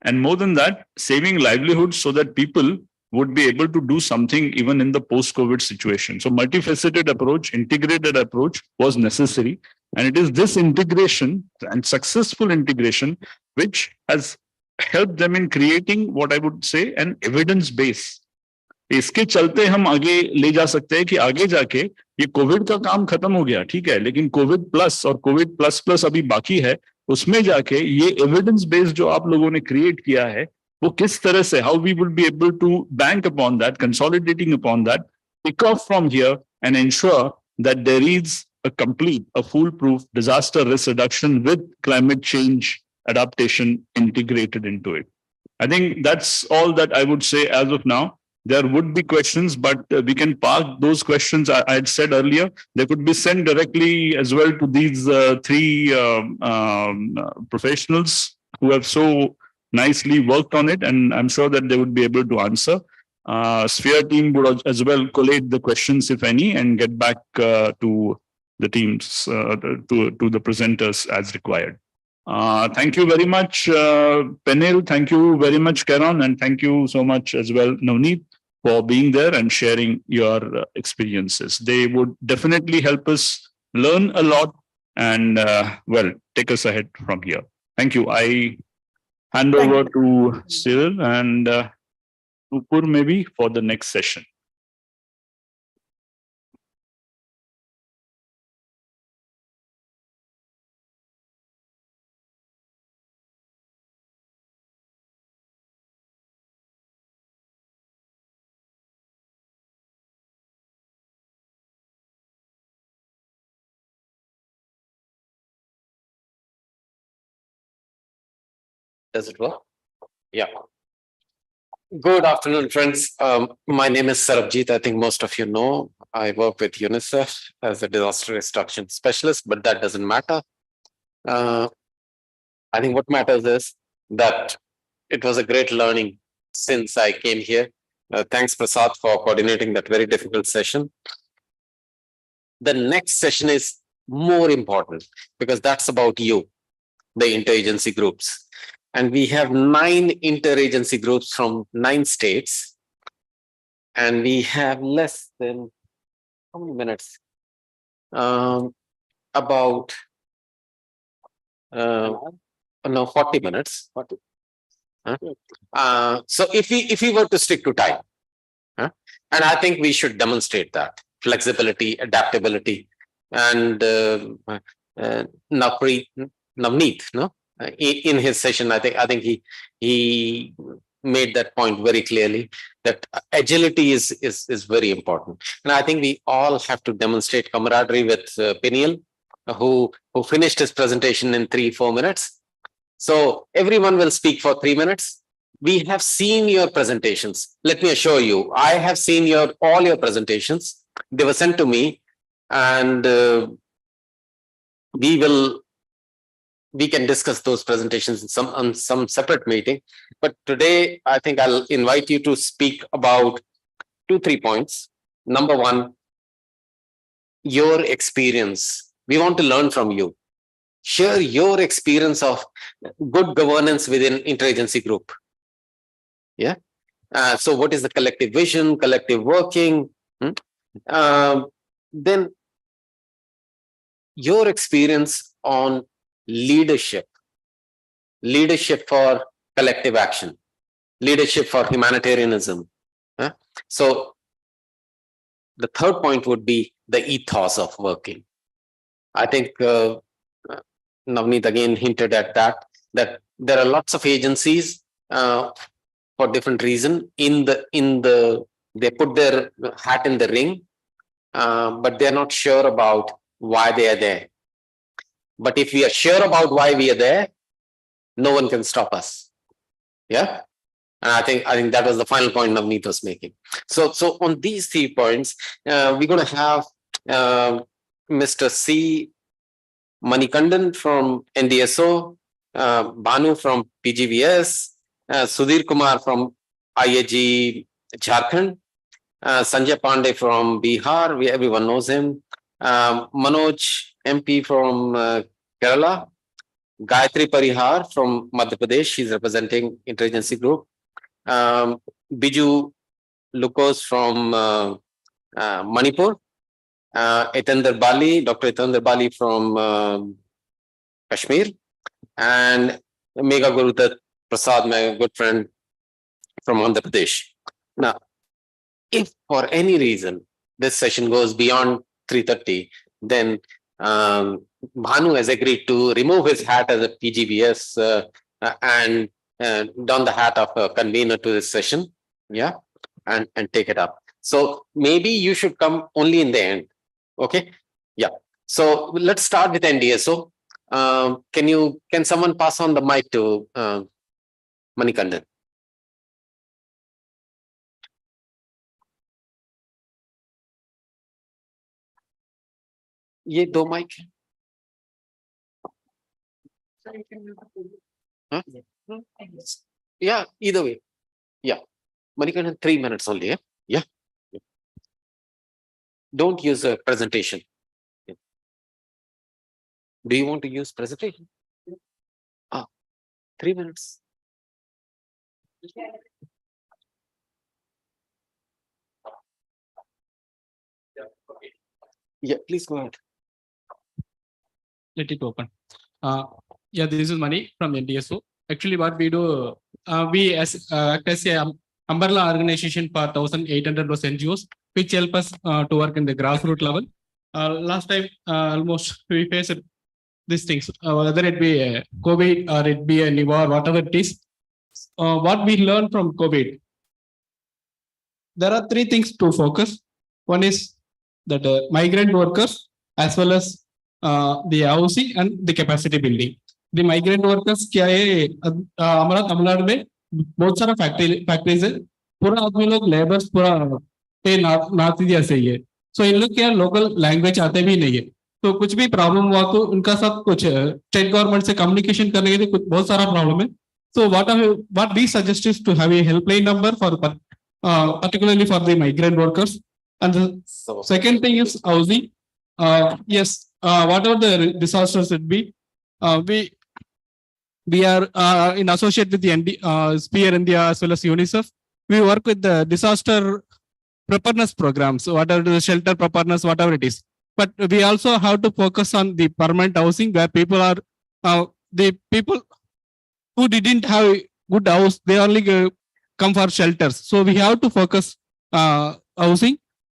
and more than that, saving livelihoods so that people would be able to do something even in the post-COVID situation. So multifaceted approach, integrated approach was necessary. And it is this integration and successful integration which has helped them in creating what I would say an evidence base. इसके चलते हम आगे ले जा सकते हैं कि आगे जाके ये कोविड का काम खत्म हो गया, ठीक है, लेकिन कोविड प्लस और कोविड प्लस प्लस अभी बाकी है. उसमें जाके ये एविडेंस बेस जो आप लोगों ने क्रिएट किया है वो किस तरह से, how we will be able to bank upon that, consolidating upon that, pick off from here and ensure that there is a complete, a foolproof disaster risk reduction with climate change adaptation integrated into it. I think that's all that I would say as of now. There would be questions, but we can park those questions. I had said earlier, they could be sent directly as well to these three professionals who have so nicely worked on it, and I'm sure that they would be able to answer. Sphere team would as well collate the questions, if any, and get back to the teams, to the presenters as required. Thank you very much, Penil. Thank you very much, Karan, and thank you so much as well, Navneet, for being there and sharing your experiences. They would definitely help us learn a lot and, well, take us ahead from here. Thank you. I hand over to Cyril and Nupur maybe for the next session. Does it work? Yeah. Good afternoon, friends. My name is Sarabjit. I think most of you know. I work with UNICEF as a disaster reduction specialist, but that doesn't matter. I think what matters is that it was a great learning since I came here. Thanks, Prasad, for coordinating that very difficult session. The next session is more important because that's about you, the interagency groups. And we have 9 interagency groups from 9 states. And we have less than, how many minutes? About, no, 40 minutes. 40. So if we were to stick to time, and I think we should demonstrate that flexibility, adaptability, and Navneet, no? In his session, I think he made that point very clearly that agility is very important, and I think we all have to demonstrate camaraderie with Peniel, who finished his presentation in 3-4 minutes. So everyone will speak for 3 minutes. We have seen your presentations. Let me assure you, I have seen all your presentations. They were sent to me, and we can discuss those presentations in some separate meeting. But today, I think I'll invite you to speak about 2-3 points. Number one, your experience. We want to learn from you. Share your experience of good governance within interagency group. Yeah. So what is the collective vision, collective working? Then your experience on leadership for collective action, leadership for humanitarianism. So the third point would be the ethos of working. I think Navneet again hinted at that there are lots of agencies for different reason they put their hat in the ring, but they're not sure about why they are there. But if we are sure about why we are there, no one can stop us. Yeah. And I think that was the final point Navneet was making. So on these 3 points, we're going to have Mr. C. Manikandan from NDSO, Bhanu from PGVS, Sudhir Kumar from IAG Jharkhand, Sanjay Pandey from Bihar, everyone knows him, Manoj MP from Kerala, Gayatri Parihar from Madhya Pradesh, she's representing Interagency Group, Biju Lukos from Manipur, Etender Bali, Dr. Etender Bali from Kashmir, and Megha Gurudat Prasad, my good friend from Andhra Pradesh. Now, if for any reason this session goes beyond 3:30, then Bhanu has agreed to remove his hat as a PGVS and don the hat of a convener to this session, yeah, and take it up. So maybe you should come only in the end, okay? Yeah. So let's start with NDSO. Can someone pass on the mic to Manikandan? ये 2 mic. Huh? Yeah, either way. Yeah. Manikandan, 3 minutes only. Yeah. Don't use a presentation. Do you want to use presentation? 3 minutes. Yeah, please go ahead. Let it open. Yeah, this is Mani from NDSO. Actually, what we do, we act as a umbrella organization for 1,800 plus NGOs, which help us to work in the grassroots level. Last time, almost we faced these things, whether it be a COVID or it be a new war, whatever it is. What we learned from COVID, there are 3 things to focus. One is that migrant workers, as well as the housing and the capacity building. The migrant workers क्या है, हमारा तमिलनाडु में बहुत सारा factories है, पूरा आदमी लोग लेबर्स पूरा पे नाती जैसे ही है. सो इन लोग क्या लोकल लैंग्वेज आते भी नहीं है, तो कुछ भी प्रॉब्लम हुआ तो उनका सब कुछ स्टेट गवर्नमेंट से कम्युनिकेशन करने के लिए कुछ बहुत सारा प्रॉब्लम है. So what we suggest is to have a helpline number for particularly for the migrant workers. And the second thing is housing. Yes, whatever the disasters it be, we are in associate with the Spear India as well as UNICEF. We work with the disaster preparedness programs, so whatever the shelter preparedness, whatever it is. But we also have to focus on the permanent housing where people are the people who didn't have good house, they only come for shelters. So we have to focus housing.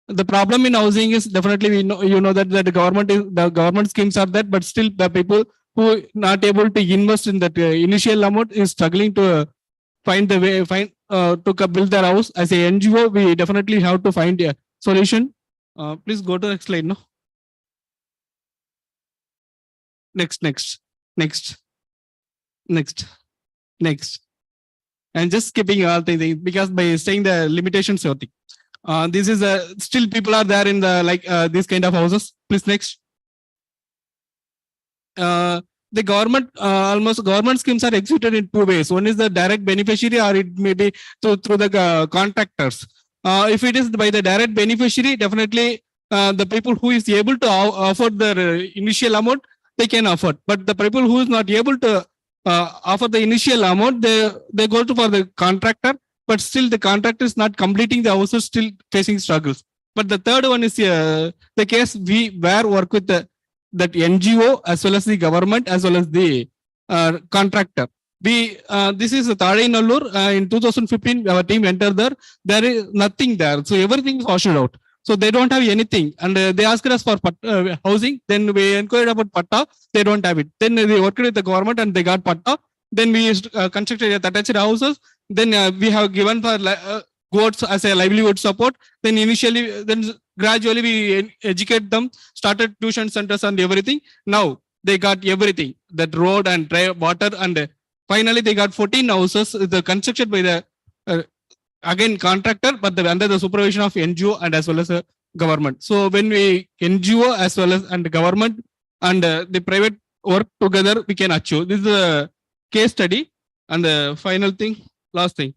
The problem in housing is definitely we know that the government schemes are there, but still the people who not able to invest in that initial amount is struggling to find the way to build their house. As a NGO, we definitely have to find a solution. Please go to the next slide. No. Next. And just skipping all things because by saying the limitations of this is still people are there in the these kind of houses. Please next. The government government schemes are executed in 2 ways. One is the direct beneficiary, or it may be through the contractors. If it is by the direct beneficiary, definitely the people who is able to afford the initial amount, they can afford. But the people who is not able to offer the initial amount, they go to for the contractor, but still the contractor is not completing the houses, still facing struggles. But the third one is the case where work with that NGO as well as the government as well as the contractor. This is Thadai Nallur. In 2015, our team entered there. There is nothing there, so everything is washed out. So they don't have anything, and they asked us for housing. Then we inquired about patta. They don't have it. Then they worked with the government and they got patta. Then we constructed attached houses. then we have given for goats as a livelihood support. Then initially, then gradually we educate them, started tuition centers and everything. Now they got everything, that road and water, and finally they got 14 houses, the construction by the again contractor, but under the supervision of NGO and as well as government. So when we NGO as well as and government and the private work together, we can achieve. This is a case study. And the final thing, last thing,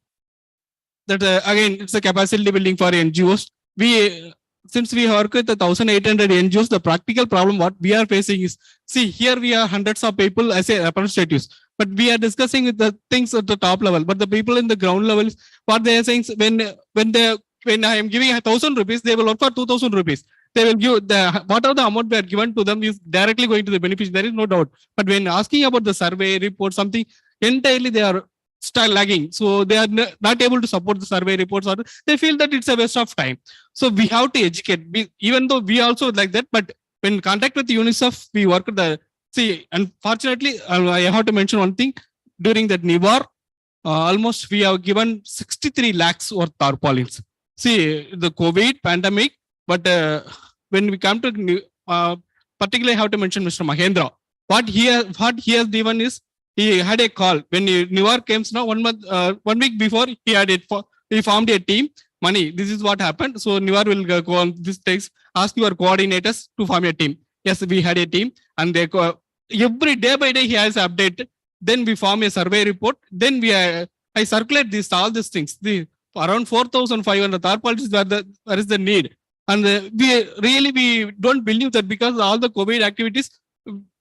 that again it's a capacity building for NGOs. We since we work with 1,800 NGOs, the practical problem what we are facing is, see, here we are hundreds of people as a representatives, but we are discussing with the things at the top level. But the people in the ground level, what they are saying, when I am giving 1,000 rupees, they will work for 2,000 rupees. They will give whatever the amount we are given to them is directly going to the beneficiary. There is no doubt. But when asking about the survey report, something entirely they are still lagging. So they are not able to support the survey reports, or they feel that it's a waste of time. So we have to educate, even though we also like that. But when contact with UNICEF, we work with the, see, unfortunately, I have to mention one thing. During that Nivar, almost we have given 63 lakhs worth tarpaulins. See, the COVID pandemic, but when we come to particularly, I have to mention Mr. Mahendra. What he has given is, he had a call when Nivar came now 1 week before, he formed a team. Money, this is what happened. So Nivar will go on this text, ask your coordinators to form a team. Yes, we had a team, and they every day by day he has updated. Then we form a survey report. Then I circulate all these things. Around 4,500 tarpaulins where is the need. And we don't believe that because all the COVID activities,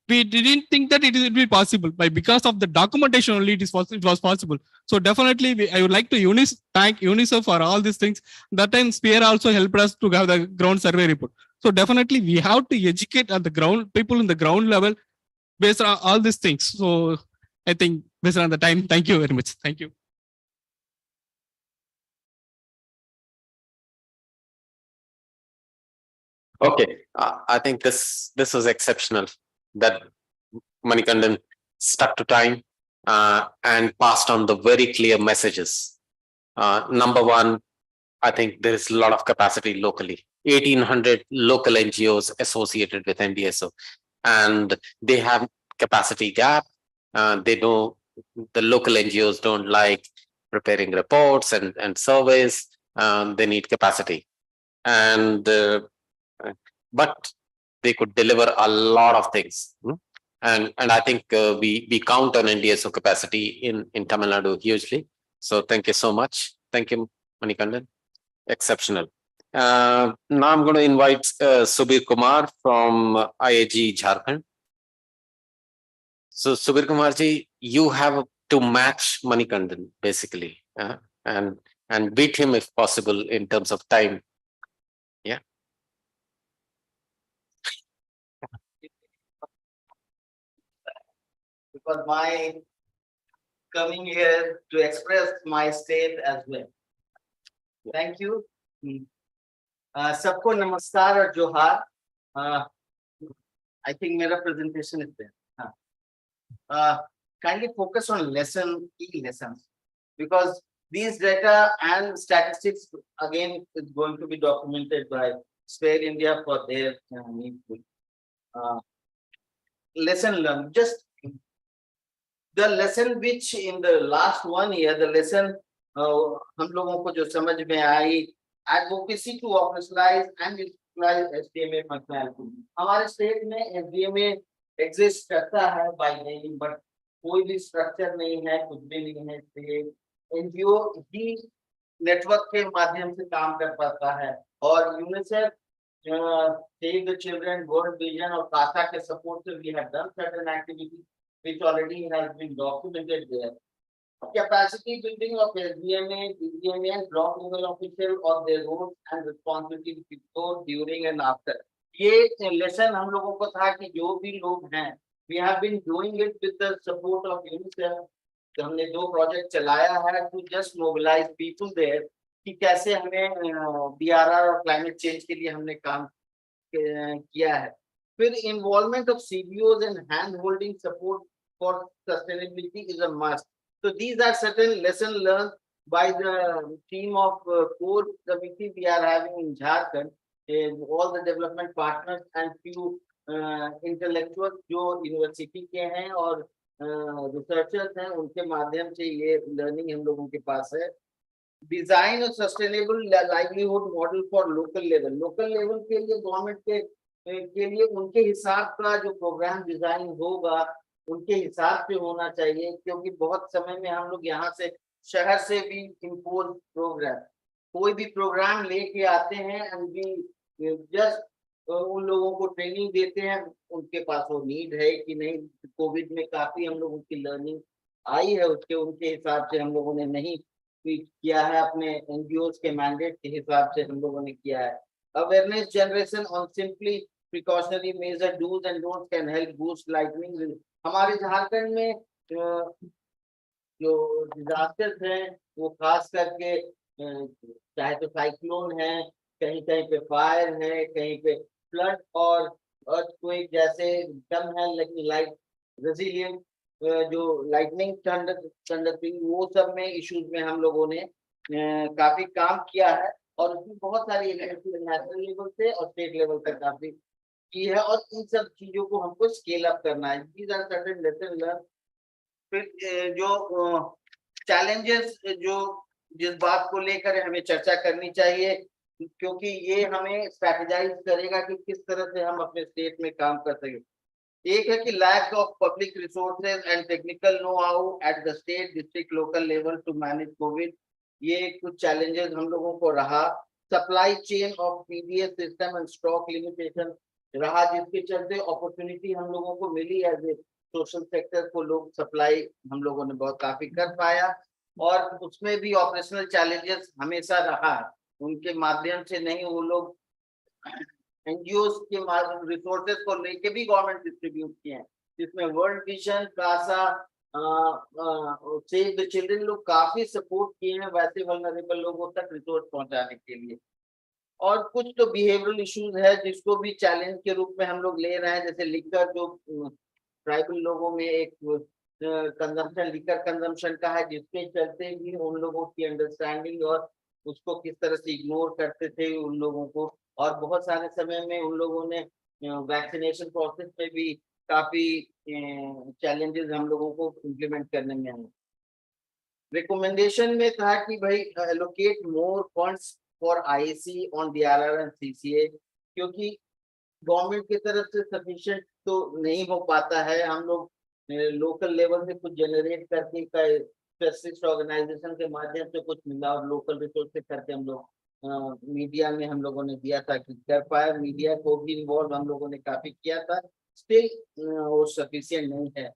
we didn't think that it would be possible. But because of the documentation only, it was possible. So definitely, I would like to thank UNICEF for all these things. That time, Spear also helped us to have the ground survey report. So definitely, we have to educate at the ground, people in the ground level, based on all these things. So I think based on the time, thank you very much. Thank you. Okay, I think this was exceptional that Manikandan stuck to time and passed on the very clear messages. Number one, I think there is a lot of capacity locally. 1,800 local NGOs associated with NDSO, and they have capacity gap. They know the local NGOs don't like preparing reports and surveys. They need capacity, and but they could deliver a lot of things. And I think we count on NDSO capacity in Tamil Nadu hugely. So thank you so much. Thank you, Manikandan. Exceptional. Now I'm going to invite Subir Kumar from IAG Jharkhand. So Subir Kumar ji, you have to match Manikandan basically, and beat him if possible in terms of time. Yeah. Because my coming here to express my state as well. Thank you. सबको नमस्कार और जोहार. I think मेरा presentation is there. Kindly focus on key lessons, because these data and statistics again is going to be documented by Spare India for their need. Lesson learned. Just the lesson which in the last 1 year, the lesson हम लोगों को जो समझ में आई, advocacy to operationalize and utilize SDMA functionality. हमारे state में SDMA exist करता है by name, but कोई भी स्ट्रक्चर नहीं है, कुछ भी नहीं है. इसलिए NGO ही नेटवर्क के माध्यम से काम कर पाता है, और UNICEF, Save the Children, World Vision और CASA के support से we have done certain activities which already has been documented there. Capacity building of SDMA, DDMA and block level official or their roles and responsibilities before, during and after. ये lesson हम लोगों को था कि जो भी लोग हैं, we have been doing it with the support of UNICEF. हमने 2 project चलाया है to just mobilize people there कि कैसे हमें DRR और climate change के लिए हमने काम किया है. फिर involvement of CBOs and hand holding support for sustainability is a must. So these are certain lessons learned by the team of core committee we are having in Jharkhand, all the development partners and few intellectuals जो university के हैं और researchers हैं, उनके माध्यम से ये learning हम लोगों के पास है। डिजाइन और sustainable livelihood model for local level के लिए गवर्नमेंट के लिए उनके हिसाब का जो प्रोग्राम डिजाइन होगा उनके हिसाब से होना चाहिए, क्योंकि बहुत समय में हम लोग यहाँ से शहर से भी इम्पोज प्रोग्राम कोई भी प्रोग्राम लेके आते हैं एंड भी जस्ट उन लोगों को ट्रेनिंग देते हैं, उनके पास वो नीड है कि नहीं। कोविड में काफी हम लोगों की लर्निंग आई है, उसके उनके हिसाब से हम लोगों ने नहीं किया है, अपने एनजीओज के मैंडेट के हिसाब से हम लोगों ने किया है। Awareness generation on simply precautionary measure dos and don'ts can help boost lightning. हमारे झारखंड में जो डिजास्टर्स हैं वो खास करके चाहे तो साइक्लोन है, कहीं कहीं पे फायर है, कहीं पे फ्लड और अर्थक्वेक जैसे कम है, लेकिन लाइट रेजिलिएंट जो लाइटनिंग कंडक्टिंग वो सब में इश्यूज में हम लोगों ने काफी काम किया है और उसमें बहुत सारी नेशनल लेवल से और स्टेट लेवल तक काफी की है और इन सब चीजों को हमको स्केल अप करना है। These are certain lesson learn. फिर जो चैलेंजेस जो जिस बात को लेकर हमें चर्चा करनी चाहिए, क्योंकि ये हमें स्ट्रैटेजाइज करेगा कि किस तरह से हम अपने स्टेट में काम कर सकें। एक है कि lack of public resources and technical know how at the state district local level to manage Covid, ये कुछ चैलेंजेस हम लोगों को रहा। Supply chain of PDS system and stock limitation रहा, जिसके चलते अपॉर्चुनिटी हम लोगों को मिली एज ए सोशल सेक्टर को लोग सप्लाई हम लोगों ने बहुत काफी कर पाया और उसमें भी ऑपरेशनल चैलेंजेस हमेशा रहा, उनके माध्यम से नहीं वो लोग एनजीओस के रिसोर्सेज को लेके भी गवर्नमेंट डिस्ट्रीब्यूट किए हैं, जिसमें World Vision, CASA, Save the Children लोग काफी सपोर्ट किए हैं वैसे वल्नरेबल लोगों तक रिसोर्स पहुंचाने के लिए। और कुछ तो बिहेवियरल इश्यूज है जिसको भी चैलेंज के रूप में हम लोग ले रहे हैं, जैसे लिकर जो ट्राइबल लोगों में एक कंजम्पशन लिकर कंजम्पशन का है, जिसके चलते भी उन लोगों की अंडरस्टैंडिंग और उसको किस तरह से इग्नोर करते थे उन लोगों को, और बहुत सारे समय में उन लोगों ने वैक्सीनेशन प्रोसेस में भी काफी चैलेंजेस हम लोगों को इम्प्लीमेंट करने में आए। रिकमेंडेशन में था कि भाई allocate more funds for IC on DRR and CCA, क्योंकि गवर्नमेंट की तरफ से सफिशिएंट तो नहीं हो पाता है, हम लोग लोकल लेवल से कुछ जनरेट करके स्पेसिफिक ऑर्गेनाइजेशन के माध्यम से कुछ मिला और लोकल रिसोर्स से करके हम लोग मीडिया में हम लोगों ने दिया था कि कर पाए, मीडिया को भी इन्वॉल्व हम लोगों ने काफी किया था, स्टिल वो सफिशिएंट नहीं है।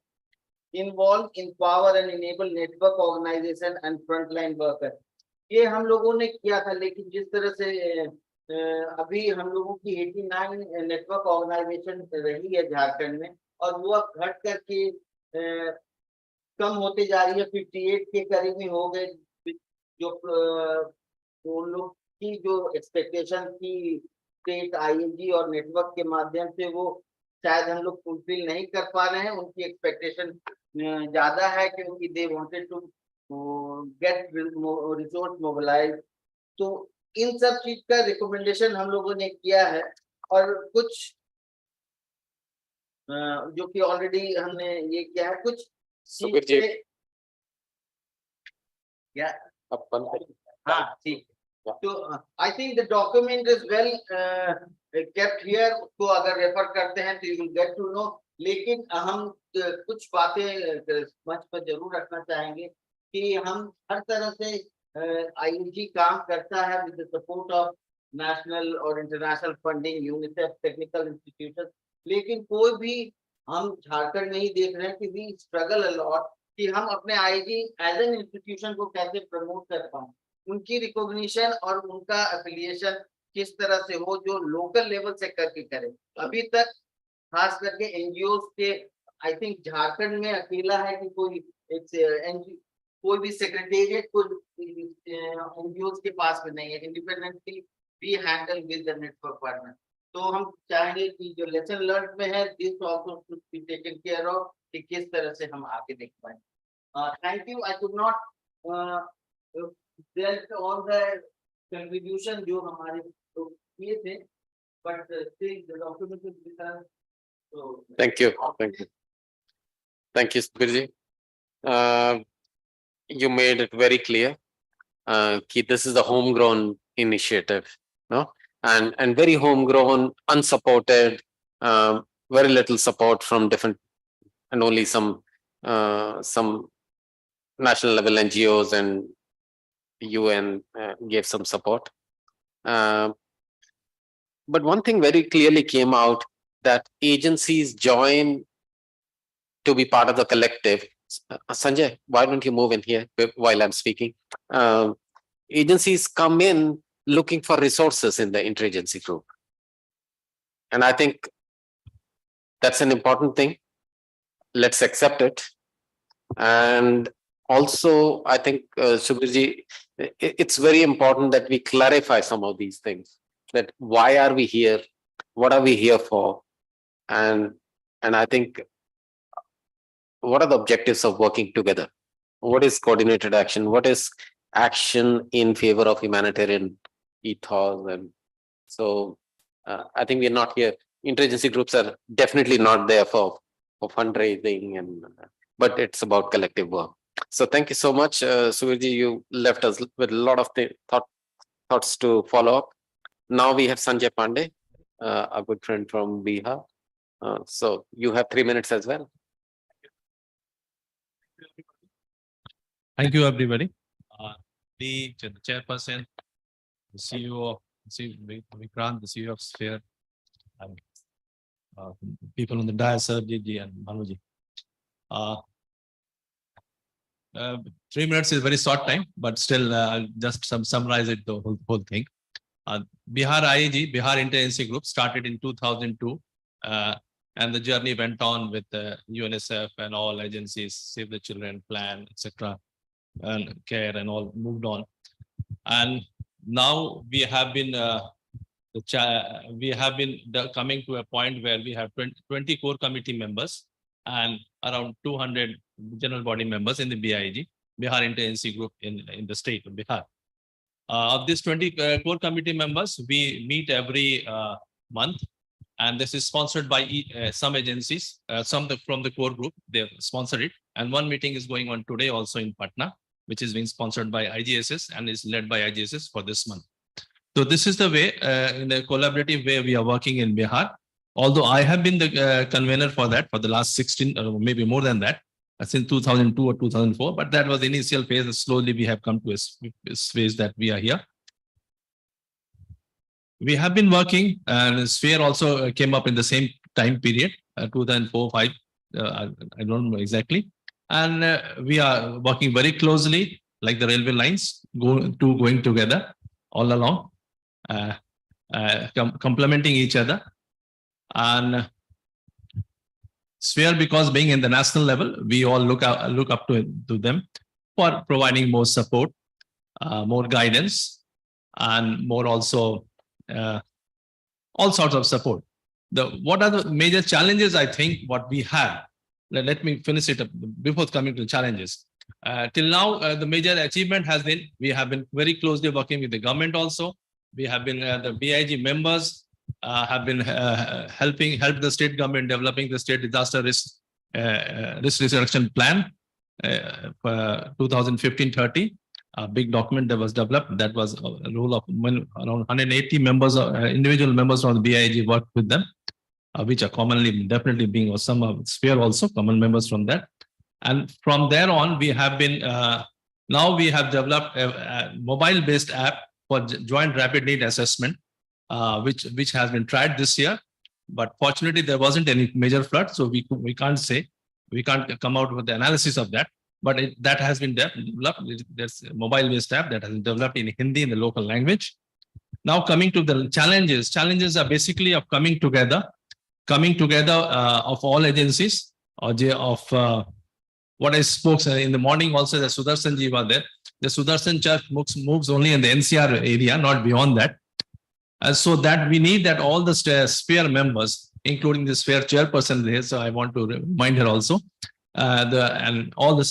Involve in power and enable network organisation and frontline worker, ये हम लोगों ने किया था, लेकिन जिस तरह से अभी हम लोगों की 89 नेटवर्क ऑर्गेनाइजेशन रही है झारखंड में और वो अब घट करके कम होते जा रही है, 58 के करीब में हो गए, जो उन लोग की जो एक्सपेक्टेशन थी स्टेट आईएजी और नेटवर्क के माध्यम से वो शायद हम लोग फुलफिल नहीं कर पा रहे हैं, उनकी एक्सपेक्टेशन ज्यादा है क्योंकि they wanted to get resource mobilise. तो इन सब चीज का रिकमेंडेशन हम लोगों ने किया है और कुछ जो कि ऑलरेडी हमने ये किया है, कुछ हाँ ठीक। तो I think the document is well kept here, उसको अगर रेफर करते हैं तो you will get to know, लेकिन हम कुछ बातें मंच पर जरूर रखना चाहेंगे कि हम हर तरह से आईयूजी काम करता है with the support of national और international funding, UNICEF, technical institution, लेकिन कोई भी हम झारखंड में ही देख रहे हैं कि वी स्ट्रगल अ लॉट कि हम अपने आईजी एज एन इंस्टीट्यूशन को कैसे प्रमोट कर पाए, उनकी रिकॉग्निशन और उनका एफिलिएशन किस तरह से हो जो लोकल लेवल से करके करें। अभी तक खास करके एनजीओ के आई थिंक झारखंड में अकेला है कि कोई कोई भी सेक्रेटेरिएट कोई एनजीओ के पास में नहीं है, independently we handle with the network partner. तो हम चाहेंगे कि जो लेसन लर्न में है this also should be taken care of कि किस तरह से हम आगे देख पाए। Thank you. I could not tell all the contribution जो हमारे लोग किए थे, but still the document is with us. So Thank you. Thank you. Thank you, Subirji. You made it very clear that this is a homegrown initiative, no? And very homegrown, unsupported, very little support from different, and only some national level NGOs and UN gave some support. But one thing very clearly came out, that agencies join to be part of the collective. Sanjay, why don't you move in here while I'm speaking? Agencies come in looking for resources in the interagency group. And I think that's an important thing. Let's accept it. And also, I think, Subirji, it's very important that we clarify some of these things. That why are we here? What are we here for? And I think, what are the objectives of working together? What is coordinated action? What is action in favor of humanitarian ethos? And so I think we're not here. Interagency groups are definitely not there for fundraising, but it's about collective work. So thank you so much, Subirji. You left us with a lot of thoughts to follow up. Now we have Sanjay Pandey, a good friend from Bihar. So you have 3 minutes as well. Thank you, everybody. The chairperson, the CEO of Vikrant, the CEO of Sphere, and people on the dais, Sarabjit and Manuji. 3 minutes is very short time, but still I'll just summarize it, the whole thing. Bihar IAG, Bihar Interagency Group, started in 2002, and the journey went on with UNICEF and all agencies, Save the Children, Plan, etc., and CARE and all moved on. And now we have been coming to a point where we have 20 core committee members and around 200 general body members in the BIG, Bihar Interagency Group in the state of Bihar. Of these 20 core committee members, we meet every month, and this is sponsored by some agencies, some from the core group, they've sponsored it. And one meeting is going on today also in Patna, which is being sponsored by IGSS and is led by IGSS for this month. So this is the way, in a collaborative way, we are working in Bihar. Although I have been the convener for that for the last 16, or maybe more than that, since 2002 or 2004, but that was the initial phase, and slowly we have come to a phase that we are here. We have been working, and Sphere also came up in the same time period, 2004, 5, I don't know exactly. And we are working very closely, like the railway lines, going together all along, complementing each other. And Sphere, because being in the national level, we all look up to them for providing more support, more guidance, and more also all sorts of support. What are the major challenges, I think, what we have? Let me finish it up before coming to the challenges. Till now, the major achievement has been, we have been very closely working with the government also. We have been, the BIG members have been help the state government developing the state disaster risk reduction plan for 2015-30. A big document that was developed. That was a role of around 180 members, individual members from the BIG worked with them, which are commonly definitely being, or some of Sphere also common members from that. And from there on, we have been, now we have developed a mobile-based app for joint rapid need assessment, which has been tried this year. But fortunately, there wasn't any major flood, so we can't come out with the analysis of that. But that has been developed. There's a mobile-based app that has been developed in Hindi, in the local language. Now coming to the challenges. Challenges are basically of coming together of all agencies, of what I spoke in the morning also, the Sudarshan ji was there. The Sudarshan church moves only in the NCR area, not beyond that. So that we need that all the Sphere members, including the Sphere chairperson there, so I want to remind her also, and all the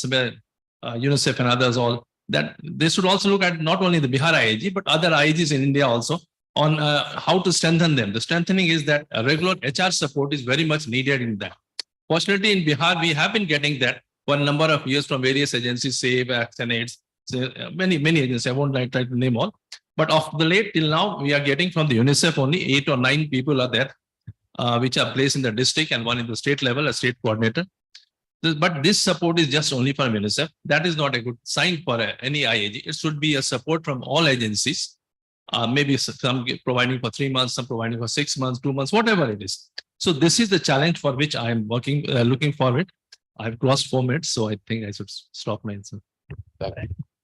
UNICEF and others all, that they should also look at not only the Bihar IIG, but other IIGs in India also on how to strengthen them. The strengthening is that a regular HR support is very much needed in that. Fortunately, in Bihar, we have been getting that for a number of years from various agencies, SAVE, ACT, many agencies. I won't try to name all. But of the late till now, we are getting from the UNICEF only 8 or 9 people are there, which are placed in the district and one in the state level, a state coordinator. But this support is just only for UNICEF. That is not a good sign for any IAG. It should be a support from all agencies, maybe some providing for 3 months, some providing for 6 months, 2 months, whatever it is. So this is the challenge for which I am working, looking forward. I've crossed 4 minutes, so I think I should stop my answer.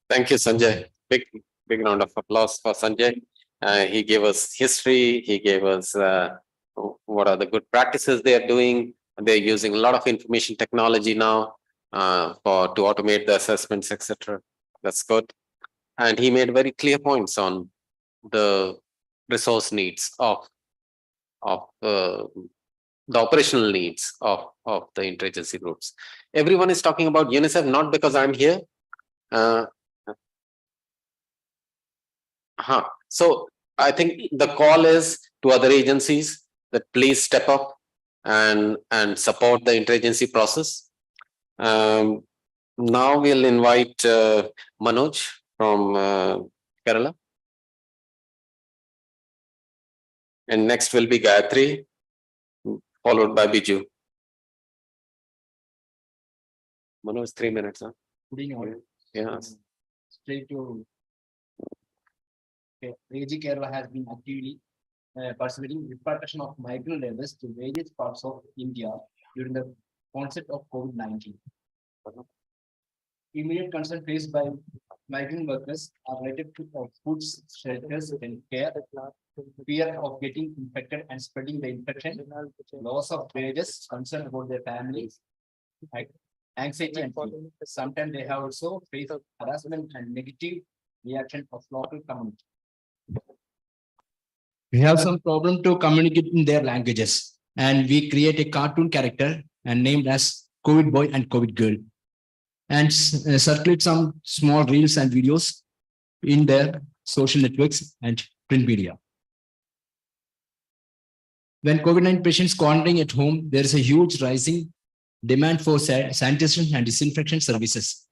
Thank you, Sanjay. Big round of applause for Sanjay. He gave us history. He gave us what are the good practices they are doing. They're using a lot of information technology now to automate the assessments, etc. That's good. And he made very clear points on the resource needs of the operational needs of the interagency groups. Everyone is talking about UNICEF, not because I'm here. So I think the call is to other agencies that please step up and support the interagency process. Now we'll invite Manoj from Kerala. And next will be Gayatri, followed by Biju. Manoj, 3 minutes. Huh? Yeah. Straight to AG Kerala has been actively pursuing repatriation of migrant laborers to various parts of India during the onset of COVID-19. Immediate concern faced by migrant workers are related to food, shelters, and care, fear of getting infected and spreading the infection, loss of wages, concern about their families, anxiety, and fear. Sometimes they have also faced harassment and negative reaction of local community. We have some problem to communicate in their languages, and we create a cartoon character and named as COVID Boy and COVID Girl, and circulate some small reels and videos in their social networks and print media. When COVID-19 patients quarantining at home, there is a huge rising demand for sanitation and disinfection services.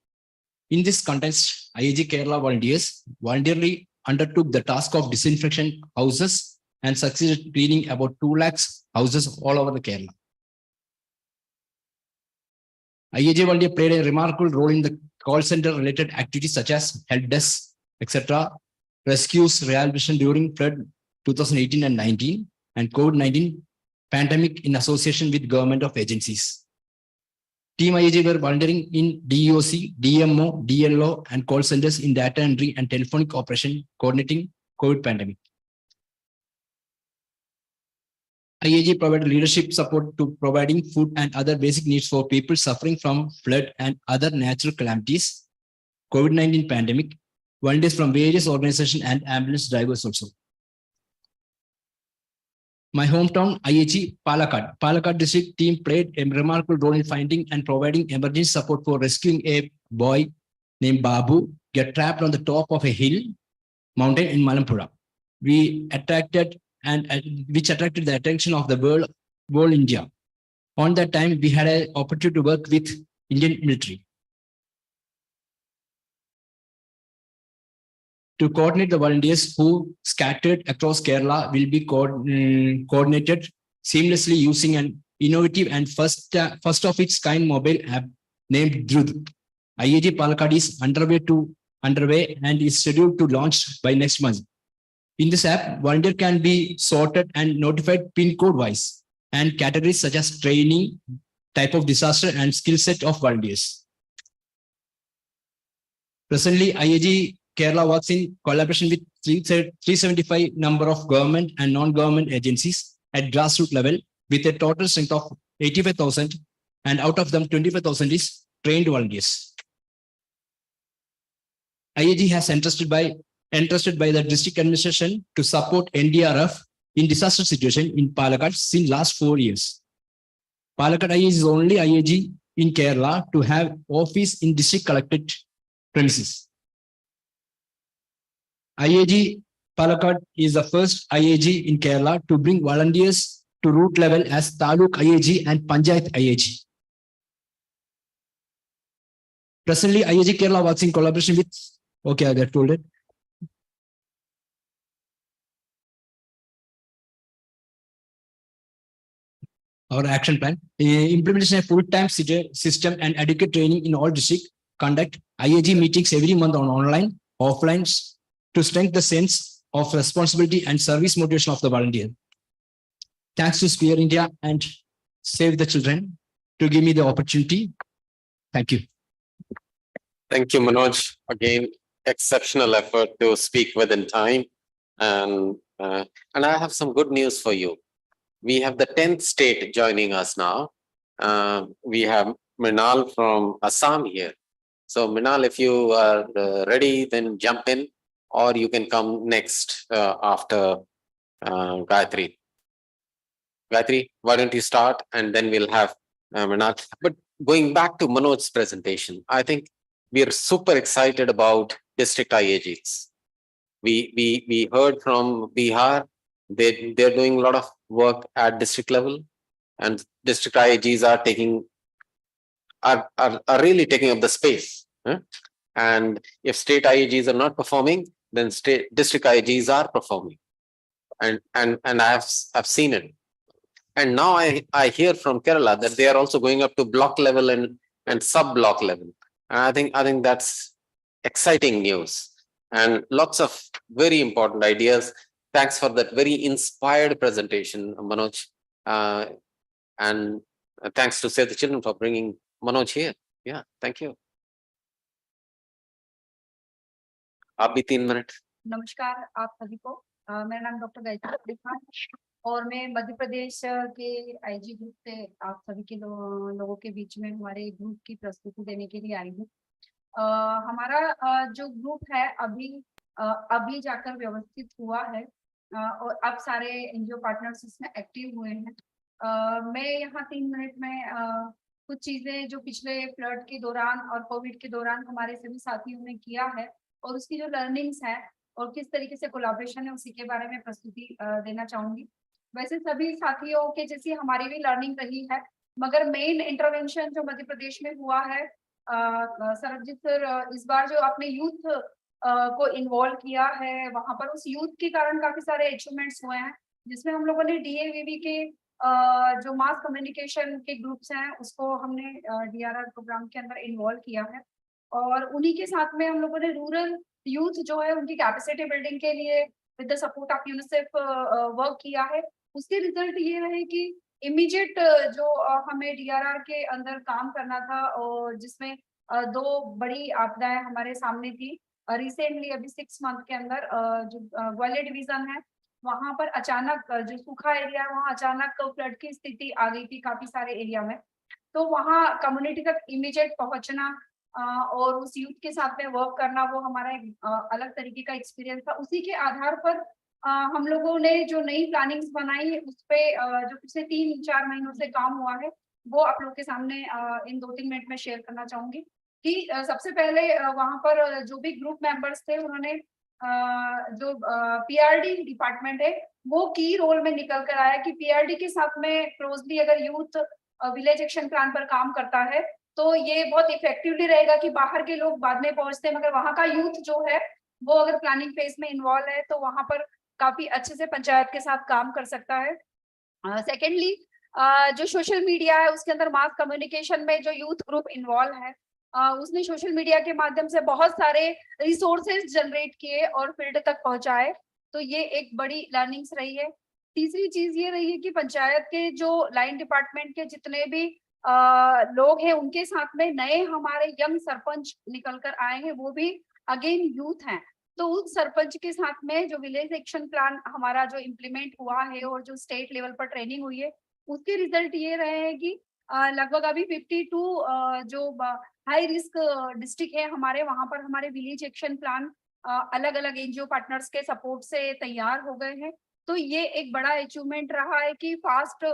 In this context, IAG Kerala volunteers voluntarily undertook the task of disinfection houses and succeeded cleaning about 2 lakhs houses all over the Kerala. IAG volunteer played a remarkable role in the call center related activities such as help desk, etc., rescues, rehabilitation during flood 2018 and 19, and COVID-19 pandemic in association with government of agencies. Team IAG were volunteering in DEOC, DMO, DLO, and call centers in data entry and telephonic operation coordinating COVID pandemic. IAG provided leadership support to providing food and other basic needs for people suffering from flood and other natural calamities, COVID-19 pandemic, volunteers from various organizations and ambulance drivers also. My hometown, IAG Palakkad. Palakkad district team played a remarkable role in finding and providing emergency support for rescuing a boy named Babu, get trapped on the top of a hill mountain in Malampura. Which attracted the attention of the world India. On that time, we had an opportunity to work with Indian military. To coordinate the volunteers who scattered across Kerala will be coordinated seamlessly using an innovative and first of its kind mobile app named Drud. IAG Palakkad is underway and is scheduled to launch by next month. In this app, volunteer can be sorted and notified pin code wise and categories such as training, type of disaster, and skill set of volunteers. Presently, IAG Kerala works in collaboration with 375 number of government and non-government agencies at grassroots level with a total strength of 85,000, and out of them 25,000 is trained volunteers. IAG has entrusted by the district administration to support NDRF in disaster situation in Palakkad since last 4 years. Palakkad IAG is the only IAG in Kerala to have office in district collected premises. IAG Palakkad is the first IAG in Kerala to bring volunteers to root level as Taluk IAG and Panchayat IAG. Presently, IAG Kerala works in collaboration with, okay, I got told it. Our action plan, implementation of full-time system and adequate training in all districts, conduct IAG meetings every month on online, offline to strengthen the sense of responsibility and service motivation of the volunteer. Thanks to Sphere India and Save the Children to give me the opportunity. Thank you. Thank you, Manoj. Again, exceptional effort to speak within time. And I have some good news for you. We have the 10th state joining us now. We have Mrinal from Assam here. So Mrinal, if you are ready, then jump in, or you can come next after Gayatri. Gayatri, why don't you start, and then we'll have Mrinal. But going back to Manoj's presentation, I think we are super excited about district IAGs. We heard from Bihar, they're doing a lot of work at district level, and district IAGs are really taking up the space. And if state IAGs are not performing, then district IAGs are performing. And I've seen it. And now I hear from Kerala that they are also going up to block level and sub-block level. And I think that's exciting news and lots of very important ideas. Thanks for that very inspired presentation, Manoj. And thanks to Save the Children for bringing Manoj here. Yeah, thank you. आप भी 3 minute. नमस्कार आप सभी को. मेरा नाम doctor Gayatri है और मैं मध्य प्रदेश के आईजी ग्रुप से आप सभी के लोगों के बीच में हमारे ग्रुप की प्रस्तुति देने के लिए आई हूँ. हमारा जो ग्रुप है अभी जाकर व्यवस्थित हुआ है और अब सारे एनजीओ पार्टनर्स इसमें एक्टिव हुए हैं. मैं यहाँ 3 मिनट में कुछ चीजें जो पिछले फ्लड के दौरान और कोविड के दौरान हमारे सभी साथियों ने किया है और उसकी जो लर्निंग्स है और किस तरीके से कोलैबोरेशन है उसी के बारे में प्रस्तुति देना चाहूंगी. वैसे सभी साथियों के जैसी हमारी भी लर्निंग रही है, मगर मेन इंटरवेंशन जो मध्य प्रदेश में हुआ है, सरबजीत सर इस बार जो आपने यूथ को इन्वॉल्व किया है, वहां पर उस यूथ के कारण काफी सारे अचीवमेंट्स हुए हैं, जिसमें हम लोगों ने DAVV के जो मास कम्युनिकेशन के ग्रुप्स हैं उसको हमने DRR प्रोग्राम के अंदर इन्वॉल्व किया है और उन्हीं के साथ में हम लोगों ने रूरल यूथ जो है उनकी कैपेसिटी बिल्डिंग के लिए with the support of UNICEF work किया है. उसके रिजल्ट ये रहे कि इमीडिएट जो हमें DRR के अंदर काम करना था और जिसमें 2 बड़ी आपदाएं हमारे सामने थी. रिसेंटली अभी 6 मंथ के अंदर जो ग्वालियर डिवीजन है वहां पर अचानक जो सूखा एरिया है वहां अचानक फ्लड की स्थिति आ गई थी काफी सारे एरिया में. तो वहां कम्युनिटी तक इमीडिएट पहुंचना और उस यूथ के साथ में वर्क करना वो हमारा एक अलग तरीके का एक्सपीरियंस था. उसी के आधार पर हम लोगों ने जो नई प्लानिंग्स बनाई उस पे जो पिछले 3-4 महीनों से काम हुआ है वो आप लोग के सामने इन 2-3 मिनट में शेयर करना चाहूंगी कि सबसे पहले वहां पर जो भी ग्रुप मेंबर्स थे उन्होंने जो PRD डिपार्टमेंट है वो की रोल में निकल कर आया कि PRD के साथ में क्लोजली अगर यूथ विलेज एक्शन प्लान पर काम करता है तो ये बहुत इफेक्टिवली रहेगा कि बाहर के लोग बाद में पहुंचते हैं मगर वहां का यूथ जो है वो अगर प्लानिंग फेज में इन्वॉल्व है तो वहां पर काफी अच्छे से पंचायत के साथ काम कर सकता है. सेकेंडली जो सोशल मीडिया है उसके अंदर मास कम्युनिकेशन में जो यूथ ग्रुप इन्वॉल्व है उसने सोशल मीडिया के माध्यम से बहुत सारे रिसोर्सेज जनरेट किए और फील्ड तक पहुंचाए. तो ये एक बड़ी लर्निंग्स रही है. तीसरी चीज ये रही है कि पंचायत के जो लाइन डिपार्टमेंट के जितने भी लोग हैं उनके साथ में नए हमारे यंग सरपंच निकल कर आए हैं वो भी अगेन यूथ हैं. तो उस सरपंच के साथ में जो विलेज एक्शन प्लान हमारा जो इम्प्लीमेंट हुआ है और जो स्टेट लेवल पर ट्रेनिंग हुई है उसके रिजल्ट ये रहे हैं कि लगभग अभी 52 जो हाई रिस्क डिस्ट्रिक्ट है हमारे वहां पर हमारे विलेज एक्शन प्लान अलग अलग एनजीओ पार्टनर्स के सपोर्ट से तैयार हो गए हैं. तो ये एक बड़ा अचीवमेंट रहा है कि फास्ट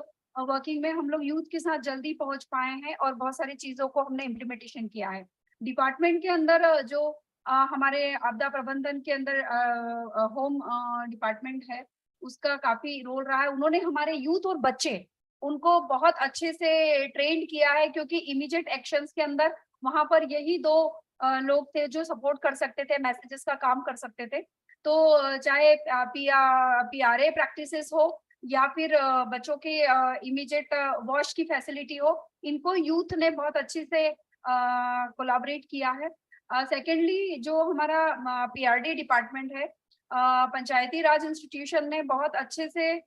वर्किंग में हम लोग यूथ के साथ जल्दी पहुंच पाए हैं और बहुत सारी चीजों को हमने इम्प्लीमेंटेशन किया है। डिपार्टमेंट के अंदर जो हमारे आपदा प्रबंधन के अंदर होम डिपार्टमेंट है, उसका काफी रोल रहा है। उन्होंने हमारे यूथ और बच्चे उनको बहुत अच्छे से ट्रेन किया है, क्योंकि इमीडिएट एक्शंस के अंदर वहां पर यही दो लोग थे जो सपोर्ट कर सकते थे, मैसेजेस का काम कर सकते थे। तो चाहे PRA प्रैक्टिसेस हो या फिर बच्चों के इमीडिएट वॉश की फैसिलिटी हो, इनको यूथ ने बहुत अच्छे से कोलैबोरेट किया है। सेकेंडली जो हमारा PRD डिपार्टमेंट है, पंचायती राज इंस्टीट्यूशन ने बहुत अच्छे से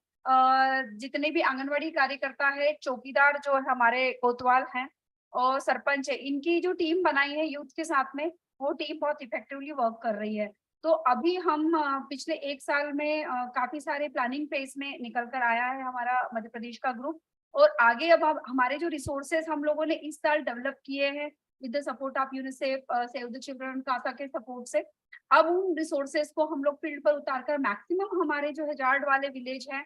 जितने भी आंगनवाड़ी कार्यकर्ता है, चौकीदार जो हमारे कोतवाल हैं और सरपंच है, इनकी जो टीम बनाई है यूथ के साथ में, वो टीम बहुत इफेक्टिवली वर्क कर रही है। तो अभी हम पिछले 1 साल में काफी सारे प्लानिंग फेज में निकल कर आया है हमारा मध्य प्रदेश का ग्रुप, और आगे अब हमारे जो रिसोर्सेस हम लोगों ने इस साल डेवलप किए हैं with the support of UNICEF, Save the Children, CASA के सपोर्ट से, अब उन रिसोर्सेस को हम लोग फील्ड पर उतारकर मैक्सिमम हमारे जो हैजार्ड वाले विलेज हैं,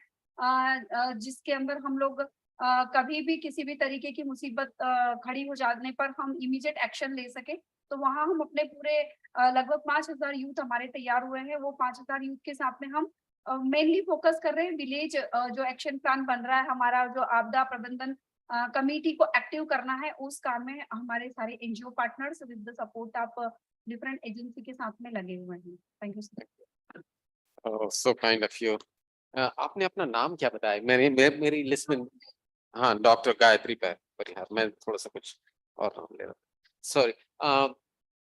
जिसके अंदर हम लोग कभी भी किसी भी तरीके की मुसीबत खड़ी हो जाने पर हम इमीडिएट एक्शन ले सके, तो वहां हम अपने पूरे लगभग 5000 यूथ हमारे तैयार हुए हैं। वो 5000 यूथ के साथ में हम मेनली फोकस कर रहे हैं विलेज जो एक्शन प्लान बन रहा है हमारा, जो आपदा प्रबंधन कमेटी को एक्टिव करना है, उस काम में हमारे सारे NGO partners with the support of different agency के साथ में लगे हुए हैं। Thank you sir. So kind of you. आपने अपना नाम क्या बताया? मेरी लिस्ट में हाँ डॉक्टर गायत्री परिहार, मैं थोड़ा सा कुछ और नाम ले रहा था, सॉरी।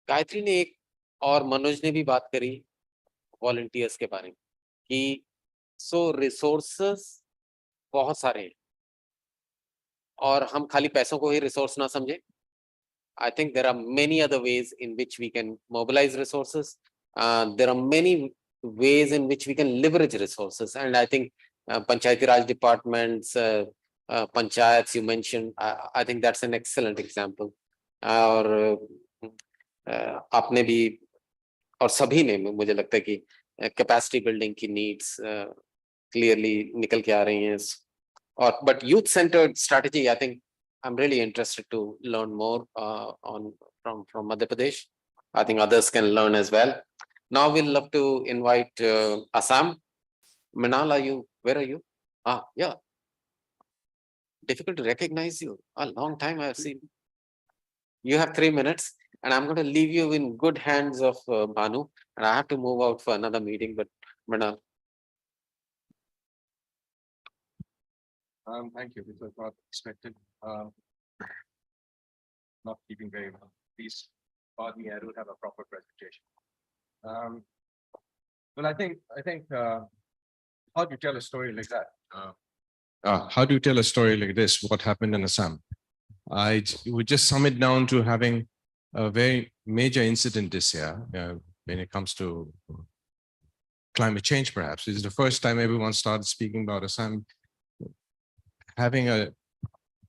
गायत्री ने एक और मनोज ने भी बात करी वॉलंटियर्स के बारे में कि रिसोर्सेस बहुत सारे हैं और हम खाली पैसों को ही रिसोर्स ना समझे। I think there are many other ways in which we can mobilize resources. There are many ways in which we can leverage resources, and I think Panchayati Raj departments, panchayats you mentioned, I think that's an excellent example. और आपने भी और सभी ने, मुझे लगता है कि capacity building की needs clearly निकल के आ रही हैं। और but youth centered strategy, I think I'm really interested to learn more from Madhya Pradesh. I think others can learn as well. Now we'll love to invite Assam. Manal, where are you? Yeah. Difficult to recognize you. A long time I have seen. You have 3 minutes, and I'm going to leave you in good hands of Banu, and I have to move out for another meeting, but Manal. Thank you. This was not expected. Not keeping very well. Please pardon me, I don't have a proper presentation. Well, I think how do you tell a story like that? How do you tell a story like this? What happened in Assam? I would just sum it down to having a very major incident this year when it comes to climate change. Perhaps this is the first time everyone started speaking about Assam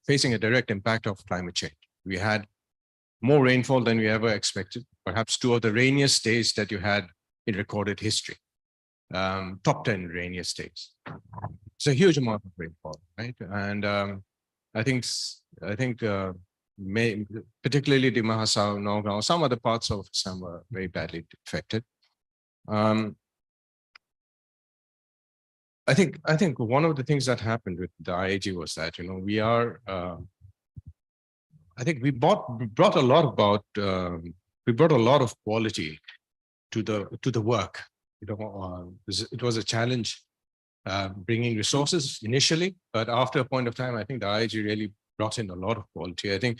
facing a direct impact of climate change. We had more rainfall than we ever expected, perhaps 2 of the rainiest days that you had in recorded history. Top 10 rainiest days. It's a huge amount of rainfall, right? And I think particularly the Mahasau, Nagaon, some other parts of Assam were very badly affected. I think one of the things that happened with the IAG was that, we are, I think we brought a lot about, we brought a lot of quality to the work. It was a challenge bringing resources initially, but after a point of time, I think the IAG really brought in a lot of quality. I think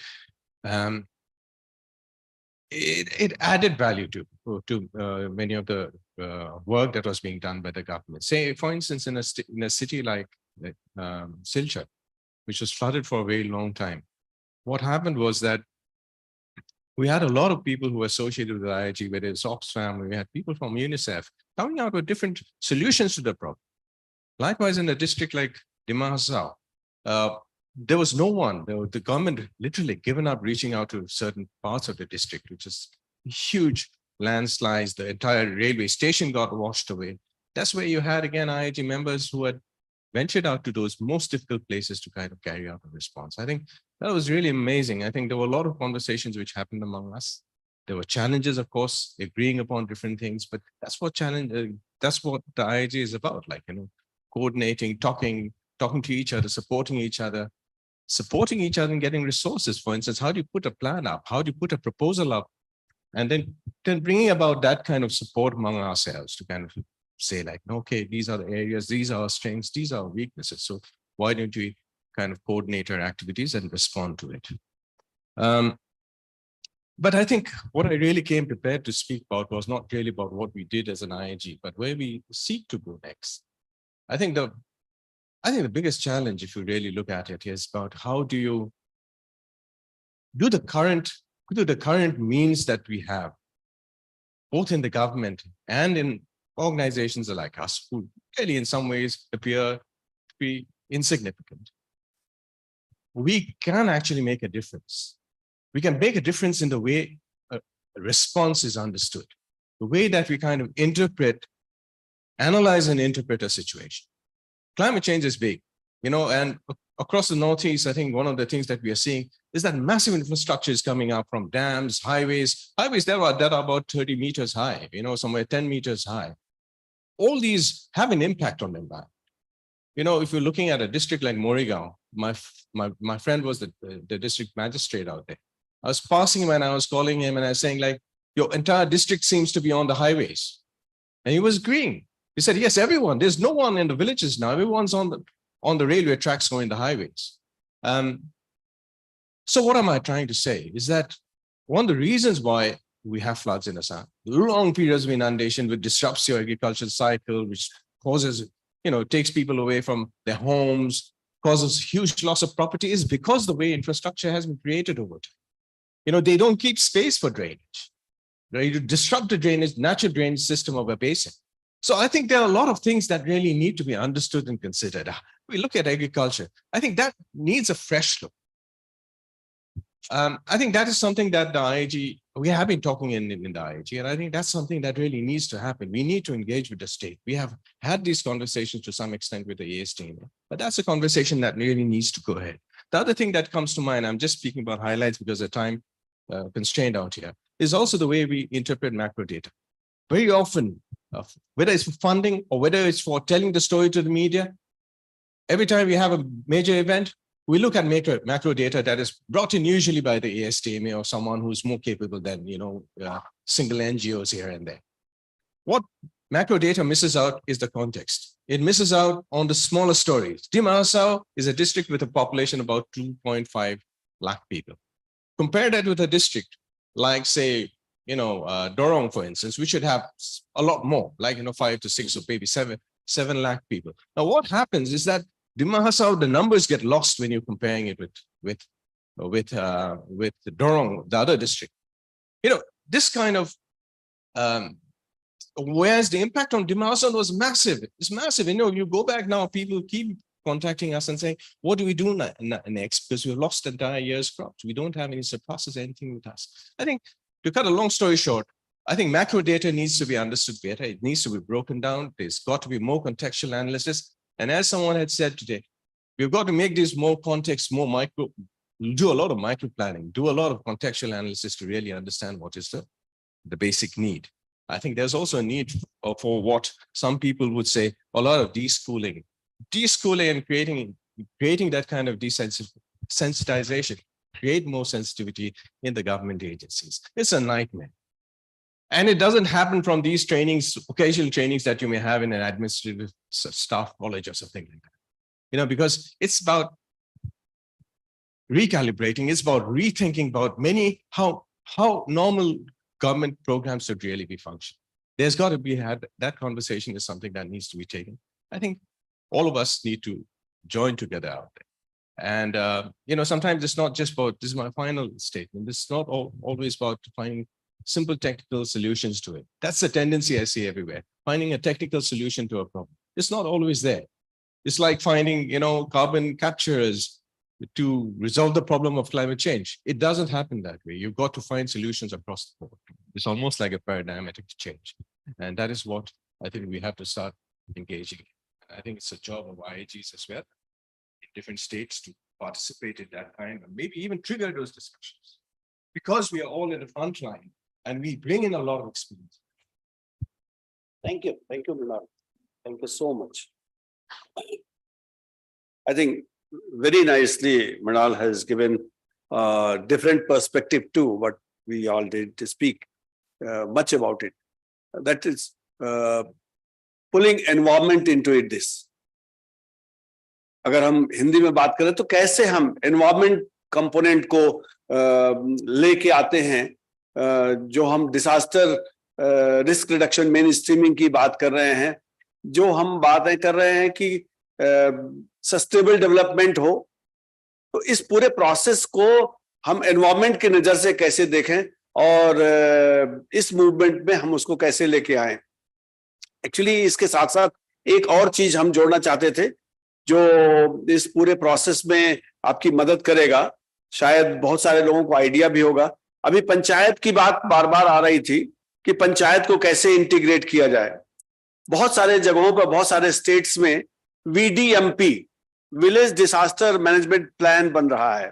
it added value to many of the work that was being done by the government. Say, for instance, in a city like Silchar, which was flooded for a very long time, what happened was that we had a lot of people who were associated with the IAG, whether it's Oxfam, we had people from UNICEF coming out with different solutions to the problem. Likewise, in a district like Dima Hasao, there was no one, the government literally given up reaching out to certain parts of the district, which is huge landslides, the entire railway station got washed away. That's where you had, again, IAG members who had ventured out to those most difficult places to kind of carry out a response. I think that was really amazing. I think there were a lot of conversations which happened among us. There were challenges, of course, agreeing upon different things, but that's what that's what the IIG is about, like, coordinating, talking to each other, supporting each other and getting resources. For instance, how do you put a plan up? How do you put a proposal up? And then bringing about that kind of support among ourselves to kind of say like, okay, these are the areas, these are our strengths, these are our weaknesses. So why don't we kind of coordinate our activities and respond to it? But I think what I really came prepared to speak about was not really about what we did as an IIG, but where we seek to go next. I think the biggest challenge, if you really look at it, is about how do you do the current means that we have, both in the government and in organizations like us, who really in some ways appear to be insignificant. We can actually make a difference. We can make a difference in the way a response is understood, the way that we kind of analyze and interpret a situation. Climate change is big, and across the Northeast, I think one of the things that we are seeing is that massive infrastructure is coming up from dams, highways that are about 30 meters high, somewhere 10 meters high. All these have an impact on the environment. If you're looking at a district like Morrigaon, my friend was the district magistrate out there. I was passing him and I was calling him and I was saying like, your entire district seems to be on the highways. And he was agreeing. He said, yes, everyone, there's no one in the villages now. Everyone's on the railway tracks going the highways. So what am I trying to say is that one of the reasons why we have floods in Assam, long periods of inundation, which disrupts your agricultural cycle, which causes, takes people away from their homes, causes huge loss of property, is because the way infrastructure has been created over time. They don't keep space for drainage. You disrupt the natural drainage system of a basin. So I think there are a lot of things that really need to be understood and considered. We look at agriculture. I think that needs a fresh look. I think that is something that the IIG, we have been talking in the IIG, and I think that's something that really needs to happen. We need to engage with the state. We have had these conversations to some extent with the ASTM, but that's a conversation that really needs to go ahead. The other thing that comes to mind, I'm just speaking about highlights because of time constraint out here, is also the way we interpret macro data. Very often, whether it's for funding or whether it's for telling the story to the media, every time we have a major event, we look at macro data that is brought in usually by the ASTMA or someone who's more capable than, single NGOs here and there. What macro data misses out is the context. It misses out on the smaller stories. Dima Hasao is a district with a population about 2.5 lakh people. Compare that with a district like, say, Dorong, for instance, we should have a lot more, like 5 to 6 or maybe 7 lakh people. Now, what happens is that Dima Hasao, the numbers get lost when you're comparing it with Dorong, the other district. This kind of whereas the impact on Dima Hasao was massive. It's massive. You go back now, people keep contacting us and saying, what do we do next? Because we've lost the entire year's crops. We don't have any surpluses, anything with us. I think, to cut a long story short, I think macro data needs to be understood better. It needs to be broken down. There's got to be more contextual analysis. And as someone had said today, we've got to make this more context, more micro, do a lot of micro planning, do a lot of contextual analysis to really understand what is the basic need. I think there's also a need for what some people would say, a lot of deschooling and creating that kind of desensitization, create more sensitivity in the government agencies. It's a nightmare. And it doesn't happen from these trainings, occasional trainings that you may have in an administrative staff college or something like that. Because it's about recalibrating, it's about rethinking about how normal government programs should really be functioning. There's got to be that conversation is something that needs to be taken. I think all of us need to join together out there. And, sometimes it's not just about, this is my final statement, it's not always about finding simple technical solutions to it. That's the tendency I see everywhere, finding a technical solution to a problem. It's not always there. It's like finding, carbon capturers to resolve the problem of climate change. It doesn't happen that way. You've got to find solutions across the board. It's almost like a paradigmatic change. And that is what I think we have to start engaging in. I think it's a job of IIGs as well in different states to participate in that kind, and maybe even trigger those discussions. Because we are all in the front line and we bring in a lot of experience. Thank you, Mrinal. Thank you so much. I think very nicely Mrinal has given a different perspective to what we all did to speak much about it. That is pulling environment into it. This अगर हम हिंदी में बात करें तो कैसे हम environment component को लेके आते हैं, जो हम disaster risk reduction main streaming की बात कर रहे हैं, जो हम बातें कर रहे हैं कि सस्टेनेबल डेवलपमेंट हो, तो इस पूरे प्रोसेस को हम एनवायरमेंट की नजर से कैसे देखें और इस मूवमेंट में हम उसको कैसे लेके आए। एक्चुअली इसके साथ साथ एक और चीज हम जोड़ना चाहते थे जो इस पूरे प्रोसेस में आपकी मदद करेगा, शायद बहुत सारे लोगों को आइडिया भी होगा। अभी पंचायत की बात बार बार आ रही थी कि पंचायत को कैसे इंटीग्रेट किया जाए। बहुत सारे जगहों पर, बहुत सारे स्टेट्स में VDMP village disaster management plan बन रहा है।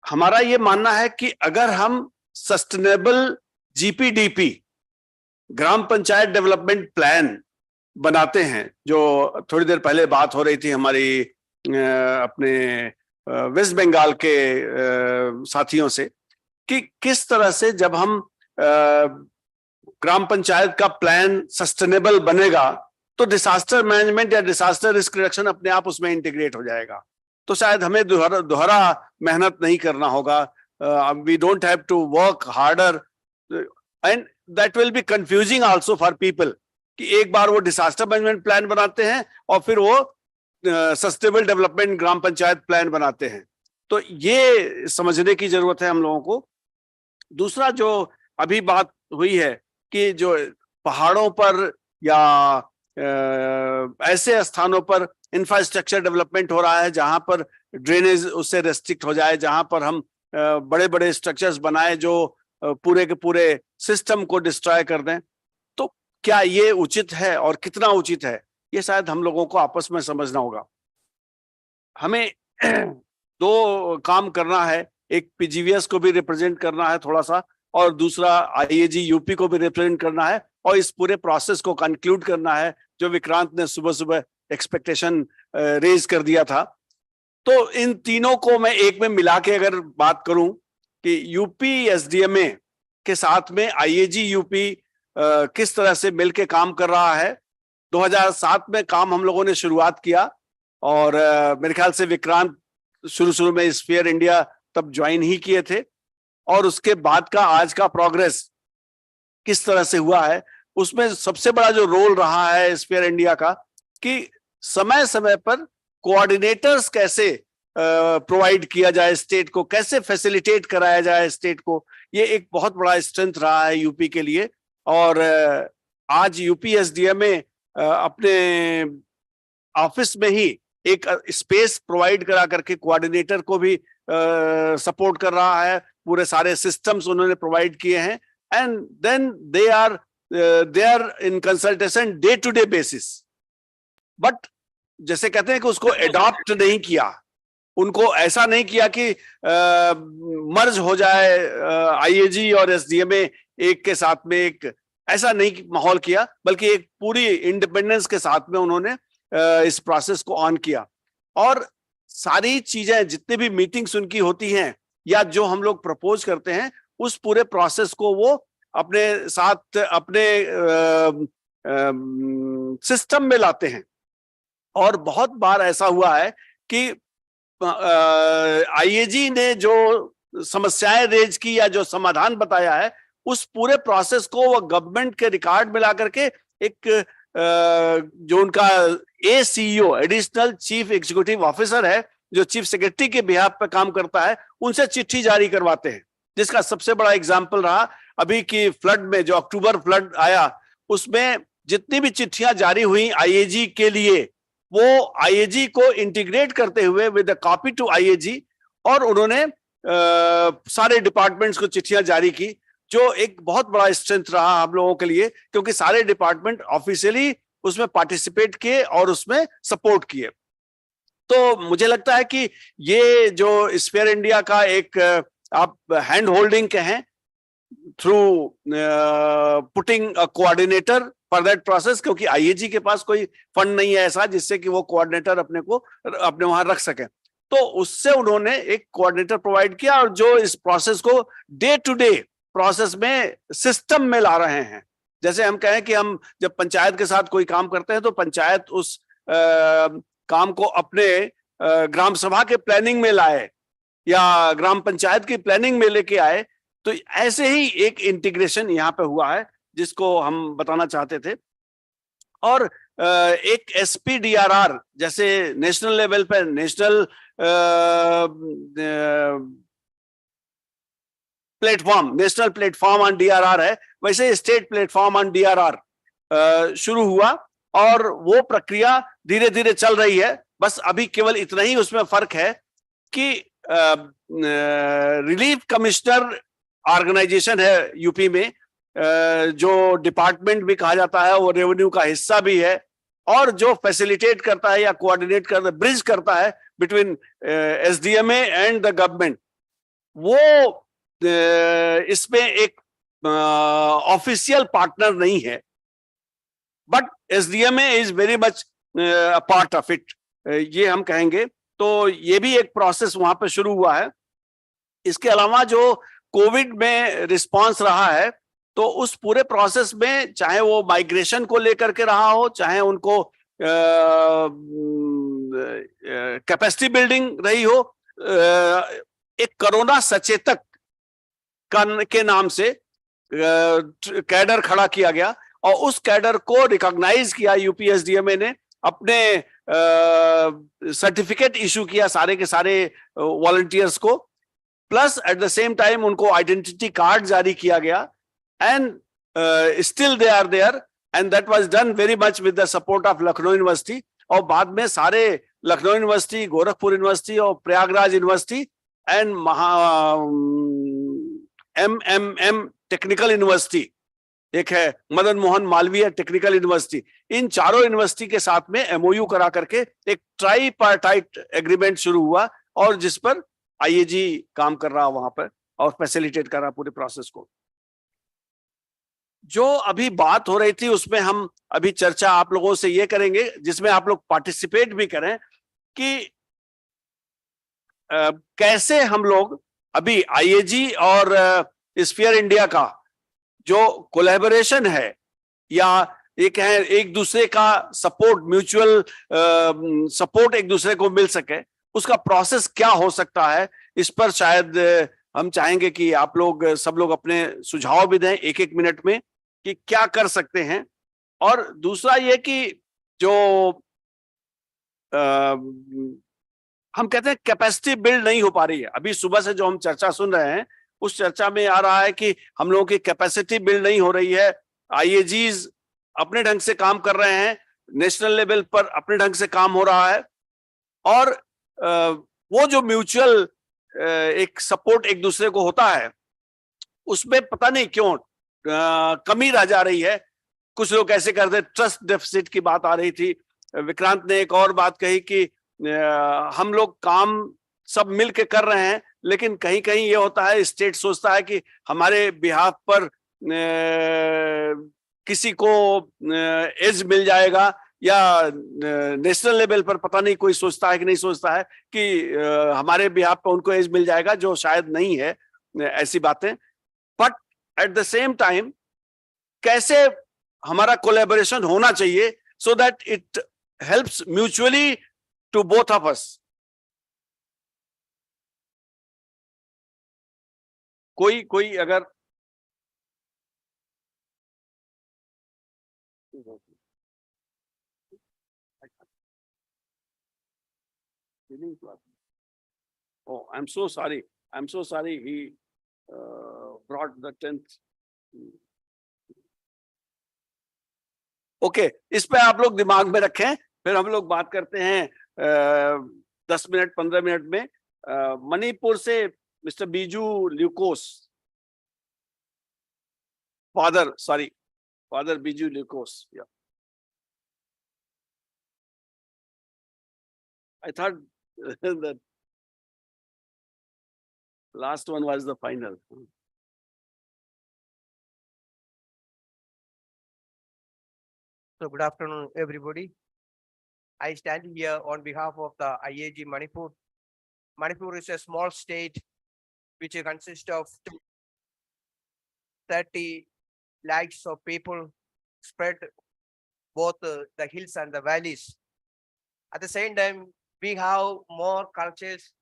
हमारा ये मानना है कि अगर हम सस्टेनेबल GPDP ग्राम पंचायत डेवलपमेंट प्लान बनाते हैं, जो थोड़ी देर पहले बात हो रही थी हमारी अपने वेस्ट बंगाल के साथियों से, कि किस तरह से जब हम ग्राम पंचायत का प्लान सस्टेनेबल बनेगा तो डिजास्टर मैनेजमेंट या डिजास्टर रिस्क रिडक्शन अपने आप उसमें इंटीग्रेट हो जाएगा। तो शायद हमें दोहरा मेहनत नहीं करना होगा। We don't have to work harder and that will be confusing also for people कि एक बार वो डिजास्टर मैनेजमेंट प्लान बनाते हैं और फिर वो सस्टेनेबल डेवलपमेंट ग्राम पंचायत प्लान बनाते हैं। तो ये समझने की जरूरत है हम लोगों को। दूसरा जो अभी बात हुई है कि जो पहाड़ों पर या ऐसे स्थानों पर इंफ्रास्ट्रक्चर डेवलपमेंट हो रहा है जहां पर ड्रेनेज उससे रेस्ट्रिक्ट हो जाए, जहां पर हम बड़े बड़े स्ट्रक्चर्स बनाए जो पूरे के पूरे सिस्टम को डिस्ट्रॉय कर दें, तो क्या ये उचित है और कितना उचित है, ये शायद हम लोगों को आपस में समझना होगा। हमें दो काम करना है, एक PGVS को भी रिप्रेजेंट करना है थोड़ा सा, और दूसरा IAG UP को भी रिप्रेजेंट करना है, और इस पूरे प्रोसेस को कंक्लूड करना है जो विक्रांत ने सुबह सुबह एक्सपेक्टेशन रेज कर दिया था। तो इन तीनों को मैं एक में मिला के अगर बात करूं कि UP SDMA के साथ में IAG UP किस तरह से मिलके काम कर रहा है। 2007 में काम हम लोगों ने शुरुआत किया और मेरे ख्याल से विक्रांत शुरू में स्फीयर इंडिया तब ज्वाइन ही किए थे, और उसके बाद का आज का प्रोग्रेस किस तरह से हुआ है, उसमें सबसे बड़ा जो रोल रहा है स्फीयर इंडिया का कि समय समय पर कोऑर्डिनेटर्स कैसे प्रोवाइड किया जाए स्टेट को, कैसे फैसिलिटेट कराया जाए स्टेट को। ये एक बहुत बड़ा स्ट्रेंथ रहा है यूपी के लिए, और आज UP SDMA अपने ऑफिस में ही एक स्पेस प्रोवाइड करा करके कोऑर्डिनेटर को भी सपोर्ट कर रहा है। पूरे सारे सिस्टम्स उन्होंने प्रोवाइड किए हैं, and then they are in consultation day to day basis. But जैसे कहते हैं कि उसको एडॉप्ट नहीं किया, उनको ऐसा नहीं किया कि मर्ज हो जाए IAG और SDMA एक के साथ में, एक ऐसा नहीं माहौल किया, बल्कि एक पूरी इंडिपेंडेंस के साथ में उन्होंने इस प्रोसेस को ऑन किया। और सारी चीजें जितनी भी मीटिंग्स उनकी होती हैं या जो हम लोग प्रपोज करते हैं, उस पूरे प्रोसेस को वो अपने साथ अपने सिस्टम में लाते हैं। और बहुत बार ऐसा हुआ है कि IAG ने जो समस्याएं रेज की या जो समाधान बताया है, उस पूरे प्रोसेस को वो गवर्नमेंट के रिकॉर्ड में ला करके एक जो उनका ACEO additional chief executive officer है, जो चीफ सेक्रेटरी के बिहाफ पे काम करता है, उनसे चिट्ठी जारी करवाते हैं। जिसका सबसे बड़ा एग्जाम्पल रहा अभी की फ्लड में, जो अक्टूबर फ्लड आया, उसमें जितनी भी चिट्ठियां जारी हुई IAG के लिए, वो IAG को इंटीग्रेट करते हुए with a copy to IAG, और उन्होंने सारे डिपार्टमेंट्स को चिट्ठियां जारी की, जो एक बहुत बड़ा स्ट्रेंथ रहा हम लोगों के लिए, क्योंकि सारे डिपार्टमेंट ऑफिशियली उसमें पार्टिसिपेट किए और उसमें सपोर्ट किए। तो मुझे लगता है कि ये जो स्फीयर इंडिया का एक आप हैंड होल्डिंग कहें through putting a coordinator for that process, क्योंकि आईएजी के पास कोई फंड नहीं है ऐसा जिससे कि वो कोऑर्डिनेटर अपने वहां रख सके, तो उससे उन्होंने एक कोऑर्डिनेटर प्रोवाइड किया और जो इस प्रोसेस को डे टू डे प्रोसेस में सिस्टम में ला रहे हैं। जैसे हम कहें कि हम जब पंचायत के साथ कोई काम करते हैं तो पंचायत उस काम को अपने ग्राम सभा के प्लानिंग में लाए या ग्राम पंचायत की प्लानिंग में लेके आए, तो ऐसे ही एक इंटीग्रेशन यहाँ पे हुआ है जिसको हम बताना चाहते थे। और एक एसपीडीआरआर जैसे नेशनल लेवल पे national platform, national platform on DRR है, वैसे स्टेट प्लेटफॉर्म ऑन डीआरआर शुरू हुआ और वो प्रक्रिया धीरे धीरे चल रही है। बस अभी केवल इतना ही उसमें फर्क है कि रिलीफ कमिश्नर ऑर्गेनाइजेशन है यूपी में, जो डिपार्टमेंट भी कहा जाता है, वो रेवेन्यू का हिस्सा भी है और जो फैसिलिटेट करता है या कोऑर्डिनेट करता है, ब्रिज करता है between SDMA and the government, वो इसमें एक ऑफिशियल पार्टनर नहीं है, but SDMA is very much part of it, ये हम कहेंगे। तो ये भी एक प्रोसेस वहां पे शुरू हुआ है। इसके अलावा जो कोविड में रिस्पांस रहा है, तो उस पूरे प्रोसेस में चाहे वो माइग्रेशन को लेकर के रहा हो, चाहे उनको कैपेसिटी बिल्डिंग रही हो, एक कोरोना सचेतक के नाम से कैडर खड़ा किया गया और उस कैडर को रिकॉग्नाइज किया यूपीएसडीएमए ने, अपने सर्टिफिकेट इशू किया सारे के सारे वॉलंटियर्स को, plus at the same time उनको आइडेंटिटी कार्ड जारी किया गया and still they are there and that was done very much with the support of Lucknow University. और बाद में सारे लखनऊ यूनिवर्सिटी, गोरखपुर यूनिवर्सिटी और Prayagraj University and MMM Technical University, एक है मदन मोहन मालवीय टेक्निकल यूनिवर्सिटी, इन चारों यूनिवर्सिटी के साथ में एमओयू करा करके एक ट्राईपार्टाइट एग्रीमेंट शुरू हुआ और जिस पर आईएजी काम कर रहा वहां पर और फैसिलिटेट कर रहा पूरे प्रोसेस को। जो अभी बात हो रही थी उसमें हम अभी चर्चा आप लोगों से ये करेंगे जिसमें आप लोग पार्टिसिपेट भी करें कि कैसे हम लोग अभी आईएजी और स्फीयर इंडिया का जो कोलैबोरेशन है या एक है एक दूसरे का सपोर्ट, म्यूचुअल सपोर्ट एक दूसरे को मिल सके, उसका प्रोसेस क्या हो सकता है, इस पर शायद हम चाहेंगे कि आप लोग सब लोग अपने सुझाव भी दें एक एक मिनट में कि क्या कर सकते हैं। और दूसरा ये कि जो हम कहते हैं कैपेसिटी बिल्ड नहीं हो पा रही है, अभी सुबह से जो हम चर्चा सुन रहे हैं उस चर्चा में आ रहा है कि हम लोगों की कैपेसिटी बिल्ड नहीं हो रही है। आईएजीज अपने ढंग से काम कर रहे हैं, नेशनल लेवल पर अपने ढंग से काम हो रहा है और वो जो म्यूचुअल एक सपोर्ट एक दूसरे को होता है उसमें पता नहीं क्यों कमी रह जा रही है। कुछ लोग ऐसे करते, ट्रस्ट डेफिसिट की बात आ रही थी। विक्रांत ने एक और बात कही कि हम लोग काम सब मिल के कर रहे हैं, लेकिन कहीं कहीं ये होता है स्टेट सोचता है कि हमारे बिहाफ पर किसी को एज मिल जाएगा या नेशनल लेवल पर पता नहीं कोई सोचता है कि नहीं सोचता है कि हमारे बिहाफ पर उनको एज मिल जाएगा, जो शायद नहीं है ऐसी बातें। But at the same time कैसे हमारा कोलैबोरेशन होना चाहिए so that it helps mutually to both of us. कोई अगर Oh, I'm so sorry. I'm so sorry. He brought the 10th. Okay, इस पे आप लोग दिमाग में रखें, फिर हम लोग बात करते हैं 10 मिनट 15 मिनट में। मणिपुर से mister Biju Lukose, father Biju Lukose. I thought that last one was the final. So good afternoon, everybody. I stand here on behalf of the IAG Manipur. Manipur is a small state which consists of 30 lakhs of people spread both the hills and the valleys. At the same time, we have more cultures,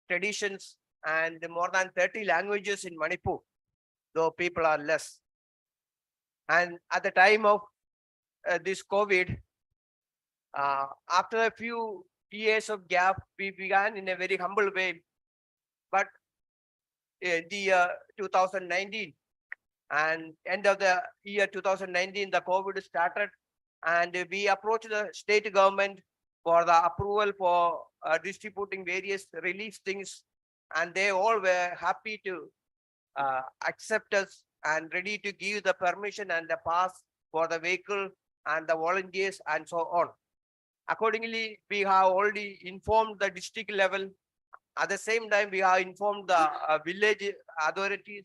traditions, and more than 30 languages in Manipur, though people are less. And at the time of this COVID, after a few years of gap, we began in a very humble way. But in the year 2019 and end of the year 2019, the COVID started, and we approached the state government for the approval for distributing various relief things, and they all were happy to accept us and ready to give the permission and the pass for the vehicle and the volunteers and so on. Accordingly, we have already informed the district level. At the same time, we have informed the village authorities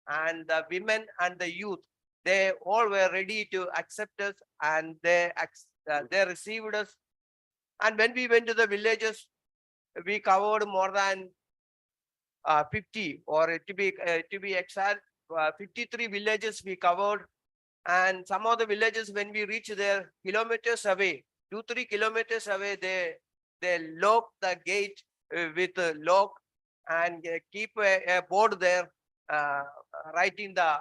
and the women and the youth. They all were ready to accept us, and they received us. And when we went to the villages, we covered more than 50, or to be exact, 53 villages we covered. And some of the villages, when we reached there, kilometers away, 2-3 kilometers away, they lock the gate with a lock and keep a board there writing the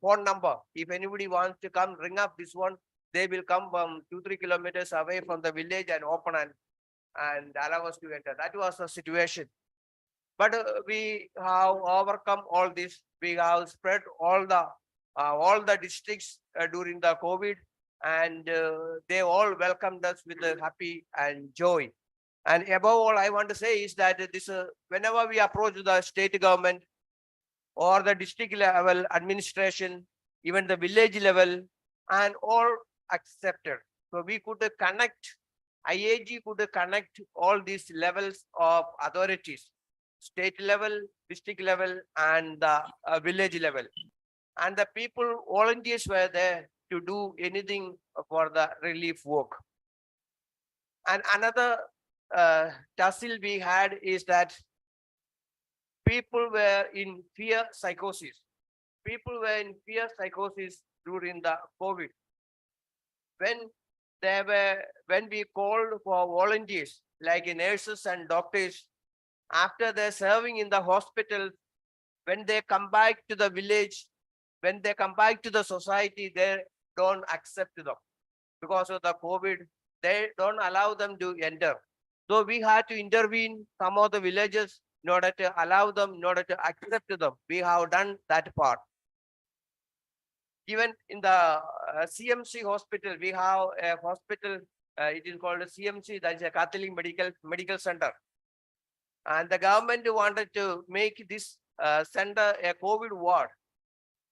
phone number. If anybody wants to come, ring up this one. They will come from 2-3 kilometers away from the village and open and allow us to enter. That was the situation. But we have overcome all this. We have spread all the districts during the COVID, and they all welcomed us with a happy and joy. And above all, I want to say is that this whenever we approach the state government or the district level administration, even the village level, and all accepted. So we could connect, IAG could connect all these levels of authorities, state level, district level, and the village level. And the people, volunteers were there to do anything for the relief work. And another tussle we had is that people were in fear psychosis. People were in fear psychosis during the COVID. When we called for volunteers like nurses and doctors, after they're serving in the hospital, when they come back to the village, when they come back to the society, they don't accept them because of the COVID. They don't allow them to enter. So we had to intervene some of the villages in order to allow them, in order to accept them. We have done that part. Even in the CMC hospital, we have a hospital, it is called a CMC, that is a Catholic Medical Center. And the government wanted to make this center a COVID ward.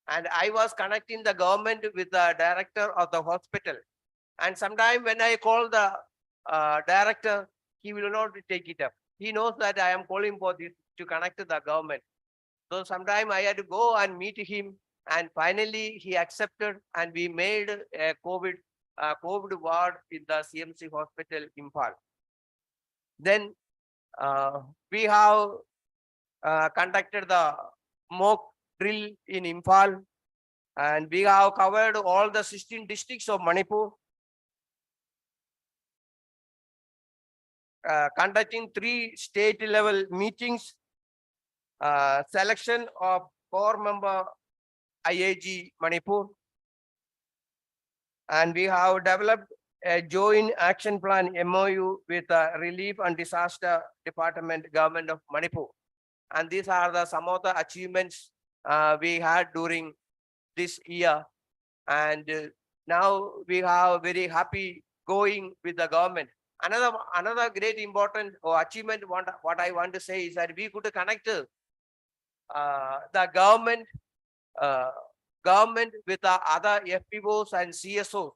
And I was connecting the government with the director of the hospital. And sometime when I call the director, he will not take it up. He knows that I am calling for this to connect to the government. So sometime I had to go and meet him, and finally he accepted, and we made a COVID ward in the CMC hospital in Imphal. Then we have conducted the mock drill in Imphal, and we have covered all the 16 districts of Manipur, conducting 3 state level meetings, selection of core member IAG Manipur, and we have developed a joint action plan MOU with the Relief and Disaster Department, Government of Manipur. And these are some of the achievements we had during this year. And now we have very happy going with the government. Another great important achievement, what I want to say is that we could connect the government with the other FPOs and CSOs,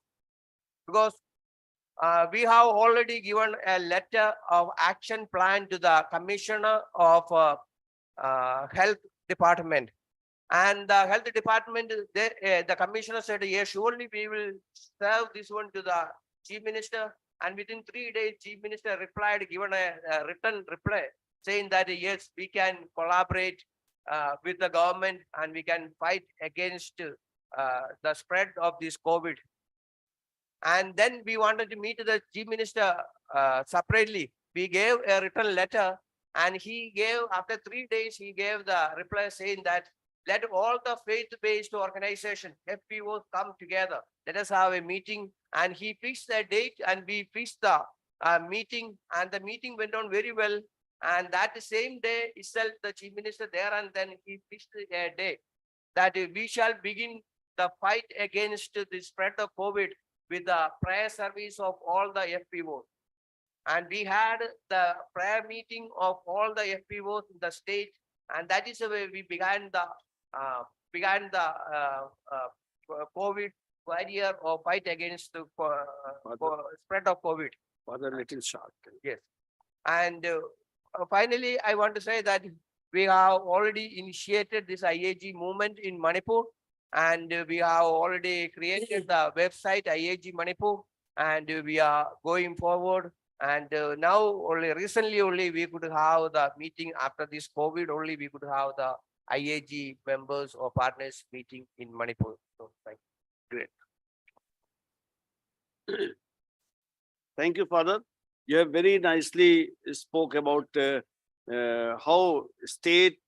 because we have already given a letter of action plan to the Commissioner of Health Department. And the health department, the commissioner said, yes, surely we will serve this one to the chief minister. And within 3 days, chief minister replied, given a written reply saying that, yes, we can collaborate with the government and we can fight against the spread of this COVID. And then we wanted to meet the chief minister separately. We gave a written letter and he gave, after 3 days, he gave the reply saying that let all the faith-based organization, FPOs, come together. Let us have a meeting. And he fixed a date and we fixed the meeting, and the meeting went on very well. And that same day itself, the chief minister there and then he fixed a day that we shall begin the fight against the spread of COVID with the prayer service of all the FPOs. And we had the prayer meeting of all the FPOs in the state, and that is the way we began the COVID barrier or fight against the spread of COVID. Father, little short. Yes. And finally, I want to say that we have already initiated this IAG movement in Manipur, and we have already created the website IAG Manipur, and we are going forward. And now only recently only we could have the meeting after this COVID, only we could have the IAG members or partners meeting in Manipur. So thank you. Great. Thank you, Father. You have very nicely spoke about how state,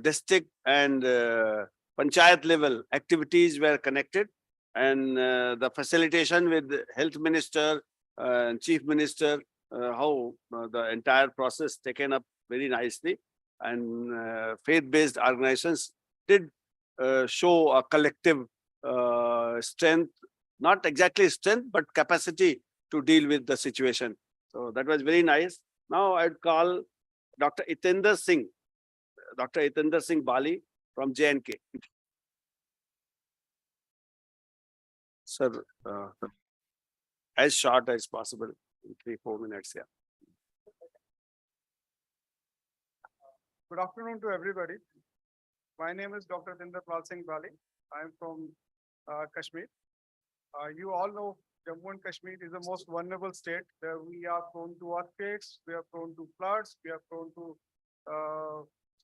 district and panchayat level activities were connected, and the facilitation with the health minister and chief minister, how the entire process taken up very nicely, and faith-based organizations did show a collective strength, not exactly strength, but capacity to deal with the situation. So that was very nice. Now I'd call Dr. Itender Singh Bali from JNK. Sir, as short as possible, in 3-4 minutes. Yeah. Good afternoon to everybody. My name is Dr. Itender Singh Bali. I am from Kashmir. You all know Jammu and Kashmir is the most vulnerable state where we are prone to earthquakes, we are prone to floods, we are prone to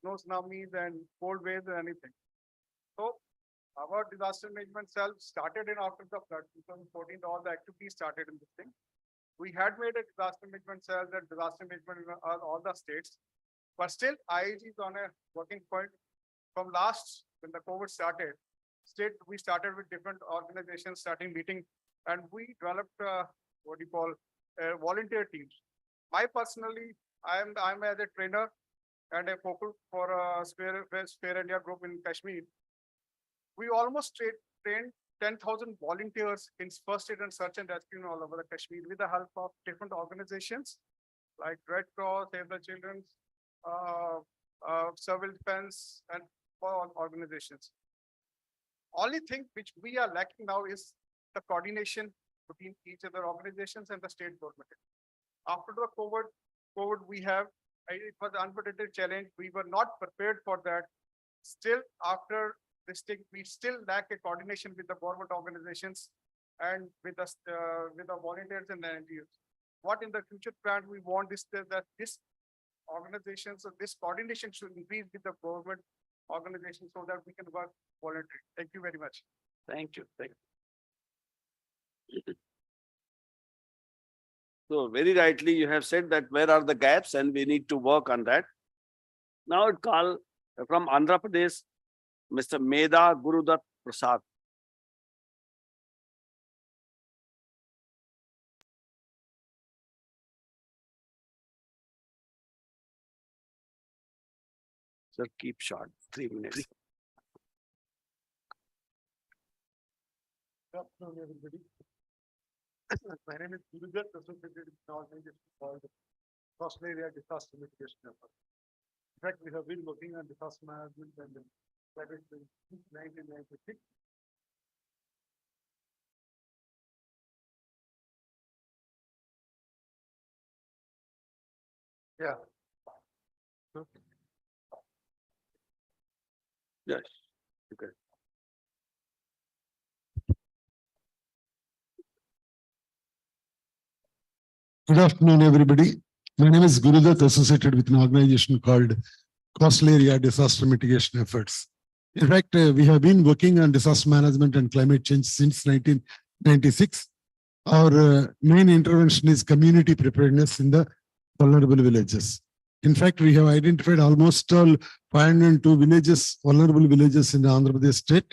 snow tsunamis and cold waves and anything. So our disaster management cell started in after the flood, 2014, all the activities started in this thing. We had made a disaster management cell, that disaster management in all the states, but still IAG is on a working point. From last, when the COVID started, we started with different organizations starting meeting, and we developed volunteer teams. Personally, I'm as a trainer and a focal for Spare India group in Kashmir. We almost trained 10,000 volunteers in first aid and search and rescue all over the Kashmir with the help of different organizations like Red Cross, Save the Children, Civil Defense, and all organizations. Only thing which we are lacking now is the coordination between each other organizations and the state government. After the COVID we have, it was an unprecedented challenge. We were not prepared for that. Still, after this thing, we still lack a coordination with the government organizations and with us, with the volunteers and the NGOs. What in the future plan we want is that this organization, so this coordination should increase with the government organization so that we can work voluntarily. Thank you very much. Thank you. Thank you. So very rightly you have said that where are the gaps and we need to work on that. Now I'd call from Andhra Pradesh, Mr. Meda Gurudat Prasad. Sir, keep short, 3 minutes. Good afternoon, everybody. My name is Gurudat, associated with an organization called Coastal Area Disaster Mitigation Effort. In fact, we have been working on disaster management and since 1996. Yeah. Yes. Okay. Good afternoon, everybody. My name is Gurudat, associated with an organization called Coastal Area Disaster Mitigation Efforts. In fact, we have been working on disaster management and climate change since 1996. Our main intervention is community preparedness in the vulnerable villages. In fact, we have identified almost all 502 villages, vulnerable villages in the Andhra Pradesh state.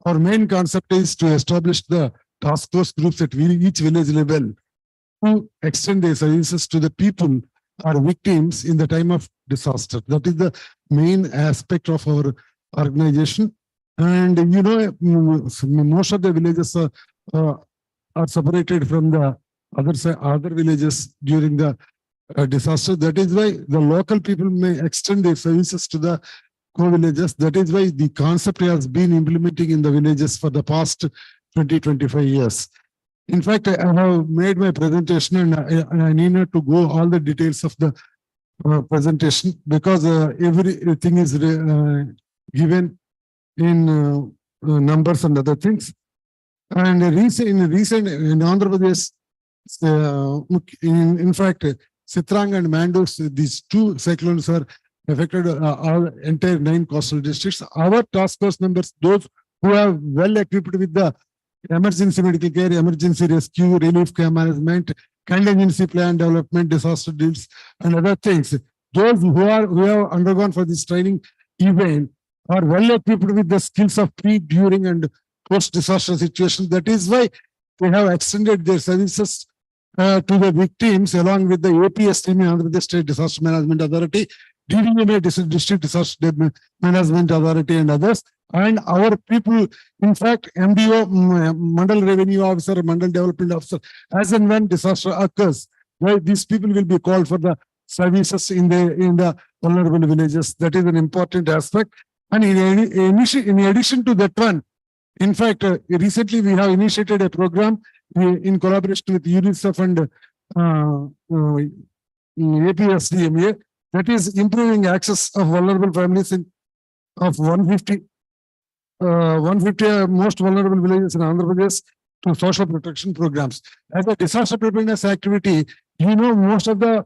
Our main concept is to establish the task force groups at each village level to extend their services to the people or victims in the time of disaster. That is the main aspect of our organization. And you know, most of the villages are separated from the other villages during the disaster. That is why the local people may extend their services to the co-villages. That is why the concept has been implementing in the villages for the past 20-25 years. In fact, I have made my presentation and I need not to go all the details of the presentation because everything is given in numbers and other things. And in Andhra Pradesh, in fact, Chitrang and Mandus, these two cyclones are affected our entire 9 coastal districts. Our task force members, those who are well equipped with the emergency medical care, emergency rescue, relief care management, contingency plan development, disaster drills, and other things. Those who have undergone for this training event are well equipped with the skills of pre, during, and post-disaster situations. That is why they have extended their services to the victims along with the APS team, Andhra Pradesh State Disaster Management Authority, DDMA District Disaster Management Authority, and others. And our people, in fact, MDO, Mandal Revenue Officer, Mandal Development Officer, as and when disaster occurs, these people will be called for the services in the vulnerable villages. That is an important aspect. And in addition to that one, in fact, recently we have initiated a program in collaboration with UNICEF and APSDMA, that is improving access of vulnerable families of 150 most vulnerable villages in Andhra Pradesh to social protection programs. As a disaster preparedness activity, you know, most of the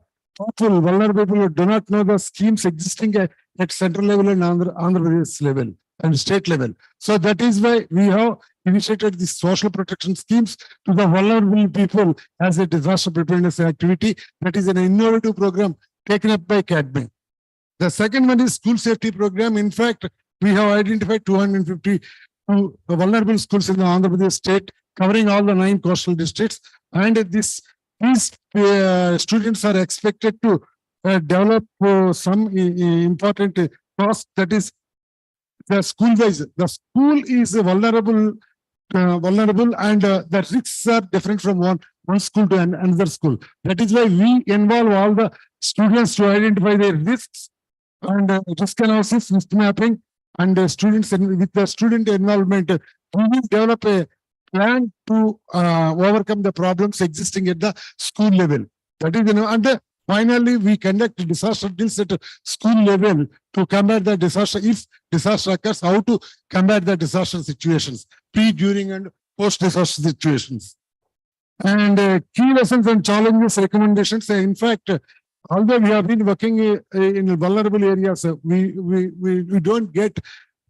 people, vulnerable people, do not know the schemes existing at central level and Andhra Pradesh level and state level. So that is why we have initiated these social protection schemes to the vulnerable people as a disaster preparedness activity. That is an innovative program taken up by CADME. The second one is school safety program. In fact, we have identified 250 vulnerable schools in the Andhra Pradesh state, covering all the 9 coastal districts. And these students are expected to develop some important task, that is the school wise. The school is vulnerable, and the risks are different from one school to another school. That is why we involve all the students to identify their risks and risk analysis, risk mapping, and students, and with the student involvement, we will develop a plan to overcome the problems existing at the school level. That is, and finally, we conduct disaster drills at school level to combat the disaster. If disaster occurs, how to combat the disaster situations, pre, during, and post-disaster situations. And key lessons and challenges, recommendations. In fact, although we have been working in vulnerable areas, we don't get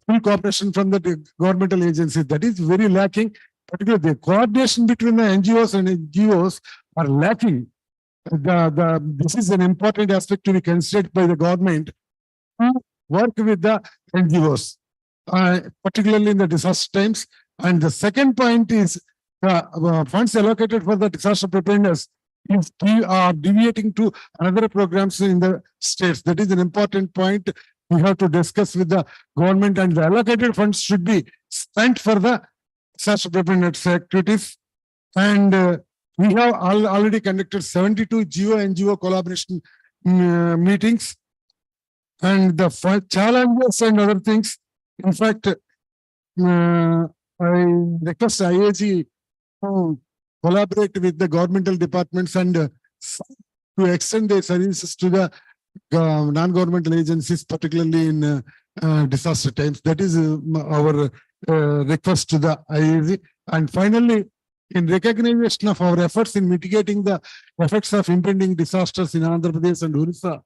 full cooperation from the governmental agencies. That is very lacking. Particularly, the coordination between the NGOs and NGOs are lacking. This is an important aspect to be considered by the government to work with the NGOs, particularly in the disaster times. And the second point is the funds allocated for the disaster preparedness is deviating to another programs in the states. That is an important point we have to discuss with the government, and the allocated funds should be spent for the disaster preparedness activities. And we have already conducted 72 GEO-NGO collaboration meetings. And the challenges and other things, in fact, I request IAG to collaborate with the governmental departments and to extend their services to the non-governmental agencies, particularly in disaster times. That is our request to the IAG. And finally, in recognition of our efforts in mitigating the effects of impending disasters in Andhra Pradesh and Orissa,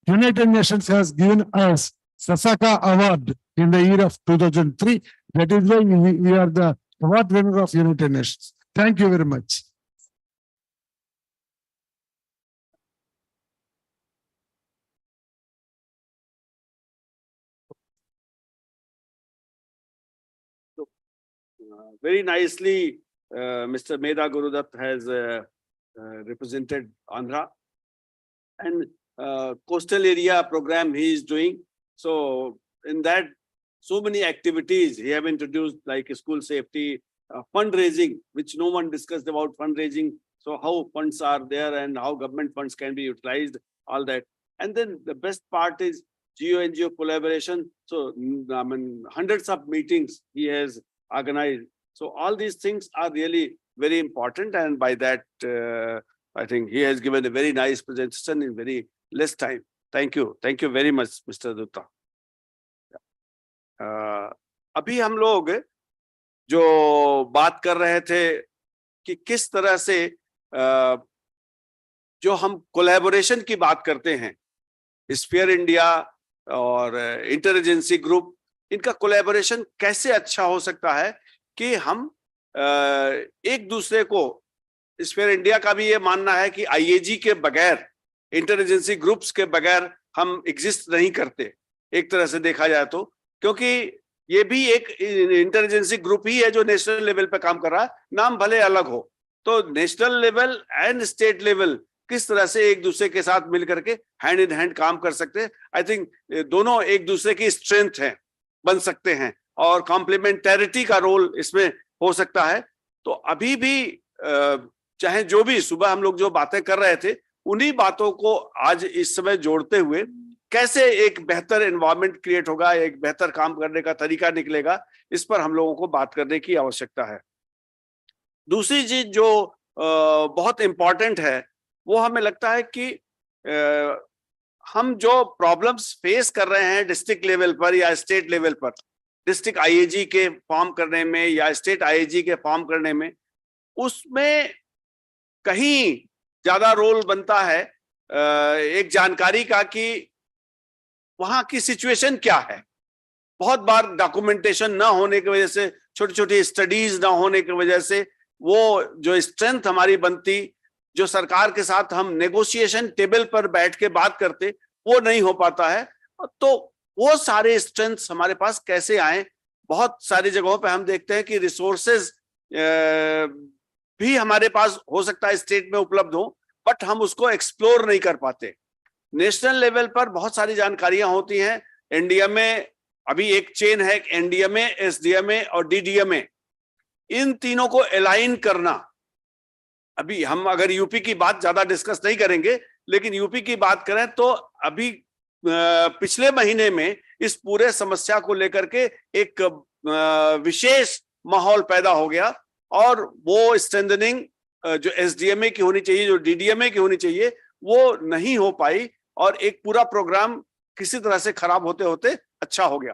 United Nations has given us Sasaka Award in the year of 2003. That is why we are the award winner of United Nations. Thank you very much. Very nicely, Mr. Medha Gurudutt has represented Andhra, and coastal area program he is doing. So in that, so many activities he have introduced, like school safety, fundraising, which no one discussed about fundraising. So how funds are there and how government funds can be utilized, all that. And then the best part is GeoNGO collaboration. So I mean, hundreds of meetings he has organized. So all these things are really very important, and by that I think he has given a very nice presentation in very less time. Thank you very much, Mr. Dutta. अभी हम लोग जो बात कर रहे थे कि किस तरह से जो हम कोलैबोरेशन की बात करते हैं, स्फीयर इंडिया और इंटरएजेंसी ग्रुप, इनका कोलैबोरेशन कैसे अच्छा हो सकता है कि हम एक दूसरे को, स्फीयर इंडिया का भी ये मानना है कि आईएजी के बगैर, इंटरएजेंसी ग्रुप्स के बगैर हम एग्जिस्ट नहीं करते एक तरह से देखा जाए तो, क्योंकि ये भी एक इंटरएजेंसी ग्रुप ही है जो नेशनल लेवल पे काम कर रहा है, नाम भले अलग हो। तो national level and state level किस तरह से एक दूसरे के साथ मिलकर के हैंड इन हैंड काम कर सकते हैं, आई थिंक दोनों एक दूसरे की स्ट्रेंथ है, बन सकते हैं, और कॉम्प्लीमेंटैरिटी का रोल इसमें हो सकता है। तो अभी भी चाहे जो भी सुबह हम लोग जो बातें कर रहे थे, उन्हीं बातों को आज इस समय जोड़ते हुए कैसे एक बेहतर एनवायरनमेंट क्रिएट होगा, एक बेहतर काम करने का तरीका निकलेगा, इस पर हम लोगों को बात करने की आवश्यकता है। दूसरी चीज जो बहुत इंपॉर्टेंट है, वो हमें लगता है कि हम जो प्रॉब्लम्स फेस कर रहे हैं डिस्ट्रिक्ट लेवल पर या स्टेट लेवल पर, डिस्ट्रिक्ट आईएजी के फॉर्म करने में या स्टेट आईएजी के फॉर्म करने में, उसमें कहीं ज्यादा रोल बनता है एक जानकारी का कि वहां की सिचुएशन क्या है। बहुत बार डॉक्यूमेंटेशन ना होने की वजह से, छोटी छोटी स्टडीज ना होने की वजह से, वो जो स्ट्रेंथ हमारी बनती, जो सरकार के साथ हम नेगोशिएशन टेबल पर बैठ के बात करते, वो नहीं हो पाता है। तो वो सारे स्ट्रेंथ्स हमारे पास कैसे आए। बहुत सारी जगहों पे हम देखते हैं कि रिसोर्सेज भी हमारे पास हो सकता है स्टेट में उपलब्ध हो, बट हम उसको एक्सप्लोर नहीं कर पाते। नेशनल लेवल पर बहुत सारी जानकारियां होती हैं। एनडीएमए, अभी एक चेन है, एनडीएमए, एसडीएमए और डीडीएमए, इन तीनों को अलाइन करना। अभी हम अगर यूपी की बात ज्यादा डिस्कस नहीं करेंगे, लेकिन यूपी की बात करें तो अभी पिछले महीने में इस पूरे समस्या को लेकर के एक विशेष माहौल पैदा हो गया, और वो स्ट्रेंथनिंग जो एसडीएमए की होनी चाहिए, जो डीडीएमए की होनी चाहिए, वो नहीं हो पाई, और एक पूरा प्रोग्राम किसी तरह से खराब होते होते अच्छा हो गया।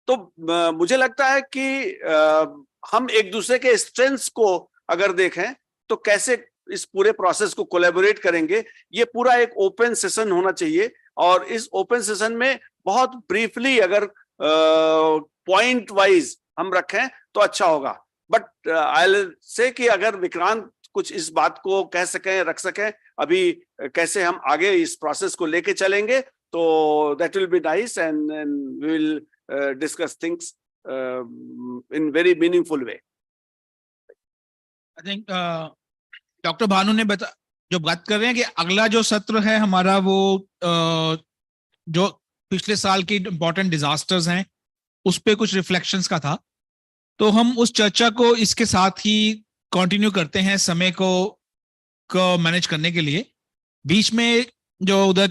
तो मुझे लगता है कि हम एक दूसरे के स्ट्रेंथ्स को अगर देखें तो कैसे इस पूरे प्रोसेस को कोलैबोरेट करेंगे, ये पूरा एक ओपन सेशन होना चाहिए। और इस ओपन सेशन में बहुत ब्रीफली अगर पॉइंट वाइज हम रखें तो अच्छा होगा। बट आई विल से कि अगर विक्रांत कुछ इस बात को कह सकें, रख सकें, अभी कैसे हम आगे इस प्रोसेस को लेके चलेंगे, तो that will be nice, and we will discuss things in very meaningful way. I think doctor Bhanu ने जो बात कर रहे हैं कि अगला जो सत्र है हमारा, वो जो पिछले साल की इम्पोर्टेंट डिजास्टर्स हैं उस पे कुछ रिफ्लेक्शंस का था, तो हम उस चर्चा को इसके साथ ही कंटिन्यू करते हैं समय को मैनेज करने के लिए। बीच में जो उधर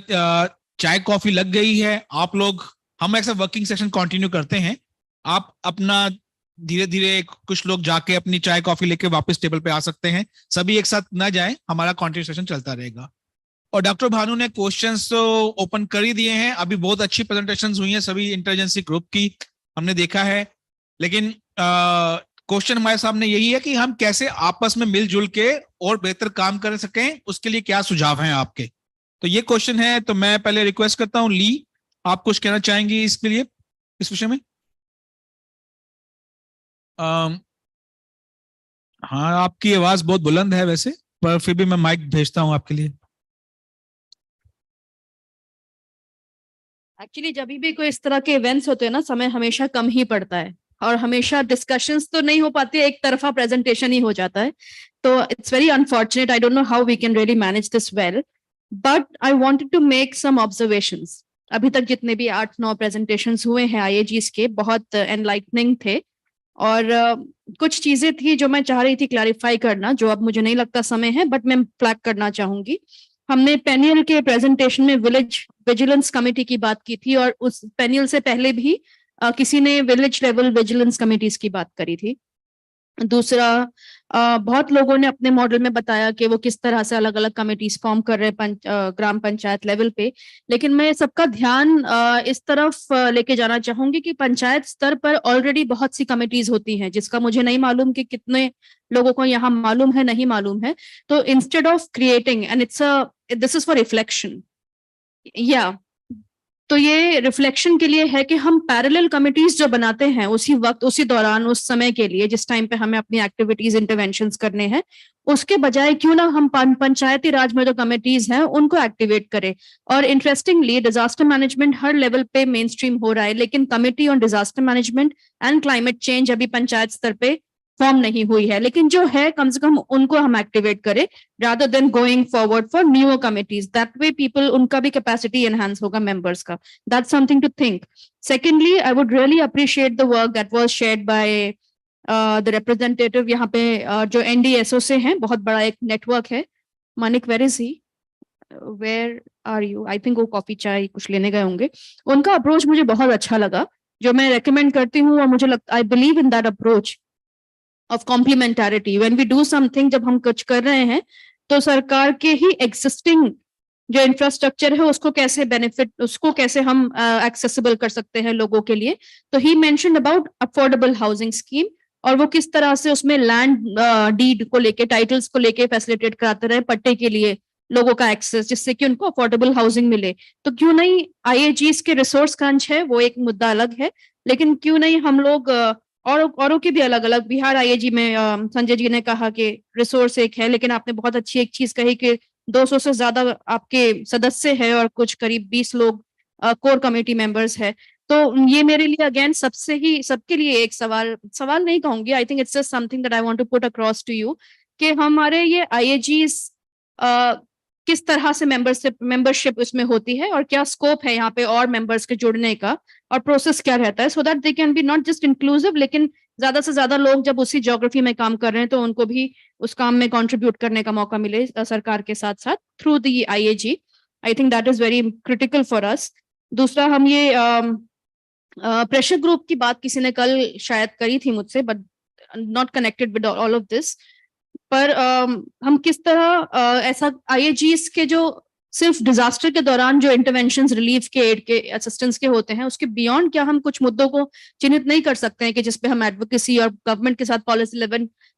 चाय कॉफी लग गई है, आप लोग, हम ऐसा वर्किंग सेशन कंटिन्यू करते हैं, आप अपना धीरे धीरे कुछ लोग जाके अपनी चाय कॉफी लेके वापस टेबल पे आ सकते हैं, सभी एक साथ ना जाएं, हमारा कंटिन्यू सेशन चलता रहेगा। और डॉक्टर भानु ने क्वेश्चंस तो ओपन कर ही दिए हैं। अभी बहुत अच्छी प्रेजेंटेशंस हुई हैं सभी इंटेलिजेंसी ग्रुप की, हमने देखा है। लेकिन क्वेश्चन हमारे सामने यही है कि हम कैसे आपस में मिलजुल के और बेहतर काम कर सकें, उसके लिए क्या सुझाव हैं आपके। तो ये क्वेश्चन है। तो मैं पहले रिक्वेस्ट करता हूं ली, आप कुछ कहना चाहेंगी इसके लिए, इस विषय में? हाँ, आपकी आवाज बहुत बुलंद है वैसे, पर फिर भी मैं माइक भेजता हूं आपके लिए। एक्चुअली जब भी कोई इस तरह के इवेंट्स होते हैं ना, समय हमेशा कम ही पड़ता है और हमेशा डिस्कशंस तो नहीं हो पाती, एक तरफा प्रेजेंटेशन ही हो जाता है। तो it's very unfortunate, I don't know how we can really manage this well, but I wanted to make some observations. अभी तक जितने भी 8-9 प्रेजेंटेशंस हुए हैं आईएजीज के, बहुत एनलाइटनिंग थे और कुछ चीजें थी जो मैं चाह रही थी क्लैरिफाई करना, जो अब मुझे नहीं लगता समय है, बट मैं फ्लैग करना चाहूंगी। हमने पेनियल के प्रेजेंटेशन में विलेज विजिलेंस कमेटी की बात की थी और उस पेनियल से पहले भी किसी ने विलेज लेवल विजिलेंस कमेटीज की बात करी थी। दूसरा, बहुत लोगों ने अपने मॉडल में बताया कि वो किस तरह से अलग अलग कमेटीज फॉर्म कर रहे हैं ग्राम पंचायत लेवल पे, लेकिन मैं सबका ध्यान इस तरफ लेके जाना चाहूंगी कि पंचायत स्तर पर ऑलरेडी बहुत सी कमेटीज होती हैं, जिसका मुझे नहीं मालूम कि कितने लोगों को यहाँ मालूम है, नहीं मालूम है। तो instead of creating, and this is for reflection, या तो ये रिफ्लेक्शन के लिए है कि हम पैरेलल कमिटीज जो बनाते हैं उसी वक्त, उसी दौरान, उस समय के लिए जिस टाइम पे हमें अपनी एक्टिविटीज इंटरवेंशंस करने हैं, उसके बजाय क्यों ना हम पंचायती राज में जो कमिटीज हैं उनको एक्टिवेट करें। और इंटरेस्टिंगली डिजास्टर मैनेजमेंट हर लेवल पे मेन स्ट्रीम हो रहा है, लेकिन committee on disaster management and climate change अभी पंचायत स्तर पे फॉर्म नहीं हुई है, लेकिन जो है कम से कम उनको हम एक्टिवेट करें rather than going forward for newer committees. That way people, उनका भी capacity enhance होगा members का. That's something to think. Secondly, I would really appreciate the work that was shared by the representative यहाँ पे जो NDSO से हैं, बहुत बड़ा एक network है. Manik, where is he? Where are you? I think वो कॉफी चाय कुछ लेने गए होंगे. उनका अप्रोच मुझे बहुत अच्छा लगा, जो मैं रेकमेंड करती हूँ, और मुझे लगता, I believe in that approach of complementarity. When we do something, जब हम कुछ कर रहे हैं तो सरकार के ही existing जो इंफ्रास्ट्रक्चर है उसको कैसे बेनिफिट, उसको कैसे हम एक्सेसिबल कर सकते हैं लोगों के लिए। तो he mentioned about affordable housing scheme, और वो किस तरह से उसमें लैंड डीड को लेके, टाइटल्स को लेके फैसिलिटेट कराते रहे पट्टे के लिए लोगों का एक्सेस, जिससे कि उनको अफोर्डेबल हाउसिंग मिले। तो क्यों नहीं, आईएजीज के रिसोर्स क्रंच है वो एक मुद्दा अलग है, लेकिन क्यों नहीं हम लोग औरों के भी अलग अलग, बिहार आईएजी में संजय जी ने कहा कि रिसोर्स एक है, लेकिन आपने बहुत अच्छी एक चीज कही कि 200 से ज्यादा आपके सदस्य है और कुछ करीब 20 लोग कोर कमेटी मेंबर्स है। तो ये मेरे लिए अगेन सबके लिए एक सवाल नहीं कहूंगी, I think it's just something that I want to put across to you, कि हमारे ये आईएजीज किस तरह से मेंबरशिप इसमें होती है और क्या स्कोप है यहाँ पे और मेंबर्स के जुड़ने का, और प्रोसेस क्या रहता है, so that they can be not just inclusive, लेकिन ज्यादा से ज्यादा लोग जब उसी ज्योग्राफी में काम कर रहे हैं तो उनको भी उस काम में कंट्रीब्यूट करने का मौका मिले सरकार के साथ साथ through the IAG. I think that is very critical for us. दूसरा, हम ये प्रेशर ग्रुप की बात किसी ने कल शायद करी थी मुझसे, but not connected with all of this, पर हम किस तरह ऐसा आईएजीज के जो सिर्फ डिजास्टर के दौरान जो इंटरवेंशंस, रिलीफ के, एड के, असिस्टेंस के होते हैं, उसके बियॉन्ड क्या हम कुछ मुद्दों को चिन्हित नहीं कर सकते हैं कि जिसपे हम एडवोकेसी और गवर्नमेंट के साथ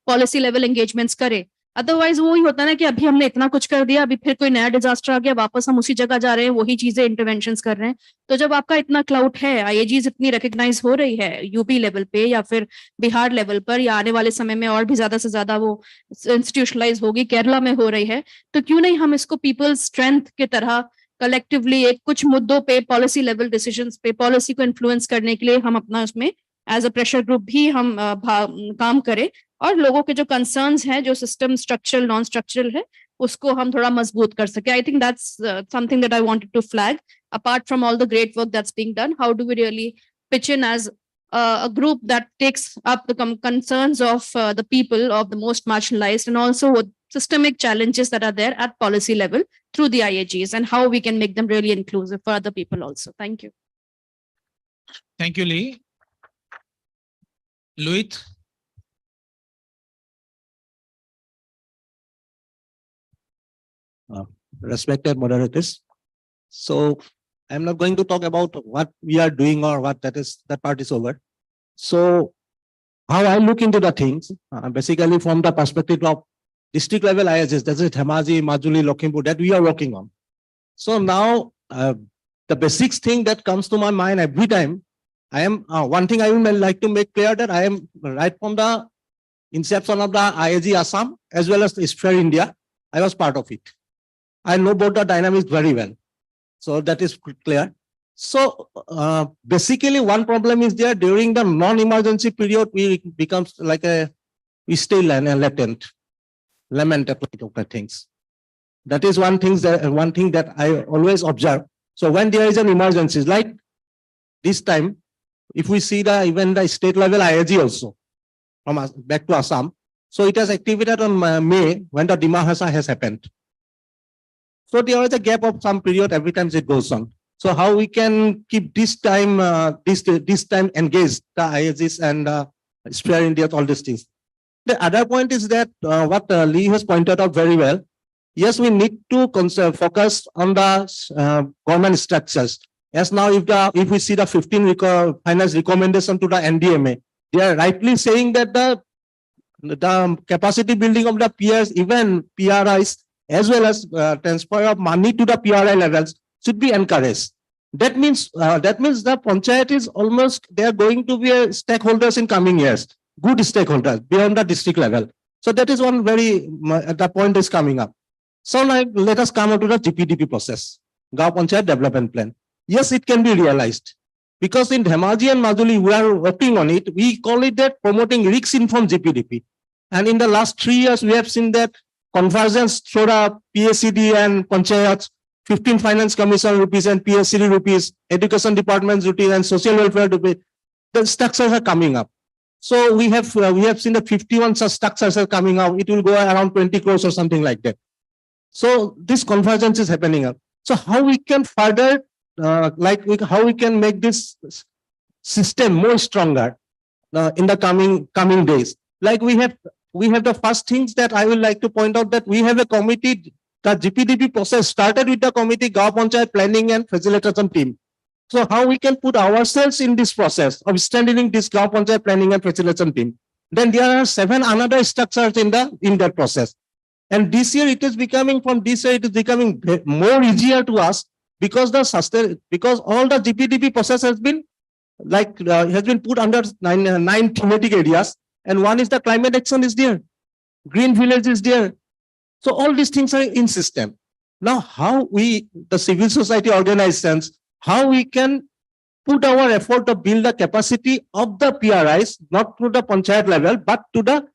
पॉलिसी लेवल एंगेजमेंट्स करें। अदरवाइज वो ही होता है ना कि अभी हमने इतना कुछ कर दिया, अभी फिर कोई नया डिजास्टर आ गया, वापस हम उसी जगह जा रहे हैं, वही चीजें इंटरवेंशंस कर रहे हैं। तो जब आपका इतना क्लाउड है, आईएजीज इतनी रिकग्नाइज हो रही है यूपी लेवल पे या फिर बिहार लेवल पर, या आने वाले समय में और भी ज्यादा से ज्यादा वो इंस्टीट्यूशनलाइज होगी, केरला में हो रही है, तो क्यों नहीं हम इसको पीपल्स स्ट्रेंथ की तरह कलेक्टिवली एक कुछ मुद्दों पे, पॉलिसी लेवल डिसीजंस पे, पॉलिसी को इन्फ्लुएंस करने के लिए हम अपना उसमें एज अ प्रेशर ग्रुप भी हम काम करें, और लोगों के जो कंसर्न्स हैं, जो सिस्टम स्ट्रक्चरल नॉन स्ट्रक्चरल है, उसको हम थोड़ा मजबूत कर सके। I think that's something that I wanted to flag, apart from all the great work that's being done, how do we really pitch in as a group that takes up the concerns of the people of the most marginalized, and also systemic challenges that are there at policy level through the IAGs, and how we can make them really inclusive for other people also. Thank you. Thank you, Lee. Luit. respected moderators. So I'm not going to talk about what we are doing or what that part is over. So how I look into the things, basically from the perspective of district level ISS, that is Dhemaji, Majuli, Lakhimpur, that we are working on. So now the basic thing that comes to my mind every time, I am one thing I would like to make clear that I am right from the inception of the IAG Assam as well as the Sphere India, I was part of it. I know about the dynamics very well. So that is clear. So basically one problem is there during the non-emergency period, we becomes like we stay latent, lamented things. That is one thing that I always observe. So when there is an emergency, like this time, if we see even the state level IAG also, from back to Assam, so it has activated on May when the Dimahasa has happened. So there is a gap of some period every time it goes on. So how we can keep this time engaged, the IAGs and Sphere India, all these things. The other point is that what Lee has pointed out very well. Yes, we need to focus on the government structures. As now, if we see the 15 finance recommendation to the NDMA, they are rightly saying that the capacity building of the peers, even PRIs, as well as transfer of money to the PRI levels should be encouraged. That means the panchayat is almost, they are going to be stakeholders in coming years, good stakeholders beyond the district level. So that is one the point is coming up. So now let us come on to the GPDP process, Gaon Panchayat Development Plan. Yes, it can be realized. Because in Dhemaji and Majuli, we are working on it. We call it that promoting risk-informed GPDP. And in the last 3 years, we have seen that convergence through the PACD and Panchayats, 15 Finance Commission rupees and PACD rupees, Education Department's rupees and Social Welfare rupees, the structures are coming up. So we have seen that 51 such structures are coming out. It will go around 20 crores or something like that. So this convergence is happening up. So how we can further, how we can make this system more stronger in the coming days. Like we have the first things that I would like to point out, that we have a committee. The GPDP process started with the committee, Gaon Panchayat Planning and Facilitation Team. So how we can put ourselves in this process of strengthening this Gaon Panchayat Planning and Facilitation Team. Then there are 7 another structures in that process. And this year it is becoming more easier to us because all the GPDP process has been put under nine thematic areas, and one is the climate action is there, green village is there. So all these things are in system. Now how the civil society organizations, how we can put our effort to build the capacity of the PRIs, not to the panchayat level, but to the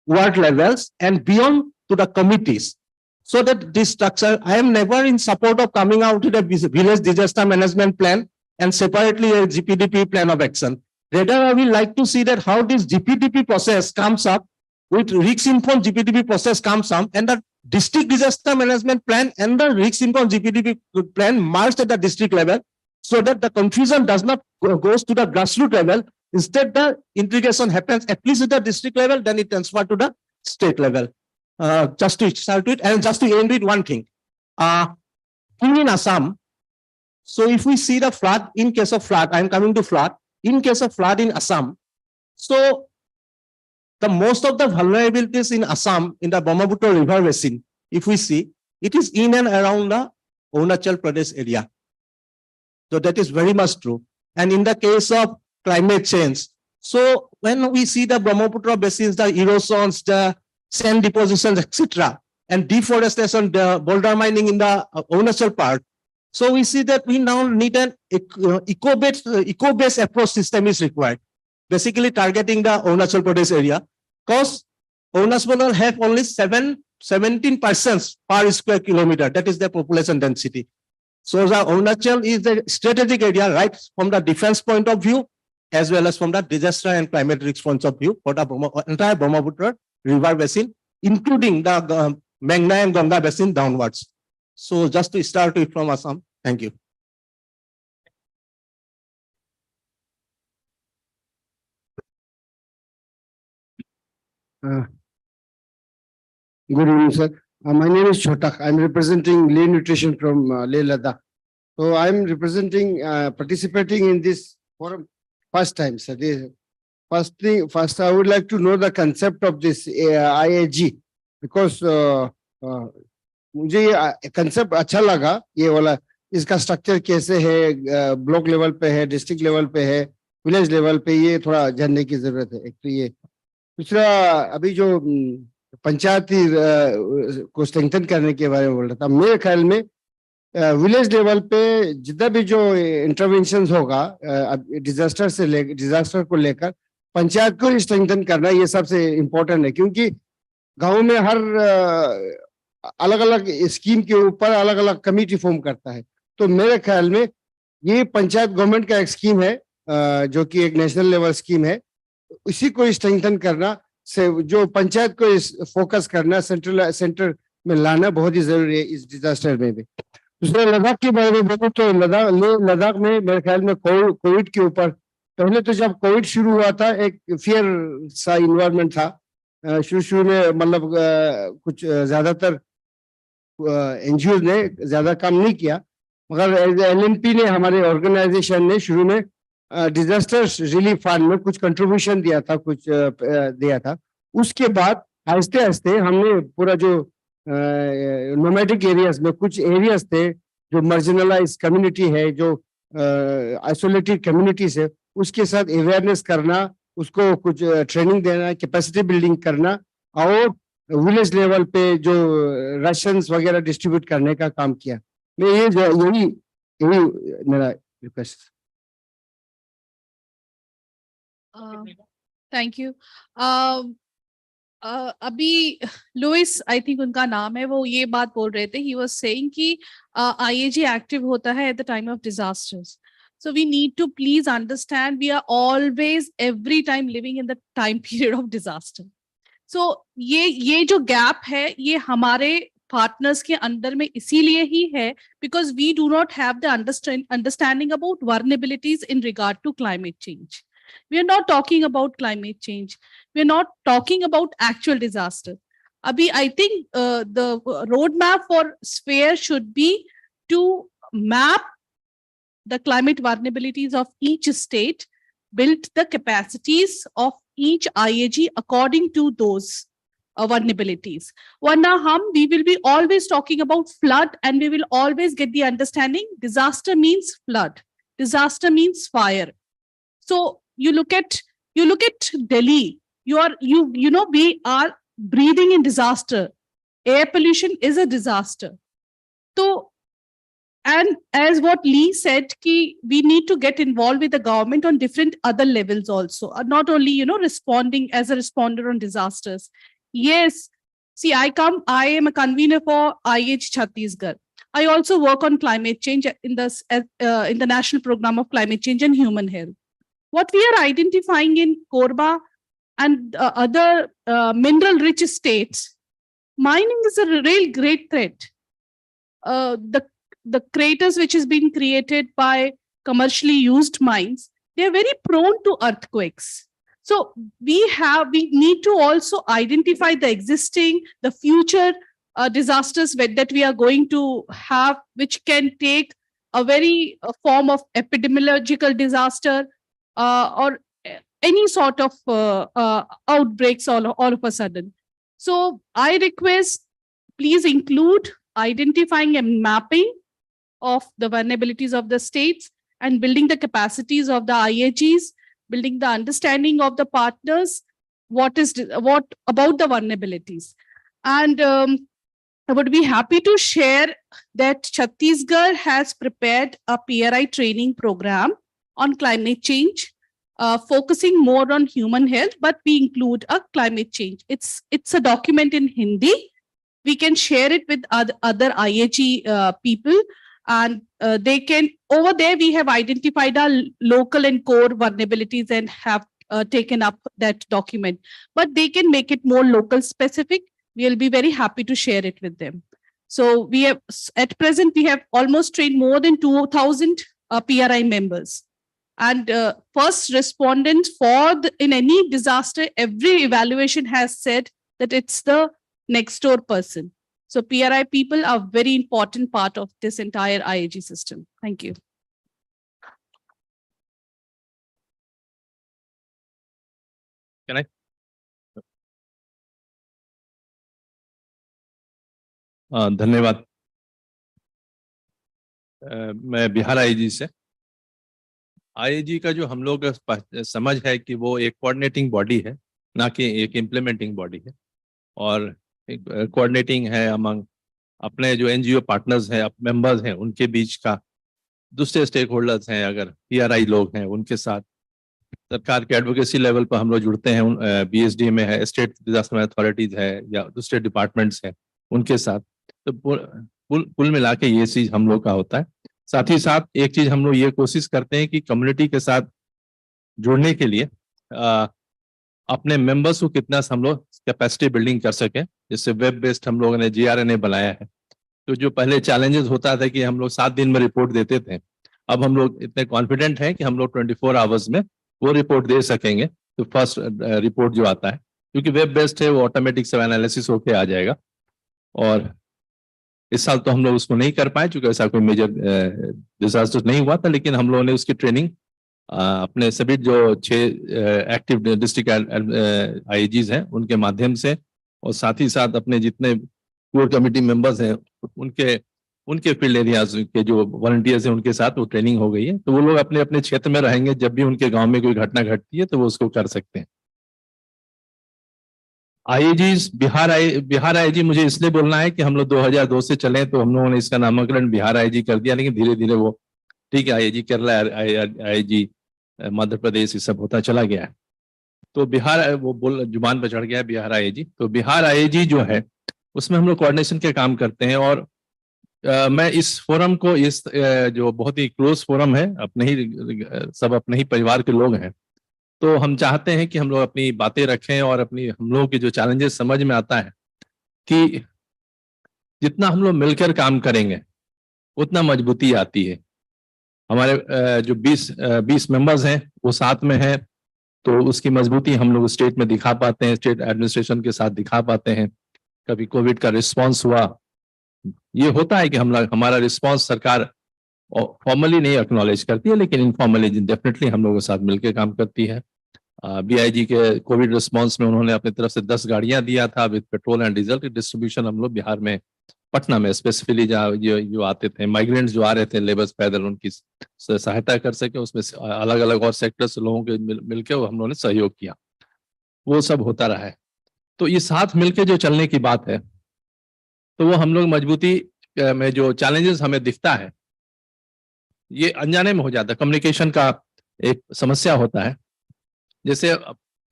ward levels and beyond to the committees. So that this structure, I am never in support of coming out with a village disaster management plan and separately a GPDP plan of action. Rather, I will like to see that how this GPDP process comes up with risk-informed GPDP process comes up, and the district disaster management plan and the risk-informed GPDP plan merged at the district level, so that the confusion does not goes to the grassroots level. Instead, the integration happens at least at the district level, then it transfers to the state level. Just to start with, and just to end with one thing. In Assam, so if we see the flood, in case of flood, I am coming to flood. In case of flood in Assam, so the most of the vulnerabilities in Assam, in the Brahmaputra River Basin, if we see, it is in and around the Arunachal Pradesh area. So that is very much true. And in the case of climate change, so when we see the Brahmaputra basins, the erosions, the sand depositions, etc., and deforestation, the boulder mining in the Arunachal part, so we see that we now need an eco-based approach system is required, basically targeting the Arunachal Pradesh area, because Arunachal have only 17% per square kilometer. That is the population density. So the Arunachal is the strategic area, right, from the defense point of view, as well as from the disaster and climate risk point of view for the entire Brahmaputra River Basin, including the Meghna and Ganga Basin downwards. So just to start with from Assam, thank you. Good evening, sir. My name is Chotak. I'm representing Leh Nutrition from Leh Ladakh. So I'm representing, participating in this forum first time. So first I would like to know the concept of this IAG because मुझे ये concept अच्छा लगा ये वाला इसका structure कैसे है block level पे है district level पे है village level पे ये थोड़ा जानने की जरूरत है एक तो ये दूसरा अभी जो पंचायती को स्ट्रेंथन करने के बारे में बोल रहा था मेरे ख्याल में विलेज लेवल पे जितना भी जो इंटरवेंशन होगा डिजास्टर को लेकर पंचायत को स्ट्रेंथन करना ये सबसे इम्पोर्टेंट है क्योंकि गांव में हर अलग अलग स्कीम के ऊपर अलग अलग कमेटी फॉर्म करता है तो मेरे ख्याल में ये पंचायत गवर्नमेंट का एक स्कीम है जो कि एक नेशनल लेवल स्कीम है इसी को स्ट्रेंथन करना से जो पंचायत को फोकस करना सेंटर में लाना बहुत ही जरूरी है इस डिजास्टर में भी दूसरा लद्दाख के बारे में बोलूं तो लद्दाख में मेरे ख्याल में कोविड के ऊपर पहले तो जब कोविड शुरू हुआ था एक फियर सा इन्वायरमेंट था शुरू में मतलब कुछ ज्यादातर एनजीओ ने ज्यादा काम नहीं किया मगर LNP ने हमारे ऑर्गेनाइजेशन ने शुरू में डिजास्टर रिलीफ फंड में कुछ कंट्रीब्यूशन दिया था उसके बाद आहिस्ते आहिस्ते हमने पूरा जो नोमैडिक एरियाज में कुछ एरियाज थे जो मार्जिनलाइज कम्युनिटी है जो आइसोलेटेड कम्युनिटीज है उसके साथ अवेयरनेस करना उसको कुछ ट्रेनिंग देना कैपेसिटी बिल्डिंग करना और विलेज लेवल पे जो राशंस वगैरह डिस्ट्रीब्यूट करने का काम किया मैं यही मेरा रिक्वेस्ट थैंक यू अभी लुइस आई थिंक उनका नाम है वो ये बात बोल रहे थे ही वाज सेइंग कि IAG एक्टिव होता है at the time of disasters so we need to please understand we are always every time living in the time period of disaster so ये जो गैप है ये हमारे पार्टनर्स के अंदर में इसीलिए ही है because we do not have the understanding about vulnerabilities in regard to climate change. We are not talking about climate change. We are not talking about actual disaster. Abhi, I think the roadmap for Sphere should be to map the climate vulnerabilities of each state, build the capacities of each IAG according to those vulnerabilities. We will be always talking about flood and we will always get the understanding disaster means flood, disaster means fire. So you look at Delhi, you know, we are breathing in disaster. Air pollution is a disaster. So, and as what Lee said, we need to get involved with the government on different other levels also, not only, you know, responding as a responder on disasters. Yes, see, I am a convener for IH Chhattisgarh. I also work on climate change in the National Program of Climate Change and Human Health. What we are identifying in Korba and other mineral-rich states, mining is a real great threat. The craters which has been created by commercially used mines, they are very prone to earthquakes. So we need to also identify the future disasters that we are going to have, which can take a form of epidemiological disaster or any sort of outbreaks all of a sudden. So I request, please include identifying and mapping of the vulnerabilities of the states and building the capacities of the IAGs, building the understanding of the partners, what about the vulnerabilities. And I would be happy to share that Chhattisgarh has prepared a PRI training program on climate change, focusing more on human health, but we include a climate change. It's a document in Hindi. We can share it with other IAG people. And they can, over there, we have identified our local and core vulnerabilities and have taken up that document. But they can make it more local specific. We'll be very happy to share it with them. So we have, at present, we have almost trained more than 2,000 PRI members. And first respondents in any disaster, every evaluation has said that it's the next door person. So PRI people are very important part of this entire IAG system. Thank you. Can I? धन्यवाद। मैं Bihar IG से। IG का जो हम लोग समझ है कि वो एक कोऑर्डिनेटिंग बॉडी है, ना कि एक इम्प्लीमेंटिंग बॉडी है, और एक कोऑर्डिनेटिंग है अमंग अपने जो एनजीओ पार्टनर्स हैं, मेंबर्स हैं, उनके बीच का, दूसरे स्टेक होल्डर्स हैं, अगर पीआरआई लोग हैं उनके साथ, सरकार के एडवोकेसी लेवल पर हम लोग जुड़ते हैं, बीएसडी में है, स्टेट डिजास्टर अथॉरिटीज है या दूसरे डिपार्टमेंट्स हैं उनके साथ। तो कुल मिला के ये चीज हम लोग का होता है। साथ ही साथ एक चीज हम लोग ये कोशिश करते हैं कि कम्युनिटी के साथ जुड़ने के लिए अपने मेंबर्स को कितना हम लोग कैपेसिटी बिल्डिंग कर सकें, जिससे वेब बेस्ड हम लोगों ने GRNA बनाया है। तो जो पहले चैलेंजेस होता था कि हम लोग 7 दिन में रिपोर्ट देते थे, अब हम लोग इतने कॉन्फिडेंट हैं कि हम लोग 24 आवर्स में वो रिपोर्ट दे सकेंगे। तो फर्स्ट रिपोर्ट जो आता है, क्योंकि वेब बेस्ड है, वो ऑटोमेटिक सब एनालिसिस होके आ जाएगा। और इस साल तो हम लोग उसको नहीं कर पाए, क्योंकि ऐसा कोई मेजर डिजास्टर नहीं हुआ था, लेकिन हम लोगों ने उसकी ट्रेनिंग अपने सभी जो 6 एक्टिव डिस्ट्रिक्ट IAGs हैं उनके माध्यम से, और साथ ही साथ अपने जितने कोर कमेटी मेंबर्स हैं उनके फील्ड एरियाज के जो वॉलंटियर्स हैं उनके साथ वो ट्रेनिंग हो गई है। तो वो लोग अपने अपने क्षेत्र में रहेंगे, जब भी उनके गांव में कोई घटना घटती है तो वो उसको कर सकते हैं। IAGs बिहार IAG मुझे इसलिए बोलना है कि हम लोग 2002 से चले, तो हम लोगों ने इसका नामकरण बिहार IAG कर दिया, लेकिन धीरे धीरे वो ठीक है IAG केरला, IAG मध्य प्रदेश, ये सब होता चला गया है। तो बिहार वो जुबान पर चढ़ गया है बिहार IAG। तो बिहार IAG जो है उसमें हम लोग कोऑर्डिनेशन के काम करते हैं। और मैं इस फोरम को, इस जो बहुत ही क्लोज फोरम है, अपने ही परिवार के लोग हैं, तो हम चाहते हैं कि हम लोग अपनी बातें रखें और हम लोगों के जो चैलेंजेस समझ में आता है कि जितना हम लोग मिलकर काम करेंगे उतना मजबूती आती है। हमारे जो 20 मेंबर्स हैं वो साथ में हैं, तो उसकी मजबूती हम लोग स्टेट में दिखा पाते हैं, स्टेट एडमिनिस्ट्रेशन के साथ दिखा पाते हैं। कभी कोविड का रिस्पांस हुआ, ये होता है कि हमारा रिस्पांस सरकार फॉर्मली नहीं एक्नॉलेज करती है, लेकिन इनफॉर्मली डेफिनेटली हम लोगों के साथ मिलकर काम करती है। BIG के कोविड रिस्पांस में उन्होंने अपनी तरफ से 10 गाड़ियां दिया था विद पेट्रोल एंड डीजल की डिस्ट्रीब्यूशन। हम लोग बिहार में पटना में स्पेसिफिकली जो आते थे माइग्रेंट्स जो आ रहे थे लेबर्स पैदल, उनकी सहायता कर सके, उसमें अलग अलग और सेक्टर से लोगों के मिलकर हम लोगों ने सहयोग किया। वो सब होता रहा है। तो ये साथ मिलकर जो चलने की बात है, तो वो हम लोग मजबूती में जो चैलेंजेस हमें दिखता है, ये अनजाने में हो जाता है। कम्युनिकेशन का एक समस्या होता है। जैसे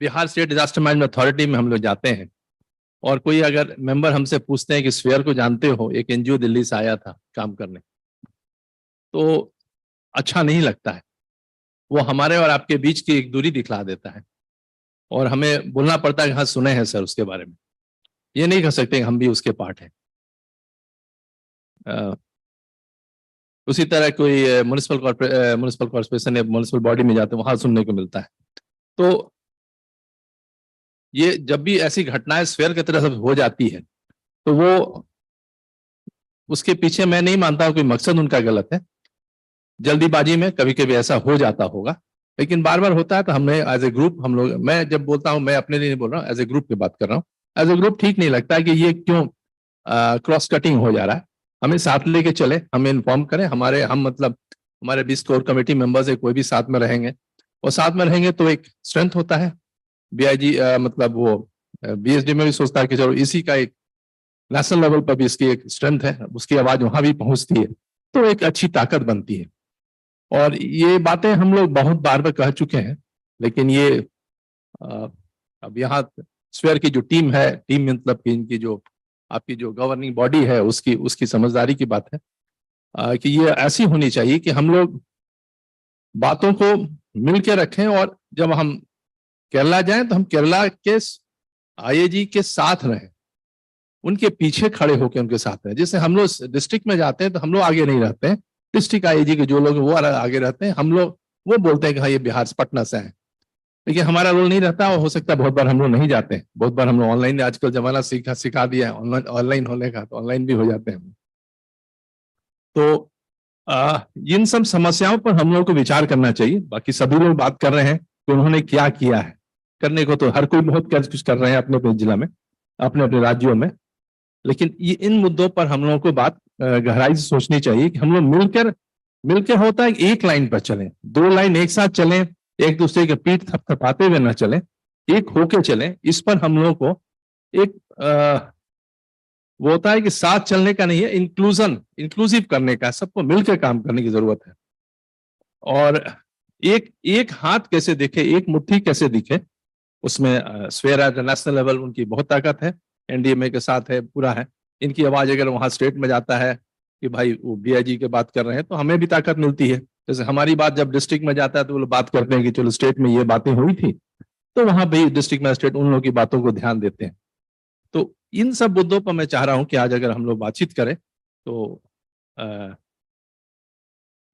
Bihar state disaster management authority में हम लोग जाते हैं और कोई अगर मेंबर हमसे पूछते हैं कि स्फीयर को जानते हो, एक NGO दिल्ली से आया था काम करने, तो अच्छा नहीं लगता है। वो हमारे और आपके बीच की एक दूरी दिखला देता है और हमें बोलना पड़ता है कि हाँ सुने हैं सर उसके बारे में। ये नहीं कह सकते हम भी उसके पार्ट हैं। उसी तरह कोई म्युनिसिपल कॉर्पोरेशन या म्युनिसिपल बॉडी में जाते हैं, वहां सुनने को मिलता है। तो ये जब भी ऐसी घटनाएं स्फीयर की तरह हो जाती है, तो वो उसके पीछे मैं नहीं मानता कोई मकसद उनका गलत है। जल्दीबाजी में कभी कभी ऐसा हो जाता होगा, लेकिन बार बार होता है। तो हमने एज ए ग्रुप हम लोग, मैं जब बोलता हूँ मैं अपने लिए नहीं बोल रहा हूँ, एज ए ग्रुप की बात कर रहा हूँ। एज ए ग्रुप ठीक नहीं लगता कि ये क्यों क्रॉस कटिंग हो जा रहा है। हमें साथ लेके चले, हमें इन्फॉर्म करें। हमारे 20 कोर कमेटी मेंबर्स है, कोई भी साथ में रहेंगे और साथ में रहेंगे तो एक स्ट्रेंथ होता है। BIG वो BSD में भी सोचता है कि चलो इसी का एक नेशनल लेवल पर भी इसकी एक स्ट्रेंथ है, उसकी आवाज वहां भी पहुंचती है, तो एक अच्छी ताकत बनती है। और ये बातें हम लोग बहुत बार कह चुके हैं, लेकिन ये अब यहाँ स्फीयर की जो टीम है, टीम मतलब कि इनकी जो आपकी जो गवर्निंग बॉडी है उसकी समझदारी की बात है कि ये ऐसी होनी चाहिए कि हम लोग बातों को मिलकर रखें, और जब हम केरला जाएं तो हम केरला के IAG के साथ रहें, उनके पीछे खड़े होकर उनके साथ रहें। जैसे हम लोग डिस्ट्रिक्ट में जाते हैं तो हम लोग आगे नहीं रहते हैं, डिस्ट्रिक्ट IAG के जो लोग वो आगे रहते हैं, हम लोग वो बोलते हैं कि हाँ ये बिहार पटना से हैं। देखिए हमारा रोल नहीं रहता, और हो सकता है बहुत बार हम लोग नहीं जाते हैं, बहुत बार हम लोग ऑनलाइन, आजकल जमाना सिखा दिया है ऑनलाइन होने का, तो ऑनलाइन भी हो जाते हैं। तो इन सब समस्याओं पर हम लोग को विचार करना चाहिए। बाकी सभी लोग बात कर रहे हैं कि उन्होंने क्या किया है, करने को तो हर कोई बहुत कुछ कर रहे हैं अपने अपने जिला में, अपने अपने राज्यों में, लेकिन ये इन मुद्दों पर हम लोगों को बात गहराई से सोचनी चाहिए कि हम लोग मिलकर होता है एक लाइन पर चलें, दो लाइन एक साथ चलें, एक दूसरे के पीठ थपथपाते हुए न चलें, एक होके चलें। इस पर हम लोगों को एक वो होता है कि साथ चलने का नहीं है, इंक्लूसिव करने का, सबको मिलकर काम करने की जरूरत है। और एक हाथ कैसे दिखे, एक मुट्ठी कैसे दिखे, उसमें स्वेयर एट नेशनल लेवल उनकी बहुत ताकत है, एनडीएमए के साथ है, पूरा है। इनकी आवाज अगर वहां स्टेट में जाता है कि भाई वो बीआईजी के बात कर रहे हैं, तो हमें भी ताकत मिलती है। जैसे हमारी बात जब डिस्ट्रिक्ट में जाता है तो वो लोग बात करते हैं कि चलो स्टेट में ये बातें हुई थी, तो वहां भी डिस्ट्रिक्ट मैजिस्ट्रेट उन लोगों की बातों को ध्यान देते हैं। तो इन सब मुद्दों पर मैं चाह रहा हूं कि आज अगर हम लोग बातचीत करें तो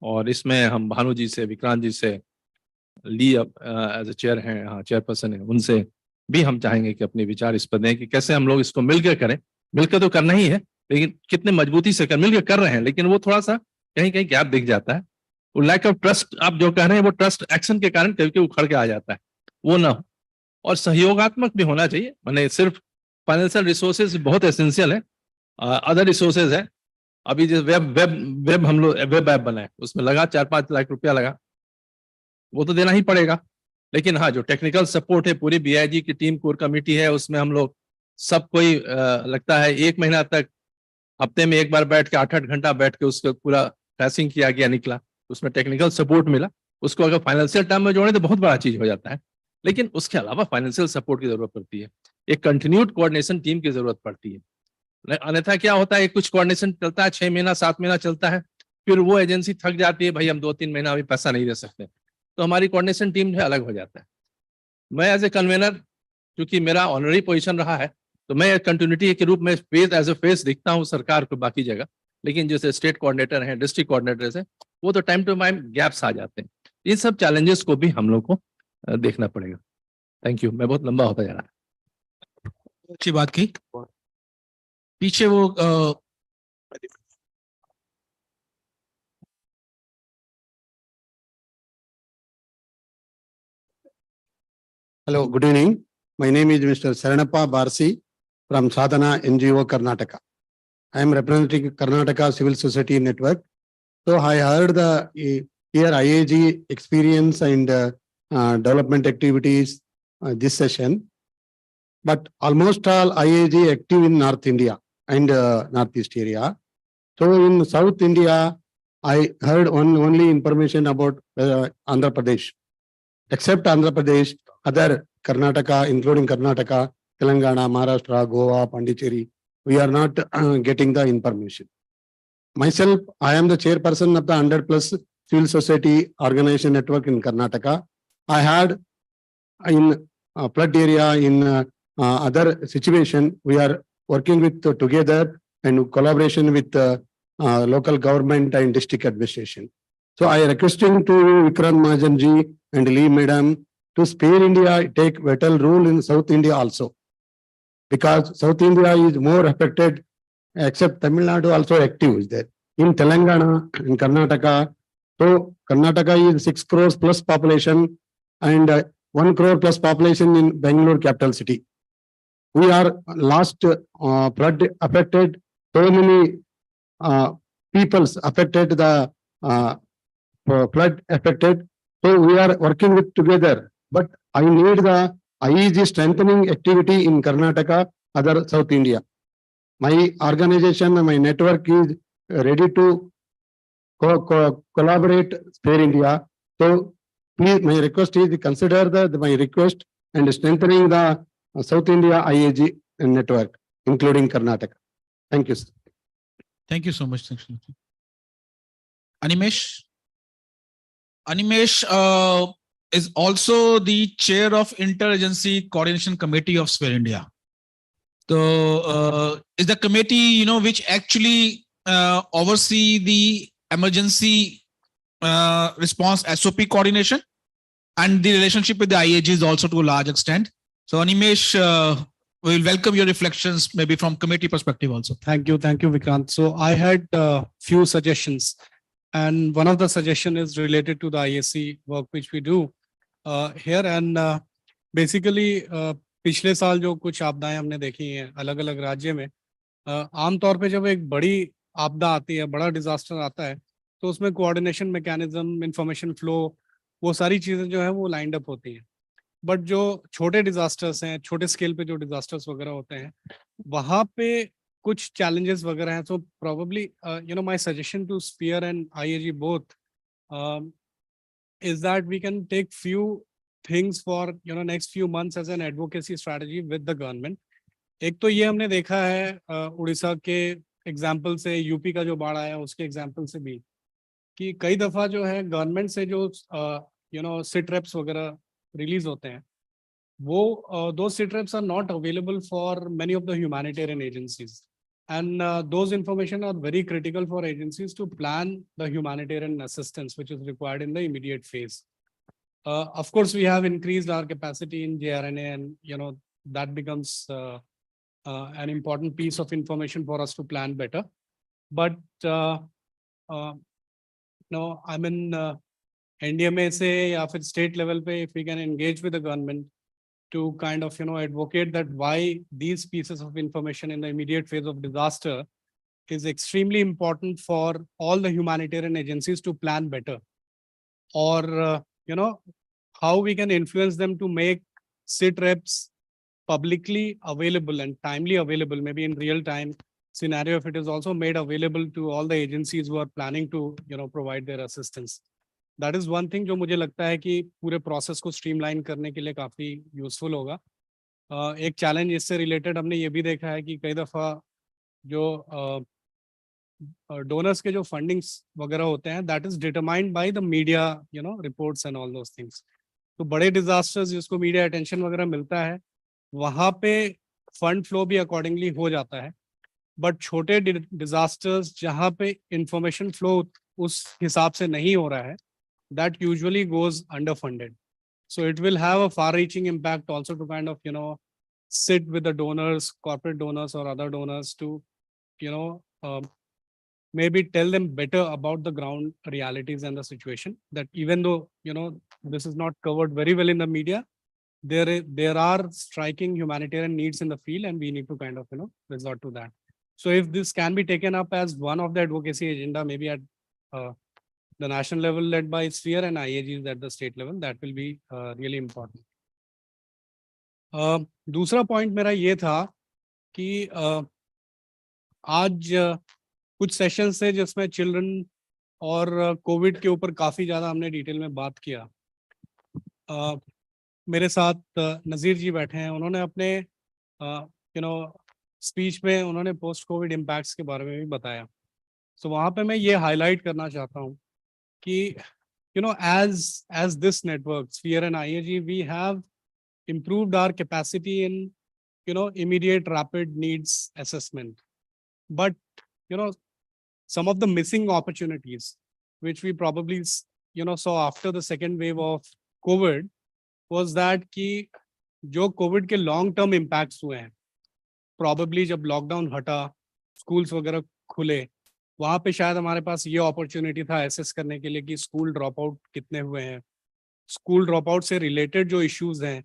और इसमें हम भानु जी से, विक्रांत जी से, ली एज ए चेयर हैं, हाँ चेयरपर्सन है, उनसे भी हम चाहेंगे कि अपने विचार इस पर दें कि कैसे हम लोग इसको मिलकर करें। मिलकर तो करना ही है, लेकिन कितने मजबूती से मिलकर कर रहे हैं, लेकिन वो थोड़ा सा कहीं कहीं गैप दिख जाता है। वो लैक ऑफ ट्रस्ट आप जो कह रहे हैं, वो ट्रस्ट एक्शन के कारण कभी कभी उखड़ के आ जाता है, वो ना हो। और सहयोगात्मक भी होना चाहिए, मैंने सिर्फ फाइनेंशियल रिसोर्सेज बहुत एसेंशियल है, अदर रिसोर्सेज है। अभी जो वेब हम लोग वेब ऐप बनाए, उसमें लगा 4-5 लाख रुपया लगा, वो तो देना ही पड़ेगा। लेकिन हाँ, जो टेक्निकल सपोर्ट है, पूरी बीआईजी की टीम कोर कमेटी है, उसमें हम लोग सब कोई लगता है 1 महीना तक हफ्ते में एक बार बैठ के 8-8 घंटा बैठ के उसको पूरा टेस्टिंग किया गया, निकला, उसमें टेक्निकल सपोर्ट मिला। उसको अगर फाइनेंशियल टर्म में जोड़े तो बहुत बड़ा चीज हो जाता है, लेकिन उसके अलावा फाइनेंशियल सपोर्ट की जरूरत पड़ती है, एक कंटिन्यूड कोऑर्डिनेशन टीम की जरूरत पड़ती है। अन्यथा क्या होता है, कुछ कोऑर्डिनेशन चलता है 6 महीना 7 महीना चलता है, फिर वो एजेंसी थक जाती है, भाई हम 2-3 महीना अभी पैसा नहीं दे सकते, तो हमारी कोऑर्डिनेशन टीम जो है अलग हो जाता है। मैं एज ए कन्वेनर, क्योंकि मेरा ऑनररी पोजीशन रहा है, तो मैं कंटिन्यूटी के रूप में एज ए फेस दिखता हूँ सरकार को बाकी जगह, लेकिन जैसे स्टेट कोऑर्डिनेटर हैं, डिस्ट्रिक्ट कोऑर्डिनेटर है, वो तो टाइम टू टाइम गैप्स आ जाते हैं। इन सब चैलेंजेस को भी हम लोग को देखना पड़ेगा। थैंक यू, मैं बहुत लंबा होता जा रहा है। अच्छी बात की, पीछे वो Hello, good evening. My name is Mr. Saranappa Barsi from Sadhana NGO Karnataka. I am representing Karnataka Civil Society Network. So I heard the here IAG experience and development activities this session. But almost all IAG active in North India and Northeast area. So in South India, I heard only information about Andhra Pradesh. Except Andhra Pradesh, other Karnataka, including Karnataka, Telangana, Maharashtra, Goa, Pondicherry, we are not getting the information. Myself, I am the chairperson of the 100+ civil society organization network in Karnataka. I had in flood area, in other situation, we are working with together and collaboration with local government and district administration. So I requesting to Vikrant Mahajan ji and Lee Madam to spare India take vital role in South India also. Because South India is more affected, except Tamil Nadu also active is there. In Telangana, in Karnataka, so Karnataka is 6 crores plus population and 1 crore plus population in Bangalore capital city. We are last flood affected, so many peoples affected the flood affected. So we are working with together, but I need the IEG strengthening activity in Karnataka, other South India. My organization, my network is ready to collaborate Spare India. So please, my request is consider my request and strengthening the South India IAG network, including Karnataka. Thank you, sir. Thank you so much. Animesh? Animesh is also the chair of Interagency Coordination Committee of Spare India. So is the committee, which actually oversee the emergency response SOP coordination. and the relationship with the IAGs also to a large extent. So Animesh, we will welcome your reflections maybe from committee perspective also. Thank you, Vikrant. So I had few suggestions, and one of the suggestion is related to the IAC work which we do here, and basically पिछले साल जो कुछ आपदाएं हमने देखी हैं अलग अलग राज्य में, आमतौर पे जब एक बड़ी आपदा आती है, बड़ा डिजास्टर आता है, तो उसमें कोऑर्डिनेशन मैकेनिज्म, इंफॉर्मेशन फ्लो, वो सारी चीजें जो है वो लाइंड अप होती हैं. बट जो छोटे डिजास्टर्स हैं, छोटे स्केल पे जो डिजास्टर्स वगैरह होते हैं, वहाँ पे कुछ challenges वगैरह हैं. So probably my suggestion to Sphere and IAG both is that we can take few things for next few months as an advocacy strategy with the government. एक तो ये हमने देखा है उड़ीसा के एग्जाम्पल से, यूपी का जो बाढ़ आया उसके एग्जाम्पल से भी, कि कई दफा जो है गवर्नमेंट से जो सिट रेप्स वगैरह रिलीज होते हैं, वो दो sit reps are not available for many of the humanitarian agencies, and those information are very critical for agencies to plan the humanitarian assistance which is required in the immediate phase. Of course, we have increased our capacity in JRNA, and that becomes an important piece of information for us to plan better. But I mean NDMA से या फिर state level पे, if we can engage with the government to kind of advocate that why these pieces of information in the immediate phase of disaster is extremely important for all the humanitarian agencies to plan better, or how we can influence them to make sit reps publicly available and timely available, maybe in real time scenario, if it is also made available to all the agencies who are planning to provide their assistance. That is one thing जो मुझे लगता है कि पूरे process को streamline करने के लिए काफी यूजफुल होगा. एक चैलेंज इससे रिलेटेड हमने ये भी देखा है कि कई दफा जो डोनर्स के जो फंडिंग्स वगैरह होते हैं, that is determined by the media reports and all those things. तो बड़े डिजास्टर्स जिसको मीडिया अटेंशन वगैरह मिलता है, वहाँ पे फंड फ्लो भी अकॉर्डिंगली हो जाता है. बट छोटे डिजास्टर्स जहाँ पे इंफॉर्मेशन फ्लो उस हिसाब से नहीं हो रहा है, that usually goes underfunded. So it will have a far-reaching impact also to kind of sit with the donors, corporate donors or other donors to maybe tell them better about the ground realities and the situation, that even though this is not covered very well in the media, there are striking humanitarian needs in the field, and we need to kind of resort to that. So if this can be taken up as one of the advocacy agenda, maybe at the national level led by Sphere and IAGs at the state level, that will be really important. दूसरा point मेरा ये था कि आज कुछ sessions थे जिसमें children और कोविड के ऊपर काफ़ी ज़्यादा हमने डिटेल में बात किया. मेरे साथ नज़ीर जी बैठे हैं, उन्होंने अपने स्पीच में उन्होंने पोस्ट कोविड इम्पैक्ट्स के बारे में भी बताया. सो वहाँ पे मैं ये हाईलाइट करना चाहता हूँ कि as this network, Sphere and IAG, we have improved our capacity in immediate rapid needs assessment. But some of the missing opportunities which we probably saw after the second wave of COVID was that कि जो COVID के long term impacts हुए हैं, probably जब lockdown हटा, schools वगैरह खुले, वहाँ पे शायद हमारे पास ये अपॉर्चुनिटी था एसेस करने के लिए कि स्कूल ड्रॉप आउट कितने हुए हैं, स्कूल ड्रॉप आउट से रिलेटेड जो इश्यूज हैं,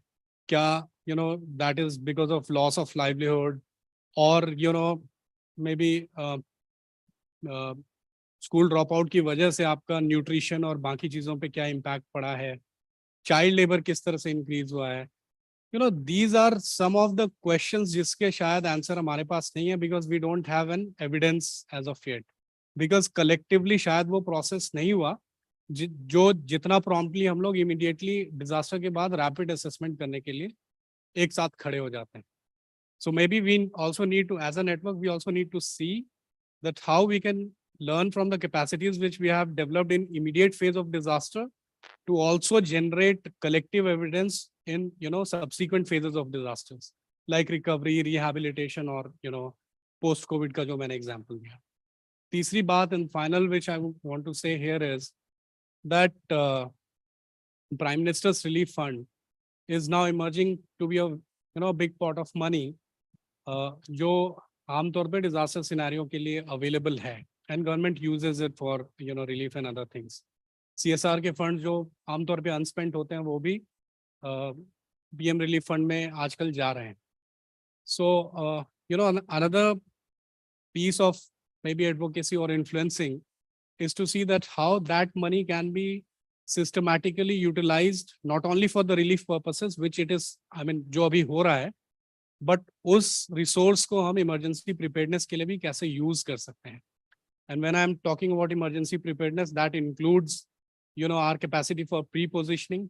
क्या that is because of loss of livelihood, और maybe school drop out की वजह से आपका न्यूट्रिशन और बाकी चीज़ों पे क्या इम्पैक्ट पड़ा है, चाइल्ड लेबर किस तरह से इंक्रीज हुआ है. these are some of the questions जिसके शायद आंसर हमारे पास नहीं है, because we don't have an evidence as of yet, because collectively शायद वो प्रोसेस नहीं हुआ जो जितना प्रॉम्प्टली हम लोग इमीडिएटली डिजास्टर के बाद रैपिड असेसमेंट करने के लिए एक साथ खड़े हो जाते हैं. So maybe we also need to, as a network, we also need to see that how we can learn from the capacities which we have developed in immediate phase of disaster to also generate collective evidence in subsequent phases of disasters like recovery, rehabilitation, or post COVID का जो मैंने example दिया. तीसरी बात and final which I want to say here is that Prime Minister's Relief Fund is now emerging to be a big pot of money जो आमतौर पे disaster scenario के लिए available है, and government uses it for relief and other things. CSR के fund जो आमतौर पे unspent होते हैं वो भी PM Relief Fund में आजकल जा रहे हैं. So another piece of maybe advocacy or influencing is to see that how that money can be systematically utilized not only for the relief purposes, which it is, I mean, जो अभी हो रहा है, but उस resource को हम emergency preparedness के लिए भी कैसे use कर सकते हैं. And when I'm talking about emergency preparedness, that includes, our capacity for pre-positioning.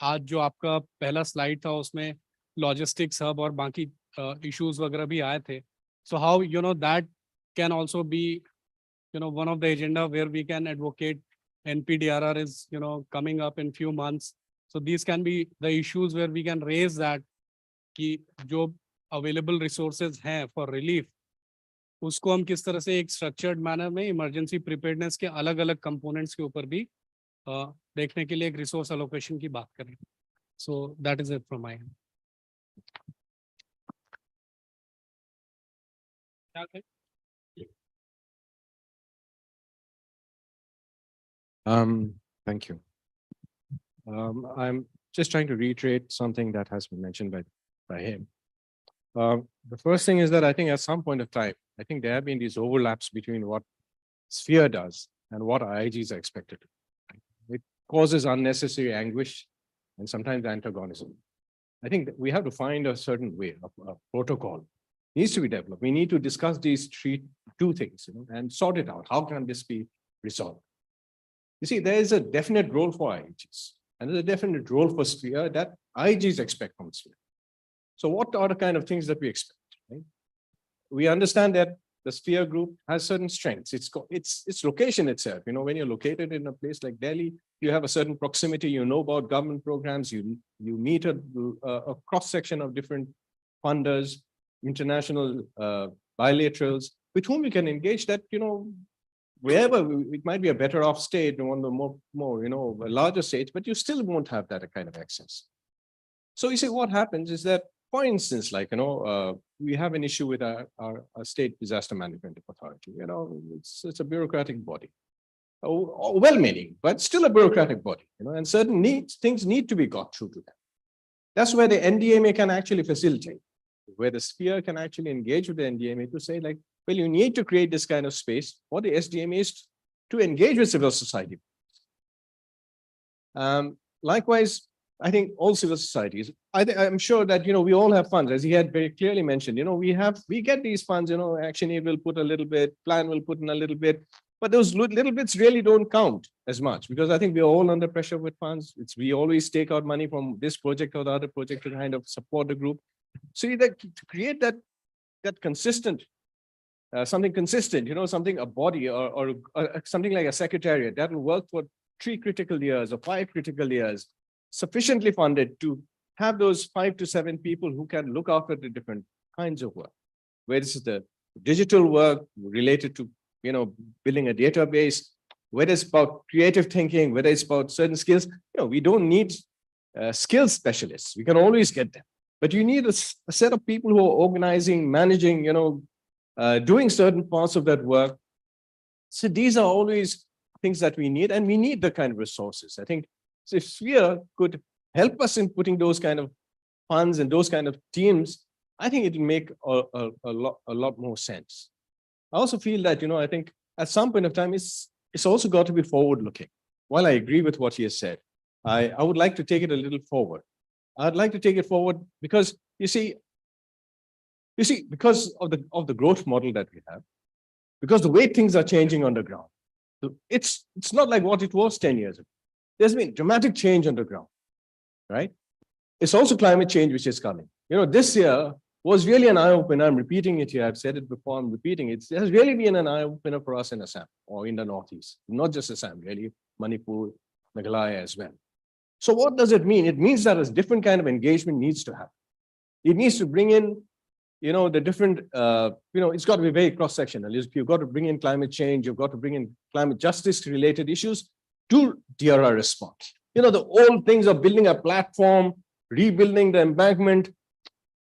आज जो आपका पहला slide था उसमें logistics hub और बाकी issues वगैरह भी आए थे. So how, that can also be, one of the agenda where we can advocate. NPDRR is, coming up in few months. So these can be the issues where we can raise that कि जो available resources हैं for relief, उसको हम किस तरह से एक structured manner में emergency preparedness के अलग-अलग components के ऊपर भी देखने के लिए एक resource allocation की बात करें. So that is it from my end. Okay. Thank you. I'm just trying to reiterate something that has been mentioned by him. The first thing is that I think at some point of time, I think there have been these overlaps between what Sphere does and what IIGs are expected to do. It causes unnecessary anguish and sometimes antagonism. I think that we have to find a certain way of a protocol needs to be developed. We need to discuss these two things, and sort it out. How can this be resolved? You see, there is a definite role for IIGs, and there's a definite role for Sphere that IIGs expect from Sphere. So what are the kind of things that we expect? Right? We understand that the Sphere group has certain strengths. Its location itself, when you're located in a place like Delhi, you have a certain proximity, about government programs, you meet a cross-section of different funders, international bilaterals, with whom we can engage that, wherever it might be a better off state, one of the more larger states, but you still won't have that kind of access. So you see, what happens is that, for instance, like, we have an issue with our state disaster management authority. It's a bureaucratic body, well-meaning, but still a bureaucratic body, and certain things need to be got through to them. That's where the NDMA can actually facilitate, where the Sphere can actually engage with the NDMA to say, like, well, you need to create this kind of space for the SDMAs to engage with civil society. Likewise, I think all civil societies, I'm sure that, we all have funds, as he had very clearly mentioned, we get these funds, Action Aid will put a little bit, Plan will put in a little bit, but those little bits really don't count as much, because I think we're all under pressure with funds. We always take out money from this project or the other project to kind of support the group. So to create that consistent, something consistent, something, a body or something like a secretariat that will work for 3 critical years or 5 critical years, sufficiently funded to have those 5 to 7 people who can look after the different kinds of work, whether it's the digital work related to, building a database, whether it's about creative thinking, whether it's about certain skills. We don't need skills specialists. We can always get them, but you need a set of people who are organizing, managing, doing certain parts of that work. So these are always things that we need, and we need the kind of resources. I think if Sphere could help us in putting those kind of funds and those kind of teams, I think it will make a lot more sense. I also feel that, I think at some point of time, it's also got to be forward-looking. While I agree with what he has said, I would like to take it a little forward. I'd like to take it forward because you see, because of the growth model that we have, because the way things are changing on the ground, it's not like what it was 10 years ago. There's been dramatic change on the ground, right? It's also climate change which is coming. This year was really an eye-opener. I'm repeating it here. I've said it before, I'm repeating it. It has really been an eye-opener for us in Assam or in the Northeast, not just Assam, really, Manipur, Meghalaya as well. So what does it mean? It means that a different kind of engagement needs to happen. It needs to bring in, the different, it's got to be very cross-sectional. You've got to bring in climate change. You've got to bring in climate justice related issues to DRR response. the old things of building a platform, rebuilding the embankment,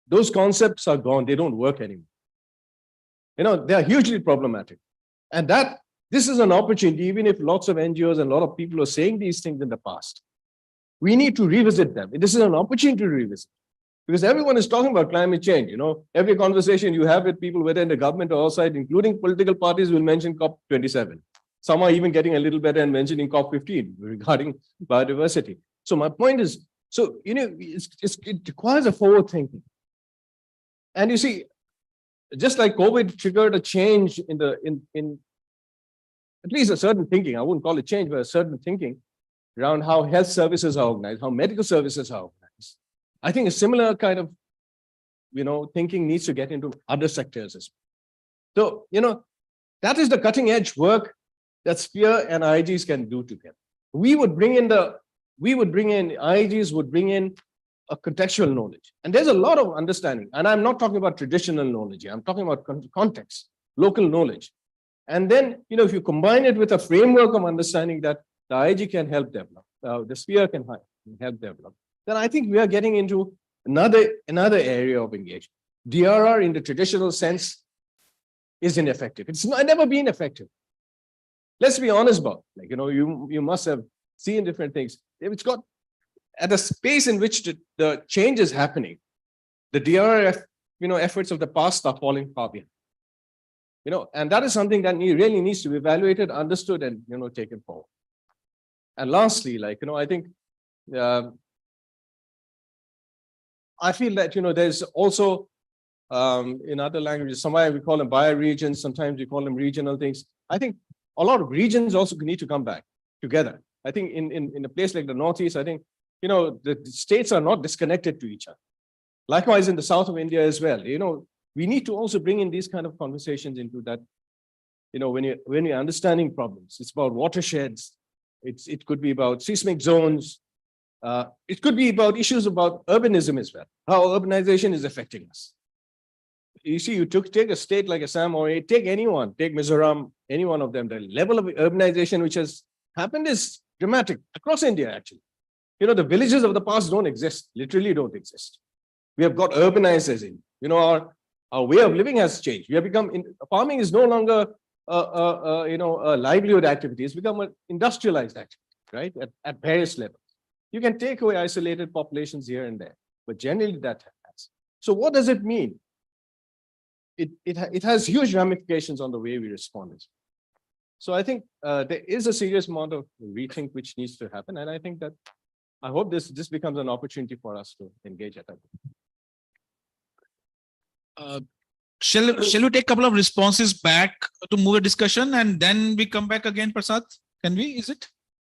those concepts are gone. They don't work anymore. They are hugely problematic. And this is an opportunity, even if lots of NGOs and a lot of people are saying these things in the past, we need to revisit them. This is an opportunity to revisit. Because everyone is talking about climate change. Every conversation you have with people, whether in the government or outside, including political parties, will mention COP27. Some are even getting a little better and mentioning COP15 regarding biodiversity. So my point is, it requires a forward thinking. And you see, just like COVID triggered a change in at least a certain thinking, I wouldn't call it change, but a certain thinking around how health services are organized, how medical services are organized. I think a similar kind of, thinking needs to get into other sectors as well. So, that is the cutting edge work that Sphere and IIGs can do together. IIGs would bring in a contextual knowledge. And there's a lot of understanding. And I'm not talking about traditional knowledge here. I'm talking about context, local knowledge. And then, if you combine it with a framework of understanding that the IIG can help develop, the Sphere can help develop, then I think we are getting into another area of engagement. DRR in the traditional sense is ineffective. It's never been effective. Let's be honest about it. You must have seen different things. It's got at a space in which the change is happening, the DRR efforts of the past are falling far behind. And that is something that really needs to be evaluated, understood, and taken forward. And lastly, I think I feel that there's also in other languages, somewhere we call them bioregions, sometimes we call them regional things. I think a lot of regions also need to come back together. I think in a place like the Northeast, I think the states are not disconnected to each other. Likewise, in the south of India as well. We need to also bring in these kind of conversations into that. When you're understanding problems, it's about watersheds. It could be about seismic zones. It could be about issues about urbanism as well, how urbanization is affecting us. You see, take a state like Assam or take Mizoram, any one of them, the level of urbanization which has happened is dramatic across India, actually. The villages of the past don't exist, literally don't exist. We have got urbanized as in, our way of living has changed. We have become, farming is no longer a livelihood activity, it's become an industrialized activity, right, at various levels. You can take away isolated populations here and there, but generally that happens. So what does it mean? It has huge ramifications on the way we respond. So I think there is a serious amount of rethink which needs to happen. And I think that, I hope this becomes an opportunity for us to engage at that. Shall we take a couple of responses back to move the discussion and then we come back again, Prasad? Can we, is it?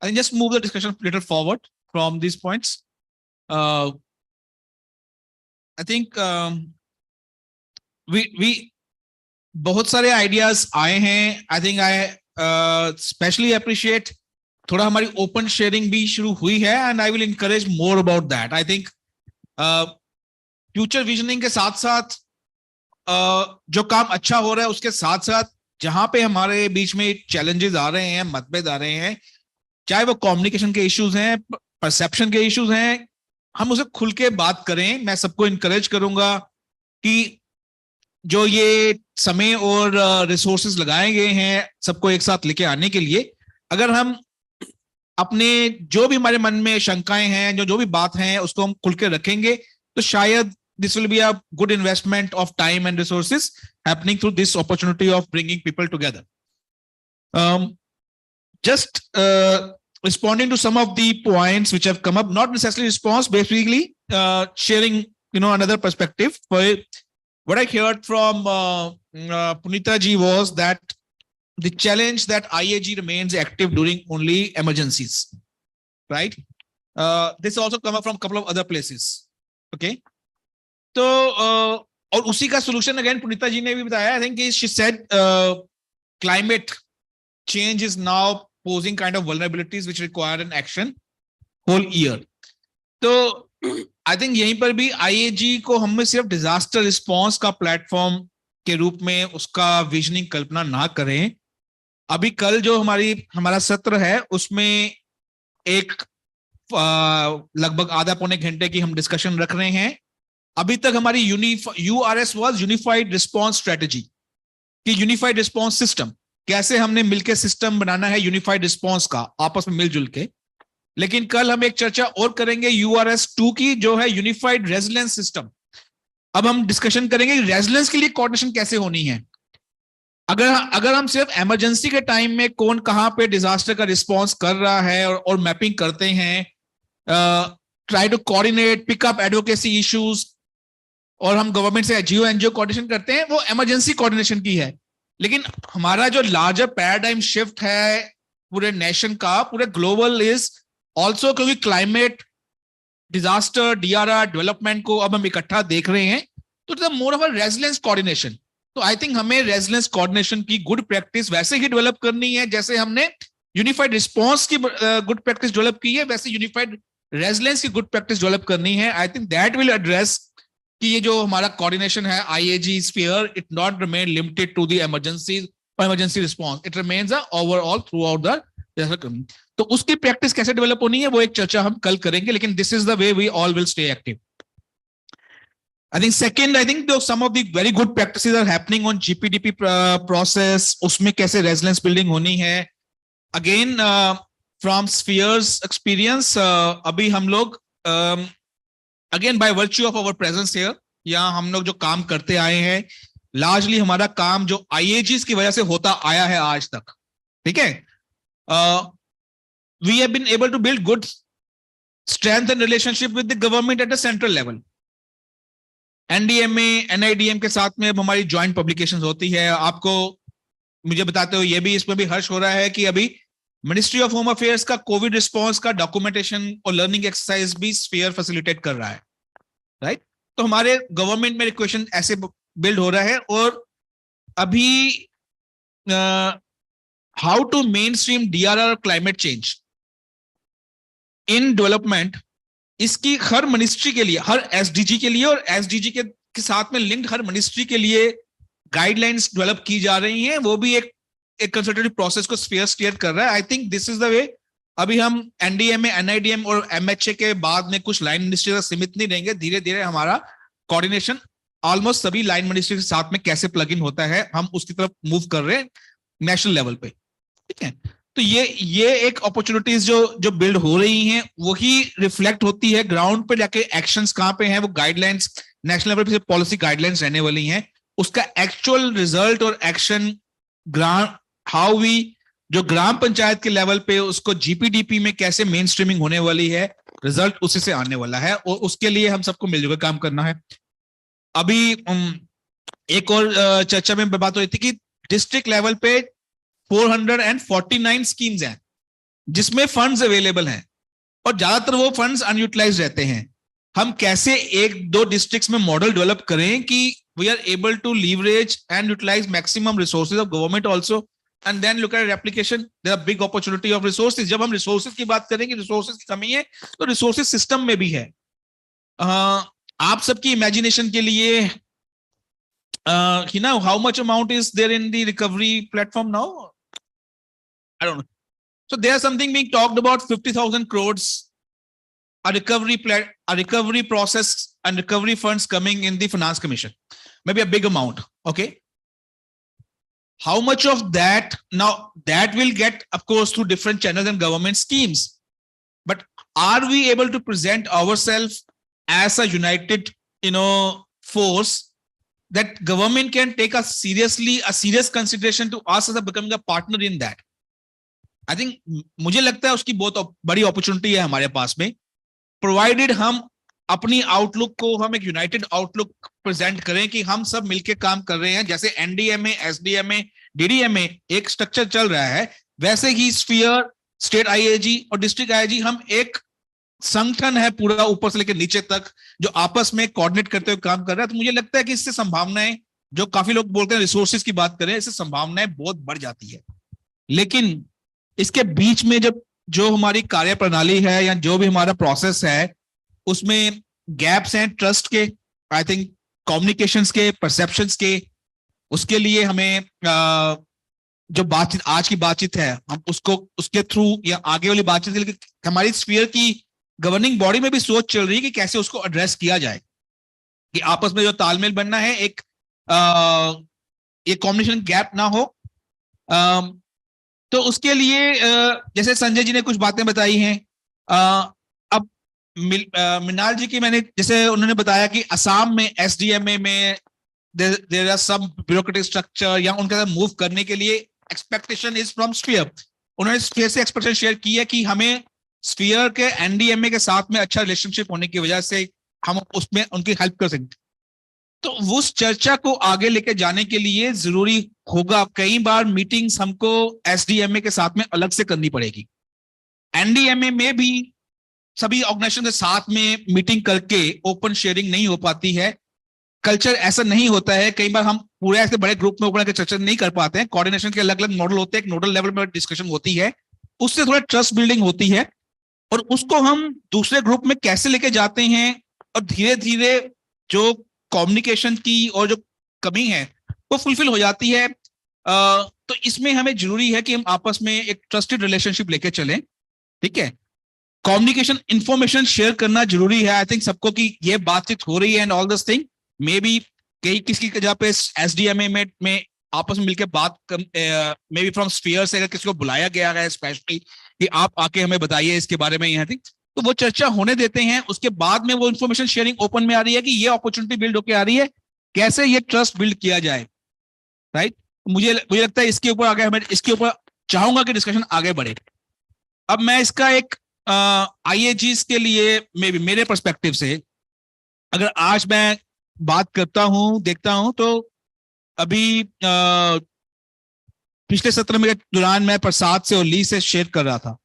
I think just move the discussion a little forward from these points. I think we बहुत सारे ideas आए हैं. I think I especially appreciate थोड़ा हमारी open sharing भी शुरू हुई है and I will encourage more about that. I think future visioning के साथ साथ जो काम अच्छा हो रहा है उसके साथ साथ जहां पे हमारे बीच में challenges आ रहे हैं, मतभेद आ रहे हैं, चाहे वो communication के issues हैं, perception के issues हैं, हम उसे खुल के बात करें. मैं सबको encourage करूंगा कि जो ये समय और रिसोर्सेज लगाए गए हैं सबको एक साथ लेके आने के लिए, अगर हम अपने जो भी हमारे मन में शंकाएं हैं, जो भी बात है उसको हम खुल के रखेंगे, तो शायद this will be a good investment of time and resources happening through this opportunity of bringing people together. Just responding to some of the points which have come up, not necessarily response, basically sharing another perspective. What I heard from Punita ji was that the challenge that IAG remains active during only emergencies, right? This also come up from a couple of other places. Okay. So, और उसी का solution again Punita ji ने भी बताया. I think she said climate change is now posing kind of vulnerabilities which require an action whole year. तो I think यहीं पर भी IAG को हम में सिर्फ डिजास्टर रिस्पॉन्स का प्लेटफॉर्म के रूप में उसका विजनिंग कल्पना ना करें. अभी कल जो हमारा सत्र है उसमें एक लगभग आधा पौने घंटे की हम डिस्कशन रख रहे हैं। अभी तक हमारी URS was unified response strategy कि यूनिफाइड रिस्पांस सिस्टम कैसे हमने मिलकर सिस्टम बनाना है यूनिफाइड रिस्पांस का आपस में मिलजुल के। लेकिन कल हम एक चर्चा और करेंगे यूआरएस 2 की जो है यूनिफाइड रेजिलियंस सिस्टम। अब हम डिस्कशन करेंगे रेजिलियंस के लिए कोऑर्डिनेशन कैसे होनी है। अगर हम सिर्फ इमरजेंसी के टाइम में कौन कहां पे डिजास्टर का रिस्पांस कर रहा है और मैपिंग करते हैं, try to coordinate pick up advocacy issues, और हम गवर्नमेंट से जियो एनजीओ कोऑर्डिनेशन करते हैं, वो इमरजेंसी कोऑर्डिनेशन की है। लेकिन हमारा जो लार्जर पैराडाइम शिफ्ट है पूरे नेशन का, पूरे ग्लोबल इज ऑल्सो, क्योंकि क्लाइमेट डिजास्टर डीआरआर डेवलपमेंट को अब हम इकट्ठा देख रहे हैं, तो it's more of a resilience coordination. तो आई थिंक हमें रेजिलियंस कोऑर्डिनेशन की गुड प्रैक्टिस वैसे ही डेवलप करनी है जैसे हमने यूनिफाइड रिस्पांस की गुड प्रैक्टिस डेवलप की है, वैसे यूनिफाइड रेजिलियंस की गुड प्रैक्टिस डेवलप करनी है। I think that will address कि ये जो हमारा कोऑर्डिनेशन है आईएजी sphere, it not remain limited to the emergency response, it remains overall throughout the. तो उसकी प्रैक्टिस कैसे डेवलप होनी है वो एक चर्चा हम कल करेंगे, लेकिन this is the way we all will stay active. I think second, I think some of the very good practices are happening on GPDP process. उसमें कैसे resilience building होनी है। Again, from Sphere's experience, अभी हम लोग again by virtue of our presence here, यहाँ हम लोग जो काम करते आए हैं, largely हमारा काम जो IAGs की वजह से होता आया है आज तक, ठीक है। We have been able to build good strength and relationship with the government at the central level. NDMA NIDM के साथ में अब हमारी ज्वाइंट पब्लिकेशंस होती है। आपको मुझे बताते हो ये भी, इसमें भी हर्ष हो रहा है कि अभी मिनिस्ट्री ऑफ होम अफेयर्स का कोविड रिस्पांस का डॉक्यूमेंटेशन और लर्निंग एक्सरसाइज भी स्फीयर फैसिलिटेट कर रहा है, राइट। तो हमारे गवर्नमेंट में इक्वेशन ऐसे बिल्ड हो रहा है। और अभी how to mainstream DRR climate change in development, इसकी हर मिनिस्ट्री के लिए, हर एसडीजी के लिए और एसडीजी के साथ में लिंक्ड हर मिनिस्ट्री के लिए गाइडलाइंस डेवलप की जा रही हैं। वो भी एक कंसल्टेटिव प्रोसेस को स्टीयर कर रहा है। I think this is the वे। अभी हम एनडीएमए एनआईडीएम और एमएचए के बाद में कुछ लाइन मिनिस्ट्री तक सीमित नहीं रहेंगे। धीरे धीरे हमारा कोऑर्डिनेशन ऑलमोस्ट सभी लाइन मिनिस्ट्री के साथ में कैसे प्लग इन होता है, हम उसकी तरफ मूव कर रहे हैं नेशनल लेवल पे, ठीक है। तो ये एक अपॉर्चुनिटीज जो बिल्ड हो रही हैं वही रिफ्लेक्ट होती है ग्राउंड पे जाके एक्शंस कहां पे हैं, वो गाइडलाइंस नेशनल लेवल पे पॉलिसी गाइडलाइंस रहने वाली हैं, उसका एक्चुअल रिजल्ट और एक्शन हाउ वी जो ग्राम पंचायत के लेवल पे उसको जीपीडीपी में कैसे मेन स्ट्रीमिंग होने वाली है, रिजल्ट उसी से आने वाला है और उसके लिए हम सबको मिलजुल काम करना है। अभी एक और चर्चा में बात हो रही थी कि डिस्ट्रिक्ट लेवल पे 449 स्कीम्स हैं जिसमें फंड्स अवेलेबल हैं और ज्यादातर वो फंड्स अनयूटिलाइज्ड रहते हैं। हम कैसे एक दो डिस्ट्रिक्ट्स में मॉडल डेवलप करें कि we are able to leverage and utilize maximum resources of government also and then look at application. There are big opportunity of resources. जब हम रिसोर्सेज की बात करेंगे, रिसोर्सेज की कमी है तो रिसोर्सेज सिस्टम में भी है। आप सबकी इमेजिनेशन के लिए how much amount is there in the recovery platform now? I don't know. So there's something being talked about 50,000 crores, a recovery process and recovery funds coming in the finance commission, maybe a big amount. Okay. How much of that now that will get, of course, through different channels and government schemes, but are we able to present ourselves as a united, force that government can take us seriously, a serious consideration to us as becoming a partner in that? I think मुझे लगता है उसकी बहुत बड़ी opportunity है हमारे पास में, provided हम अपनी आउटलुक को हम एक यूनाइटेड आउटलुक प्रेजेंट करें कि हम सब मिलके काम कर रहे हैं। जैसे एनडीएमए, एसडीएमए, डीडीएमए एक स्ट्रक्चर चल रहा है, वैसे ही स्फीयर, स्टेट आईएजी और डिस्ट्रिक्ट आईएजी हम एक संगठन है पूरा ऊपर से लेकर नीचे तक जो आपस में कोऑर्डिनेट करते हुए काम कर रहा है। तो मुझे लगता है कि इससे संभावनाएं, जो काफी लोग बोलते हैं रिसोर्सेज की बात करें, इससे संभावनाएं बहुत बढ़ जाती है। लेकिन इसके बीच में जब जो हमारी कार्य प्रणाली है या जो भी हमारा प्रोसेस है उसमें गैप्स हैं ट्रस्ट के, आई थिंक कम्युनिकेशंस के, परसेप्शंस के, उसके लिए हमें जो बातचीत आज की बातचीत है हम उसको उसके थ्रू या आगे वाली बातचीत के लिए हमारी स्फीयर की गवर्निंग बॉडी में भी सोच चल रही है कि कैसे उसको एड्रेस किया जाए, कि आपस में जो तालमेल बनना है, एक कॉम्युनिकेशन गैप ना हो। तो उसके लिए जैसे संजय जी ने कुछ बातें बताई हैं, अब मृणाल जी की मैंने जैसे उन्होंने बताया कि असम में SDMA में there are some bureaucratic structure, या उनके साथ मूव करने के लिए एक्सपेक्टेशन इज फ्रॉम स्फीयर। उन्होंने स्फीयर से एक्सपेक्टेशन शेयर की है कि हमें स्फीयर के NDMA के साथ में अच्छा रिलेशनशिप होने की वजह से हम उसमें उनकी हेल्प कर सकते। तो उस चर्चा को आगे लेके जाने के लिए जरूरी होगा, कई बार मीटिंग्स हमको SDMA के साथ में अलग से करनी पड़ेगी। NDMA में भी सभी ऑर्गेनाइजेशन के साथ में मीटिंग करके ओपन शेयरिंग नहीं हो पाती है, कल्चर ऐसा नहीं होता है। कई बार हम पूरे ऐसे बड़े ग्रुप में ओपन चर्चा नहीं कर पाते हैं, कोऑर्डिनेशन के अलग अलग मॉडल होते हैं, एक नोडल लेवल पर डिस्कशन होती है, उससे थोड़ा ट्रस्ट बिल्डिंग होती है, और उसको हम दूसरे ग्रुप में कैसे लेके जाते हैं, और धीरे धीरे जो कम्युनिकेशन की और जो कमी है वो फुलफिल हो जाती है। तो इसमें हमें जरूरी है कि हम आपस में एक ट्रस्टेड रिलेशनशिप लेके चलें, ठीक है। कम्युनिकेशन, इंफॉर्मेशन शेयर करना जरूरी है। आई थिंक सबको कि ये बातचीत हो रही है and all this thing, may be कहीं किसी की जगह पे SDMA में आपस में मिलकर बात, मे बी फ्रॉम स्फीयर से अगर किसी को बुलाया गया है स्पेशली कि आप आके हमें बताइए इसके बारे में, यहाँ तो वो चर्चा होने देते हैं। उसके बाद में वो इन्फॉर्मेशन शेयरिंग ओपन में आ रही है कि ये अपॉर्चुनिटी बिल्ड होकर आ रही है, कैसे ये ट्रस्ट बिल्ड किया जाए, राइट। मुझे लगता है इसके ऊपर आगे हमें, इसके ऊपर चाहूंगा कि डिस्कशन आगे बढ़े। अब मैं इसका एक IAGs के लिए मे बी मेरे पर्सपेक्टिव से अगर आज मैं बात करता हूं, देखता हूं, तो अभी पिछले सत्र में दौरान मैं प्रसाद से और ली से शेयर कर रहा था,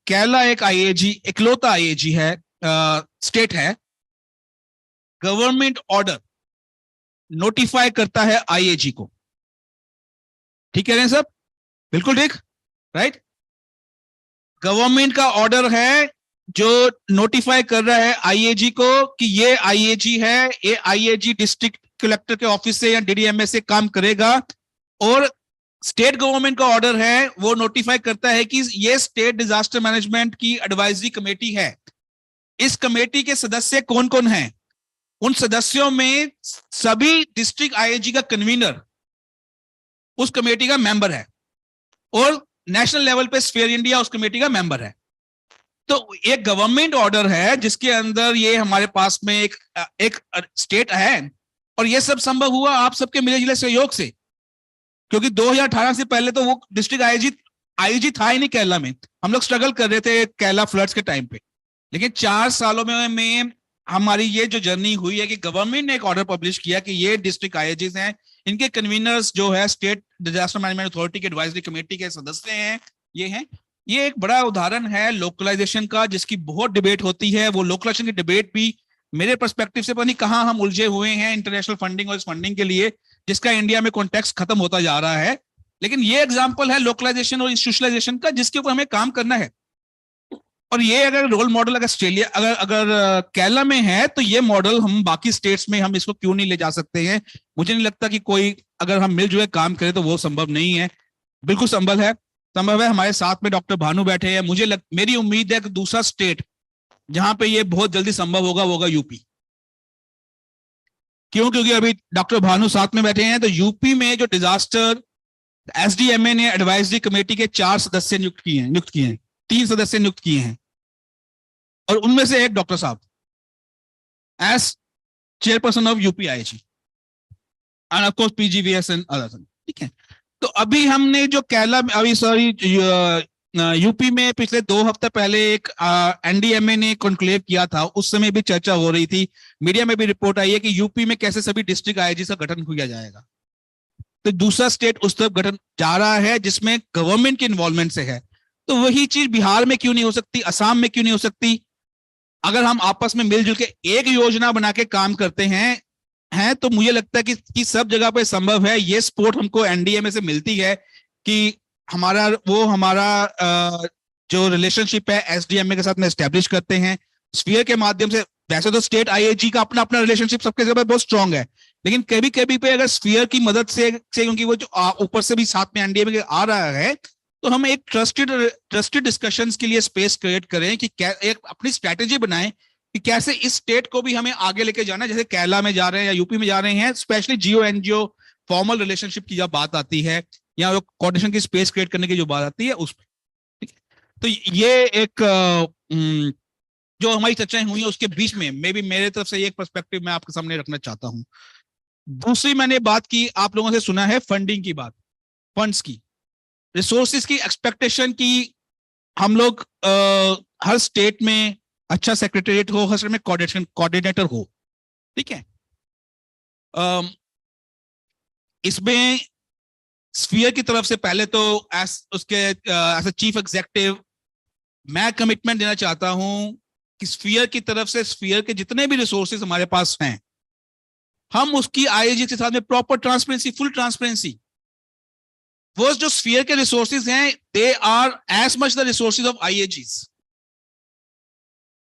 केरला एक IAG, इकलौता IAG है, स्टेट है, गवर्नमेंट ऑर्डर नोटिफाई करता है IAG को, ठीक कह रहे हैं सब, बिल्कुल ठीक, राइट। गवर्नमेंट का ऑर्डर है जो नोटिफाई कर रहा है IAG को कि ये IAG है, ये IAG डिस्ट्रिक्ट कलेक्टर के ऑफिस से या DDMA से काम करेगा, और स्टेट गवर्नमेंट का ऑर्डर है वो नोटिफाई करता है कि ये स्टेट डिजास्टर मैनेजमेंट की एडवाइजरी कमेटी है। इस कमेटी के सदस्य कौन कौन हैं? उन सदस्यों में सभी डिस्ट्रिक्ट IAG का कन्वीनर उस कमेटी का मेंबर है, और नेशनल लेवल पे स्फीयर इंडिया उस कमेटी का मेंबर है। तो एक गवर्नमेंट ऑर्डर है जिसके अंदर ये हमारे पास में एक स्टेट है, और ये सब संभव हुआ आप सबके मिले जुले सहयोग से, क्योंकि 2018 से पहले तो वो डिस्ट्रिक्ट IAG था ही नहीं केरला में। हम लोग स्ट्रगल कर रहे थे केरला फ्लड्स के टाइम पे, लेकिन 4 सालों में हमारी ये जो जर्नी हुई है कि गवर्नमेंट ने एक ऑर्डर पब्लिश किया कि ये डिस्ट्रिक्ट IAGs हैं, इनके कन्वीनर्स जो है स्टेट डिजास्टर मैनेजमेंट अथॉरिटी के एडवाइजरी कमेटी के सदस्य हैं, ये हैं। ये एक बड़ा उदाहरण है लोकलाइजेशन का, जिसकी बहुत डिबेट होती है। वो लोकलाइजेशन की डिबेट भी मेरे पर्सपेक्टिव से पता नहीं कहाँ हम उलझे हुए हैं इंटरनेशनल फंडिंग और इस फंडिंग के लिए, जिसका इंडिया में कॉन्टेक्स्ट खत्म होता जा रहा है। लेकिन ये एग्जाम्पल है लोकलाइजेशन और इंस्टीट्यूशनलाइजेशन का, जिसके ऊपर हमें काम करना है। और ये अगर रोल मॉडल अगर ऑस्ट्रेलिया अगर केरला में है, तो ये मॉडल हम बाकी स्टेट्स में हम इसको क्यों नहीं ले जा सकते हैं? मुझे नहीं लगता कि कोई अगर हम मिलजुल काम करें तो वो संभव नहीं है, बिल्कुल संभव है। हमारे साथ में डॉक्टर भानु बैठे हैं। मेरी उम्मीद है कि दूसरा स्टेट जहां पे ये बहुत जल्दी संभव होगा वो होगा यूपी। क्यों? क्योंकि अभी डॉक्टर भानु साथ में बैठे हैं, तो यूपी में जो डिजास्टर SDMA ने एडवाइजरी कमेटी के 4 सदस्य नियुक्त किए हैं, 3 सदस्य नियुक्त किए हैं, और उनमें से एक डॉक्टर साहब as chairperson of UP IAG and of course PGVS and other, ठीक है। तो अभी हमने जो यूपी में पिछले 2 हफ्ते पहले एक NDMA ने कॉन्क्लेव किया था, उस समय भी चर्चा हो रही थी, मीडिया में भी रिपोर्ट आई है कि यूपी में कैसे सभी डिस्ट्रिक्ट IAG का गठन किया जाएगा। तो दूसरा स्टेट उस तरफ गठन जा रहा है जिसमें गवर्नमेंट के इन्वॉल्वमेंट से है। तो वही चीज बिहार में क्यों नहीं हो सकती, असम में क्यों नहीं हो सकती? अगर हम आपस में मिलजुल के एक योजना बना के काम करते हैं तो मुझे लगता है कि सब जगह पे संभव है। ये सपोर्ट हमको NDMA से मिलती है कि हमारा जो रिलेशनशिप है SDMA के साथ में एस्टेब्लिश करते हैं स्फीयर के माध्यम से। वैसे तो स्टेट IAG का अपना रिलेशनशिप सबके जगह बहुत स्ट्रांग है, लेकिन कभी पे अगर स्फीयर की मदद से क्योंकि वो जो ऊपर से भी साथ में NDMA के आ रहा है, तो हम एक ट्रस्टेड डिस्कशंस के लिए स्पेस क्रिएट करें कि क्या एक अपनी स्ट्रैटेजी बनाएं कि कैसे इस स्टेट को भी हमें आगे लेके जाना है, जैसे केरला में जा रहे हैं या यूपी में जा रहे हैं, स्पेशली जियो एनजीओ फॉर्मल रिलेशनशिप की जब बात आती है या कोऑर्डिनेशन की स्पेस क्रिएट करने की जो बात आती है उस पर। ठीक है, तो ये एक जो हमारी चर्चाएं हुई है उसके बीच में मे बी मेरे तरफ से एक पर्सपेक्टिव मैं आपके सामने रखना चाहता हूं। दूसरी मैंने बात की, आप लोगों से सुना है फंडिंग की बात, फंड्स की, रिसोर्सेज की एक्सपेक्टेशन की हम लोग हर स्टेट में अच्छा सेक्रेटरीट हो, हर स्टेट में कोऑर्डिनेटर हो। ठीक है, इसमें स्फीयर की तरफ से पहले तो उसके एज अ चीफ एग्जीक्यूटिव मैं कमिटमेंट देना चाहता हूं कि स्फीयर की तरफ से स्फीयर के जितने भी रिसोर्सेज हमारे पास हैं, हम उसकी आईएजी के साथ में प्रॉपर ट्रांसपेरेंसी, फुल ट्रांसपेरेंसी, वो जो स्फीयर के रिसोर्सेज हैं they are as much the resources of IAGs,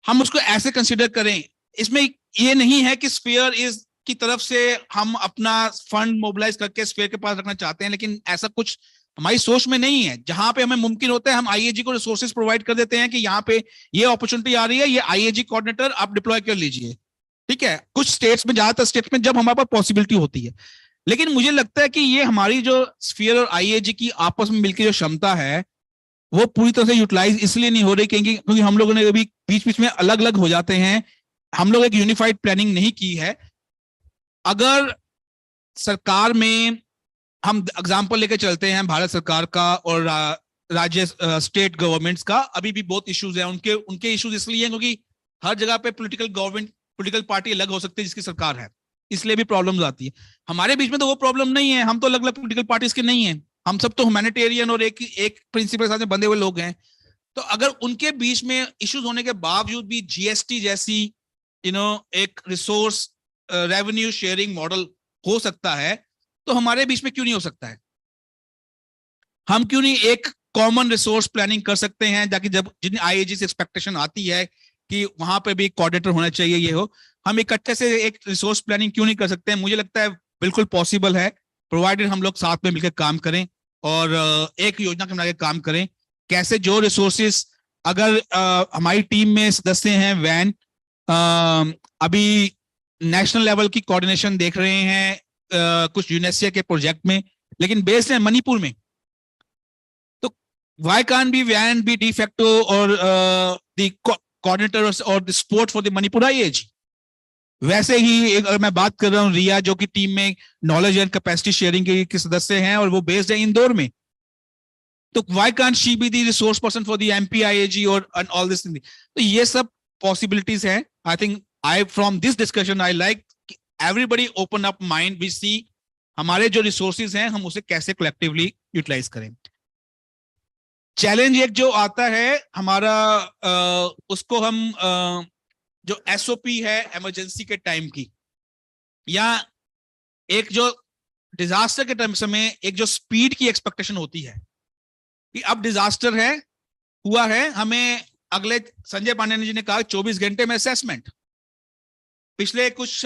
हम उसको ऐसे कंसिडर करें। इसमें ये नहीं है कि स्फीयर इज की तरफ से हम अपना फंड मोबिलाइज करके स्फीयर के पास रखना चाहते हैं, लेकिन ऐसा कुछ हमारी सोच में नहीं है। जहां पे हमें मुमकिन होता है हम आईएजी को रिसोर्सेज प्रोवाइड कर देते हैं कि यहाँ पे ये अपॉर्चुनिटी आ रही है, ये आईएजी कोऑर्डिनेटर आप डिप्लॉय कर लीजिए। ठीक है, कुछ स्टेट्स में, ज्यादातर स्टेट्स में जब हमारे पास पॉसिबिलिटी होती है, लेकिन मुझे लगता है कि ये हमारी जो स्फीयर और आईएजी की आपस में मिलकर जो क्षमता है वो पूरी तरह से यूटिलाइज इसलिए नहीं हो रही क्योंकि हम लोगों ने अभी बीच बीच में अलग अलग हो जाते हैं, हम लोग एक यूनिफाइड प्लानिंग नहीं की है। अगर सरकार में हम एग्जाम्पल लेके चलते हैं भारत सरकार का और राज्य स्टेट गवर्नमेंट्स का, अभी भी बहुत इश्यूज हैं। उनके इश्यूज इसलिए हैं क्योंकि हर जगह पे पॉलिटिकल पार्टी अलग हो सकती है जिसकी सरकार है, इसलिए भी प्रॉब्लम्स आती है। हमारे बीच में तो वो प्रॉब्लम नहीं है, हम तो अलग अलग पॉलिटिकल पार्टीज के नहीं हैं, हम सब तो ह्यूमैनिटेरियन और एक प्रिंसिपल के साथ में बंधे हुए लोग हैं। तो अगर उनके बीच में इश्यूज होने के बावजूद भी जीएसटी जैसी एक रिसोर्स रेवेन्यू शेयरिंग मॉडल हो सकता है, तो हमारे बीच में क्यों नहीं हो सकता है? हम क्यों नहीं एक कॉमन रिसोर्स प्लानिंग कर सकते हैं, ताकि जब जिन आईएजी से एक्सपेक्टेशन आती है कि वहां पे भी कोऑर्डिनेटर होना चाहिए, ये हो, हम इकट्ठे से एक रिसोर्स प्लानिंग क्यों नहीं कर सकते हैं? मुझे लगता है बिल्कुल पॉसिबल है, प्रोवाइडेड हम लोग साथ में मिलकर काम करें और एक योजना के बना के काम करें। कैसे जो रिसोर्सेस, अगर हमारी टीम में सदस्य हैं वैन, अभी नेशनल लेवल की कोऑर्डिनेशन देख रहे हैं कुछ यूनेस्को के प्रोजेक्ट में, लेकिन बेस्ड है मणिपुर में, तो why can't be Van be de facto the coordinator और the support for the Manipur IAG? वैसे ही अगर मैं बात कर रहा हूँ रिया, जो कि टीम में नॉलेज एंड कैपेसिटी शेयरिंग के सदस्य हैं और वो बेस्ड है इंदौर में, तो why can't she be the resource person for the MP IAG और ऑल दिस थिंग? तो ये सब पॉसिबिलिटीज हैं। I think from this discussion I like everybody open up mind, we see हमारे जो रिसोर्सेज हैं हम उसे कैसे कलेक्टिवली यूटिलाइज करें। चैलेंज एक जो आता है हमारा, उसको हम जो एसओपी है इमरजेंसी के टाइम की, या एक जो डिजास्टर के टाइम समय एक जो स्पीड की एक्सपेक्टेशन होती है कि अब डिजास्टर है, हुआ है, हमें अगले, संजय पांडे जी ने कहा 24 घंटे में असेसमेंट, पिछले कुछ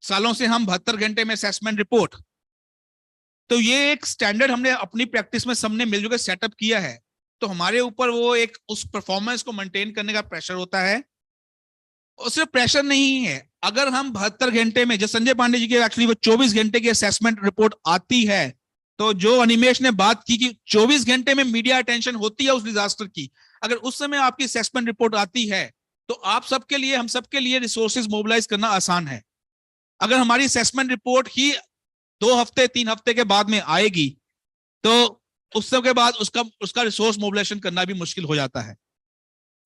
सालों से हम 72 घंटे में असेसमेंट रिपोर्ट। तो ये एक स्टैंडर्ड हमने अपनी प्रैक्टिस में सबने मिलजुल सेटअप किया है, तो हमारे ऊपर वो एक उस परफॉर्मेंस को मेंटेन करने का प्रेशर होता है। और सिर्फ प्रेशर नहीं है, अगर हम 72 घंटे में, जब संजय पांडे जी की एक्चुअली वो 24 घंटे की असेसमेंट रिपोर्ट आती है, तो जो अनिमेश ने बात की कि 24 घंटे में मीडिया अटेंशन होती है उस डिजास्टर की, अगर उस समय आपकी असेसमेंट रिपोर्ट आती है तो आप सबके लिए, हम सबके लिए रिसोर्सेज मोबिलाइज करना आसान है। अगर हमारी असेसमेंट रिपोर्ट ही 2 हफ्ते 3 हफ्ते के बाद में आएगी तो उस सब के बाद उसका रिसोर्स मोबिलाइजेशन करना भी मुश्किल हो जाता है।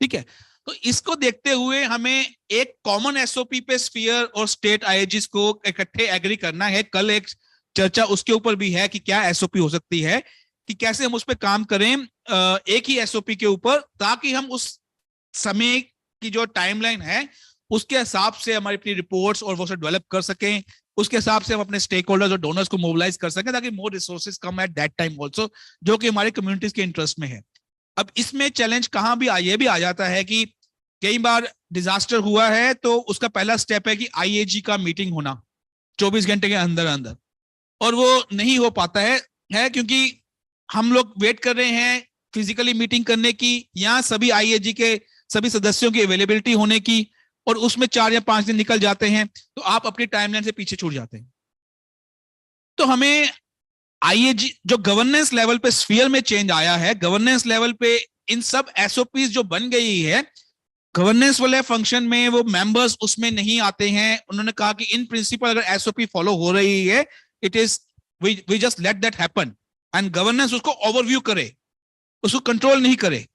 ठीक है, तो इसको देखते हुए हमें एक कॉमन एसओपी पे स्फीयर और स्टेट आईएजीज को इकट्ठे एग्री करना है। कल एक चर्चा उसके ऊपर भी है कि क्या एसओपी हो सकती है, कि कैसे हम उस पर काम करें एक ही एसओपी के ऊपर, ताकि हम उस समय की जो टाइमलाइन है उसके हिसाब से हमारी अपनी रिपोर्ट्स और वो सब डेवलप कर सकें, उसके हिसाब से हम अपने स्टेक होल्डर्स और डोनर्स को मोबिलाइज कर सकें, ताकि more resources come at that time also, जो कि हमारी कम्युनिटीज के इंटरेस्ट में है। अब इसमें चैलेंज कहाँ भी ये भी आ जाता है कि कई बार डिजास्टर हुआ है तो उसका पहला स्टेप है कि आईएजी का मीटिंग होना 24 घंटे के अंदर अंदर, और वो नहीं हो पाता है क्योंकि हम लोग वेट कर रहे हैं फिजिकली मीटिंग करने की या सभी आईएजी के सभी सदस्यों की अवेलेबिलिटी होने की, और उसमें 4 या 5 दिन निकल जाते हैं तो आप अपनी टाइमलाइन से पीछे छूट जाते हैं। तो हमें आईएजी जो गवर्नेंस लेवल पे स्फीयर में चेंज आया है, गवर्नेंस लेवल पे इन सब एसओपीज जो बन गई है, गवर्नेंस वाले फंक्शन में वो मेंबर्स उसमें नहीं आते हैं। उन्होंने कहा कि इन प्रिंसिपल अगर एसओपी फॉलो हो रही है, it is we just let that happen, and governance उसको ओवरव्यू करे, उसको कंट्रोल नहीं करे।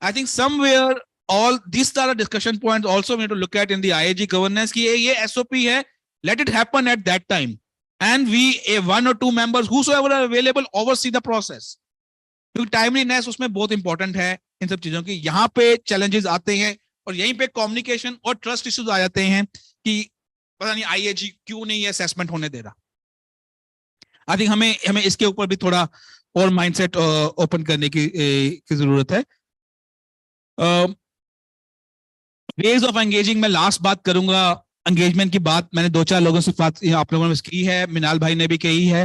I think somewhere all these are discussion points also we need to look at in the IAG governance कि ये SOP है, let it happen at that time, and we 1 or 2 members whosoever are available oversee the process, क्योंकि timeliness उसमें बहुत important है इन सब चीजों की। यहाँ पे challenges आते हैं और यहीं पे communication और trust issues आ जाते हैं कि पता नहीं IAG क्यों नहीं ये assessment होने दे रहा। आई थिंक हमें इसके ऊपर भी थोड़ा और माइंडसेट ओपन करने की जरूरत है। वेज ऑफ एंगेजिंग में लास्ट बात करूंगा। एंगेजमेंट की बात मैंने 2-4 लोगों से बात आप लोगों ने की है, मिनाल भाई ने भी कही है।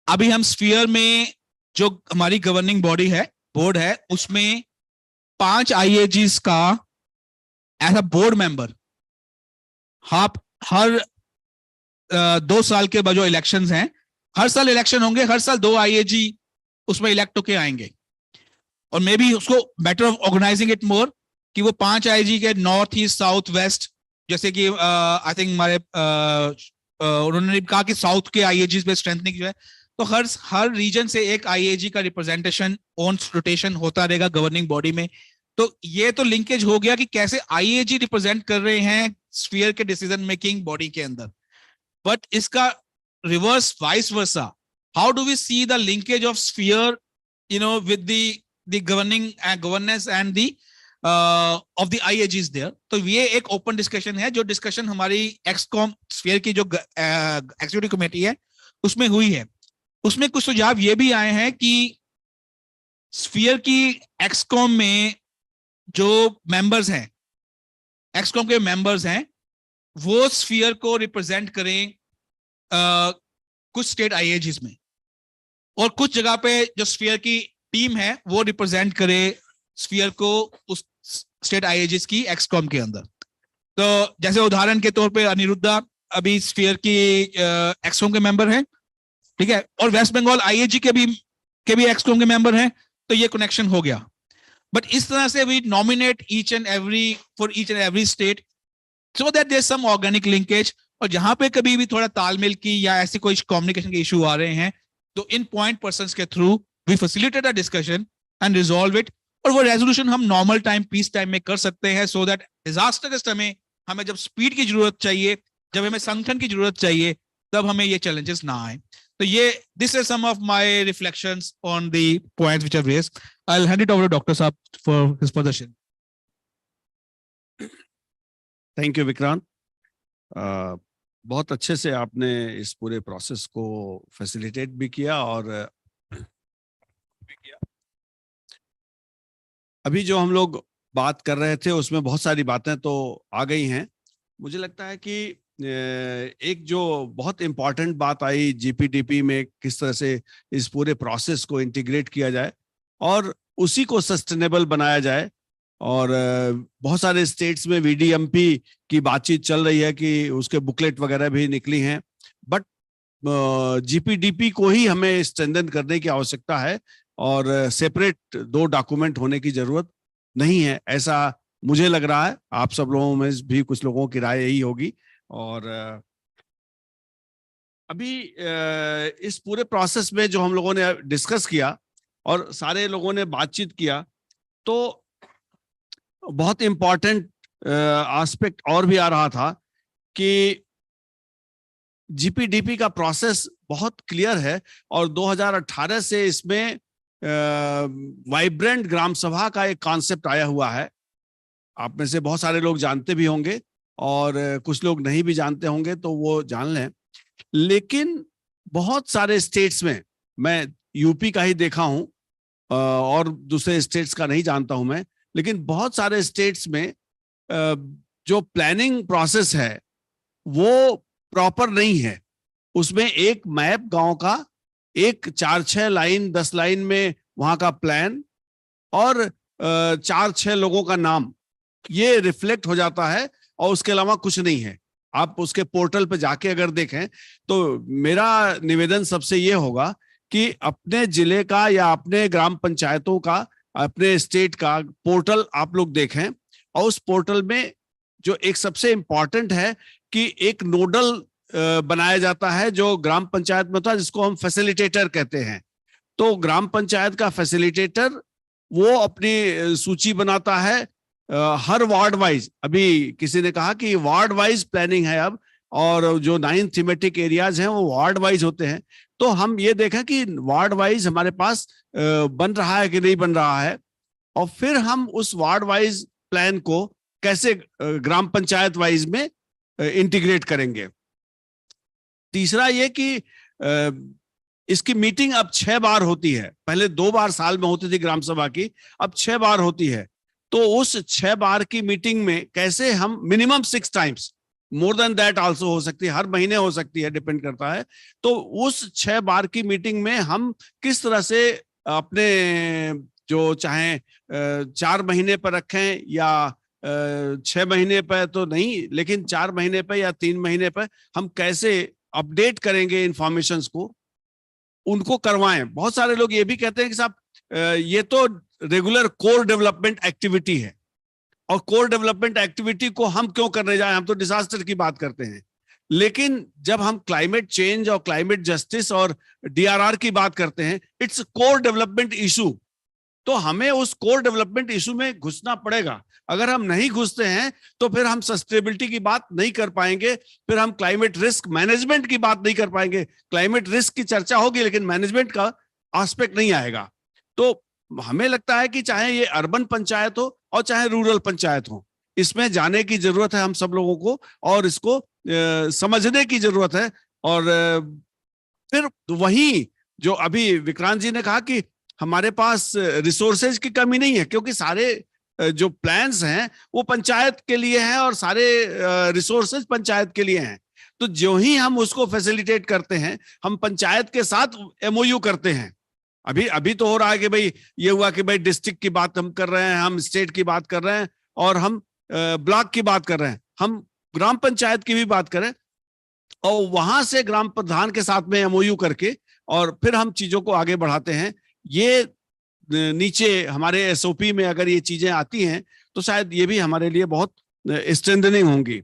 अभी हम स्फीयर में जो हमारी गवर्निंग बॉडी है, बोर्ड है, उसमें 5 आईएजीज का एज अ बोर्ड मेंबर हर 2 साल के बाद जो इलेक्शंस हैं, हर साल इलेक्शन होंगे, हर साल 2 आईएजी उसमें इलेक्ट होके आएंगे। और मे बी उसको better off organising it more कि वो 5 आईजी के नॉर्थ ईस्ट साउथ वेस्ट, जैसे कि आई थिंक हमारे उन्होंने कहा कि साउथ के आईएजी पे स्ट्रेंथनिंग जो है, तो हर रीजन से एक आईएजी का रिप्रेजेंटेशन ऑन रोटेशन होता रहेगा गवर्निंग बॉडी में। तो ये तो लिंकेज हो गया कि कैसे आईएजी रिप्रेजेंट कर रहे हैं स्फीयर के डिसीजन मेकिंग बॉडी के अंदर, बट इसका reverse vice versa, how do we see the linkage of Sphere with the governing governance and the of the IAGs there। तो ये एक ओपन डिस्कशन है, जो डिस्कशन हमारी एक्सकॉम स्फीयर की जो एक्सिक्यूटिव कमेटी है उसमें हुई है। उसमें कुछ सुझाव ये भी आए हैं कि स्फीयर की एक्सकॉम में जो मेंबर्स हैं, एक्सकॉम के मेंबर्स हैं, वो स्फीयर को रिप्रेजेंट करें कुछ स्टेट आईएजीज में, और कुछ जगह पे जो स्फीयर की टीम है वो रिप्रेजेंट करे स्फीयर को उस स्टेट आईएजीज की एक्सकॉम के अंदर। तो जैसे उदाहरण के तौर पे अनिरुद्धा अभी स्फीयर की एक्सकॉम के मेंबर हैं, ठीक है, और वेस्ट बंगाल आईएजी के भी एक्सकॉम के मेंबर हैं, तो ये कनेक्शन हो गया। बट इस तरह से we nominate each and every state so that there is some organic linkage, और जहां पे कभी भी थोड़ा तालमेल की या ऐसी कोई कम्युनिकेशन के इशू आ रहे हैं तो इन पॉइंट पर्संस के through we facilitate a discussion and resolve it, और वो रेजोल्यूशन हम नॉर्मल टाइम पीस टाइम में कर सकते हैं, सो दैट डिजास्टर के समय हमें जब स्पीड की जरूरत चाहिए, जब हमें संगठन की जरूरत चाहिए, तब हमें ये चैलेंजेस ना आए। तो ये this is some of my reflections on the points which I have raised. I will hand it over to doctor साहब for his position. Thank you Vikrant. बहुत अच्छे से आपने इस पूरे प्रोसेस को फैसिलिटेट भी किया और अभी जो हम लोग बात कर रहे थे उसमें बहुत सारी बातें तो आ गई हैं। मुझे लगता है कि एक जो बहुत इम्पॉर्टेंट बात आई जीपीडीपी में, किस तरह से इस पूरे प्रोसेस को इंटीग्रेट किया जाए और उसी को सस्टेनेबल बनाया जाए। और बहुत सारे स्टेट्स में वीडीएमपी की बातचीत चल रही है कि उसके बुकलेट वगैरह भी निकली हैं, बट जीपीडीपी को ही हमें स्ट्रेंथन करने की आवश्यकता है और सेपरेट 2 डॉक्यूमेंट होने की जरूरत नहीं है, ऐसा मुझे लग रहा है। आप सब लोगों में भी कुछ लोगों की राय यही होगी। और अभी इस पूरे प्रोसेस में जो हम लोगों ने डिस्कस किया और सारे लोगों ने बातचीत किया, तो बहुत इंपॉर्टेंट एस्पेक्ट और भी आ रहा था कि जीपीडीपी का प्रोसेस बहुत क्लियर है और 2018 से इसमें वाइब्रेंट ग्राम सभा का एक कॉन्सेप्ट आया हुआ है। आप में से बहुत सारे लोग जानते भी होंगे और कुछ लोग नहीं भी जानते होंगे, तो वो जान लें। लेकिन बहुत सारे स्टेट्स में, मैं यूपी का ही देखा हूं और दूसरे स्टेट्स का नहीं जानता हूं मैं, लेकिन बहुत सारे स्टेट्स में जो प्लानिंग प्रोसेस है वो प्रॉपर नहीं है। उसमें एक मैप गांव का एक 4-6 लाइन 10 लाइन में वहां का प्लान और 4-6 लोगों का नाम, ये रिफ्लेक्ट हो जाता है और उसके अलावा कुछ नहीं है। आप उसके पोर्टल पे जाके अगर देखें तो मेरा निवेदन सबसे ये होगा कि अपने जिले का या अपने ग्राम पंचायतों का, अपने स्टेट का पोर्टल आप लोग देखें और उस पोर्टल में जो एक सबसे इंपॉर्टेंट है कि एक नोडल बनाया जाता है जो ग्राम पंचायत में होता है, जिसको हम फैसिलिटेटर कहते हैं। तो ग्राम पंचायत का फैसिलिटेटर वो अपनी सूची बनाता है हर वार्ड वाइज। अभी किसी ने कहा कि वार्ड वाइज प्लानिंग है अब, और जो 9 थीमेटिक एरियाज हैं वो वार्ड वाइज होते हैं। तो हम ये देखें कि वार्ड वाइज हमारे पास बन रहा है कि नहीं बन रहा है, और फिर हम उस वार्ड वाइज प्लान को कैसे ग्राम पंचायत वाइज में इंटीग्रेट करेंगे। तीसरा ये कि इसकी मीटिंग अब 6 बार होती है, पहले 2 बार साल में होती थी ग्राम सभा की, अब 6 बार होती है। तो उस 6 बार की मीटिंग में कैसे हम minimum 6 times, more than that also हो सकती है, हर महीने हो सकती है, डिपेंड करता है। तो उस 6 बार की मीटिंग में हम किस तरह से अपने जो चाहे 4 महीने पर रखें या 6 महीने पर तो नहीं, लेकिन 4 महीने पर या 3 महीने पर हम कैसे अपडेट करेंगे इंफॉर्मेशंस को, उनको करवाएं। बहुत सारे लोग ये भी कहते हैं कि साहब ये तो रेगुलर कोर डेवलपमेंट एक्टिविटी है, और कोर डेवलपमेंट एक्टिविटी को हम क्यों करने जाए, हम तो डिजास्टर की बात करते हैं। लेकिन जब हम क्लाइमेट चेंज और क्लाइमेट जस्टिस और DRR की बात करते हैं, इट्स कोर डेवलपमेंट इशू। तो हमें उस कोर डेवलपमेंट इशू में घुसना पड़ेगा। अगर हम नहीं घुसते हैं तो फिर हम सस्टेनेबिलिटी की बात नहीं कर पाएंगे, फिर हम क्लाइमेट रिस्क मैनेजमेंट की बात नहीं कर पाएंगे। क्लाइमेट रिस्क की चर्चा होगी लेकिन मैनेजमेंट का एस्पेक्ट नहीं आएगा। तो हमें लगता है कि चाहे ये अर्बन पंचायत हो और चाहे रूरल पंचायत हो, इसमें जाने की जरूरत है हम सब लोगों को, और इसको समझने की जरूरत है। और फिर वही जो अभी विक्रांत जी ने कहा कि हमारे पास रिसोर्सेज की कमी नहीं है, क्योंकि सारे जो प्लान्स हैं वो पंचायत के लिए हैं और सारे रिसोर्सेज पंचायत के लिए हैं। तो जो ही हम उसको फैसिलिटेट करते हैं, हम पंचायत के साथ MOU करते हैं। अभी तो हो रहा है कि भाई ये हुआ कि भाई डिस्ट्रिक्ट की बात हम कर रहे हैं, हम स्टेट की बात कर रहे हैं, और हम ब्लॉक की बात कर रहे हैं, हम ग्राम पंचायत की भी बात करें, और वहां से ग्राम प्रधान के साथ में MOU करके और फिर हम चीजों को आगे बढ़ाते हैं। ये नीचे हमारे SOP में अगर ये चीजें आती हैं तो शायद ये भी हमारे लिए बहुत स्ट्रेंथनिंग होंगी।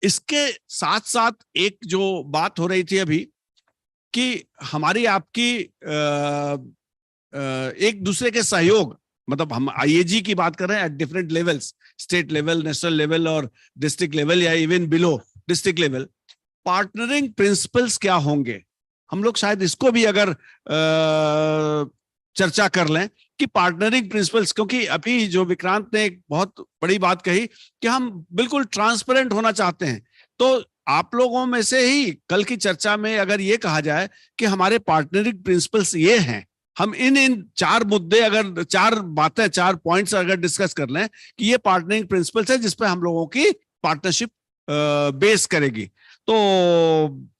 इसके साथ साथ एक जो बात हो रही थी अभी कि हमारी आपकी एक दूसरे के सहयोग, मतलब हम IAG की बात कर रहे हैं at different levels, state level, national level और डिस्ट्रिक्ट लेवल या even below district level. Partnering principles क्या होंगे, हम लोग शायद इसको भी अगर चर्चा कर लें कि पार्टनरिंग प्रिंसिपल्स, क्योंकि अभी जो विक्रांत ने एक बहुत बड़ी बात कही कि हम बिल्कुल ट्रांसपेरेंट होना चाहते हैं। तो आप लोगों में से ही कल की चर्चा में अगर ये कहा जाए कि हमारे पार्टनरिंग प्रिंसिपल्स ये हैं, हम इन 4 मुद्दे, अगर 4 बातें, 4 पॉइंट्स अगर डिस्कस कर लें कि ये पार्टनरिंग प्रिंसिपल्स है जिसपे हम लोगों की पार्टनरशिप बेस करेगी, तो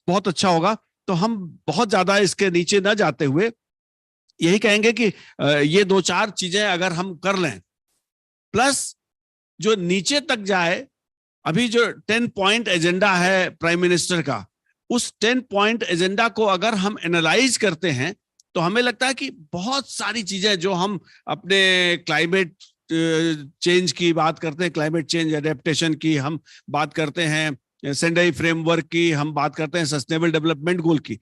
बहुत अच्छा होगा। तो हम बहुत ज्यादा इसके नीचे न जाते हुए यही कहेंगे कि ये 2-4 चीजें अगर हम कर लें, प्लस जो नीचे तक जाए, अभी जो 10 पॉइंट एजेंडा है प्राइम मिनिस्टर का, उस 10 पॉइंट एजेंडा को अगर हम एनालाइज करते हैं तो हमें लगता है कि बहुत सारी चीजें जो हम अपने क्लाइमेट चेंज की बात करते हैं, क्लाइमेट चेंज एडेप्टेशन की हम बात करते हैं, सेंडाई फ्रेमवर्क की हम बात करते हैं, सस्टेनेबल डेवलपमेंट गोल की,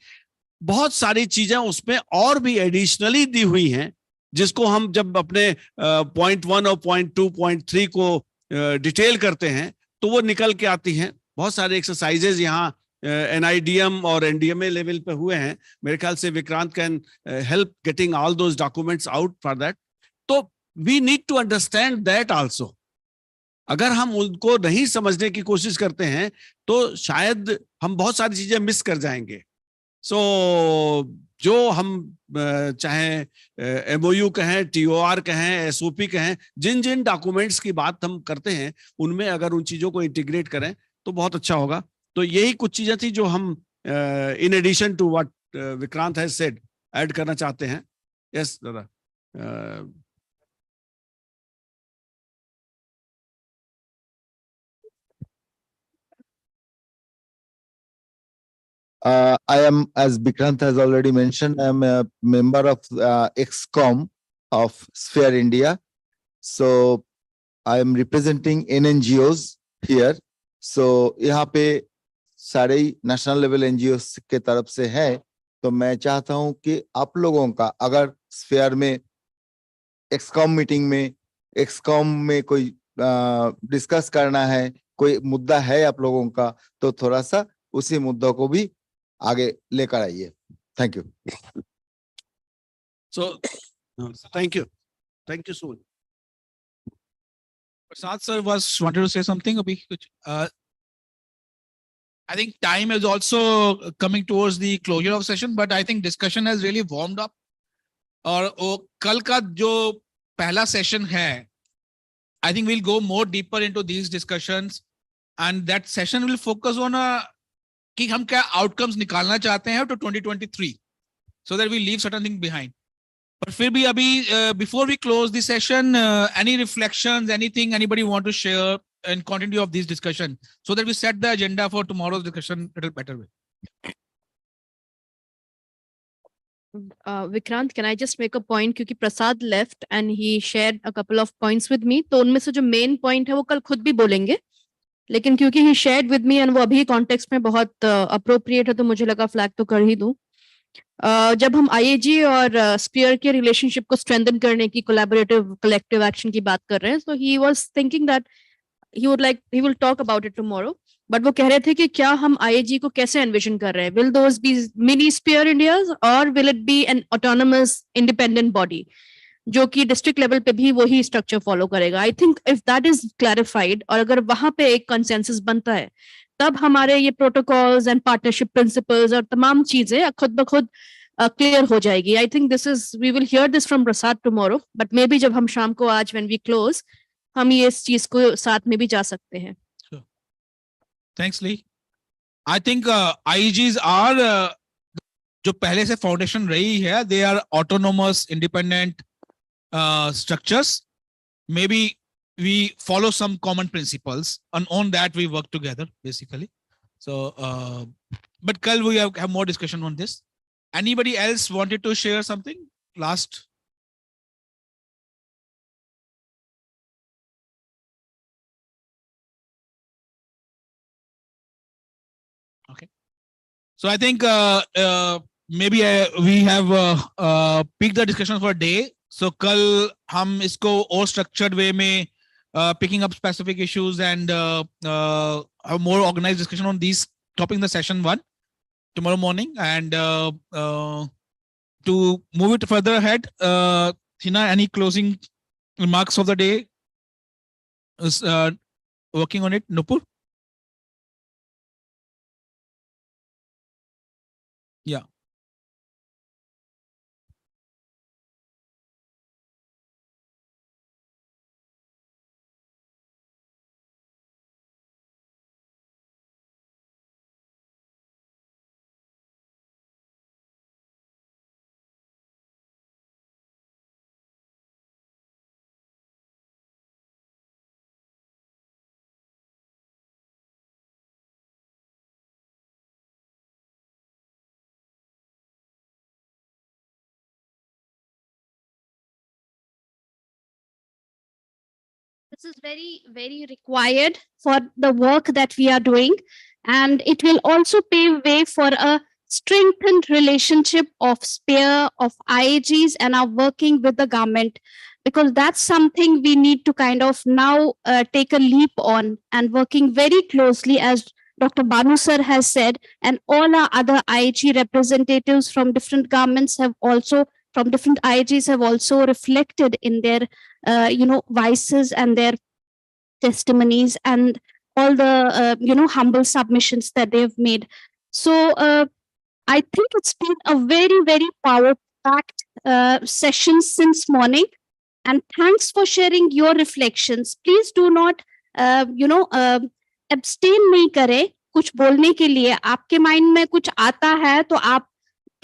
बहुत सारी चीजें उसमें और भी एडिशनली दी हुई हैं, जिसको हम जब अपने पॉइंट 1 और पॉइंट 2, पॉइंट 3 को डिटेल करते हैं तो वो निकल के आती हैं। बहुत सारे एक्सरसाइजेज यहाँ NIDM और NDMA लेवल पे हुए हैं। मेरे ख्याल से Vikrant can help getting all those documents out for that. तो we need to understand that also. अगर हम उनको नहीं समझने की कोशिश करते हैं तो शायद हम बहुत सारी चीजें मिस कर जाएंगे। सो जो हम चाहे MOU कहें, TOR कहें, SOP कहें, जिन जिन डॉक्यूमेंट्स की बात हम करते हैं उनमें अगर उन चीजों को इंटीग्रेट करें तो बहुत अच्छा होगा। तो यही कुछ चीजें थी जो हम in addition to what Vikrant has said add करना चाहते हैं. यस दादा. I am, as Vikrant has already mentioned, I am a member of ExCom of Sphere India. So I am representing NGOs here. So यहाँ पे सारे national level NGOs के तरफ से है. तो मैं चाहता हूँ कि आप लोगों का अगर स्फेयर में ExCom मीटिंग में ExCom में कोई डिस्कस करना है, कोई मुद्दा है आप लोगों का, तो थोड़ा सा उसी मुद्दों को भी आगे लेकर आइए. Thank you. So thank you so much. Prasad sir wanted to say something. I think time is also coming towards the closure of session, but I think discussion has really warmed up. और कल का जो पहला session है, I think we'll go more deeper into these discussions, and that session will focus on कि हम क्या outcomes निकालना चाहते हैं to 2023, so that we leave certain things behind. But फिर भी अभी before we close the session, any reflections, anything anybody want to share and continue of this discussion, so that we set the agenda for tomorrow's discussion a little better way. Vikrant, can I just make a point? क्योंकि प्रसाद left and he shared a couple of points with me. तो उनमें से जो main point है वो कल खुद भी बोलेंगे. लेकिन क्योंकि he shared with me and वो अभी context में बहुत appropriate है, तो मुझे लगा flag तो कर ही दूं. जब हम IAG और Sphere के relationship को strengthen करने की collaborative collective action की बात कर रहे हैं, so he was thinking that he will talk about it tomorrow. But वो कह रहे थे कि क्या हम IAG को कैसे envision कर रहे हैं? Will those be mini Sphere Indias or will it be an autonomous independent body जो कि district level पे भी वही structure follow करेगा? I think if that is clarified और अगर वहाँ पे एक consensus बनता है, तब हमारे ये protocols and partnership principles और तमाम चीजें खुद ब खुद clear हो जाएगी. I think we will hear this from Prasad tomorrow, but maybe जब हम शाम को आज when we close, हम ये इस चीज को साथ में भी जा सकते हैं. Thanks, Lee. I think IEGs are जो पहले से foundation रही है, they are autonomous, independent structures. Maybe we follow some common principles, and on that we work together, basically. So, but kal we have more discussion on this. Anybody else wanted to share something? Last. Okay. So I think maybe we have picked the discussion for a day. So kal hum isko or structured way mein picking up specific issues and have more organized discussion on these topics in the session 1 tomorrow morning. And to move it further ahead, Hina, any closing remarks of the day? Is working on it, Nupur? Yeah. This is very, very required for the work that we are doing. And it will also pave way for a strengthened relationship of Sphere, of IAGs, and are working with the government, because that's something we need to kind of now take a leap on, and working very closely, as Dr. Banu sir has said, and all our other IAG representatives from different governments have also, from different IAGs have also reflected in their vices and their testimonies and all the humble submissions that they've made. So I think it's been a very, very power-packed session since morning, and thanks for sharing your reflections. Please do not abstain nahi kare. कुछ बोलने के लिए, आपके mind में कुछ आता है तो आप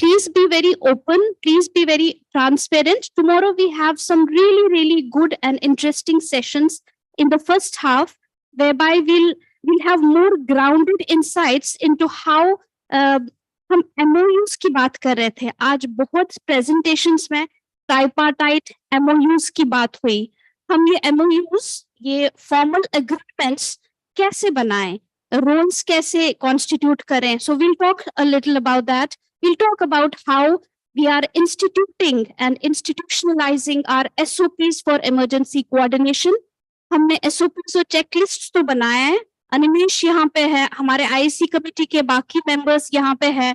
please be very open, please be very transparent. Tomorrow we have some really good and interesting sessions in the first half, whereby we'll have more grounded insights into how हम MOUs की बात कर रहे थे. आज बहुत presentations में tripartite MOUs की बात हुई. हम ये MOUs, ये formal agreements कैसे बनाएं, roles कैसे constitute करें. So we'll talk a little about that. We'll talk about how we are instituting and institutionalizing our SOPs for emergency coordination. हमने SOPs और checklists तो बनाया है. अनिमेश यहाँ पे है, हमारे IAC कमेटी के बाकी members यहाँ पे है.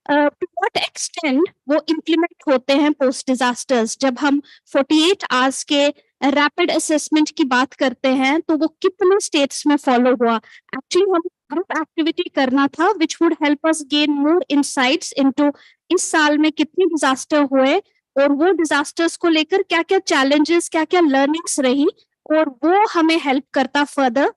To what extent वो implement होते हैं post disasters? जब हम 48 hours के rapid assessment की बात करते हैं, तो वो कितने states में follow हुआ? Actually हम group activity करना था, which would help us gain more insights into इस साल में कितने disaster हुए और वो disasters को लेकर क्या-क्या challenges, क्या-क्या learnings रही और वो हमें help करता further.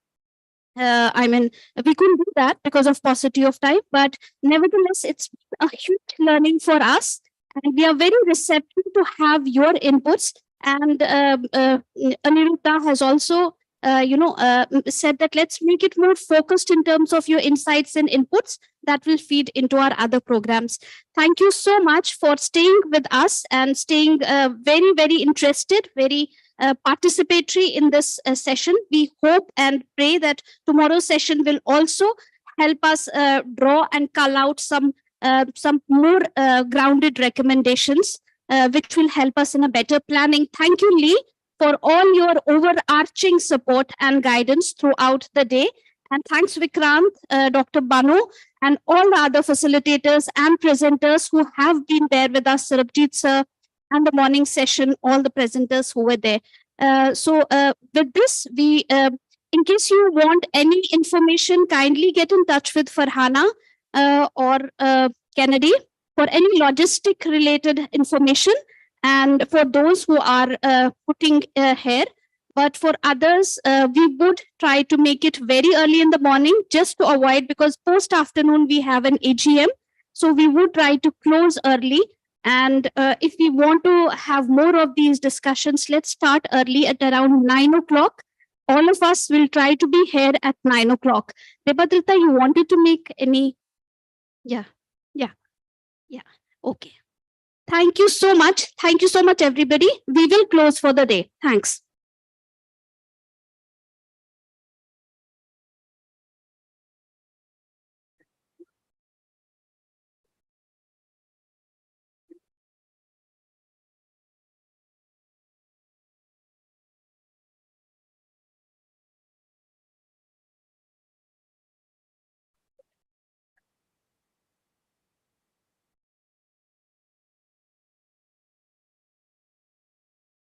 I mean, we couldn't do that because of paucity of time, but nevertheless, it's a huge learning for us, and we are very receptive to have your inputs. And Aniruddha has also, said that let's make it more focused in terms of your insights and inputs that will feed into our other programs. Thank you so much for staying with us and staying very interested, very participatory in this session. We hope and pray that tomorrow's session will also help us draw and cull out some more grounded recommendations, which will help us in a better planning. Thank you, Lee, for all your overarching support and guidance throughout the day. And thanks, Vikrant, Dr. Banu, and all the other facilitators and presenters who have been there with us, Sarabjit sir, and the morning session, all the presenters who were there. With this, we, in case you want any information, kindly get in touch with Farhana or Kennedy for any logistic related information. And for those who are putting here, but for others, we would try to make it very early in the morning just to avoid, because post afternoon we have an AGM. So we would try to close early. And if we want to have more of these discussions, let's start early at around 9 o'clock. All of us will try to be here at 9 o'clock. Debadrita, you wanted to make any? Yeah. Okay. Thank you so much. Thank you so much, everybody. We will close for the day. Thanks.